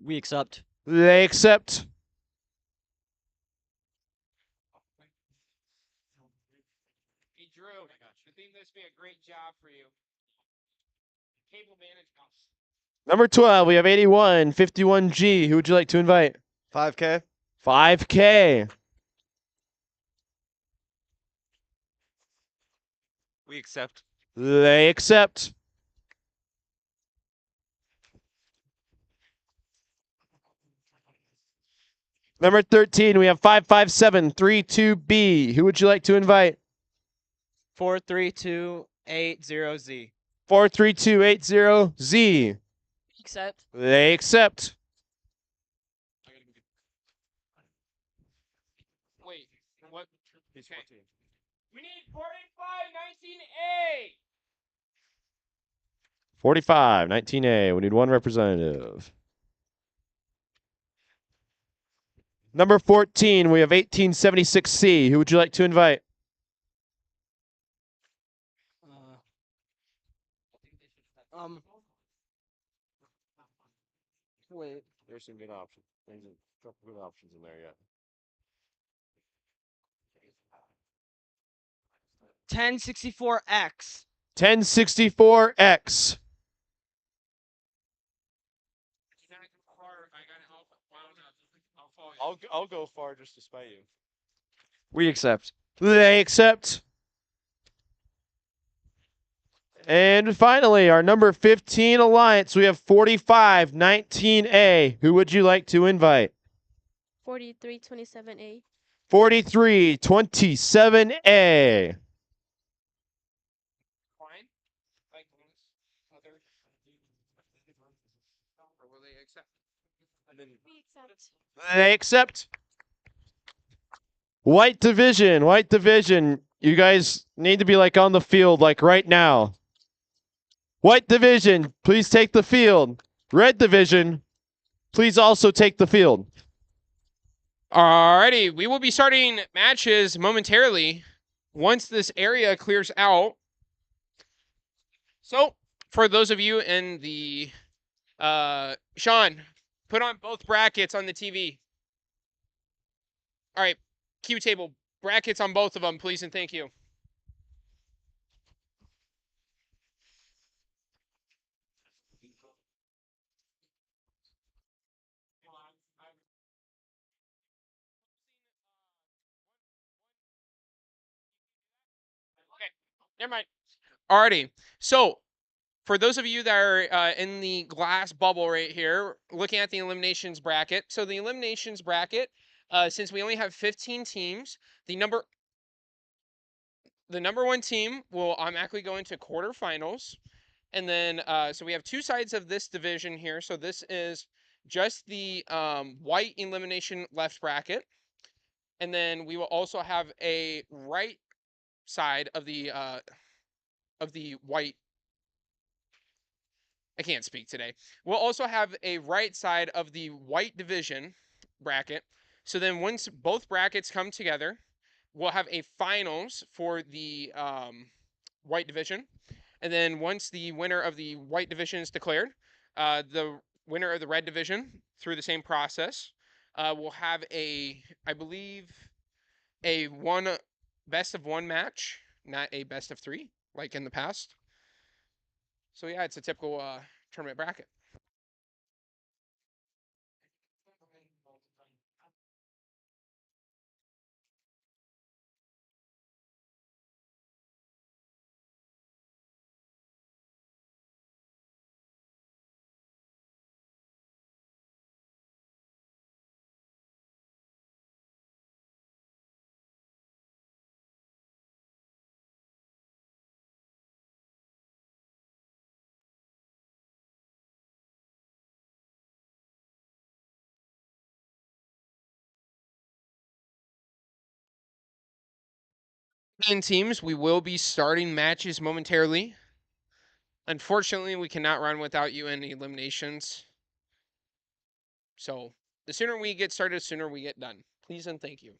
We accept. They accept. Hey, Drew, I think this would be a great job for you. Cable management. Number 12, we have 8151G. Who would you like to invite? 5K. 5K. We accept. They accept. Number 13, we have 55732B. Who would you like to invite? 43280Z. 43280Z. Accept. They accept. Wait, what? Okay. We need 4519A. 4519A. We need one representative. Number 14, we have 1876C. Who would you like to invite? Wait. There's some good options. There's a couple good options in there, yeah. 1064X. 1064X. I'll go far just to spite you. We accept. They accept. And finally, our number 15 alliance, we have 4519A. Who would you like to invite? 4327A. 4327A. We accept. They accept. White division, white division. You guys need to be like on the field like right now. White division, please take the field. Red division, please also take the field. Alrighty, we will be starting matches momentarily once this area clears out. So, for those of you in the Sean, put on both brackets on the TV. All right, Q table, brackets on both of them, please and thank you. Okay, never mind. Alrighty, so for those of you that are in the glass bubble right here, looking at the eliminations bracket. So the eliminations bracket, since we only have 15 teams, the number one team will automatically go into quarterfinals. And then, so we have two sides of this division here. So this is just the white elimination left bracket. And then we will also have a right side of the white. I can't speak today. We'll also have a right side of the white division bracket. So then once both brackets come together, we'll have a finals for the white division. And then once the winner of the white division is declared, the winner of the red division through the same process will have I believe, a best of one match, not a best of three like in the past. So yeah, it's a typical tournament bracket. 15 teams. We will be starting matches momentarily. Unfortunately, we cannot run without you in eliminations. So the sooner we get started, the sooner we get done. Please and thank you.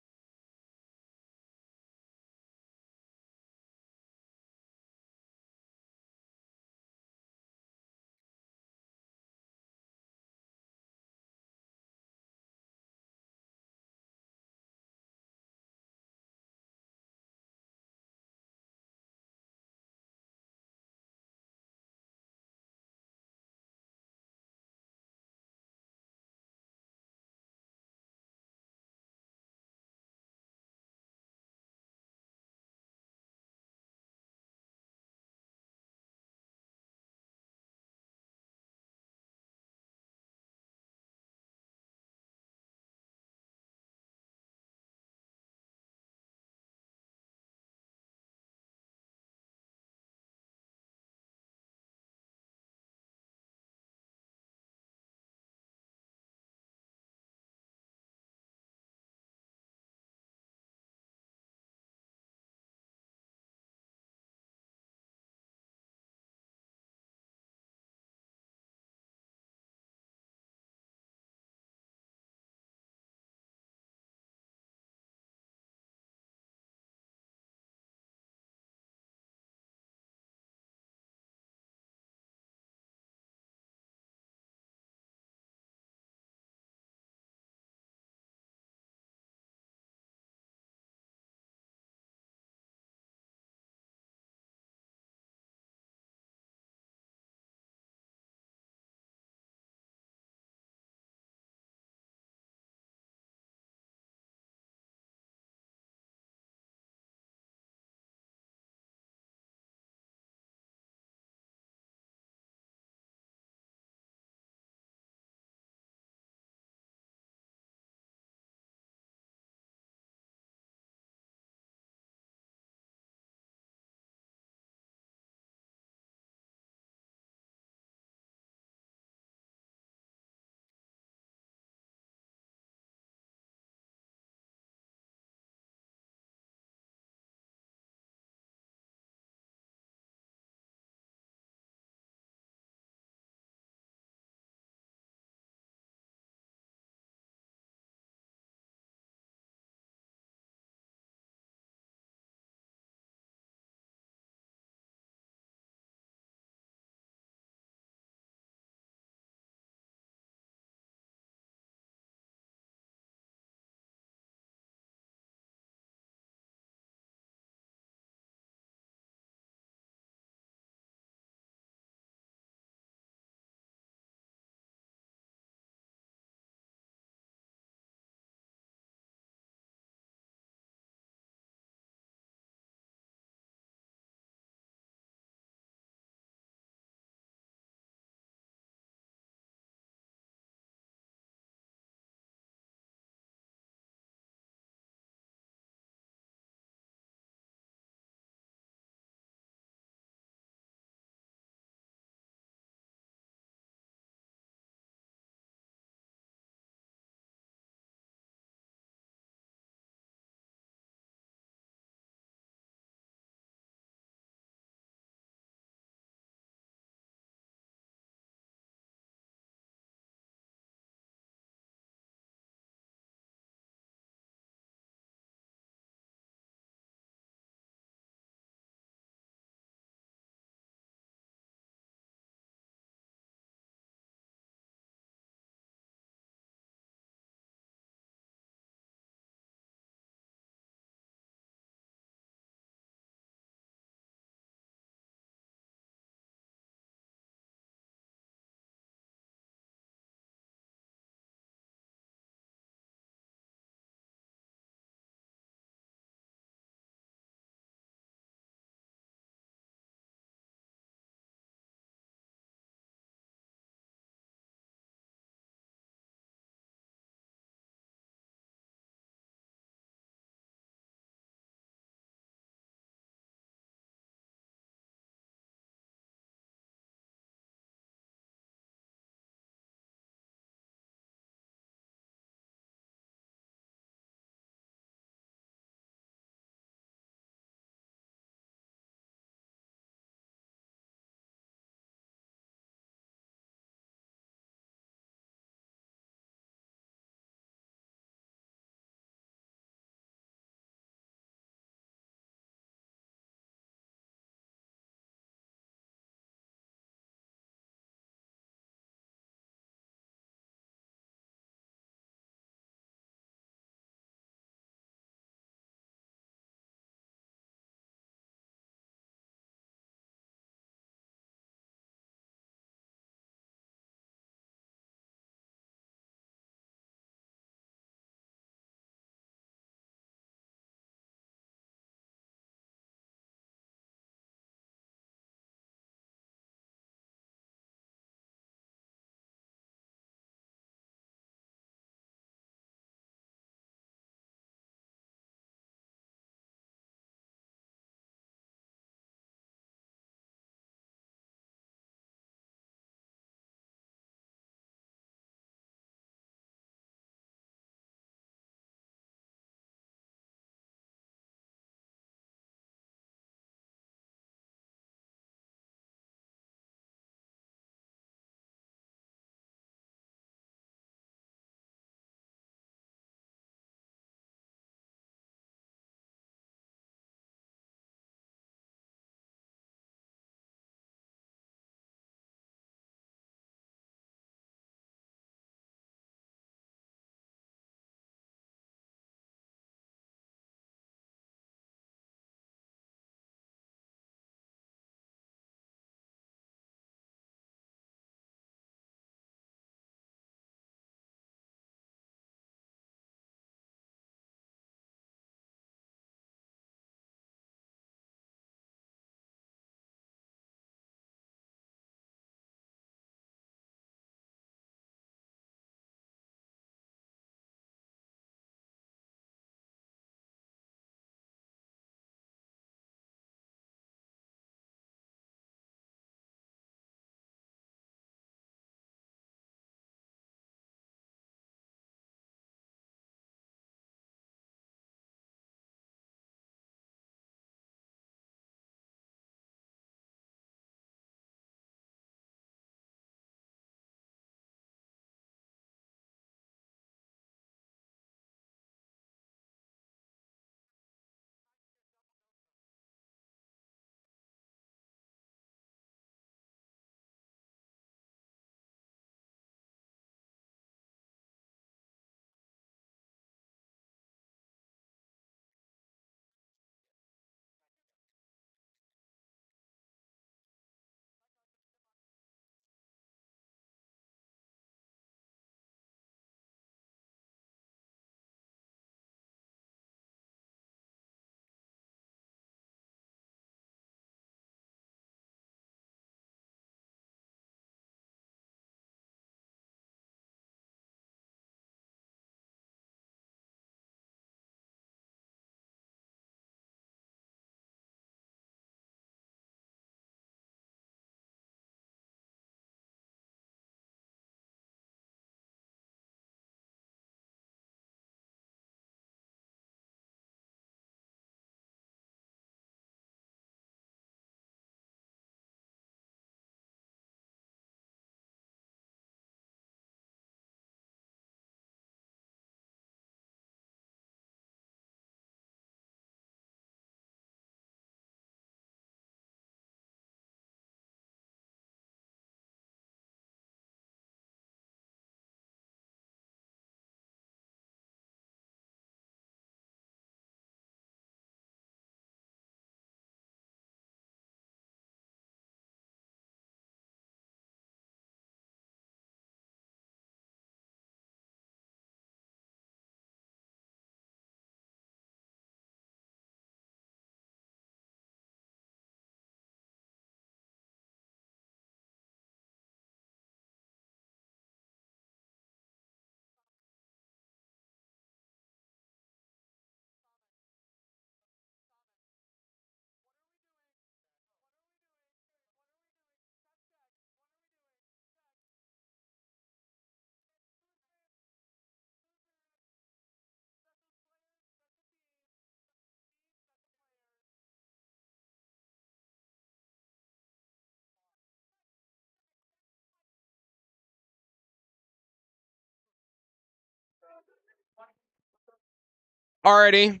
Alrighty.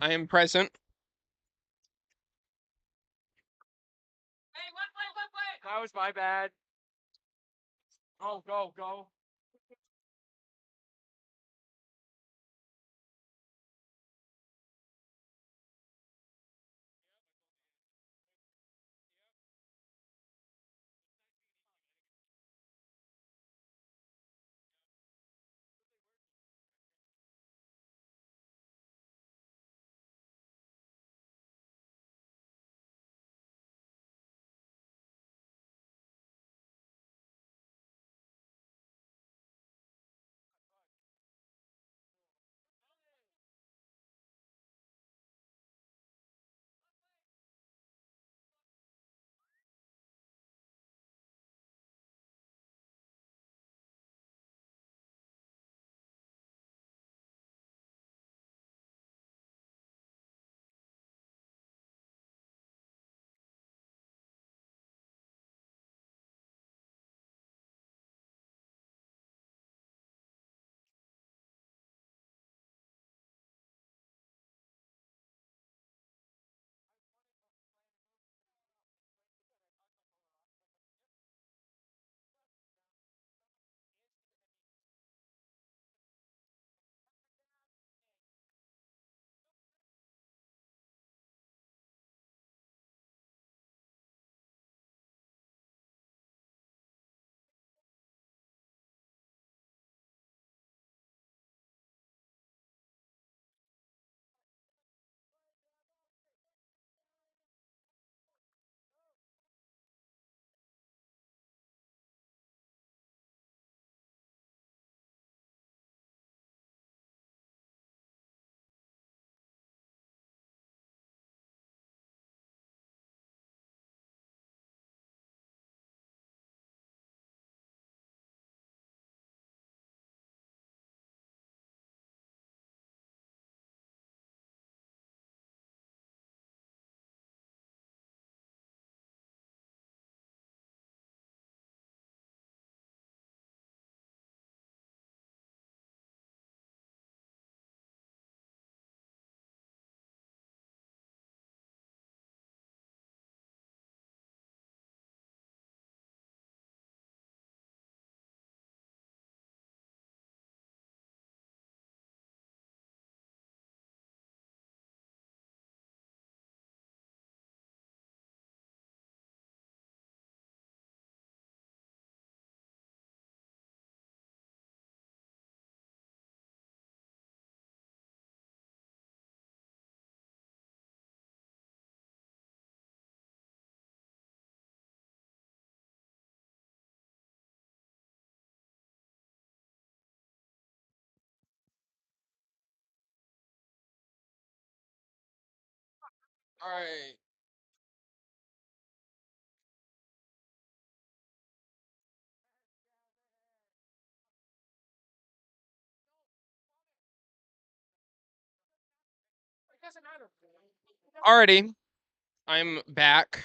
I am present. That was my bad. Oh, go. Alright. Alrighty. I'm back.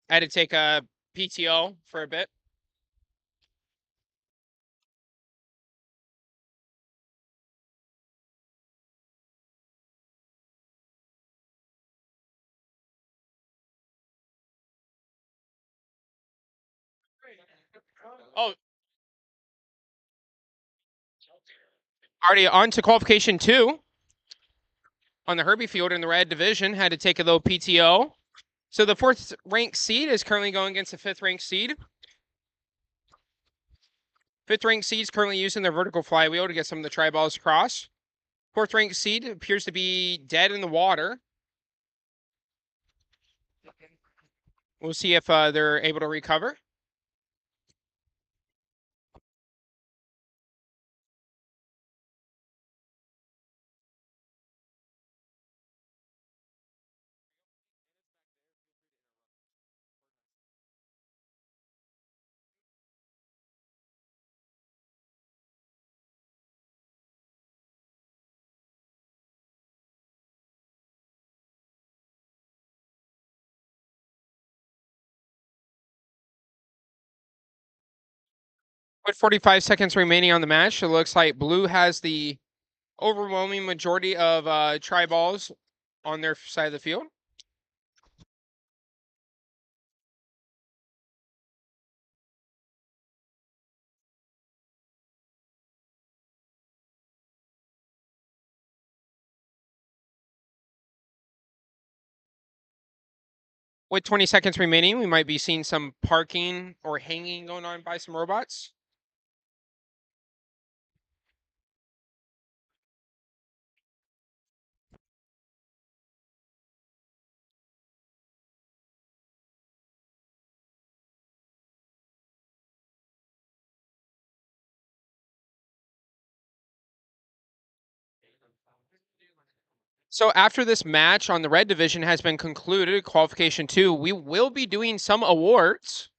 I had to take a PTO for a bit. Oh. Already on to qualification 2. On the Herbie field in the red division, had to take a little PTO. So the 4th ranked seed is currently going against the 5th ranked seed. 5th ranked seed is currently using their vertical flywheel to get some of the tri balls across. 4th ranked seed appears to be dead in the water. We'll see if they're able to recover. With 45 seconds remaining on the match, it looks like blue has the overwhelming majority of try balls on their side of the field. With 20 seconds remaining, we might be seeing some parking or hanging going on by some robots. So after this match on the red division has been concluded, qualification 2, we will be doing some awards.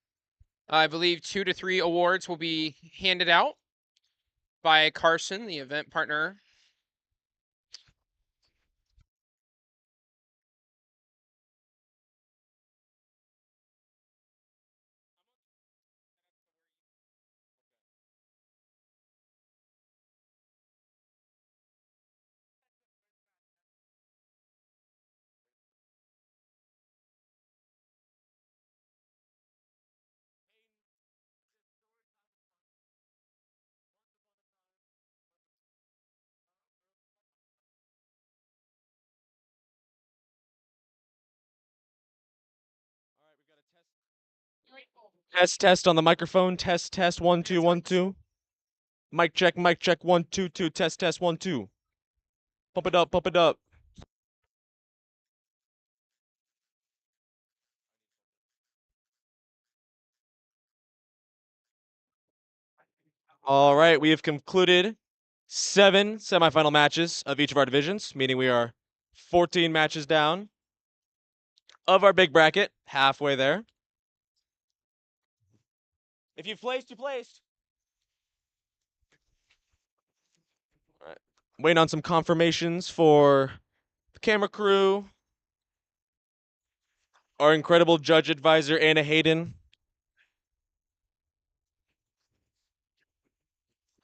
I believe 2 to 3 awards will be handed out by Carson, the event partner. Test on the microphone. Test 1 2 1 2. Mic check 1 2 2. Test 1 2. Pump it up, pump it up. All right, we have concluded 7 semifinal matches of each of our divisions, meaning we are 14 matches down of our big bracket, halfway there. If you've placed, you placed. All right. Waiting on some confirmations for the camera crew. Our incredible judge advisor, Anna Hayden.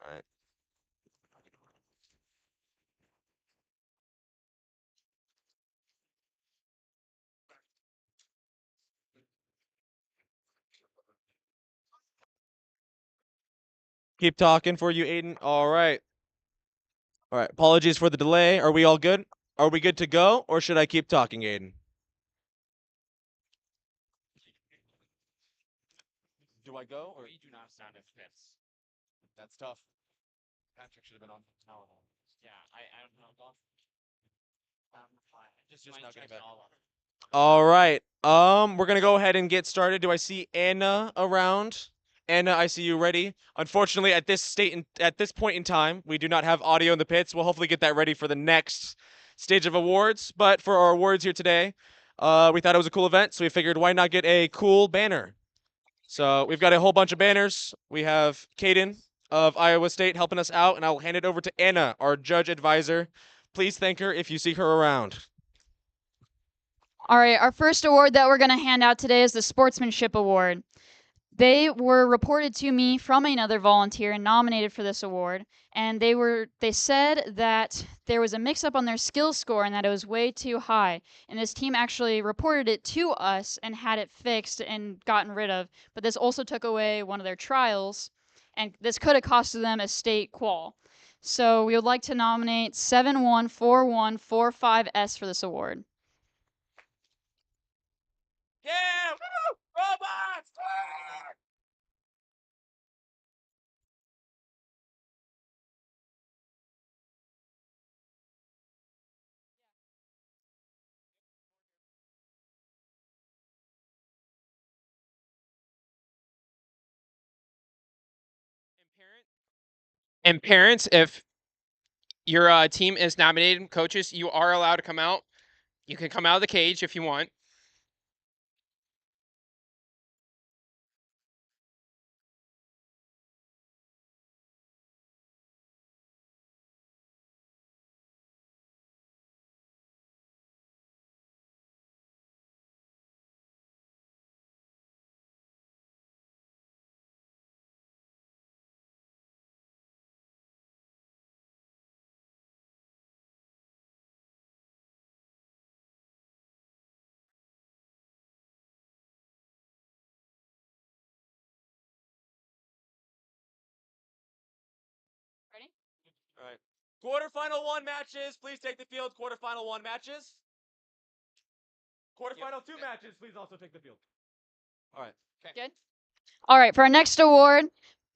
All right. Keep talking for you, Aiden. All right. All right. Apologies for the delay. Are we all good? Are we good to go, or should I keep talking, Aiden? Do I go, or We do not sound if fits. that's tough? Patrick should have been on town hall. Yeah, I don't know. Just not might gonna check bet. all of them. All right. We're gonna go ahead and get started. Do I see Anna around? Anna, I see you ready. Unfortunately, at this point in time, we do not have audio in the pits. We'll hopefully get that ready for the next stage of awards. But for our awards here today, we thought it was a cool event, so we figured why not get a cool banner. So we've got a whole bunch of banners. We have Caden of Iowa State helping us out, and I'll hand it over to Anna, our judge advisor. Please thank her if you see her around. All right, our first award that we're going to hand out today is the Sportsmanship Award. They were reported to me from another volunteer and nominated for this award, and they said that there was a mix-up on their skill score and that it was way too high. And this team actually reported it to us and had it fixed and gotten rid of. But this also took away one of their trials, and this could have costed them a state qual. So we would like to nominate 714145S for this award. Yeah! Woo! Robots! And parents, if your team is nominated, coaches, you are allowed to come out. You can come out of the cage if you want. Quarterfinal 1 matches, please take the field. Quarterfinal 1 matches. Quarterfinal 2 matches, please also take the field. All right. Good. All right, for our next award,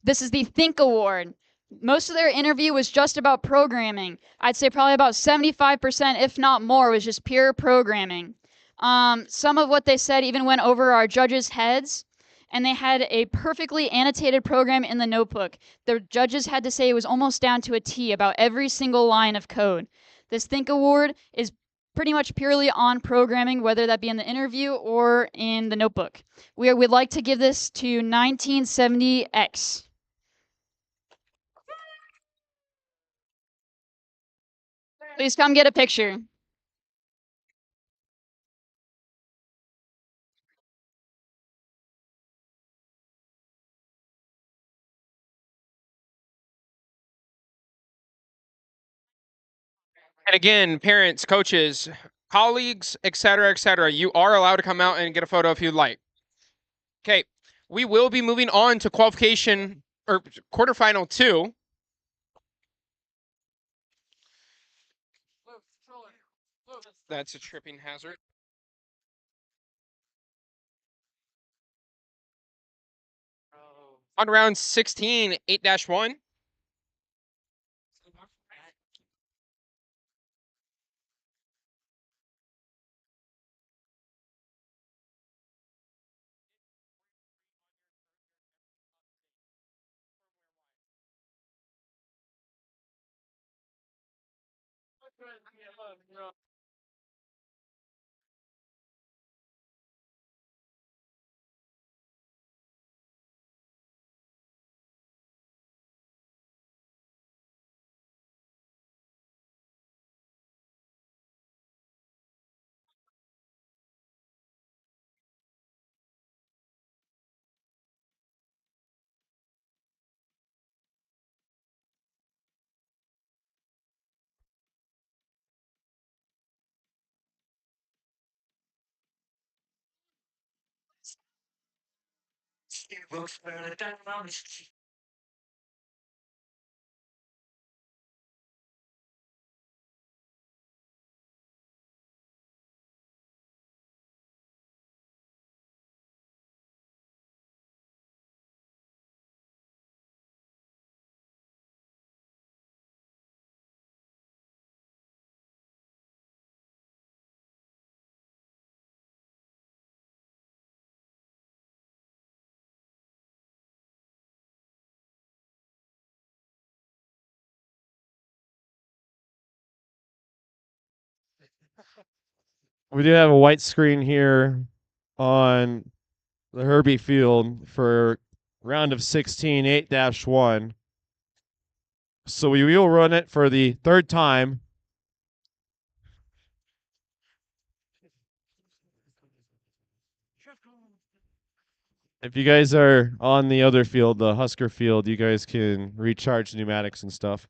this is the Think Award. Most of their interview was just about programming. I'd say probably about 75%, if not more, was just pure programming. Some of what they said even went over our judges' heads, and they had a perfectly annotated program in the notebook. The judges had to say it was almost down to a T about every single line of code. This Think Award is pretty much purely on programming, whether that be in the interview or in the notebook. We'd like to give this to 1970X. Please come get a picture. And again, parents, coaches, colleagues, etc., you are allowed to come out and get a photo if you'd like. Okay, we will be moving on to qualification or quarterfinal 2. That's a tripping hazard. On round 16, 8-1. We do have a white screen here on the Herbie field for round of 16, 8-1. So we will run it for the third time. If you guys are on the other field, the Husker field, you guys can recharge pneumatics and stuff.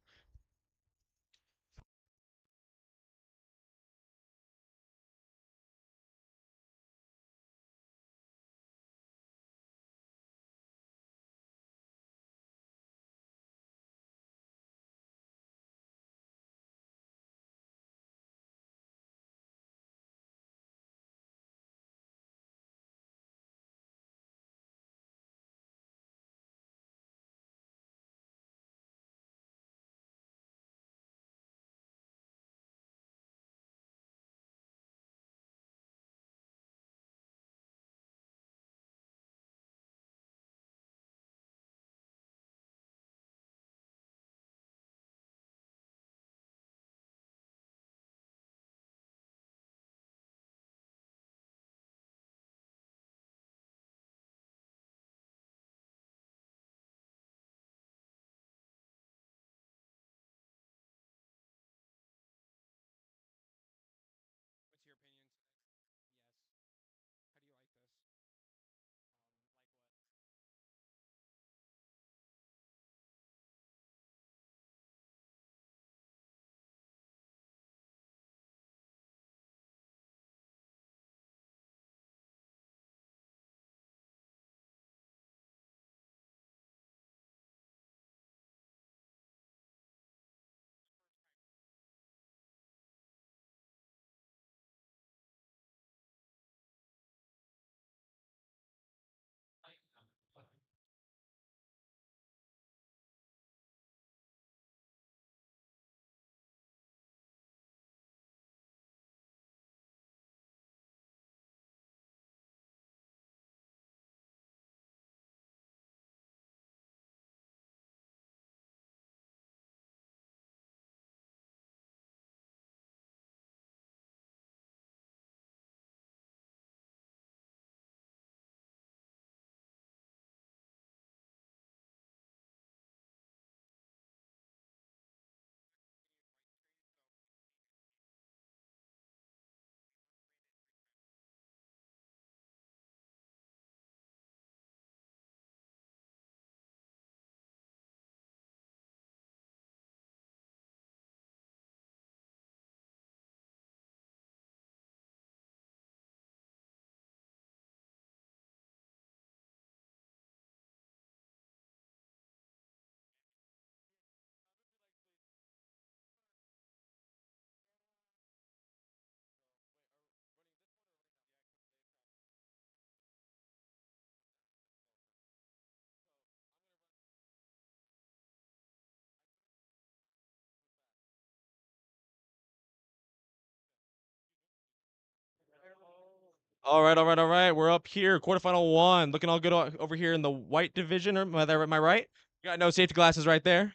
All right, all right, all right. We're up here, quarterfinal 1, looking all good over here in the white division. Am I right? Got no safety glasses right there.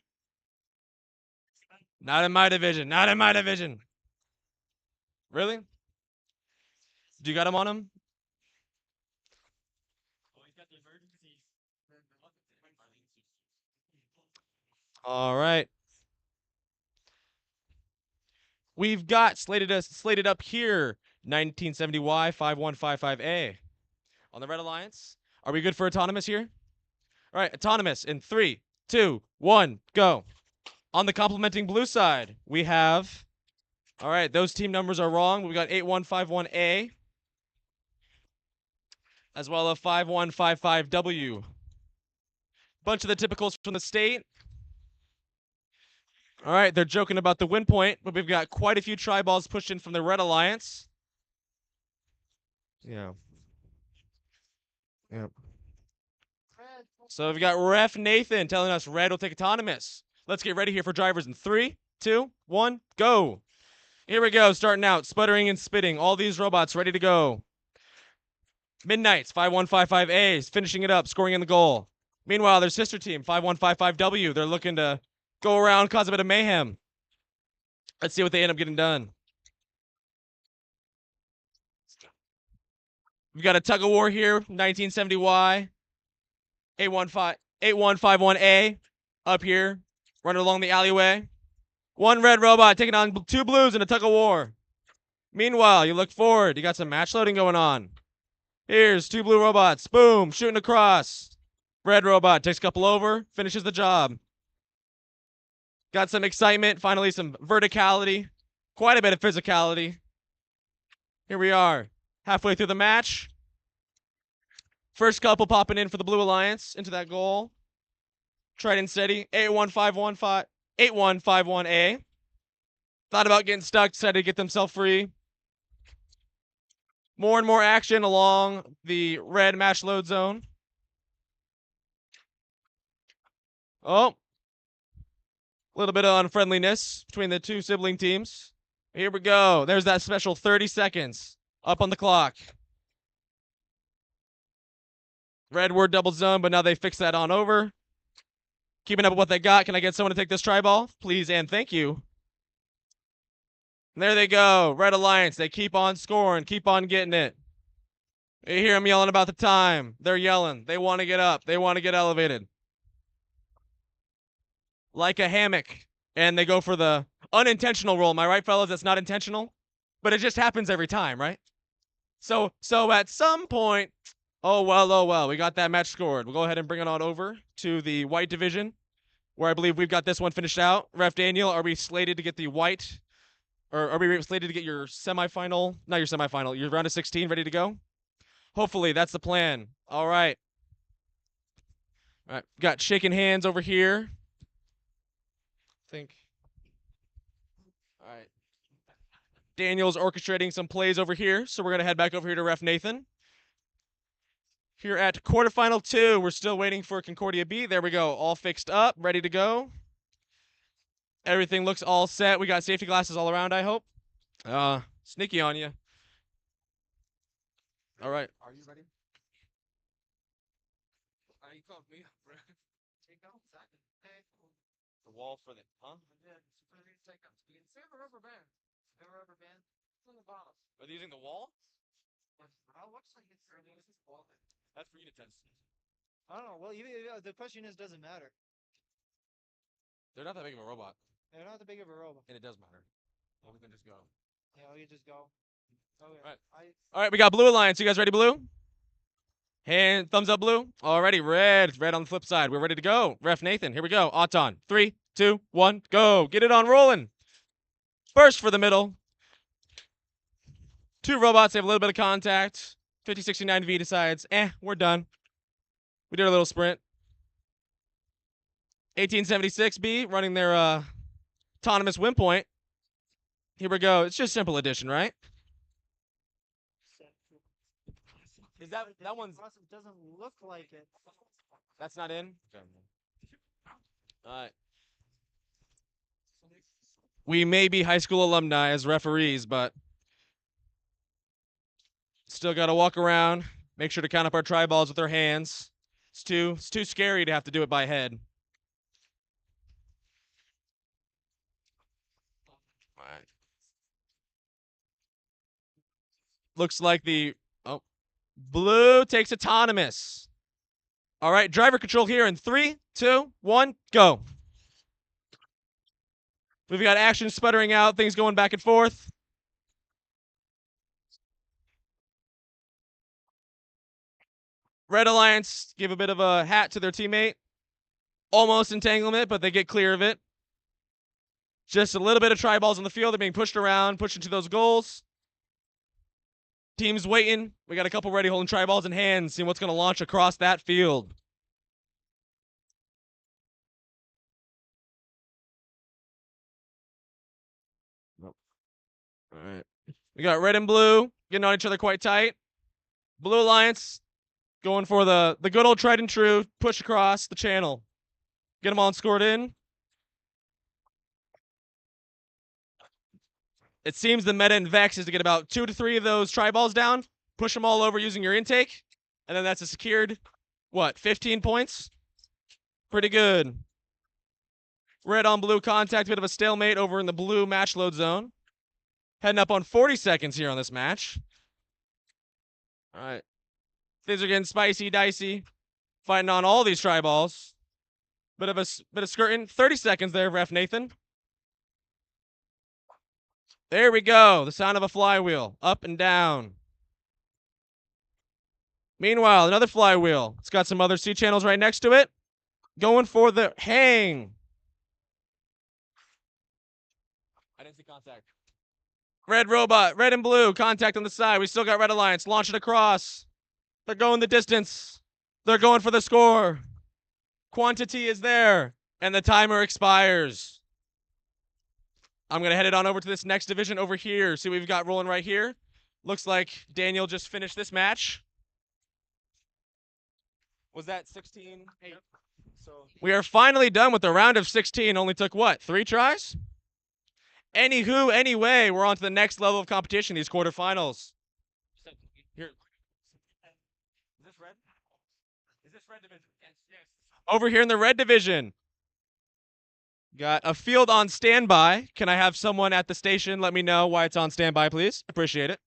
Not in my division. Not in my division. Really? Do you got them on him? All right. We've got slated up here 1970Y 5155A. On the Red Alliance, are we good for autonomous here? All right, autonomous in 3, 2, 1, go. On the complementing blue side, we have, all right, those team numbers are wrong. We got 8151A as well as 5155W. Bunch of the typicals from the state. All right, they're joking about the win point, but we've got quite a few tri-balls pushed in from the Red Alliance. Yeah. Yep. So we've got Ref Nathan telling us Red will take autonomous. Let's get ready here for drivers in 3, 2, 1, go. Here we go, starting out, sputtering and spitting. All these robots ready to go. Midnight's 5155A is finishing it up, scoring in the goal. Meanwhile, their sister team, 5155W, they're looking to go around, cause a bit of mayhem. Let's see what they end up getting done. We've got a tug of war here, 1970Y. 8151A up here, running along the alleyway. One red robot taking on 2 blues in a tug of war. Meanwhile, you look forward, you got some match loading going on. Here's 2 blue robots, boom, shooting across. Red robot takes a couple over, finishes the job. Got some excitement, finally some verticality, quite a bit of physicality. Here we are, halfway through the match. First couple popping in for the Blue Alliance into that goal. Tried and steady, 8151A. Thought about getting stuck, decided to get themselves free. More and more action along the red match load zone. Oh, a little bit of unfriendliness between the 2 sibling teams. Here we go. There's that special 30 seconds up on the clock. Red word double zone, but now they fix that on over. Keeping up with what they got. Can I get someone to take this tri-ball? Please and thank you. And there they go. Red Alliance. They keep on scoring. Keep on getting it. You hear them yelling about the time. They're yelling. They want to get up. They want to get elevated. Like a hammock. And they go for the unintentional roll. Am I right, fellas? That's not intentional. But it just happens every time, right? So at some point... Oh, well, we got that match scored. We'll go ahead and bring it on over to the white division, where I believe we've got this one finished out. Ref Daniel, are we slated to get the white, or are we slated to get your semifinal, not your semifinal, your round of 16 ready to go? Hopefully, that's the plan. All right. All right, got shaking hands over here. I think. All right. Daniel's orchestrating some plays over here, so we're going to head back over here to Ref Nathan. Here at quarterfinal 2, we're still waiting for Concordia B. There we go, all fixed up, ready to go. Everything looks all set. We got safety glasses all around, I hope. Sneaky on you. All right. Are you ready? You called me up, bro. Take out the wall for the, huh? Yeah, for the take out. Save a rubber band. Save a rubber band. It's on the bottom. Are they using the wall? Looks like it's wall. That's for you to test. I don't know. Well, the question is, does it matter? They're not that big of a robot. They're not that big of a robot. And it does matter. We can just go. Yeah, we can just go. Okay. All right. All right, we got Blue Alliance. You guys ready, Blue? Hand, thumbs up, Blue. Alrighty, red. Red on the flip side. We're ready to go. Ref Nathan, here we go. Auton. 3, 2, 1, go. Get it on rolling. First for the middle. 2 robots. They have a little bit of contact. 5069V decides, we're done. We did a little sprint. 1876B running their autonomous win point. Here we go. It's just simple addition, right? Is that one's? It doesn't look like it. That's not in. All right. We may be high school alumni as referees, but Still got to walk around. Make sure to count up our try balls with our hands. It's too scary to have to do it by head. All right. Looks like the blue takes autonomous. All right, driver control here in 3, 2, 1, go. We've got action sputtering out, things going back and forth. Red Alliance give a bit of a hat to their teammate. Almost entanglement, but they get clear of it. Just a little bit of try balls on the field. They're being pushed around, pushed into those goals. Team's waiting. We got a couple ready holding try balls in hand, seeing what's going to launch across that field. All right. We got red and blue getting on each other quite tight. Blue Alliance going for the good old tried and true push across the channel. Get them all scored in. It seems the meta in VEX is to get about 2 to 3 of those try balls down, push them all over using your intake, and then that's a secured, 15 points? Pretty good. Red on blue contact, bit of a stalemate over in the blue match load zone. Heading up on 40 seconds here on this match. All right. Things are getting spicy, dicey. Fighting on all these try balls. Bit of skirting. 30 seconds there, Ref Nathan. There we go. The sound of a flywheel. Up and down. Meanwhile, another flywheel. It's got some other C channels right next to it. Going for the hang. I didn't see contact. Red robot, red and blue, contact on the side. We still got Red Alliance. Launch it across. They're going the distance. They're going for the score. Quantity is there. And the timer expires. I'm going to head it on over to this next division over here. See what we've got rolling right here. Looks like Daniel just finished this match. Was that 16-8? So we are finally done with the round of 16. Only took, 3 tries? Anywho, anyway, we're on to the next level of competition, these quarterfinals. Here. Is this red? Is this red division? Yes. Over here in the red division. Got a field on standby. Can I have someone at the station let me know why it's on standby, please? Appreciate it.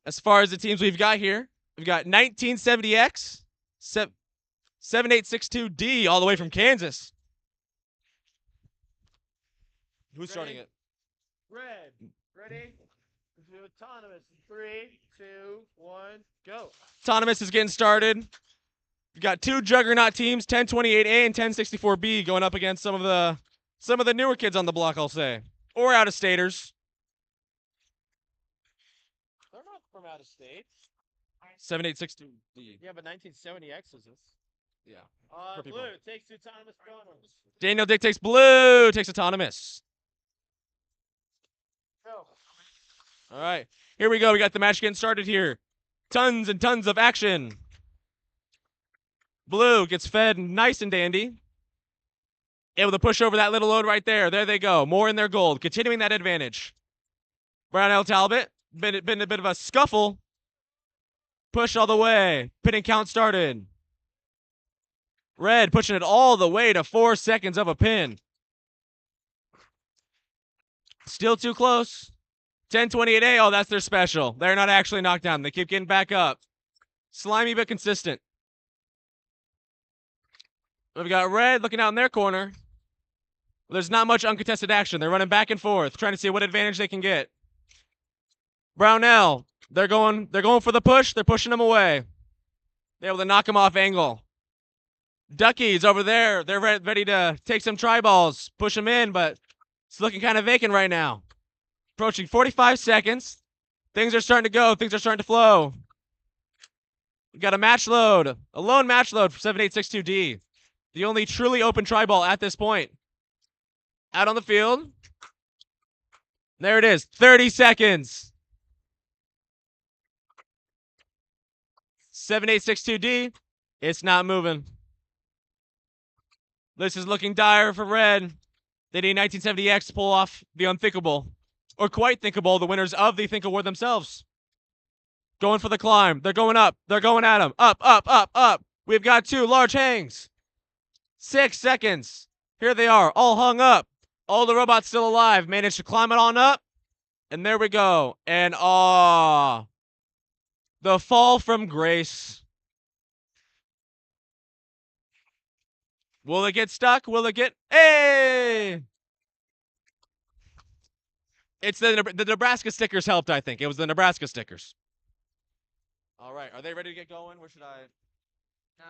As far as the teams we've got here, we've got 1970X, 7862D, all the way from Kansas. Who's starting it? Red. Ready? Do autonomous. 3, 2, 1, go. Autonomous is getting started. We've got 2 juggernaut teams, 1028A and 1064B, going up against some of the newer kids on the block, I'll say, or out of staters. They're not from out of state. 7862D. Yeah, but 1970X is this. Yeah. Blue takes autonomous bonus. Daniel dictates blue, takes autonomous. Go. All right, here we go. We got the match getting started here. Tons and tons of action. Blue gets fed nice and dandy. Able to push over that little load right there. There they go. More in their gold. Continuing that advantage. Brownell Talbot. Been a bit of a scuffle. Push all the way. Pin and count started. Red pushing it all the way to 4 seconds of a pin. Still too close. 1028A, oh, that's their special. They're not actually knocked down. They keep getting back up. Slimy but consistent. We've got red looking out in their corner. There's not much uncontested action. They're running back and forth, trying to see what advantage they can get. Brownell, they're going for the push. They're pushing them away. They're able to knock them off angle. Duckies over there. They're ready to take some try balls, push them in, but it's looking kind of vacant right now. Approaching 45 seconds. Things are starting to go. Things are starting to flow. We got a match load. A lone match load for 7862D. The only truly open try ball at this point. Out on the field. There it is. 30 seconds. 7862D. It's not moving. This is looking dire for red. They need 1970X to pull off the unthinkable, or quite thinkable. The winners of the Think Award themselves. Going for the climb. They're going up. They're going at him. Up, up, up, up. We've got 2 large hangs. 6 seconds. Here they are, all hung up. All the robots still alive. Managed to climb it on up. And there we go. And the fall from grace. Will it get stuck? Will it get... Hey! It's the Nebraska stickers helped, I think. It was the Nebraska stickers. All right, are they ready to get going? Where should I... No,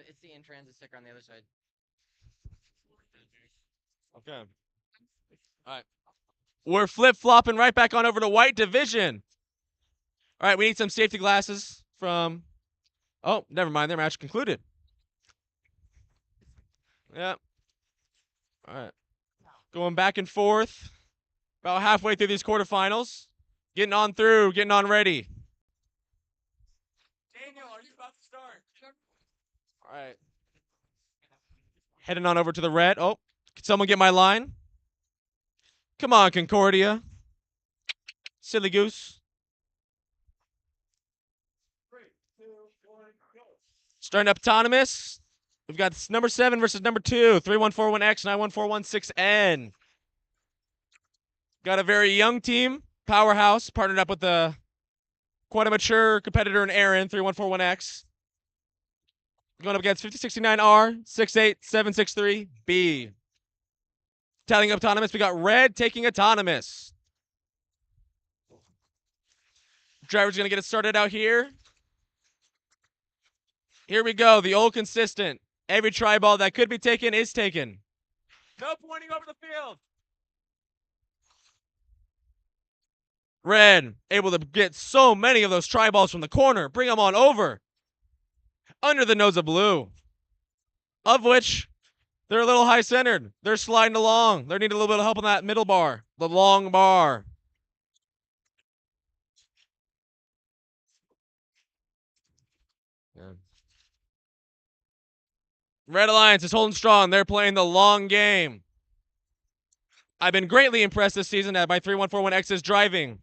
it's the in-transit sticker on the other side. Okay. All right. We're flip-flopping right back on over to white division. All right, we need some safety glasses from... Oh, never mind. Their match concluded. Yep. All right. Going back and forth. About halfway through these quarterfinals. Getting on through, getting on ready. Daniel, are you about to start? All right. Heading on over to the red. Oh, can someone get my line? Come on, Concordia. Silly goose. 3, 2, 1, go. Starting up autonomous. We've got number 7 versus number 2. 3141X, 91416N. Got a very young team. Powerhouse partnered up with quite a mature competitor in Aaron, 3141X. Going up against 5069R, 68763B. Tallying up autonomous, we got red taking autonomous. Driver's going to get it started out here. Here we go, the old consistent. Every try ball that could be taken is taken. No pointing over the field. Red, able to get so many of those try balls from the corner. Bring them on over. Under the nose of blue. Of which, they're a little high-centered. They're sliding along. They need a little bit of help on that middle bar. The long bar. Yeah. Red Alliance is holding strong. They're playing the long game. I've been greatly impressed this season at my 3141X's driving.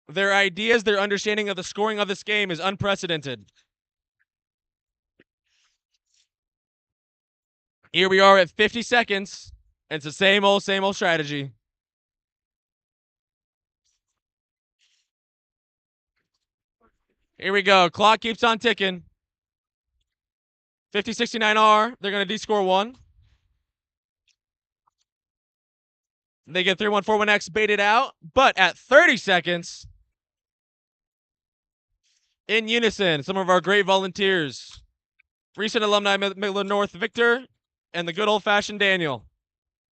Their ideas, their understanding of the scoring of this game is unprecedented. Here we are at 50 seconds. And it's the same old strategy. Here we go. Clock keeps on ticking. 5069R, they're going to D-score 1. They get 3141X baited out, but at 30 seconds, in unison, some of our great volunteers. Recent alumni Miller North Victor and the good old-fashioned Daniel.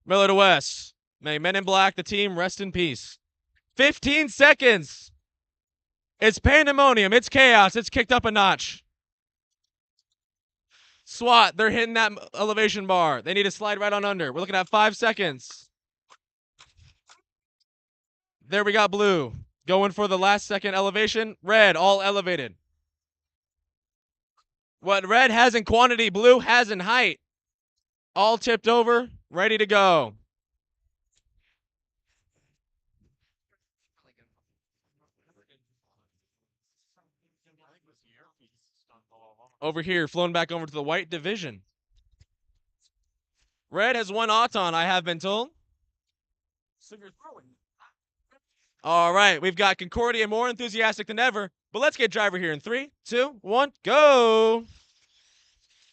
Miller to West. May Men in Black, the team, rest in peace. 15 seconds. It's pandemonium. It's chaos. It's kicked up a notch. SWAT, they're hitting that elevation bar. They need to slide right on under. We're looking at 5 seconds. There we got blue. Going for the last second elevation. Red, all elevated. What red has in quantity, blue has in height. All tipped over, ready to go. Over here, flown back over to the white division. Red has 1 Auton, I have been told. All right, we've got Concordia more enthusiastic than ever, but let's get driver here in 3, 2, 1, go.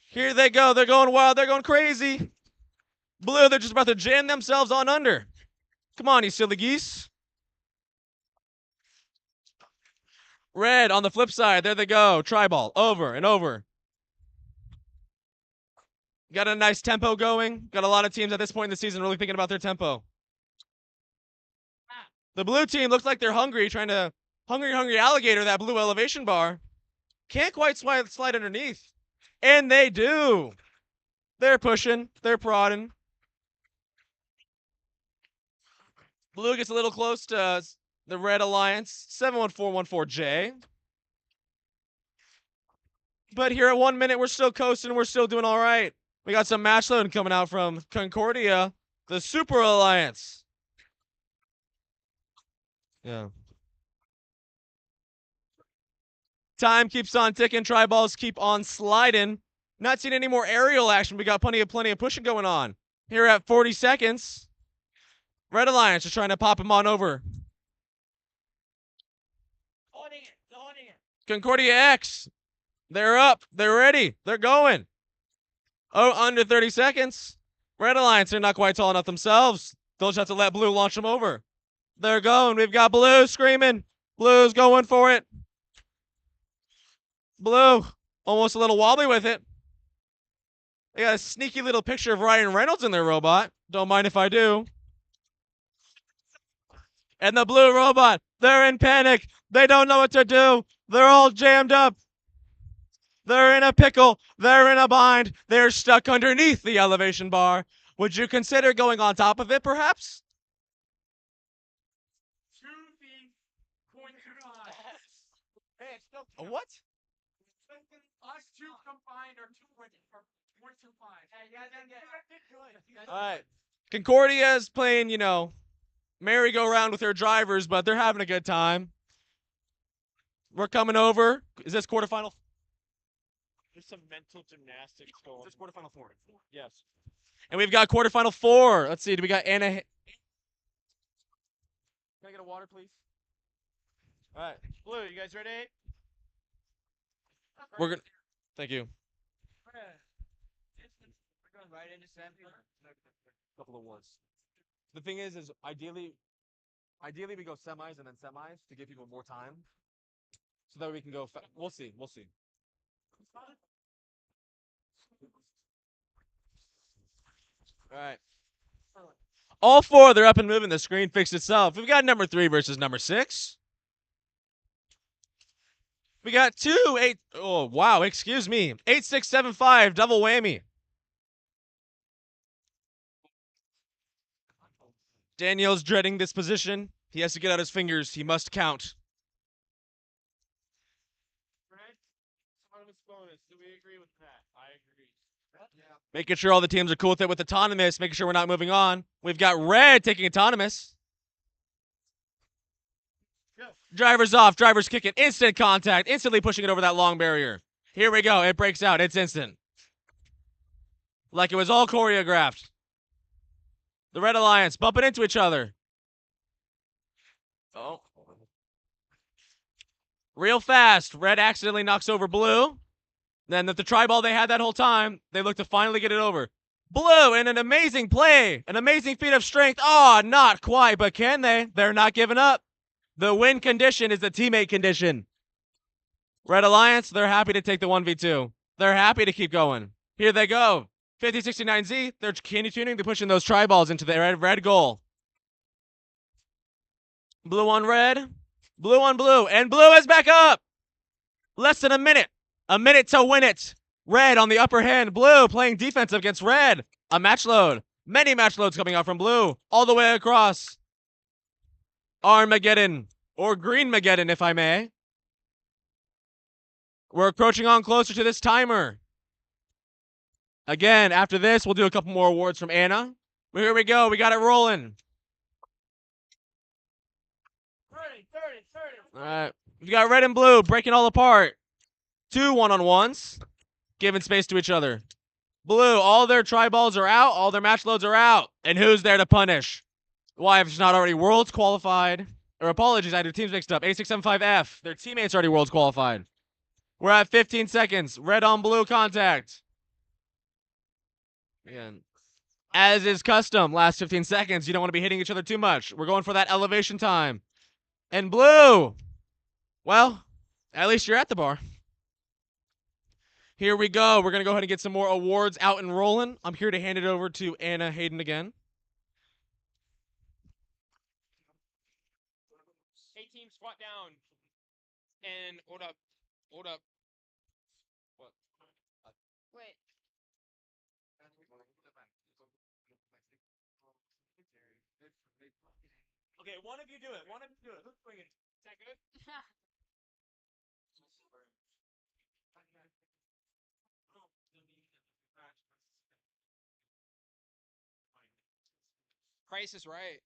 Here they go. They're going wild. They're going crazy. Blue, they're just about to jam themselves on under. Come on, you silly geese. Red on the flip side. There they go. Try ball. Over and over. Got a nice tempo going. Got a lot of teams at this point in the season really thinking about their tempo. The blue team looks like they're hungry, trying to hungry alligator that blue elevation bar. Can't quite slide underneath. And they do. They're pushing. They're prodding. Blue gets a little close to the Red Alliance. 71414J. But here at 1 minute, we're still coasting. We're still doing all right. We got some match load coming out from Concordia, the Super Alliance. Yeah. Time keeps on ticking. Tri-balls keep on sliding. Not seeing any more aerial action. We got plenty of pushing going on. Here at 40 seconds. Red Alliance is trying to pop him on over. Concordia X. They're up. They're ready. They're going. Oh, under 30 seconds. Red Alliance, they're not quite tall enough themselves. They'll just have to let Blue launch them over. They're going. We've got Blue screaming. Blue's going for it. Blue, almost a little wobbly with it. They got a sneaky little picture of Ryan Reynolds in their robot. Don't mind if I do. And the Blue robot, they're in panic. They don't know what to do. They're all jammed up. They're in a pickle. They're in a bind. They're stuck underneath the elevation bar. Would you consider going on top of it, perhaps? A what? Us two combined are 2.25. All right. Concordia's playing, merry-go-round with their drivers, but they're having a good time. We're coming over. Is this quarterfinal? There's some mental gymnastics going. Is this quarterfinal 4? Yes. And we've got quarterfinal 4. Let's see. Do we got Anna? Can I get a water, please? All right. Blue, you guys ready? We're gonna. Thank you. We're going right into semi. Couple of ones. The thing is ideally we go semis and then semis to give people more time, so that we can go. We'll see. We'll see. All right. All 4, they're up and moving. The screen fixed itself. We've got number 3 versus number 6. We got 2, 8. Oh, wow. Excuse me. 8, 6, 7, 5. Double whammy. Daniel's dreading this position. He has to get out his fingers. He must count. Do we agree with that? I agree. Yeah. Making sure all the teams are cool with it with autonomous, making sure we're not moving on. We've got red taking autonomous. Drivers off, drivers kicking, instant contact, instantly pushing it over that long barrier. Here we go, it breaks out, it's instant. Like it was all choreographed. The Red Alliance bumping into each other. Oh. Real fast, red accidentally knocks over blue. Then the tri-ball they had that whole time, they look to finally get it over. Blue in an amazing play, an amazing feat of strength. Oh, not quite, but can they? They're not giving up. The win condition is the teammate condition. Red Alliance, they're happy to take the 1v2. They're happy to keep going. Here they go. 5069Z, they're candy tuning. They're pushing those tri-balls into the red goal. Blue on red. Blue on blue. And blue is back up. Less than a minute. A minute to win it. Red on the upper hand. Blue playing defensive against red. A match load. Many match loads coming out from blue. All the way across. Armageddon. Or Greenmageddon, if I may. We're approaching on closer to this timer. Again, after this, we'll do a couple more awards from Anna. Here we go. We got it rolling. 30. All right. We've got red and blue breaking all apart. 2 one-on-ones. Giving space to each other. Blue, all their tri-balls are out. All their match loads are out. And who's there to punish? Why, if it's not already worlds qualified? Or apologies, I had their teams mixed up. A675F. Their teammates already worlds qualified. We're at 15 seconds. Red on blue contact. Again, as is custom, last 15 seconds. You don't want to be hitting each other too much. We're going for that elevation time. And blue. Well, at least you're at the bar. Here we go. We're going to go ahead and get some more awards out and rolling. I'm here to hand it over to Anna Hayden again. Hey, team, squat down. And hold up. Hold up. What? Wait. Okay, one of you do it. One of you do it. Let's bring it. Is that good? Price is right.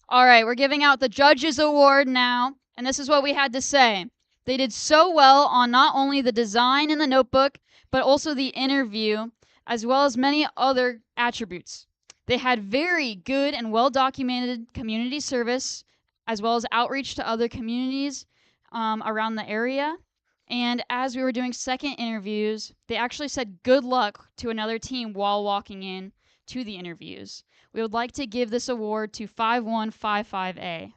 All right, we're giving out the Judges Award now, and this is what we had to say. They did so well on not only the design in the notebook, but also the interview, as well as many other attributes. They had very good and well-documented community service, as well as outreach to other communities around the area. And as we were doing second interviews, they actually said good luck to another team while walking in to the interviews. We would like to give this award to 5155A.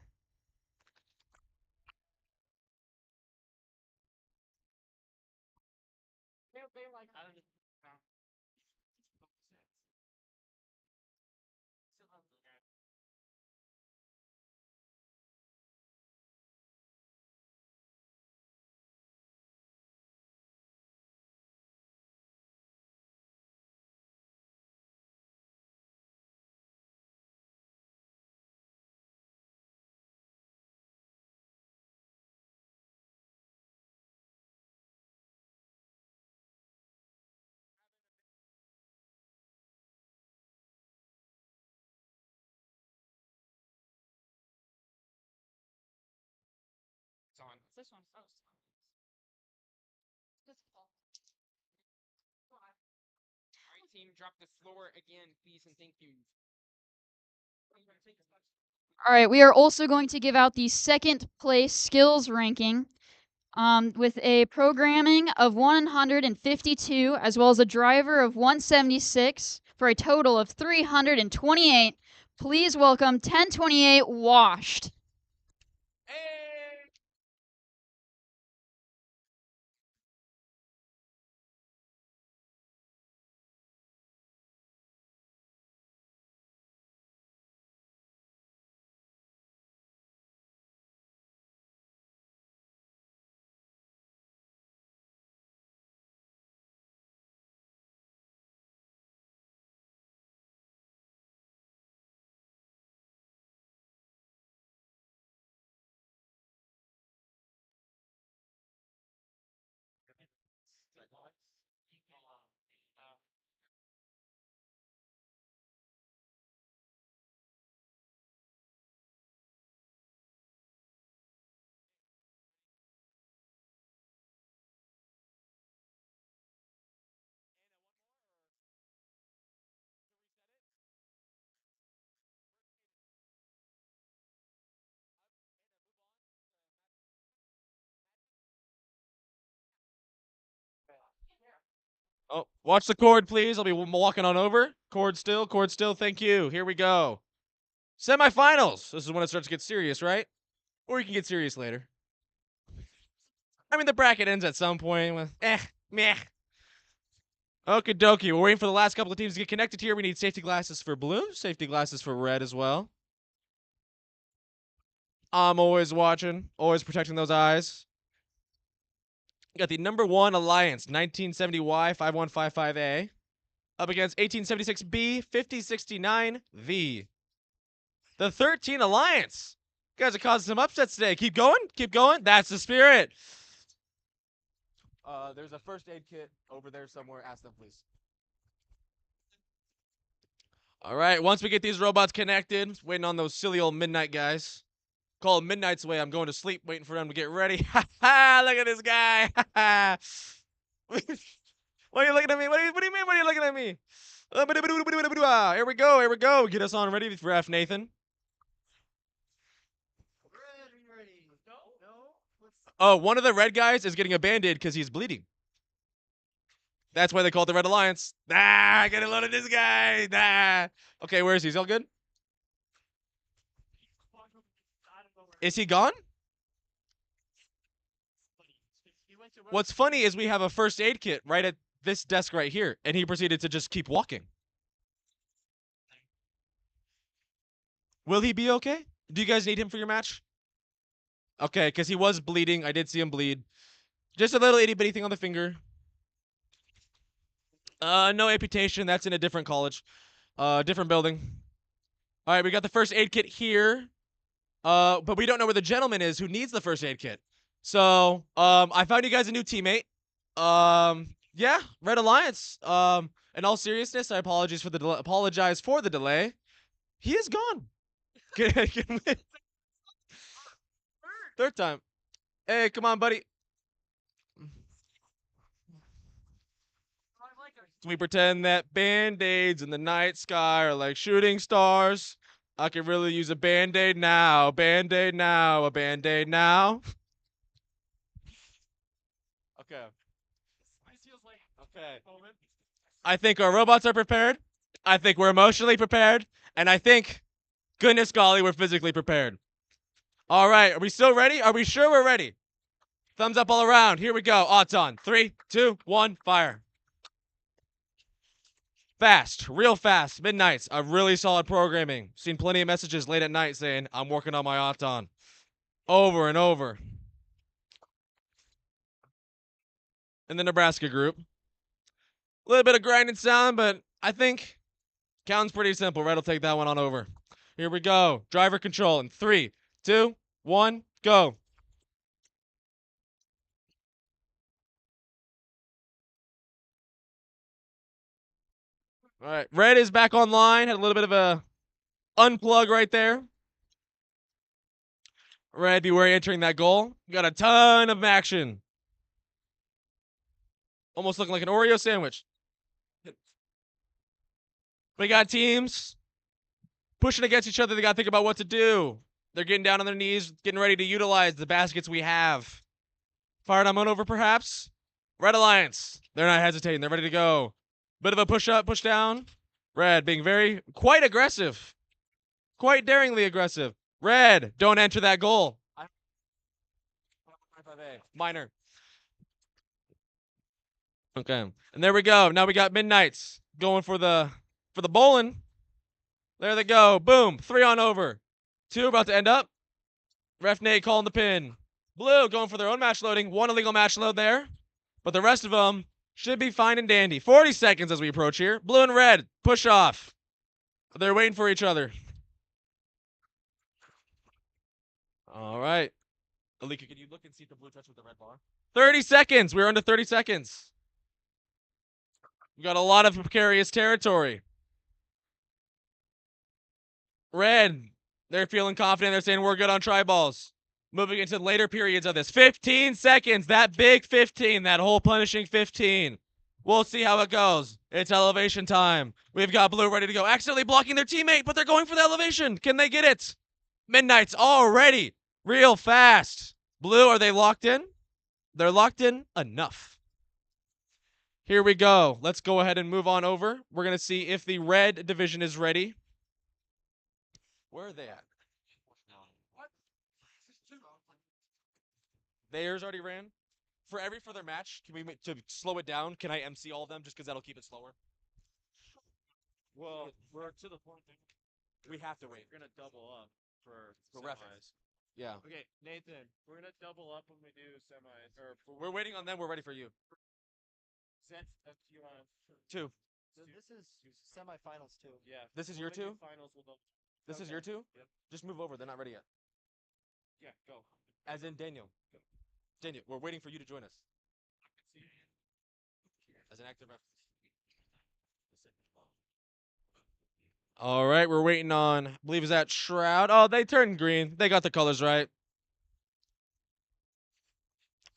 It's on. This one. Oh, All right, team, drop the floor again, please, and thank you. All right, we are also going to give out the second place skills ranking with a programming of 152, as well as a driver of 176, for a total of 328. Please welcome 1028 Washed. Oh, watch the cord, please. I'll be walking on over. Cord still, cord still. Thank you. Here we go. Semifinals. This is when it starts to get serious, right? Or you can get serious later. I mean, the bracket ends at some point with meh. Okie dokie. We're waiting for the last couple of teams to get connected here. We need safety glasses for blue, safety glasses for red as well. I'm always watching, always protecting those eyes. Got the number 1 Alliance, 1970Y 5155A, up against 1876B 5069V. The 13 Alliance. You guys are causing some upsets today. Keep going, keep going. That's the spirit. There's a first aid kit over there somewhere. Ask them, please. All right, once we get these robots connected, waiting on those silly old midnight guys. Call it Midnight's Way. I'm going to sleep, waiting for them to get ready. Ha ha! Look at this guy. Ha ha! Why are you looking at me? What do you mean? Why are you looking at me? Here we go. Here we go. Get us on ready for F. Nathan. Oh, one of the red guys is getting a band-aid because he's bleeding. That's why they call it the Red Alliance. Ah, get a load of this guy. Ah. Okay, where is he? Is he all good? Is he gone? What's funny is we have a first aid kit right at this desk right here, and he proceeded to just keep walking. Will he be okay? Do you guys need him for your match? Okay, because he was bleeding. I did see him bleed. Just a little itty-bitty thing on the finger. No amputation. That's in a different college. Different building. All right, we got the first aid kit here. But we don't know where the gentleman is who needs the first aid kit. So, I found you guys a new teammate. Yeah, Red Alliance. And In all seriousness, I apologize for the delay. He is gone. Third time. Hey, come on, buddy. We pretend that band-aids in the night sky are like shooting stars. I could really use a band-aid now. Band-aid now. A band-aid now. Okay. Okay. I think our robots are prepared. I think we're emotionally prepared. And I think, goodness golly, we're physically prepared. All right. Are we still ready? Are we sure we're ready? Thumbs up all around. Here we go. Odds on. 3, 2, 1, fire. Fast, real fast, midnights, a really solid programming. Seen plenty of messages late at night saying, I'm working on my Auton. Over and over. In the Nebraska group. A little bit of grinding sound, but I think counting's pretty simple. Red will take that one on over. Here we go. Driver control in 3, 2, 1, go. All right, Red is back online. Had a little bit of a unplug right there. Red, be wary entering that goal. Got a ton of action. Almost looking like an Oreo sandwich. We got teams pushing against each other. They got to think about what to do. They're getting down on their knees, getting ready to utilize the baskets we have. Fired on over, perhaps. Red Alliance. They're not hesitating. They're ready to go. Bit of a push up, push down. Red being quite aggressive. Quite daringly aggressive. Red, don't enter that goal. Minor. Okay. And there we go. Now we got Midnights going for the bowling. There they go. Boom. 3 on over. 2 about to end up. Ref Nate calling the pin. Blue going for their own match loading. 1 illegal match load there. But the rest of them should be fine and dandy. 40 seconds as we approach here. Blue and red, push off. They're waiting for each other. All right. Alika, can you look and see if the blue touch with the red bar? 30 seconds. We're under 30 seconds. We got a lot of precarious territory. Red, they're feeling confident. They're saying we're good on try balls. Moving into later periods of this. 15 seconds. That big 15. That whole punishing 15. We'll see how it goes. It's elevation time. We've got blue ready to go. Accidentally blocking their teammate, but they're going for the elevation. Can they get it? Midnight's already real fast. Blue, are they locked in? They're locked in enough. Here we go. Let's go ahead and move on over. We're going to see if the red division is ready. Where are they at? Theirs already ran. For every further match, can we to slow it down? Can I MC all of them just because that'll keep it slower? Well, we're to the point. We have to wait. We're gonna double up for reference. Yeah. Okay, Nathan, we're gonna double up when we do semis. Or We're waiting on them. We're ready for you. You want 2. So this is semifinals too. Yeah. This is your 2? Finals. We'll double. This is your 2? Yep. Just move over. They're not ready yet. Yeah, go. As in Daniel. Go. Daniel, we're waiting for you to join us. As an active reference. All right, we're waiting on, I believe, is that Shroud? Oh, they turned green. They got the colors right.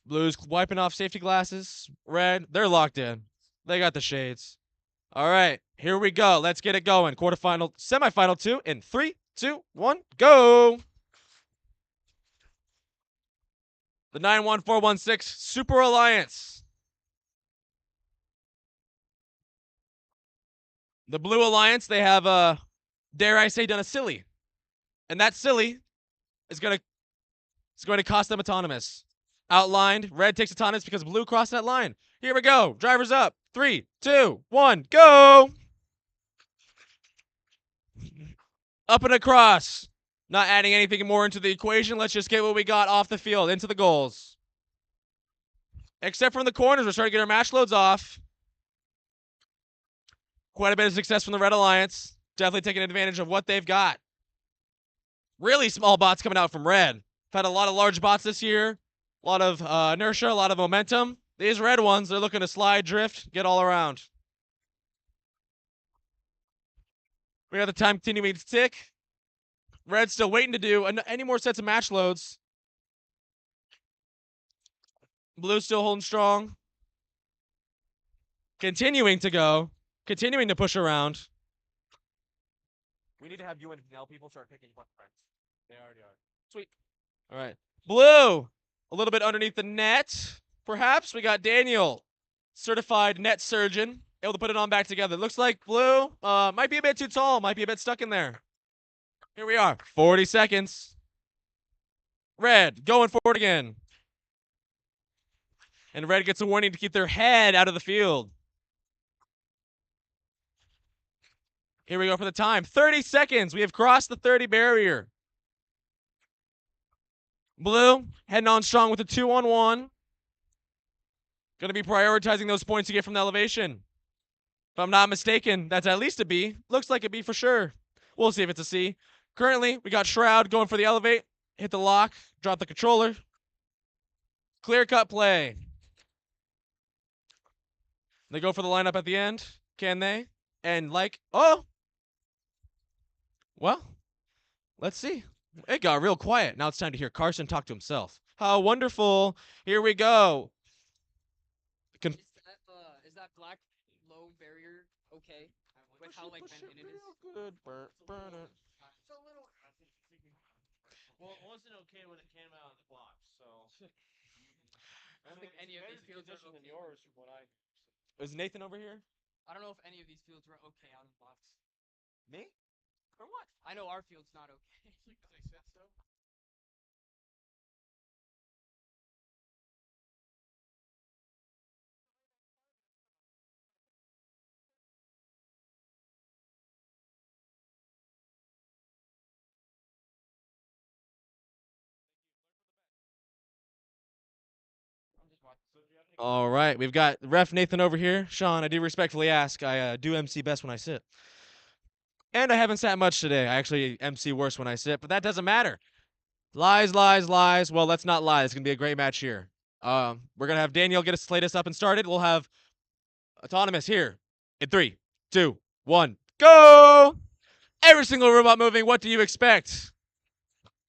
Blues wiping off safety glasses. Red, they're locked in. They got the shades. All right, here we go. Let's get it going. Quarterfinal, semifinal 2 in 3, 2, 1, go. The 91416 Super Alliance. The Blue Alliance, they have, dare I say, done a silly. And that silly is going to cost them autonomous. Outlined, red takes autonomous because blue crossed that line. Here we go. Drivers up. 3, 2, 1, go. Up and across. Not adding anything more into the equation. Let's just get what we got off the field into the goals. Except from the corners, we're starting to get our match loads off. Quite a bit of success from the Red Alliance. Definitely taking advantage of what they've got. Really small bots coming out from Red. I've had a lot of large bots this year. A lot of inertia, a lot of momentum. These red ones, they're looking to slide, drift, get all around. We got the time continuing to tick. Red's still waiting to do any more sets of match loads. Blue's still holding strong. Continuing to go. Continuing to push around. We need to have you and Nell people start picking friends. They already are. Sweet. All right. Blue, a little bit underneath the net. Perhaps we got Daniel, certified net surgeon, able to put it on back together. Looks like blue might be a bit too tall, might be a bit stuck in there. Here we are, 40 seconds. Red, going forward again. And red gets a warning to keep their head out of the field. Here we go for the time. 30 seconds. We have crossed the 30 barrier. Blue, heading on strong with a 2-on-1. Going to be prioritizing those points to get from the elevation. If I'm not mistaken, that's at least a B. Looks like a B for sure. We'll see if it's a C. Currently, we got Shroud going for the elevate. Hit the lock. Drop the controller. Clear-cut play. They go for the lineup at the end. Can they? And oh! Well, let's see. It got real quiet. Now it's time to hear Carson talk to himself. How wonderful. Here we go. Is that black low barrier okay? With how bent it is? Good. Burn it. Well, it wasn't okay when it came out of the box, so. I don't think any of these fields are okay. Than yours, from what I. Is Nathan over here? I don't know if any of these fields were okay out of the box. Me? For what? I know our field's not okay. Because I said so. All right, we've got ref Nathan over here. Sean, I do respectfully ask. I do MC best when I sit. And I haven't sat much today. I actually MC worse when I sit, but that doesn't matter. Lies, lies, lies. Well, let's not lie. It's going to be a great match here. We're going to have Daniel get us slate us up and started. We'll have Autonomous here in 3, 2, 1, go! Every single robot moving. What do you expect?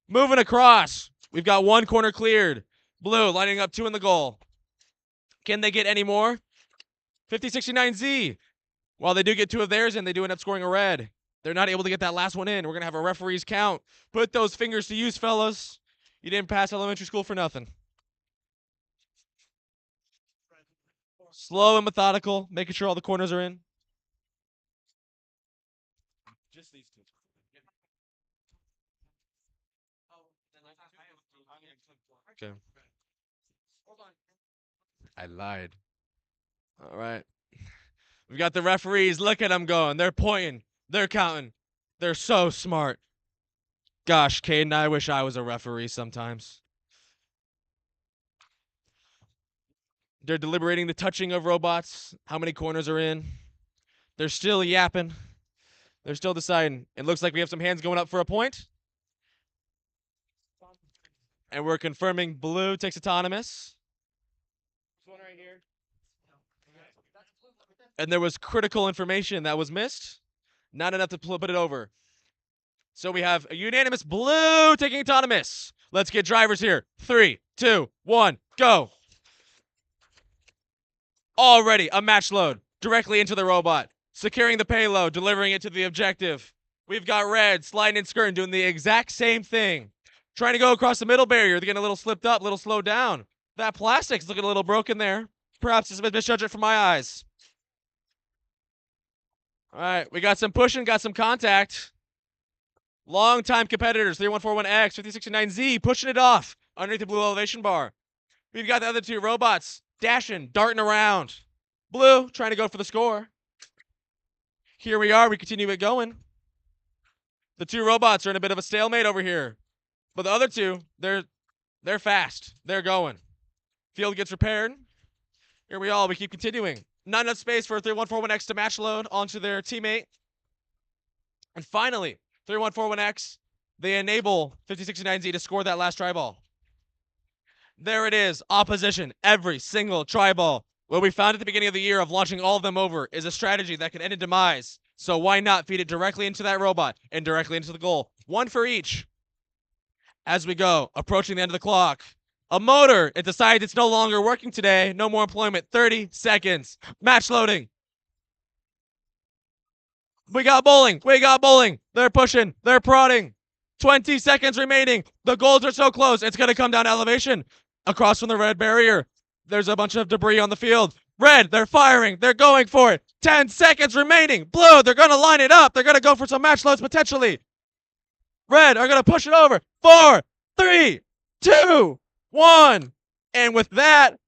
Moving across. We've got one corner cleared. Blue lining up 2 in the goal. Can they get any more? 5069Z. While they do get 2 of theirs and they do end up scoring a red. They're not able to get that last one in. We're going to have a referee's count. Put those fingers to use, fellas. You didn't pass elementary school for nothing. Slow and methodical, making sure all the corners are in. Just these 2. Okay. I lied. All right. We've got the referees. Look at them going. They're pointing. They're counting. They're so smart. Gosh, Caden, I wish I was a referee sometimes. They're deliberating the touching of robots. How many corners are in? They're still yapping. They're still deciding. It looks like we have some hands going up for a point. And we're confirming blue takes autonomous. This one right here. And there was critical information that was missed. Not enough to put it over. So we have a unanimous blue taking autonomous. Let's get drivers here. 3, 2, 1, go. Already a match load directly into the robot. Securing the payload, delivering it to the objective. We've got red sliding and skirting, doing the exact same thing. Trying to go across the middle barrier. They're getting a little slipped up, a little slowed down. That plastic's looking a little broken there. Perhaps it's a misjudgment from my eyes. All right, we got some pushing, got some contact. Long-time competitors, 3141X, 5069Z, pushing it off underneath the blue elevation bar. We've got the other 2 robots dashing, darting around. Blue trying to go for the score. Here we are, we continue it going. The 2 robots are in a bit of a stalemate over here. But the other 2, they're fast. They're going. Field gets repaired. Here we keep continuing. Not enough space for 3141X to match load onto their teammate. And finally, 3141X, they enable 5069Z to score that last try ball. There it is, opposition, every single try ball. What we found at the beginning of the year of launching all of them over is a strategy that can end in demise. So why not feed it directly into that robot and directly into the goal? One for each. As we go, approaching the end of the clock. A motor, it decides it's no longer working today. No more employment. 30 seconds. Match loading. We got bowling. We got bowling. They're pushing. They're prodding. 20 seconds remaining. The goals are so close. It's going to come down to elevation. Across from the red barrier. There's a bunch of debris on the field. Red, they're firing. They're going for it. 10 seconds remaining. Blue, they're going to line it up. They're going to go for some match loads potentially. Red are going to push it over. 4, 3, 2, 1. And with that,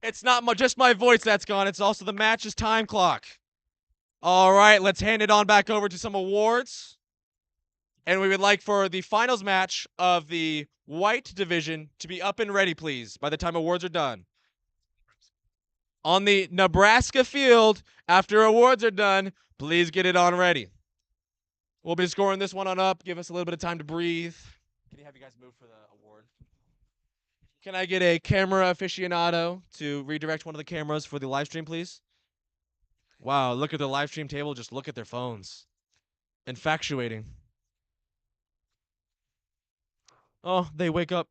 it's not just my voice that's gone. It's also the match's time clock. All right, let's hand it on back over to some awards. And we would like for the finals match of the white division to be up and ready, please, by the time awards are done. On the Nebraska field, after awards are done, please get it on ready. We'll be scoring this one on up. Give us a little bit of time to breathe. Can you have you guys move for the award? Can I get a camera aficionado to redirect one of the cameras for the live stream, please? Wow, look at the live stream table. Just look at their phones. Infatuating. Oh, they wake up.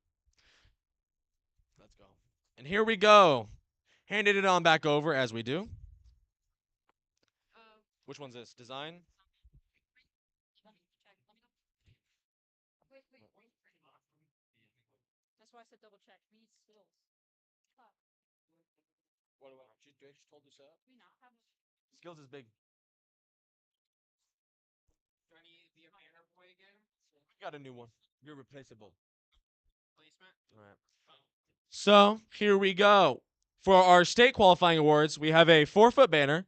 Let's go. And here we go. Handed it on back over as we do. Which one's this? Design? That's why I said double check. We need skills. What do I? They just told us that. We not have Skills is big. Do I need the banner boy again? We got a new one. You're replaceable. Placement? All right. So here we go. For our state qualifying awards, we have a 4-foot banner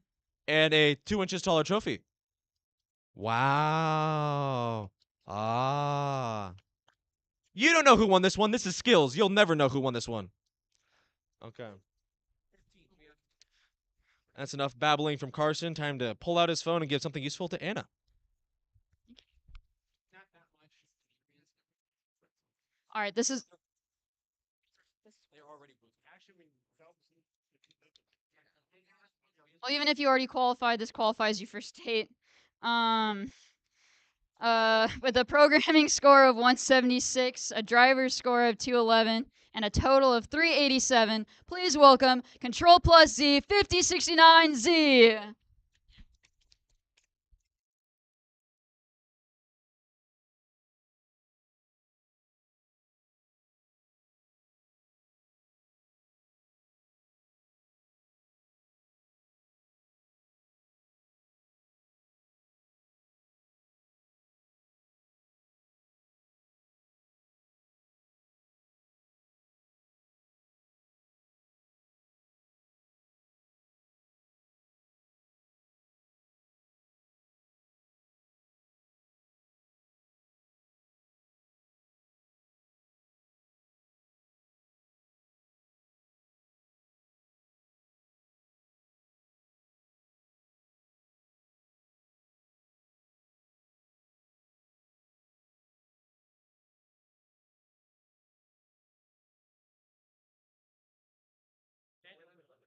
and a 2 inches taller trophy. Wow. Ah. You don't know who won this one. This is skills. You'll never know who won this one. Okay. That's enough babbling from Carson. Time to pull out his phone and give something useful to Anna. All right, this is. Well, even if you already qualified, this qualifies you for state. With a programming score of 176, a driver's score of 211, and a total of 387, please welcome Control Plus Z 5069Z.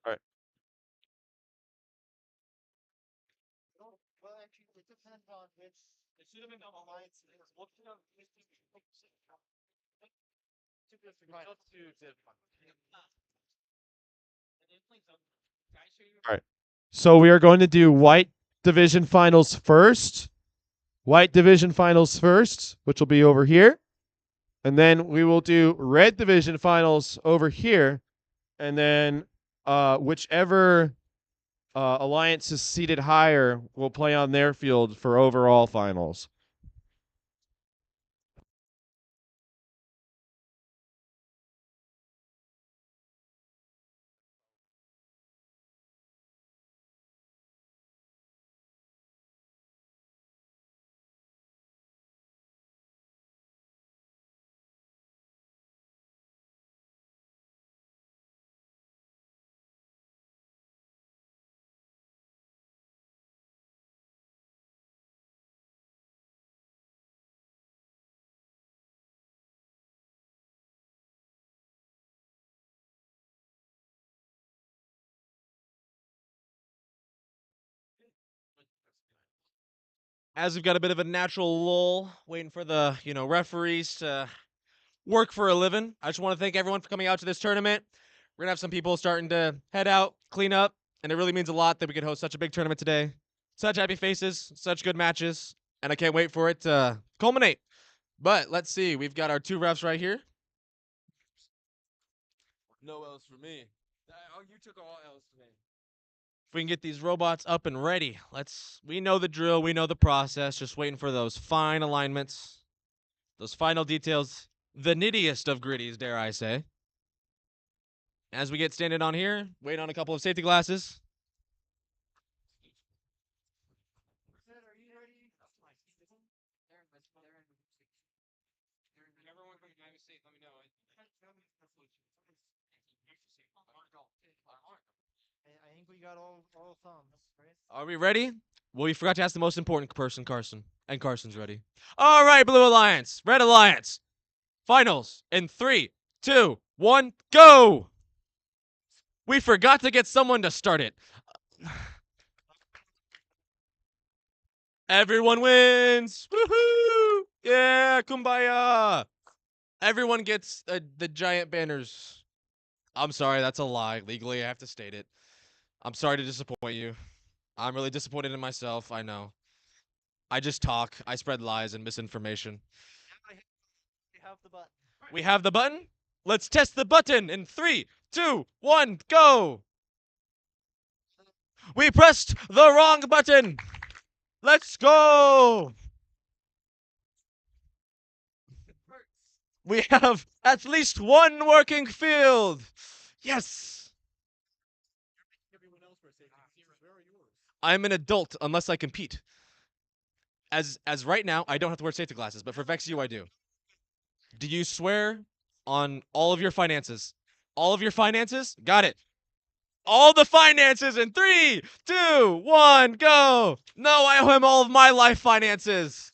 All right. Well, actually, it depends on which. It should have been alliance. All right. So we are going to do white division finals first. White division finals first, which will be over here. And then we will do red division finals over here. And then whichever alliance is seated higher will play on their field for overall finals. as we've got a bit of a natural lull, waiting for the referees to work for a living. I just want to thank everyone for coming out to this tournament. We're gonna have some people starting to head out, clean up, and it really means a lot that we could host such a big tournament today. Such happy faces, such good matches, and I can't wait for it to culminate. But let's see, we've got our 2 refs right here. No L's for me. Oh, you took all L's today. If we can get these robots up and ready, we know the drill, we know the process, just waiting for those fine alignments, those final details, the nittiest of gritties, dare I say. As we get standing on here, waiting on a couple of safety glasses. I think we got all thumbs, right? Are we ready? Well, we forgot to ask the most important person, Carson. And Carson's ready. All right, Blue Alliance, Red Alliance. Finals in 3, 2, 1, go! We forgot to get someone to start it. Everyone wins! Woohoo! Yeah, kumbaya! Everyone gets the giant banners. I'm sorry, that's a lie. Legally, I have to state it. I'm sorry to disappoint you. I'm really disappointed in myself, I know. I just talk. I spread lies and misinformation. We have the button. We have the button? Let's test the button in 3, 2, 1, go! We pressed the wrong button! Let's go! We have at least 1 working field! Yes! I'm an adult unless I compete. As right now, I don't have to wear safety glasses, but for VEXU, I do. Do you swear on all of your finances? All of your finances? Got it. All the finances in 3, 2, 1, go! No, I owe him all of my life finances.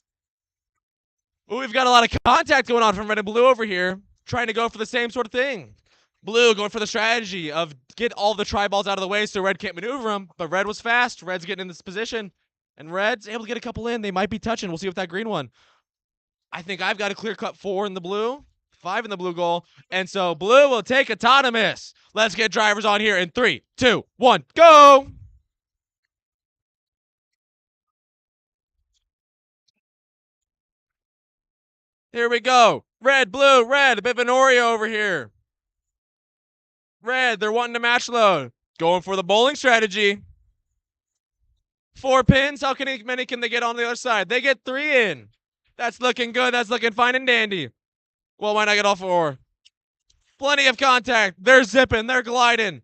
Ooh, we've got a lot of contact going on from Red and Blue over here, trying to go for the same sort of thing. Blue going for the strategy of get all the tri-balls out of the way so Red can't maneuver them, but Red was fast. Red's getting in this position, and Red's able to get a couple in. They might be touching. We'll see with that green one. I think I've got a clear-cut 4 in the blue, 5 in the blue goal, and so Blue will take autonomous. Let's get drivers on here in 3, 2, 1, go! Here we go. Red, blue, red. A bit of an Oreo over here. Red, they're wanting to match load. Going for the bowling strategy. 4 pins. How many can they get on the other side? They get 3 in. That's looking good. That's looking fine and dandy. Well, why not get all 4? Plenty of contact. They're zipping. They're gliding.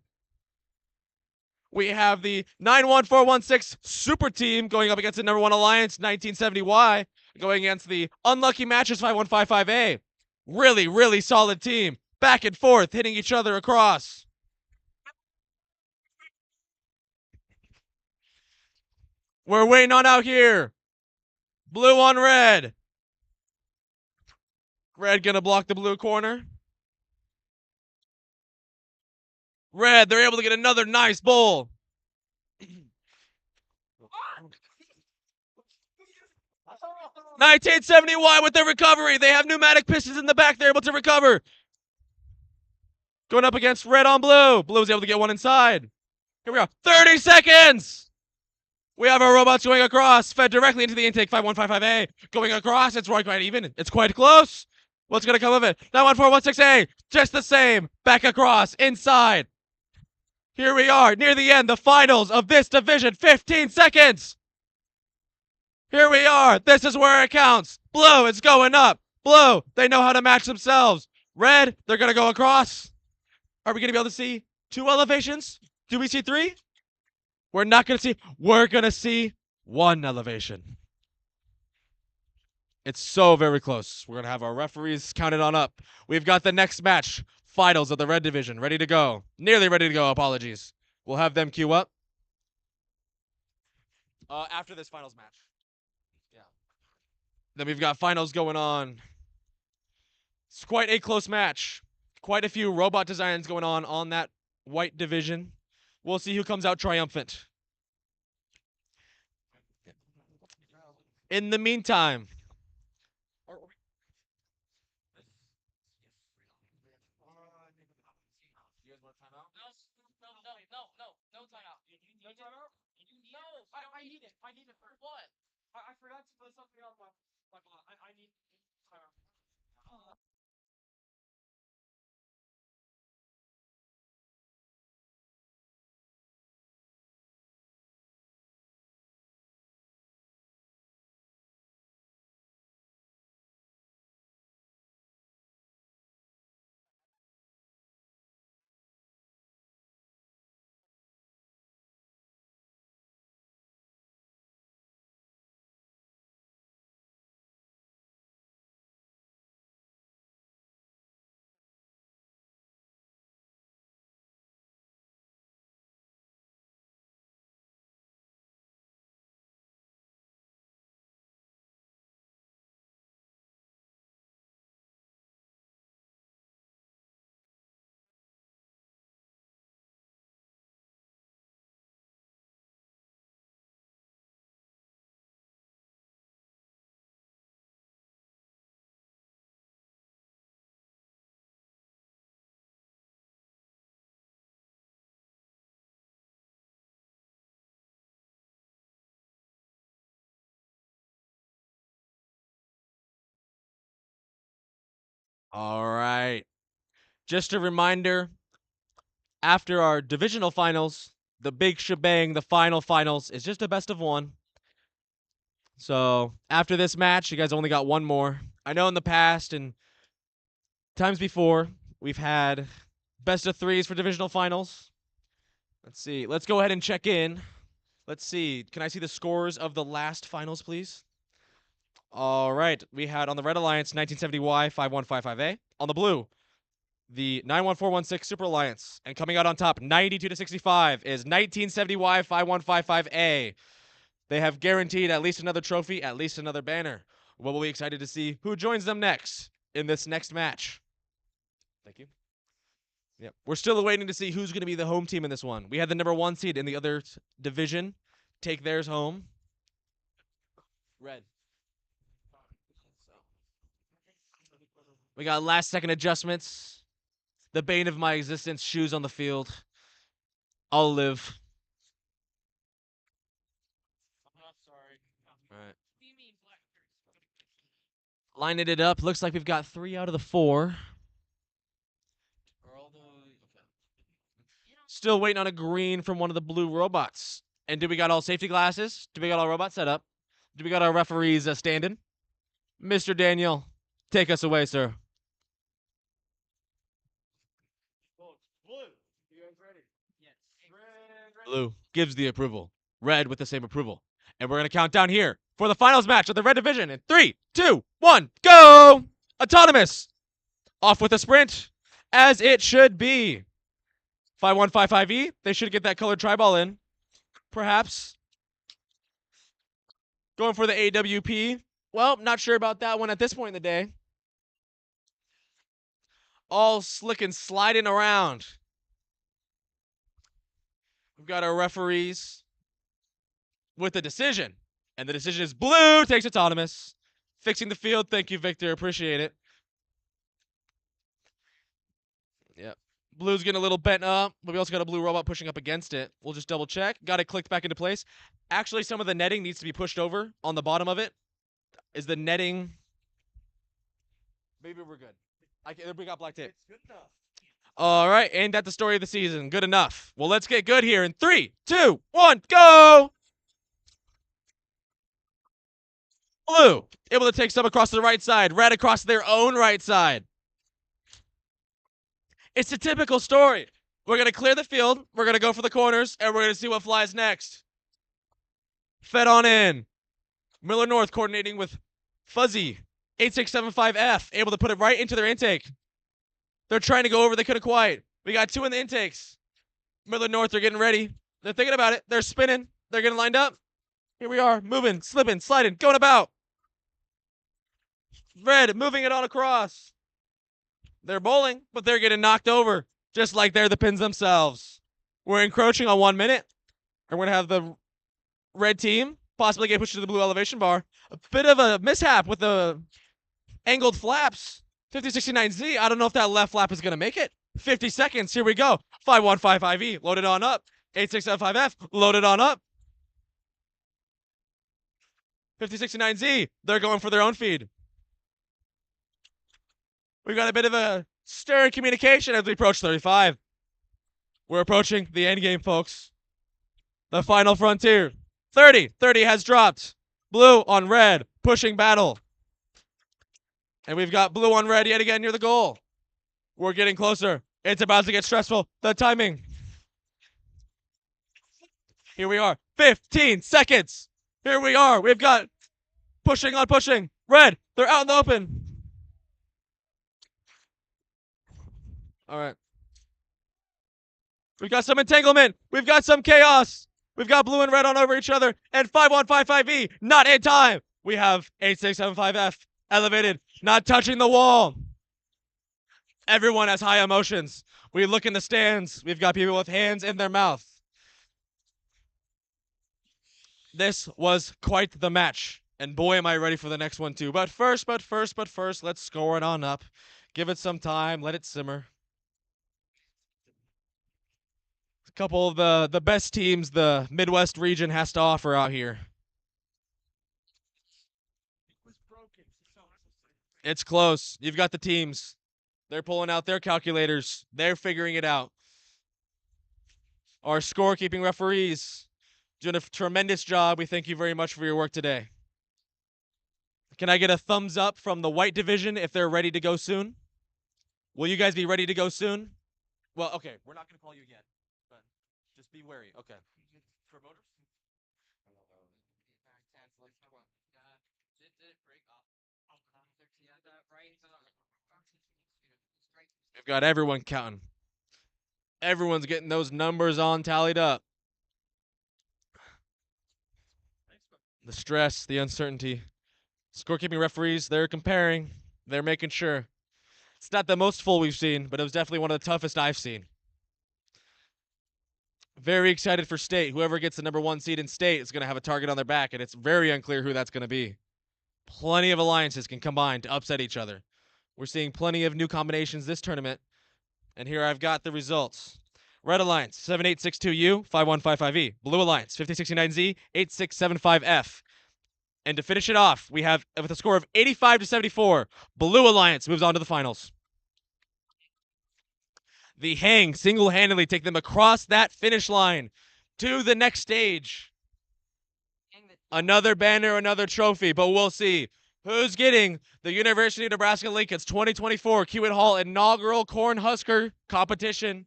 We have the 91416 Super Team going up against the #1 Alliance 1970Y, going against the Unlucky Matches 5155A. Really, really solid team. Back and forth, hitting each other across. We're waiting on out here. Blue on red. Red gonna block the blue corner. Red, they're able to get another nice bowl. 1970Y with the recovery. They have pneumatic pistons in the back. They're able to recover. Going up against red on blue. Blue's able to get one inside. Here we go. 30 seconds. We have our robots going across, fed directly into the intake 5155A. Going across, it's right quite even. It's quite close. What's going to come of it? 91416A, just the same. Back across, inside. Here we are, near the end, the finals of this division. 15 seconds. Here we are. This is where it counts. Blue, it's going up. Blue, they know how to match themselves. Red, they're going to go across. Are we going to be able to see 2 elevations? Do we see 3? We're not going to see. We're going to see 1 elevation. It's so very close. We're going to have our referees counted on up. We've got the next match. Finals of the red division. Ready to go. Nearly ready to go. Apologies. We'll have them queue up. After this finals match. Yeah. Then we've got finals going on. It's quite a close match. Quite a few robot designs going on that white division. We'll see who comes out triumphant. In the meantime, I need it. I need it for what? I forgot to put something on my bot. I need timeout. all right. Just a reminder, after our divisional finals, the big shebang, the finals, is just a best of one. So after this match, you guys only got one more. I know in the past and times before, we've had best of threes for divisional finals. Let's see. Let's go ahead and check in. Let's see. Can I see the scores of the last finals, please? All right. We had on the Red Alliance 1970Y 5155A. On the blue, the 91416 Super Alliance. And coming out on top 92-65 is 1970Y 5155A. They have guaranteed at least another trophy, at least another banner. We'll be excited to see who joins them next in this next match. Thank you. Yep. We're still waiting to see who's going to be the home team in this one. We had the number 1 seed in the other division take theirs home. Red. We got last second adjustments. The bane of my existence, shoes on the field. I'll live. All right. Lining it up. Looks like we've got 3 out of the 4. Still waiting on a green from one of the blue robots. And do we got all safety glasses? Do we got all robots set up? Do we got our referees standing? Mr. Daniel, take us away, sir. Blue gives the approval. Red with the same approval. And we're going to count down here for the finals match of the Red Division in 3, 2, 1, go! Autonomous. Off with a sprint, as it should be. 5155E, they should get that colored tri-ball in. Perhaps. Going for the AWP. Well, not sure about that one at this point in the day. All slick and sliding around. We've got our referees with the decision. And the decision is blue takes autonomous. Fixing the field. Thank you, Victor. Appreciate it. Yep. Blue's getting a little bent up, but we also got a blue robot pushing up against it. We'll just double check. Got it clicked back into place. Actually, some of the netting needs to be pushed over on the bottom of it. Is the netting... Maybe we're good. We got black tape. It's good enough. All right, ain't that the story of the season? Good enough. Well, let's get good here in 3, 2, 1, go! Blue, able to take some across to the right side. Red across their own right side. It's a typical story. We're going to clear the field. We're going to go for the corners, and we're going to see what flies next. Fed on in. Miller North coordinating with Fuzzy. 8675F, able to put it right into their intake. They're trying to go over. They couldn't quite. We got 2 in the intakes. Miller North, they're getting ready. They're thinking about it. They're spinning. They're getting lined up. Here we are, moving, slipping, sliding, going about. Red moving it on across. They're bowling, but they're getting knocked over, just like they're the pins themselves. We're encroaching on 1 minute. And we're going to have the red team possibly get pushed to the blue elevation bar. A bit of a mishap with the angled flaps. 5069Z, I don't know if that left flap is going to make it. 50 seconds, here we go. 5155E, loaded on up. 8675F, loaded on up. 5069Z, they're going for their own feed. We've got a bit of a stir in communication as we approach 35. We're approaching the end game, folks. The final frontier. 30 has dropped. Blue on red, pushing battle. And we've got blue on red yet again near the goal. We're getting closer. It's about to get stressful. The timing. Here we are. 15 seconds. Here we are. We've got pushing on pushing. Red, they're out in the open. All right. We've got some entanglement. We've got some chaos. We've got blue and red on over each other. And 5155E, not in time. We have 8675F elevated, not touching the wall. Everyone has high emotions. We look in the stands. We've got people with hands in their mouth. This was quite the match. And boy, am I ready for the next one too. But first, let's score it on up. Give it some time. Let it simmer. A couple of the best teams the Midwest region has to offer out here. It's close. You've got the teams. They're pulling out their calculators. They're figuring it out. Our scorekeeping referees doing a tremendous job. We thank you very much for your work today. Can I get a thumbs up from the white division if they're ready to go soon? Will you guys be ready to go soon? Well, okay, we're not going to call you yet, but just be wary. Okay. We've got everyone counting. Everyone's getting those numbers on tallied up. The stress, the uncertainty. Scorekeeping referees, they're comparing. They're making sure. It's not the most full we've seen, but it was definitely one of the toughest I've seen. Very excited for state. Whoever gets the #1 seed in state is going to have a target on their back, and it's very unclear who that's going to be. Plenty of alliances can combine to upset each other. We're seeing plenty of new combinations this tournament, and here I've got the results. Red Alliance, 7862U, 5155E. Blue Alliance, 5069Z, 8675F. And to finish it off, we have, with a score of 85-74, Blue Alliance moves on to the finals. The Hang single-handedly take them across that finish line to the next stage. Another banner, another trophy, but we'll see who's getting the University of Nebraska Lincoln's 2024 Kiewit Hall inaugural Cornhusker competition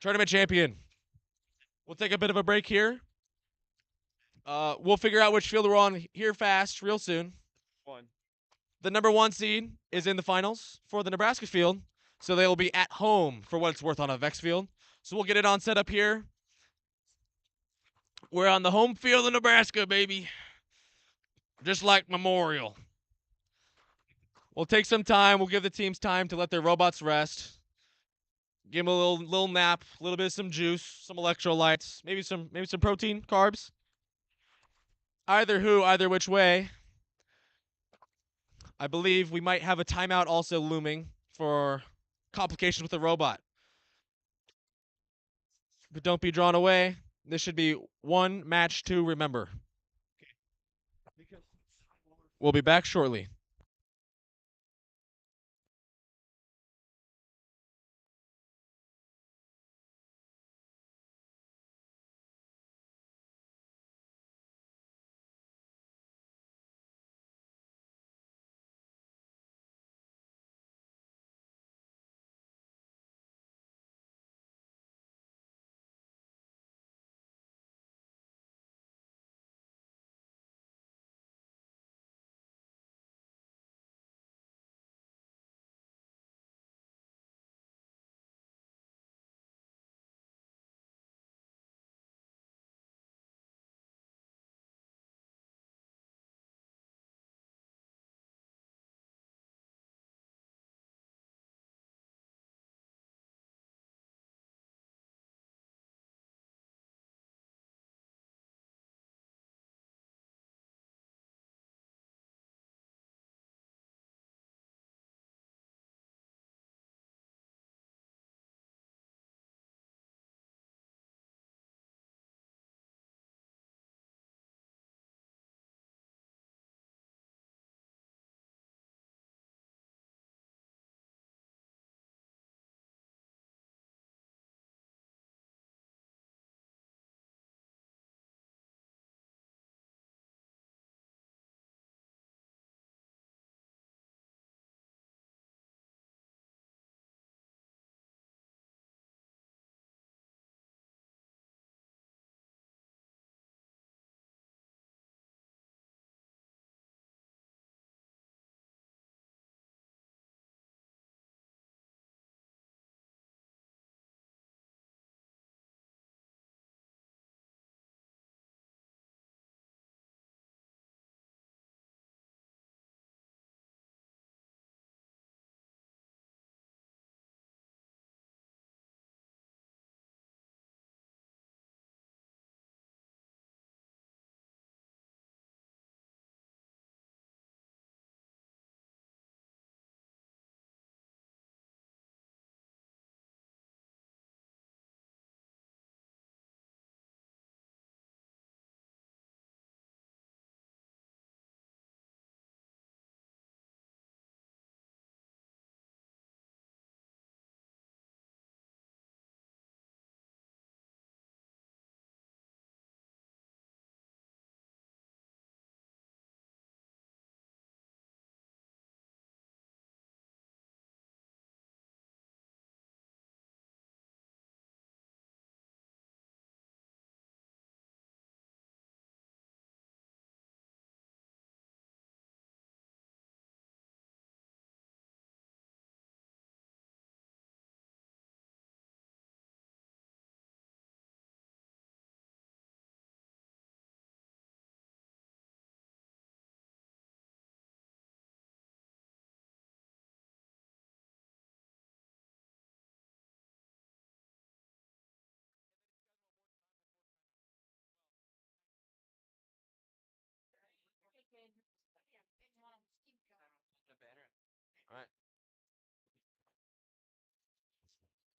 tournament champion. We'll take a bit of a break here. We'll figure out which field we're on here fast, real soon. The #1 seed is in the finals for the Nebraska field, so they will be at home for what it's worth on a VEX field. So we'll get it on set up here. We're on the home field of Nebraska, baby. Just like Memorial. We'll take some time. We'll give the teams time to let their robots rest. Give them a little nap, a little bit of some juice, some electrolytes, maybe some protein, carbs. Either which way. I believe we might have a timeout also looming for complications with the robot. But don't be drawn away. This should be one match to remember. We'll be back shortly.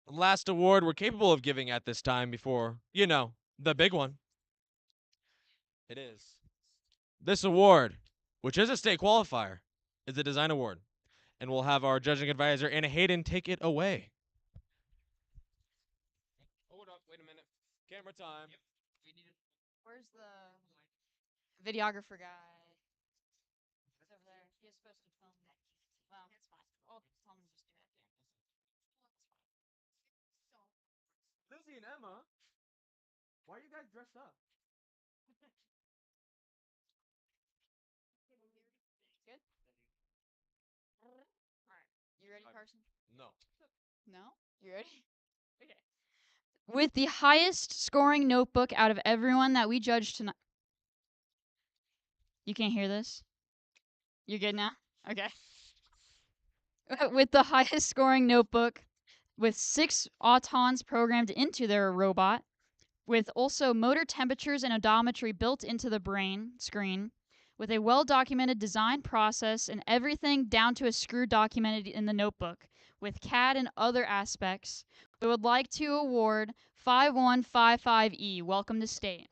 last award we're capable of giving at this time before, you know, the big one. It is. This award, which is a state qualifier, is a design award. And we'll have our judging advisor, Anna Hayden, take it away. Hold up, wait a minute. Camera time. Where's the videographer guy? He's over there. He is supposed to film that. Well, it's fine. I'll tell him to just do it. Lizzie and Emma, why are you guys dressed up? Good? Alright. You ready, Carson? No. No? You ready? Okay. With the highest scoring notebook out of everyone that we judged tonight. You can't hear this? You're good now? Okay. With the highest scoring notebook, with 6 autons programmed into their robot, with also motor temperatures and odometry built into the brain screen, with a well-documented design process and everything down to a screw documented in the notebook, with CAD and other aspects, we would like to award 5155E. Welcome to state.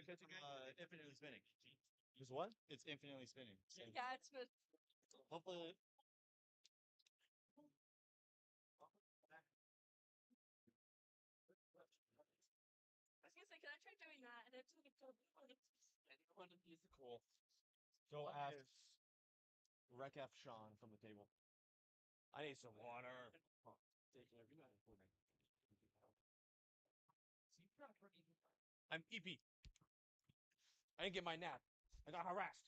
Infinitely spinning. Just what? It's infinitely spinning. Yeah, it's good. Hopefully. I was gonna say, can I try doing that? And it's like so funny. Cool. Go ask Rec F Sean from the table. I need some water. I'm EP. I didn't get my nap. I got harassed.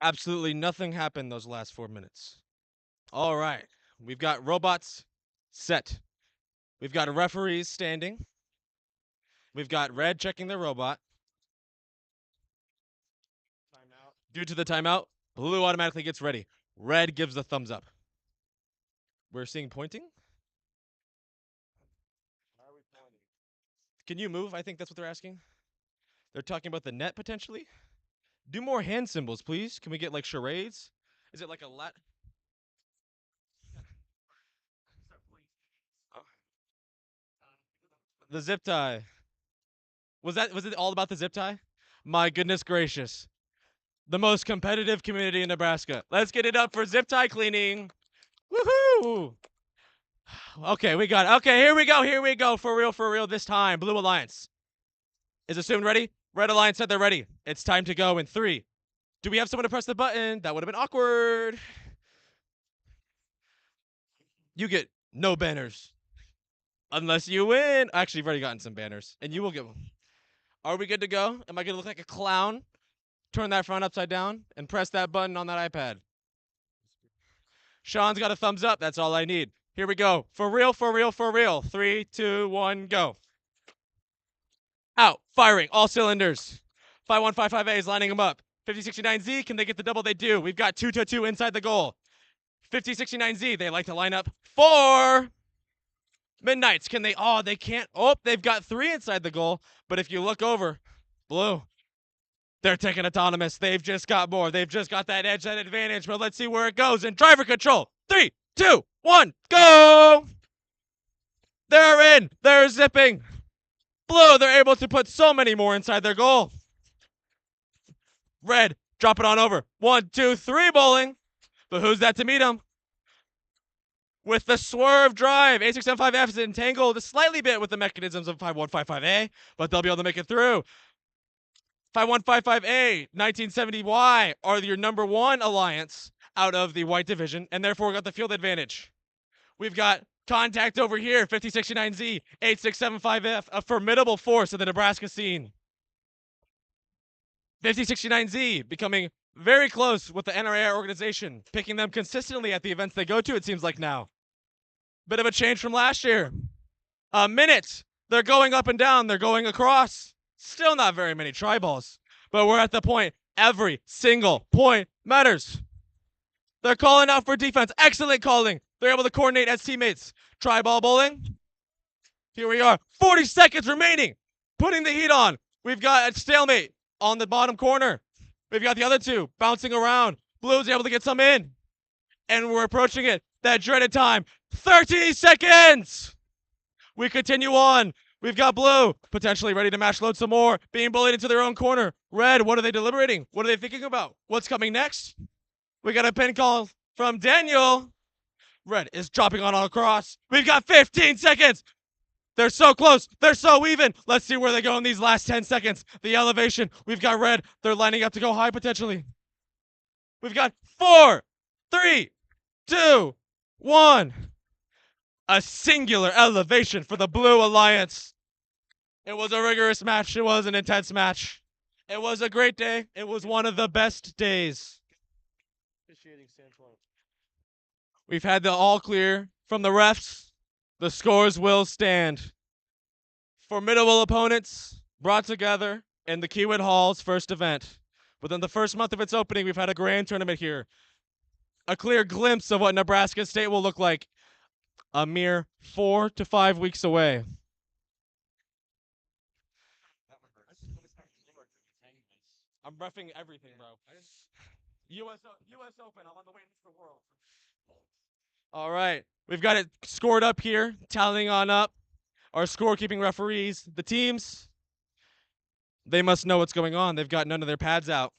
Absolutely nothing happened those last 4 minutes. All right. We've got robots set. We've got referees standing. We've got red checking their robot. Due to the timeout, blue automatically gets ready. Red gives the thumbs up. We're seeing pointing. Can you move? I think that's what they're asking. They're talking about the net potentially. Do more hand symbols, please. Can we get like charades? Is it like a lat? The zip tie. Was it all about the zip tie? My goodness gracious. The most competitive community in Nebraska. Let's get it up for zip tie cleaning. Woohoo! Okay, we got it. Okay, here we go. Here we go. For real this time. Blue Alliance is assumed ready. Red Alliance said they're ready. It's time to go in 3. Do we have someone to press the button? That would have been awkward. You get no banners. Unless you win. Actually, you've already gotten some banners. And you will get one. Are we good to go? Am I going to look like a clown? Turn that front upside down and press that button on that iPad. Sean's got a thumbs up. That's all I need. Here we go. For real. 3, 2, 1, go. Out. Firing. All cylinders. 5155A is lining them up. 5069Z, can they get the double? They do. We've got 2-2 inside the goal. 5069Z, they like to line up 4. Midnights, can they? Oh, they can't. Oh, they've got 3 inside the goal. But if you look over, blue, they're taking autonomous. They've just got more. They've just got that edge, that advantage. But let's see where it goes. In driver control. 3, 2, 1, go! They're in. They're zipping. Blue, they're able to put so many more inside their goal. Red, drop it on over. 1, 2, 3 bowling. But who's that to meet him? With the swerve drive. A675F is entangled a slightly bit with the mechanisms of 5155A, but they'll be able to make it through. 5155A, 1970Y are your number 1 alliance out of the white division, and therefore we got the field advantage. We've got contact over here, 5069Z, 8675F, a formidable force in the Nebraska scene. 5069Z becoming very close with the NRA organization, picking them consistently at the events they go to, it seems like now. Bit of a change from last year. A minute. They're going up and down. They're going across. Still not very many tri-balls. But we're at the point. Every single point matters. They're calling out for defense. Excellent calling. They're able to coordinate as teammates. Tri-ball bowling. Here we are. 40 seconds remaining. Putting the heat on. We've got a stalemate on the bottom corner. We've got the other 2 bouncing around. Blue's able to get some in. And we're approaching it. That dreaded time. 30 seconds. We continue on. We've got blue potentially ready to match load some more. Being bullied into their own corner. Red, what are they deliberating? What are they thinking about? What's coming next? We got a pin call from Daniel. Red is dropping on across. We've got 15 seconds. They're so close. They're so even. Let's see where they go in these last 10 seconds. The elevation. We've got red. They're lining up to go high potentially. We've got 4, 3, 2, 1. A singular elevation for the Blue Alliance. It was a rigorous match. It was an intense match. It was a great day. It was one of the best days. We've had the all clear from the refs. The scores will stand. Formidable opponents brought together in the Kiewit Hall's first event. Within the first month of its opening, we've had a grand tournament here. a clear glimpse of what Nebraska State will look like a mere 4 to 5 weeks away. I'm reffing everything, bro. US Open. I'm on the way to the world. All right, we've got it scored up here, tallying on up. Our scorekeeping referees, the teams, they must know what's going on. They've got none of their pads out.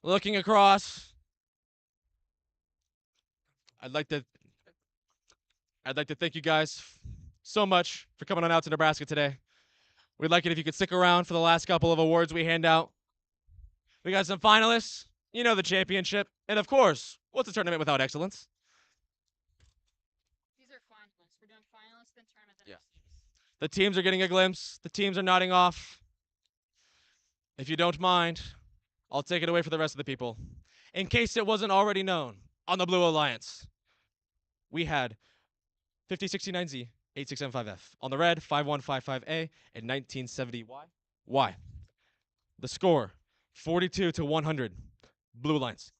Looking across, I'd like to thank you guys so much for coming on out to Nebraska today. We'd like it if you could stick around for the last couple of awards we hand out. We got some finalists, you know, the championship, and of course, what's a tournament without excellence? These are finalists. We're doing finalists, then tournament, then Yeah. The teams are getting a glimpse. The teams are nodding off. If you don't mind, I'll take it away for the rest of the people. In case it wasn't already known, on the Blue Alliance, we had 5069Z, 8675F. On the red, 5155A, and 1970Y. Y. The score, 42 to 100. Blue Alliance.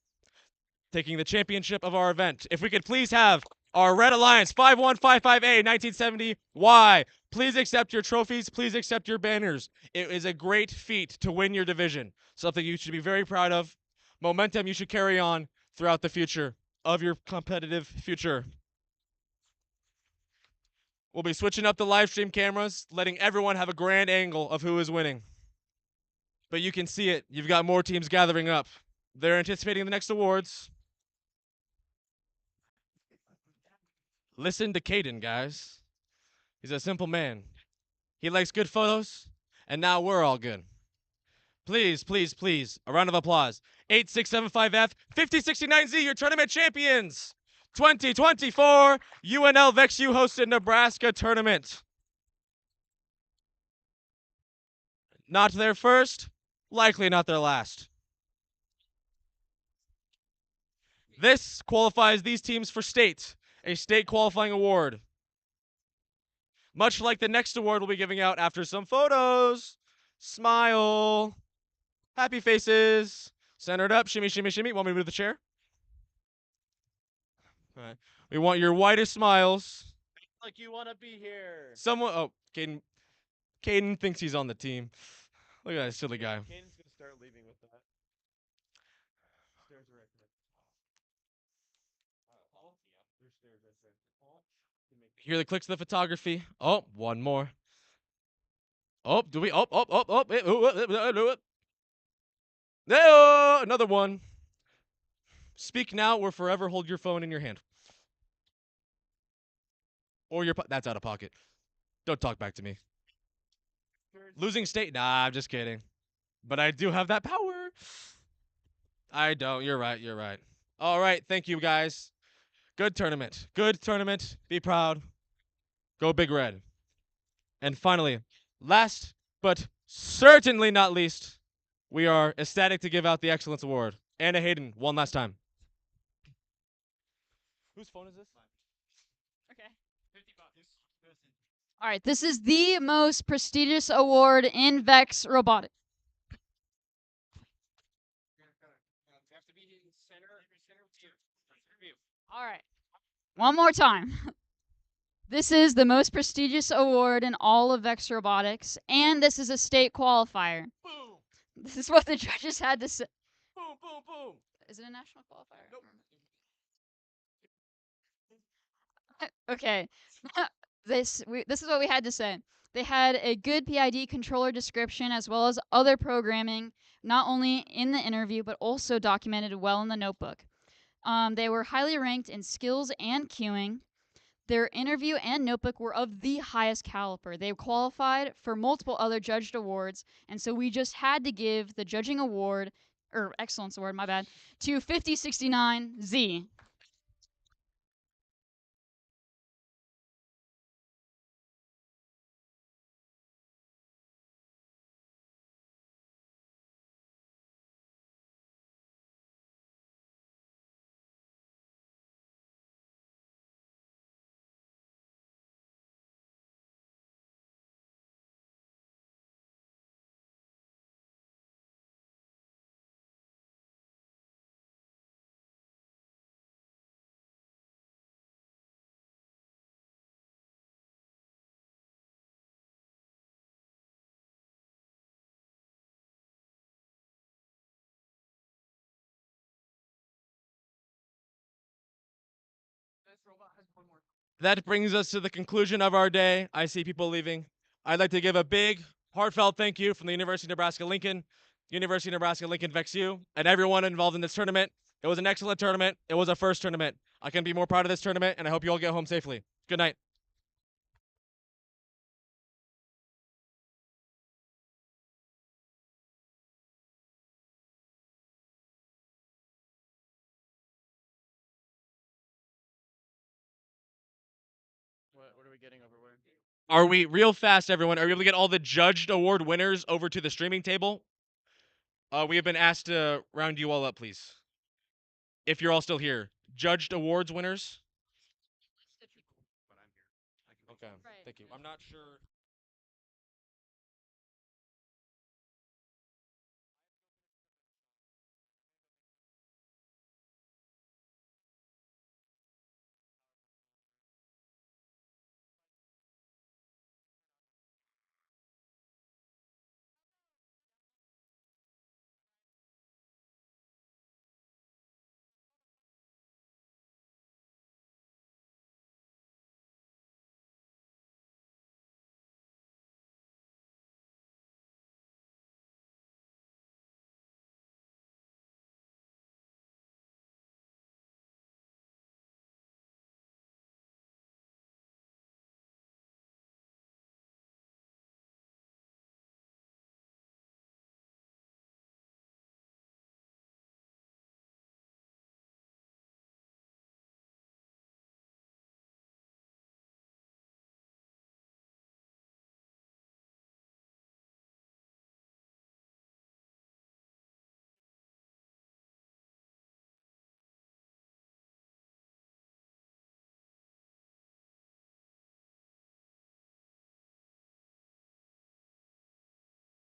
Taking the championship of our event. If we could please have our Red Alliance, 5155A, 1970Y. Please accept your trophies. Please accept your banners. It is a great feat to win your division. Something you should be very proud of. Momentum you should carry on throughout the future of your competitive future. We'll be switching up the live stream cameras, letting everyone have a grand angle of who is winning. But you can see it. You've got more teams gathering up. They're anticipating the next awards. Listen to Caden, guys. He's a simple man. He likes good photos, and now we're all good. Please, please, please, a round of applause. 8675F, 5069Z, your tournament champions. 2024 UNL VEX U hosted Nebraska tournament. Not their first, likely not their last. This qualifies these teams for state, a state qualifying award. Much like the next award we'll be giving out after some photos. Smile. Happy faces. Centered up. Shimmy, shimmy, shimmy. Want me to move the chair? All right. We want your whitest smiles. Like you want to be here. Someone. Oh, Caden. Caden thinks he's on the team. Look at that silly guy. Caden's gonna start leaving with that. Stairs are right there. There's stairs right there. Hear the clicks of the photography. Oh, one more. Oh, do we? Oh. No, another one. Speak now or forever hold your phone in your hand. Or your, that's out of pocket. Don't talk back to me. Losing state? Nah, I'm just kidding. But I do have that power. I don't. You're right. You're right. All right. Thank you, guys. Good tournament. Good tournament. Be proud. Go Big Red. And finally, last but certainly not least, we are ecstatic to give out the Excellence Award. Anna Hayden, one last time. Whose phone is this? Okay. All right, this is the most prestigious award in VEX Robotics. All right, one more time. This is the most prestigious award in all of VEX Robotics, and this is a state qualifier. Boom. This is what the judges had to say. Boom, boom, boom. Is it a national qualifier? Nope. Okay. This is what we had to say. They had a good PID controller description as well as other programming, not only in the interview but also documented well in the notebook. They were highly ranked in skills and queuing. Their interview and notebook were of the highest caliber. They qualified for multiple other judged awards, and so we just had to give the judging award, or excellence award, my bad, to 5069Z. That brings us to the conclusion of our day. I see people leaving. I'd like to give a big, heartfelt thank you from the University of Nebraska-Lincoln, University of Nebraska-Lincoln VEX-U, and everyone involved in this tournament. It was an excellent tournament. It was our first tournament. I can be more proud of this tournament, and I hope you all get home safely. Good night. What are we getting over where? Are we, real fast, everyone, are we able to get all the judged award winners over to the streaming table? We have been asked to round you all up, please. If you're all still here. Judged awards winners? Okay, thank you. I'm not sure.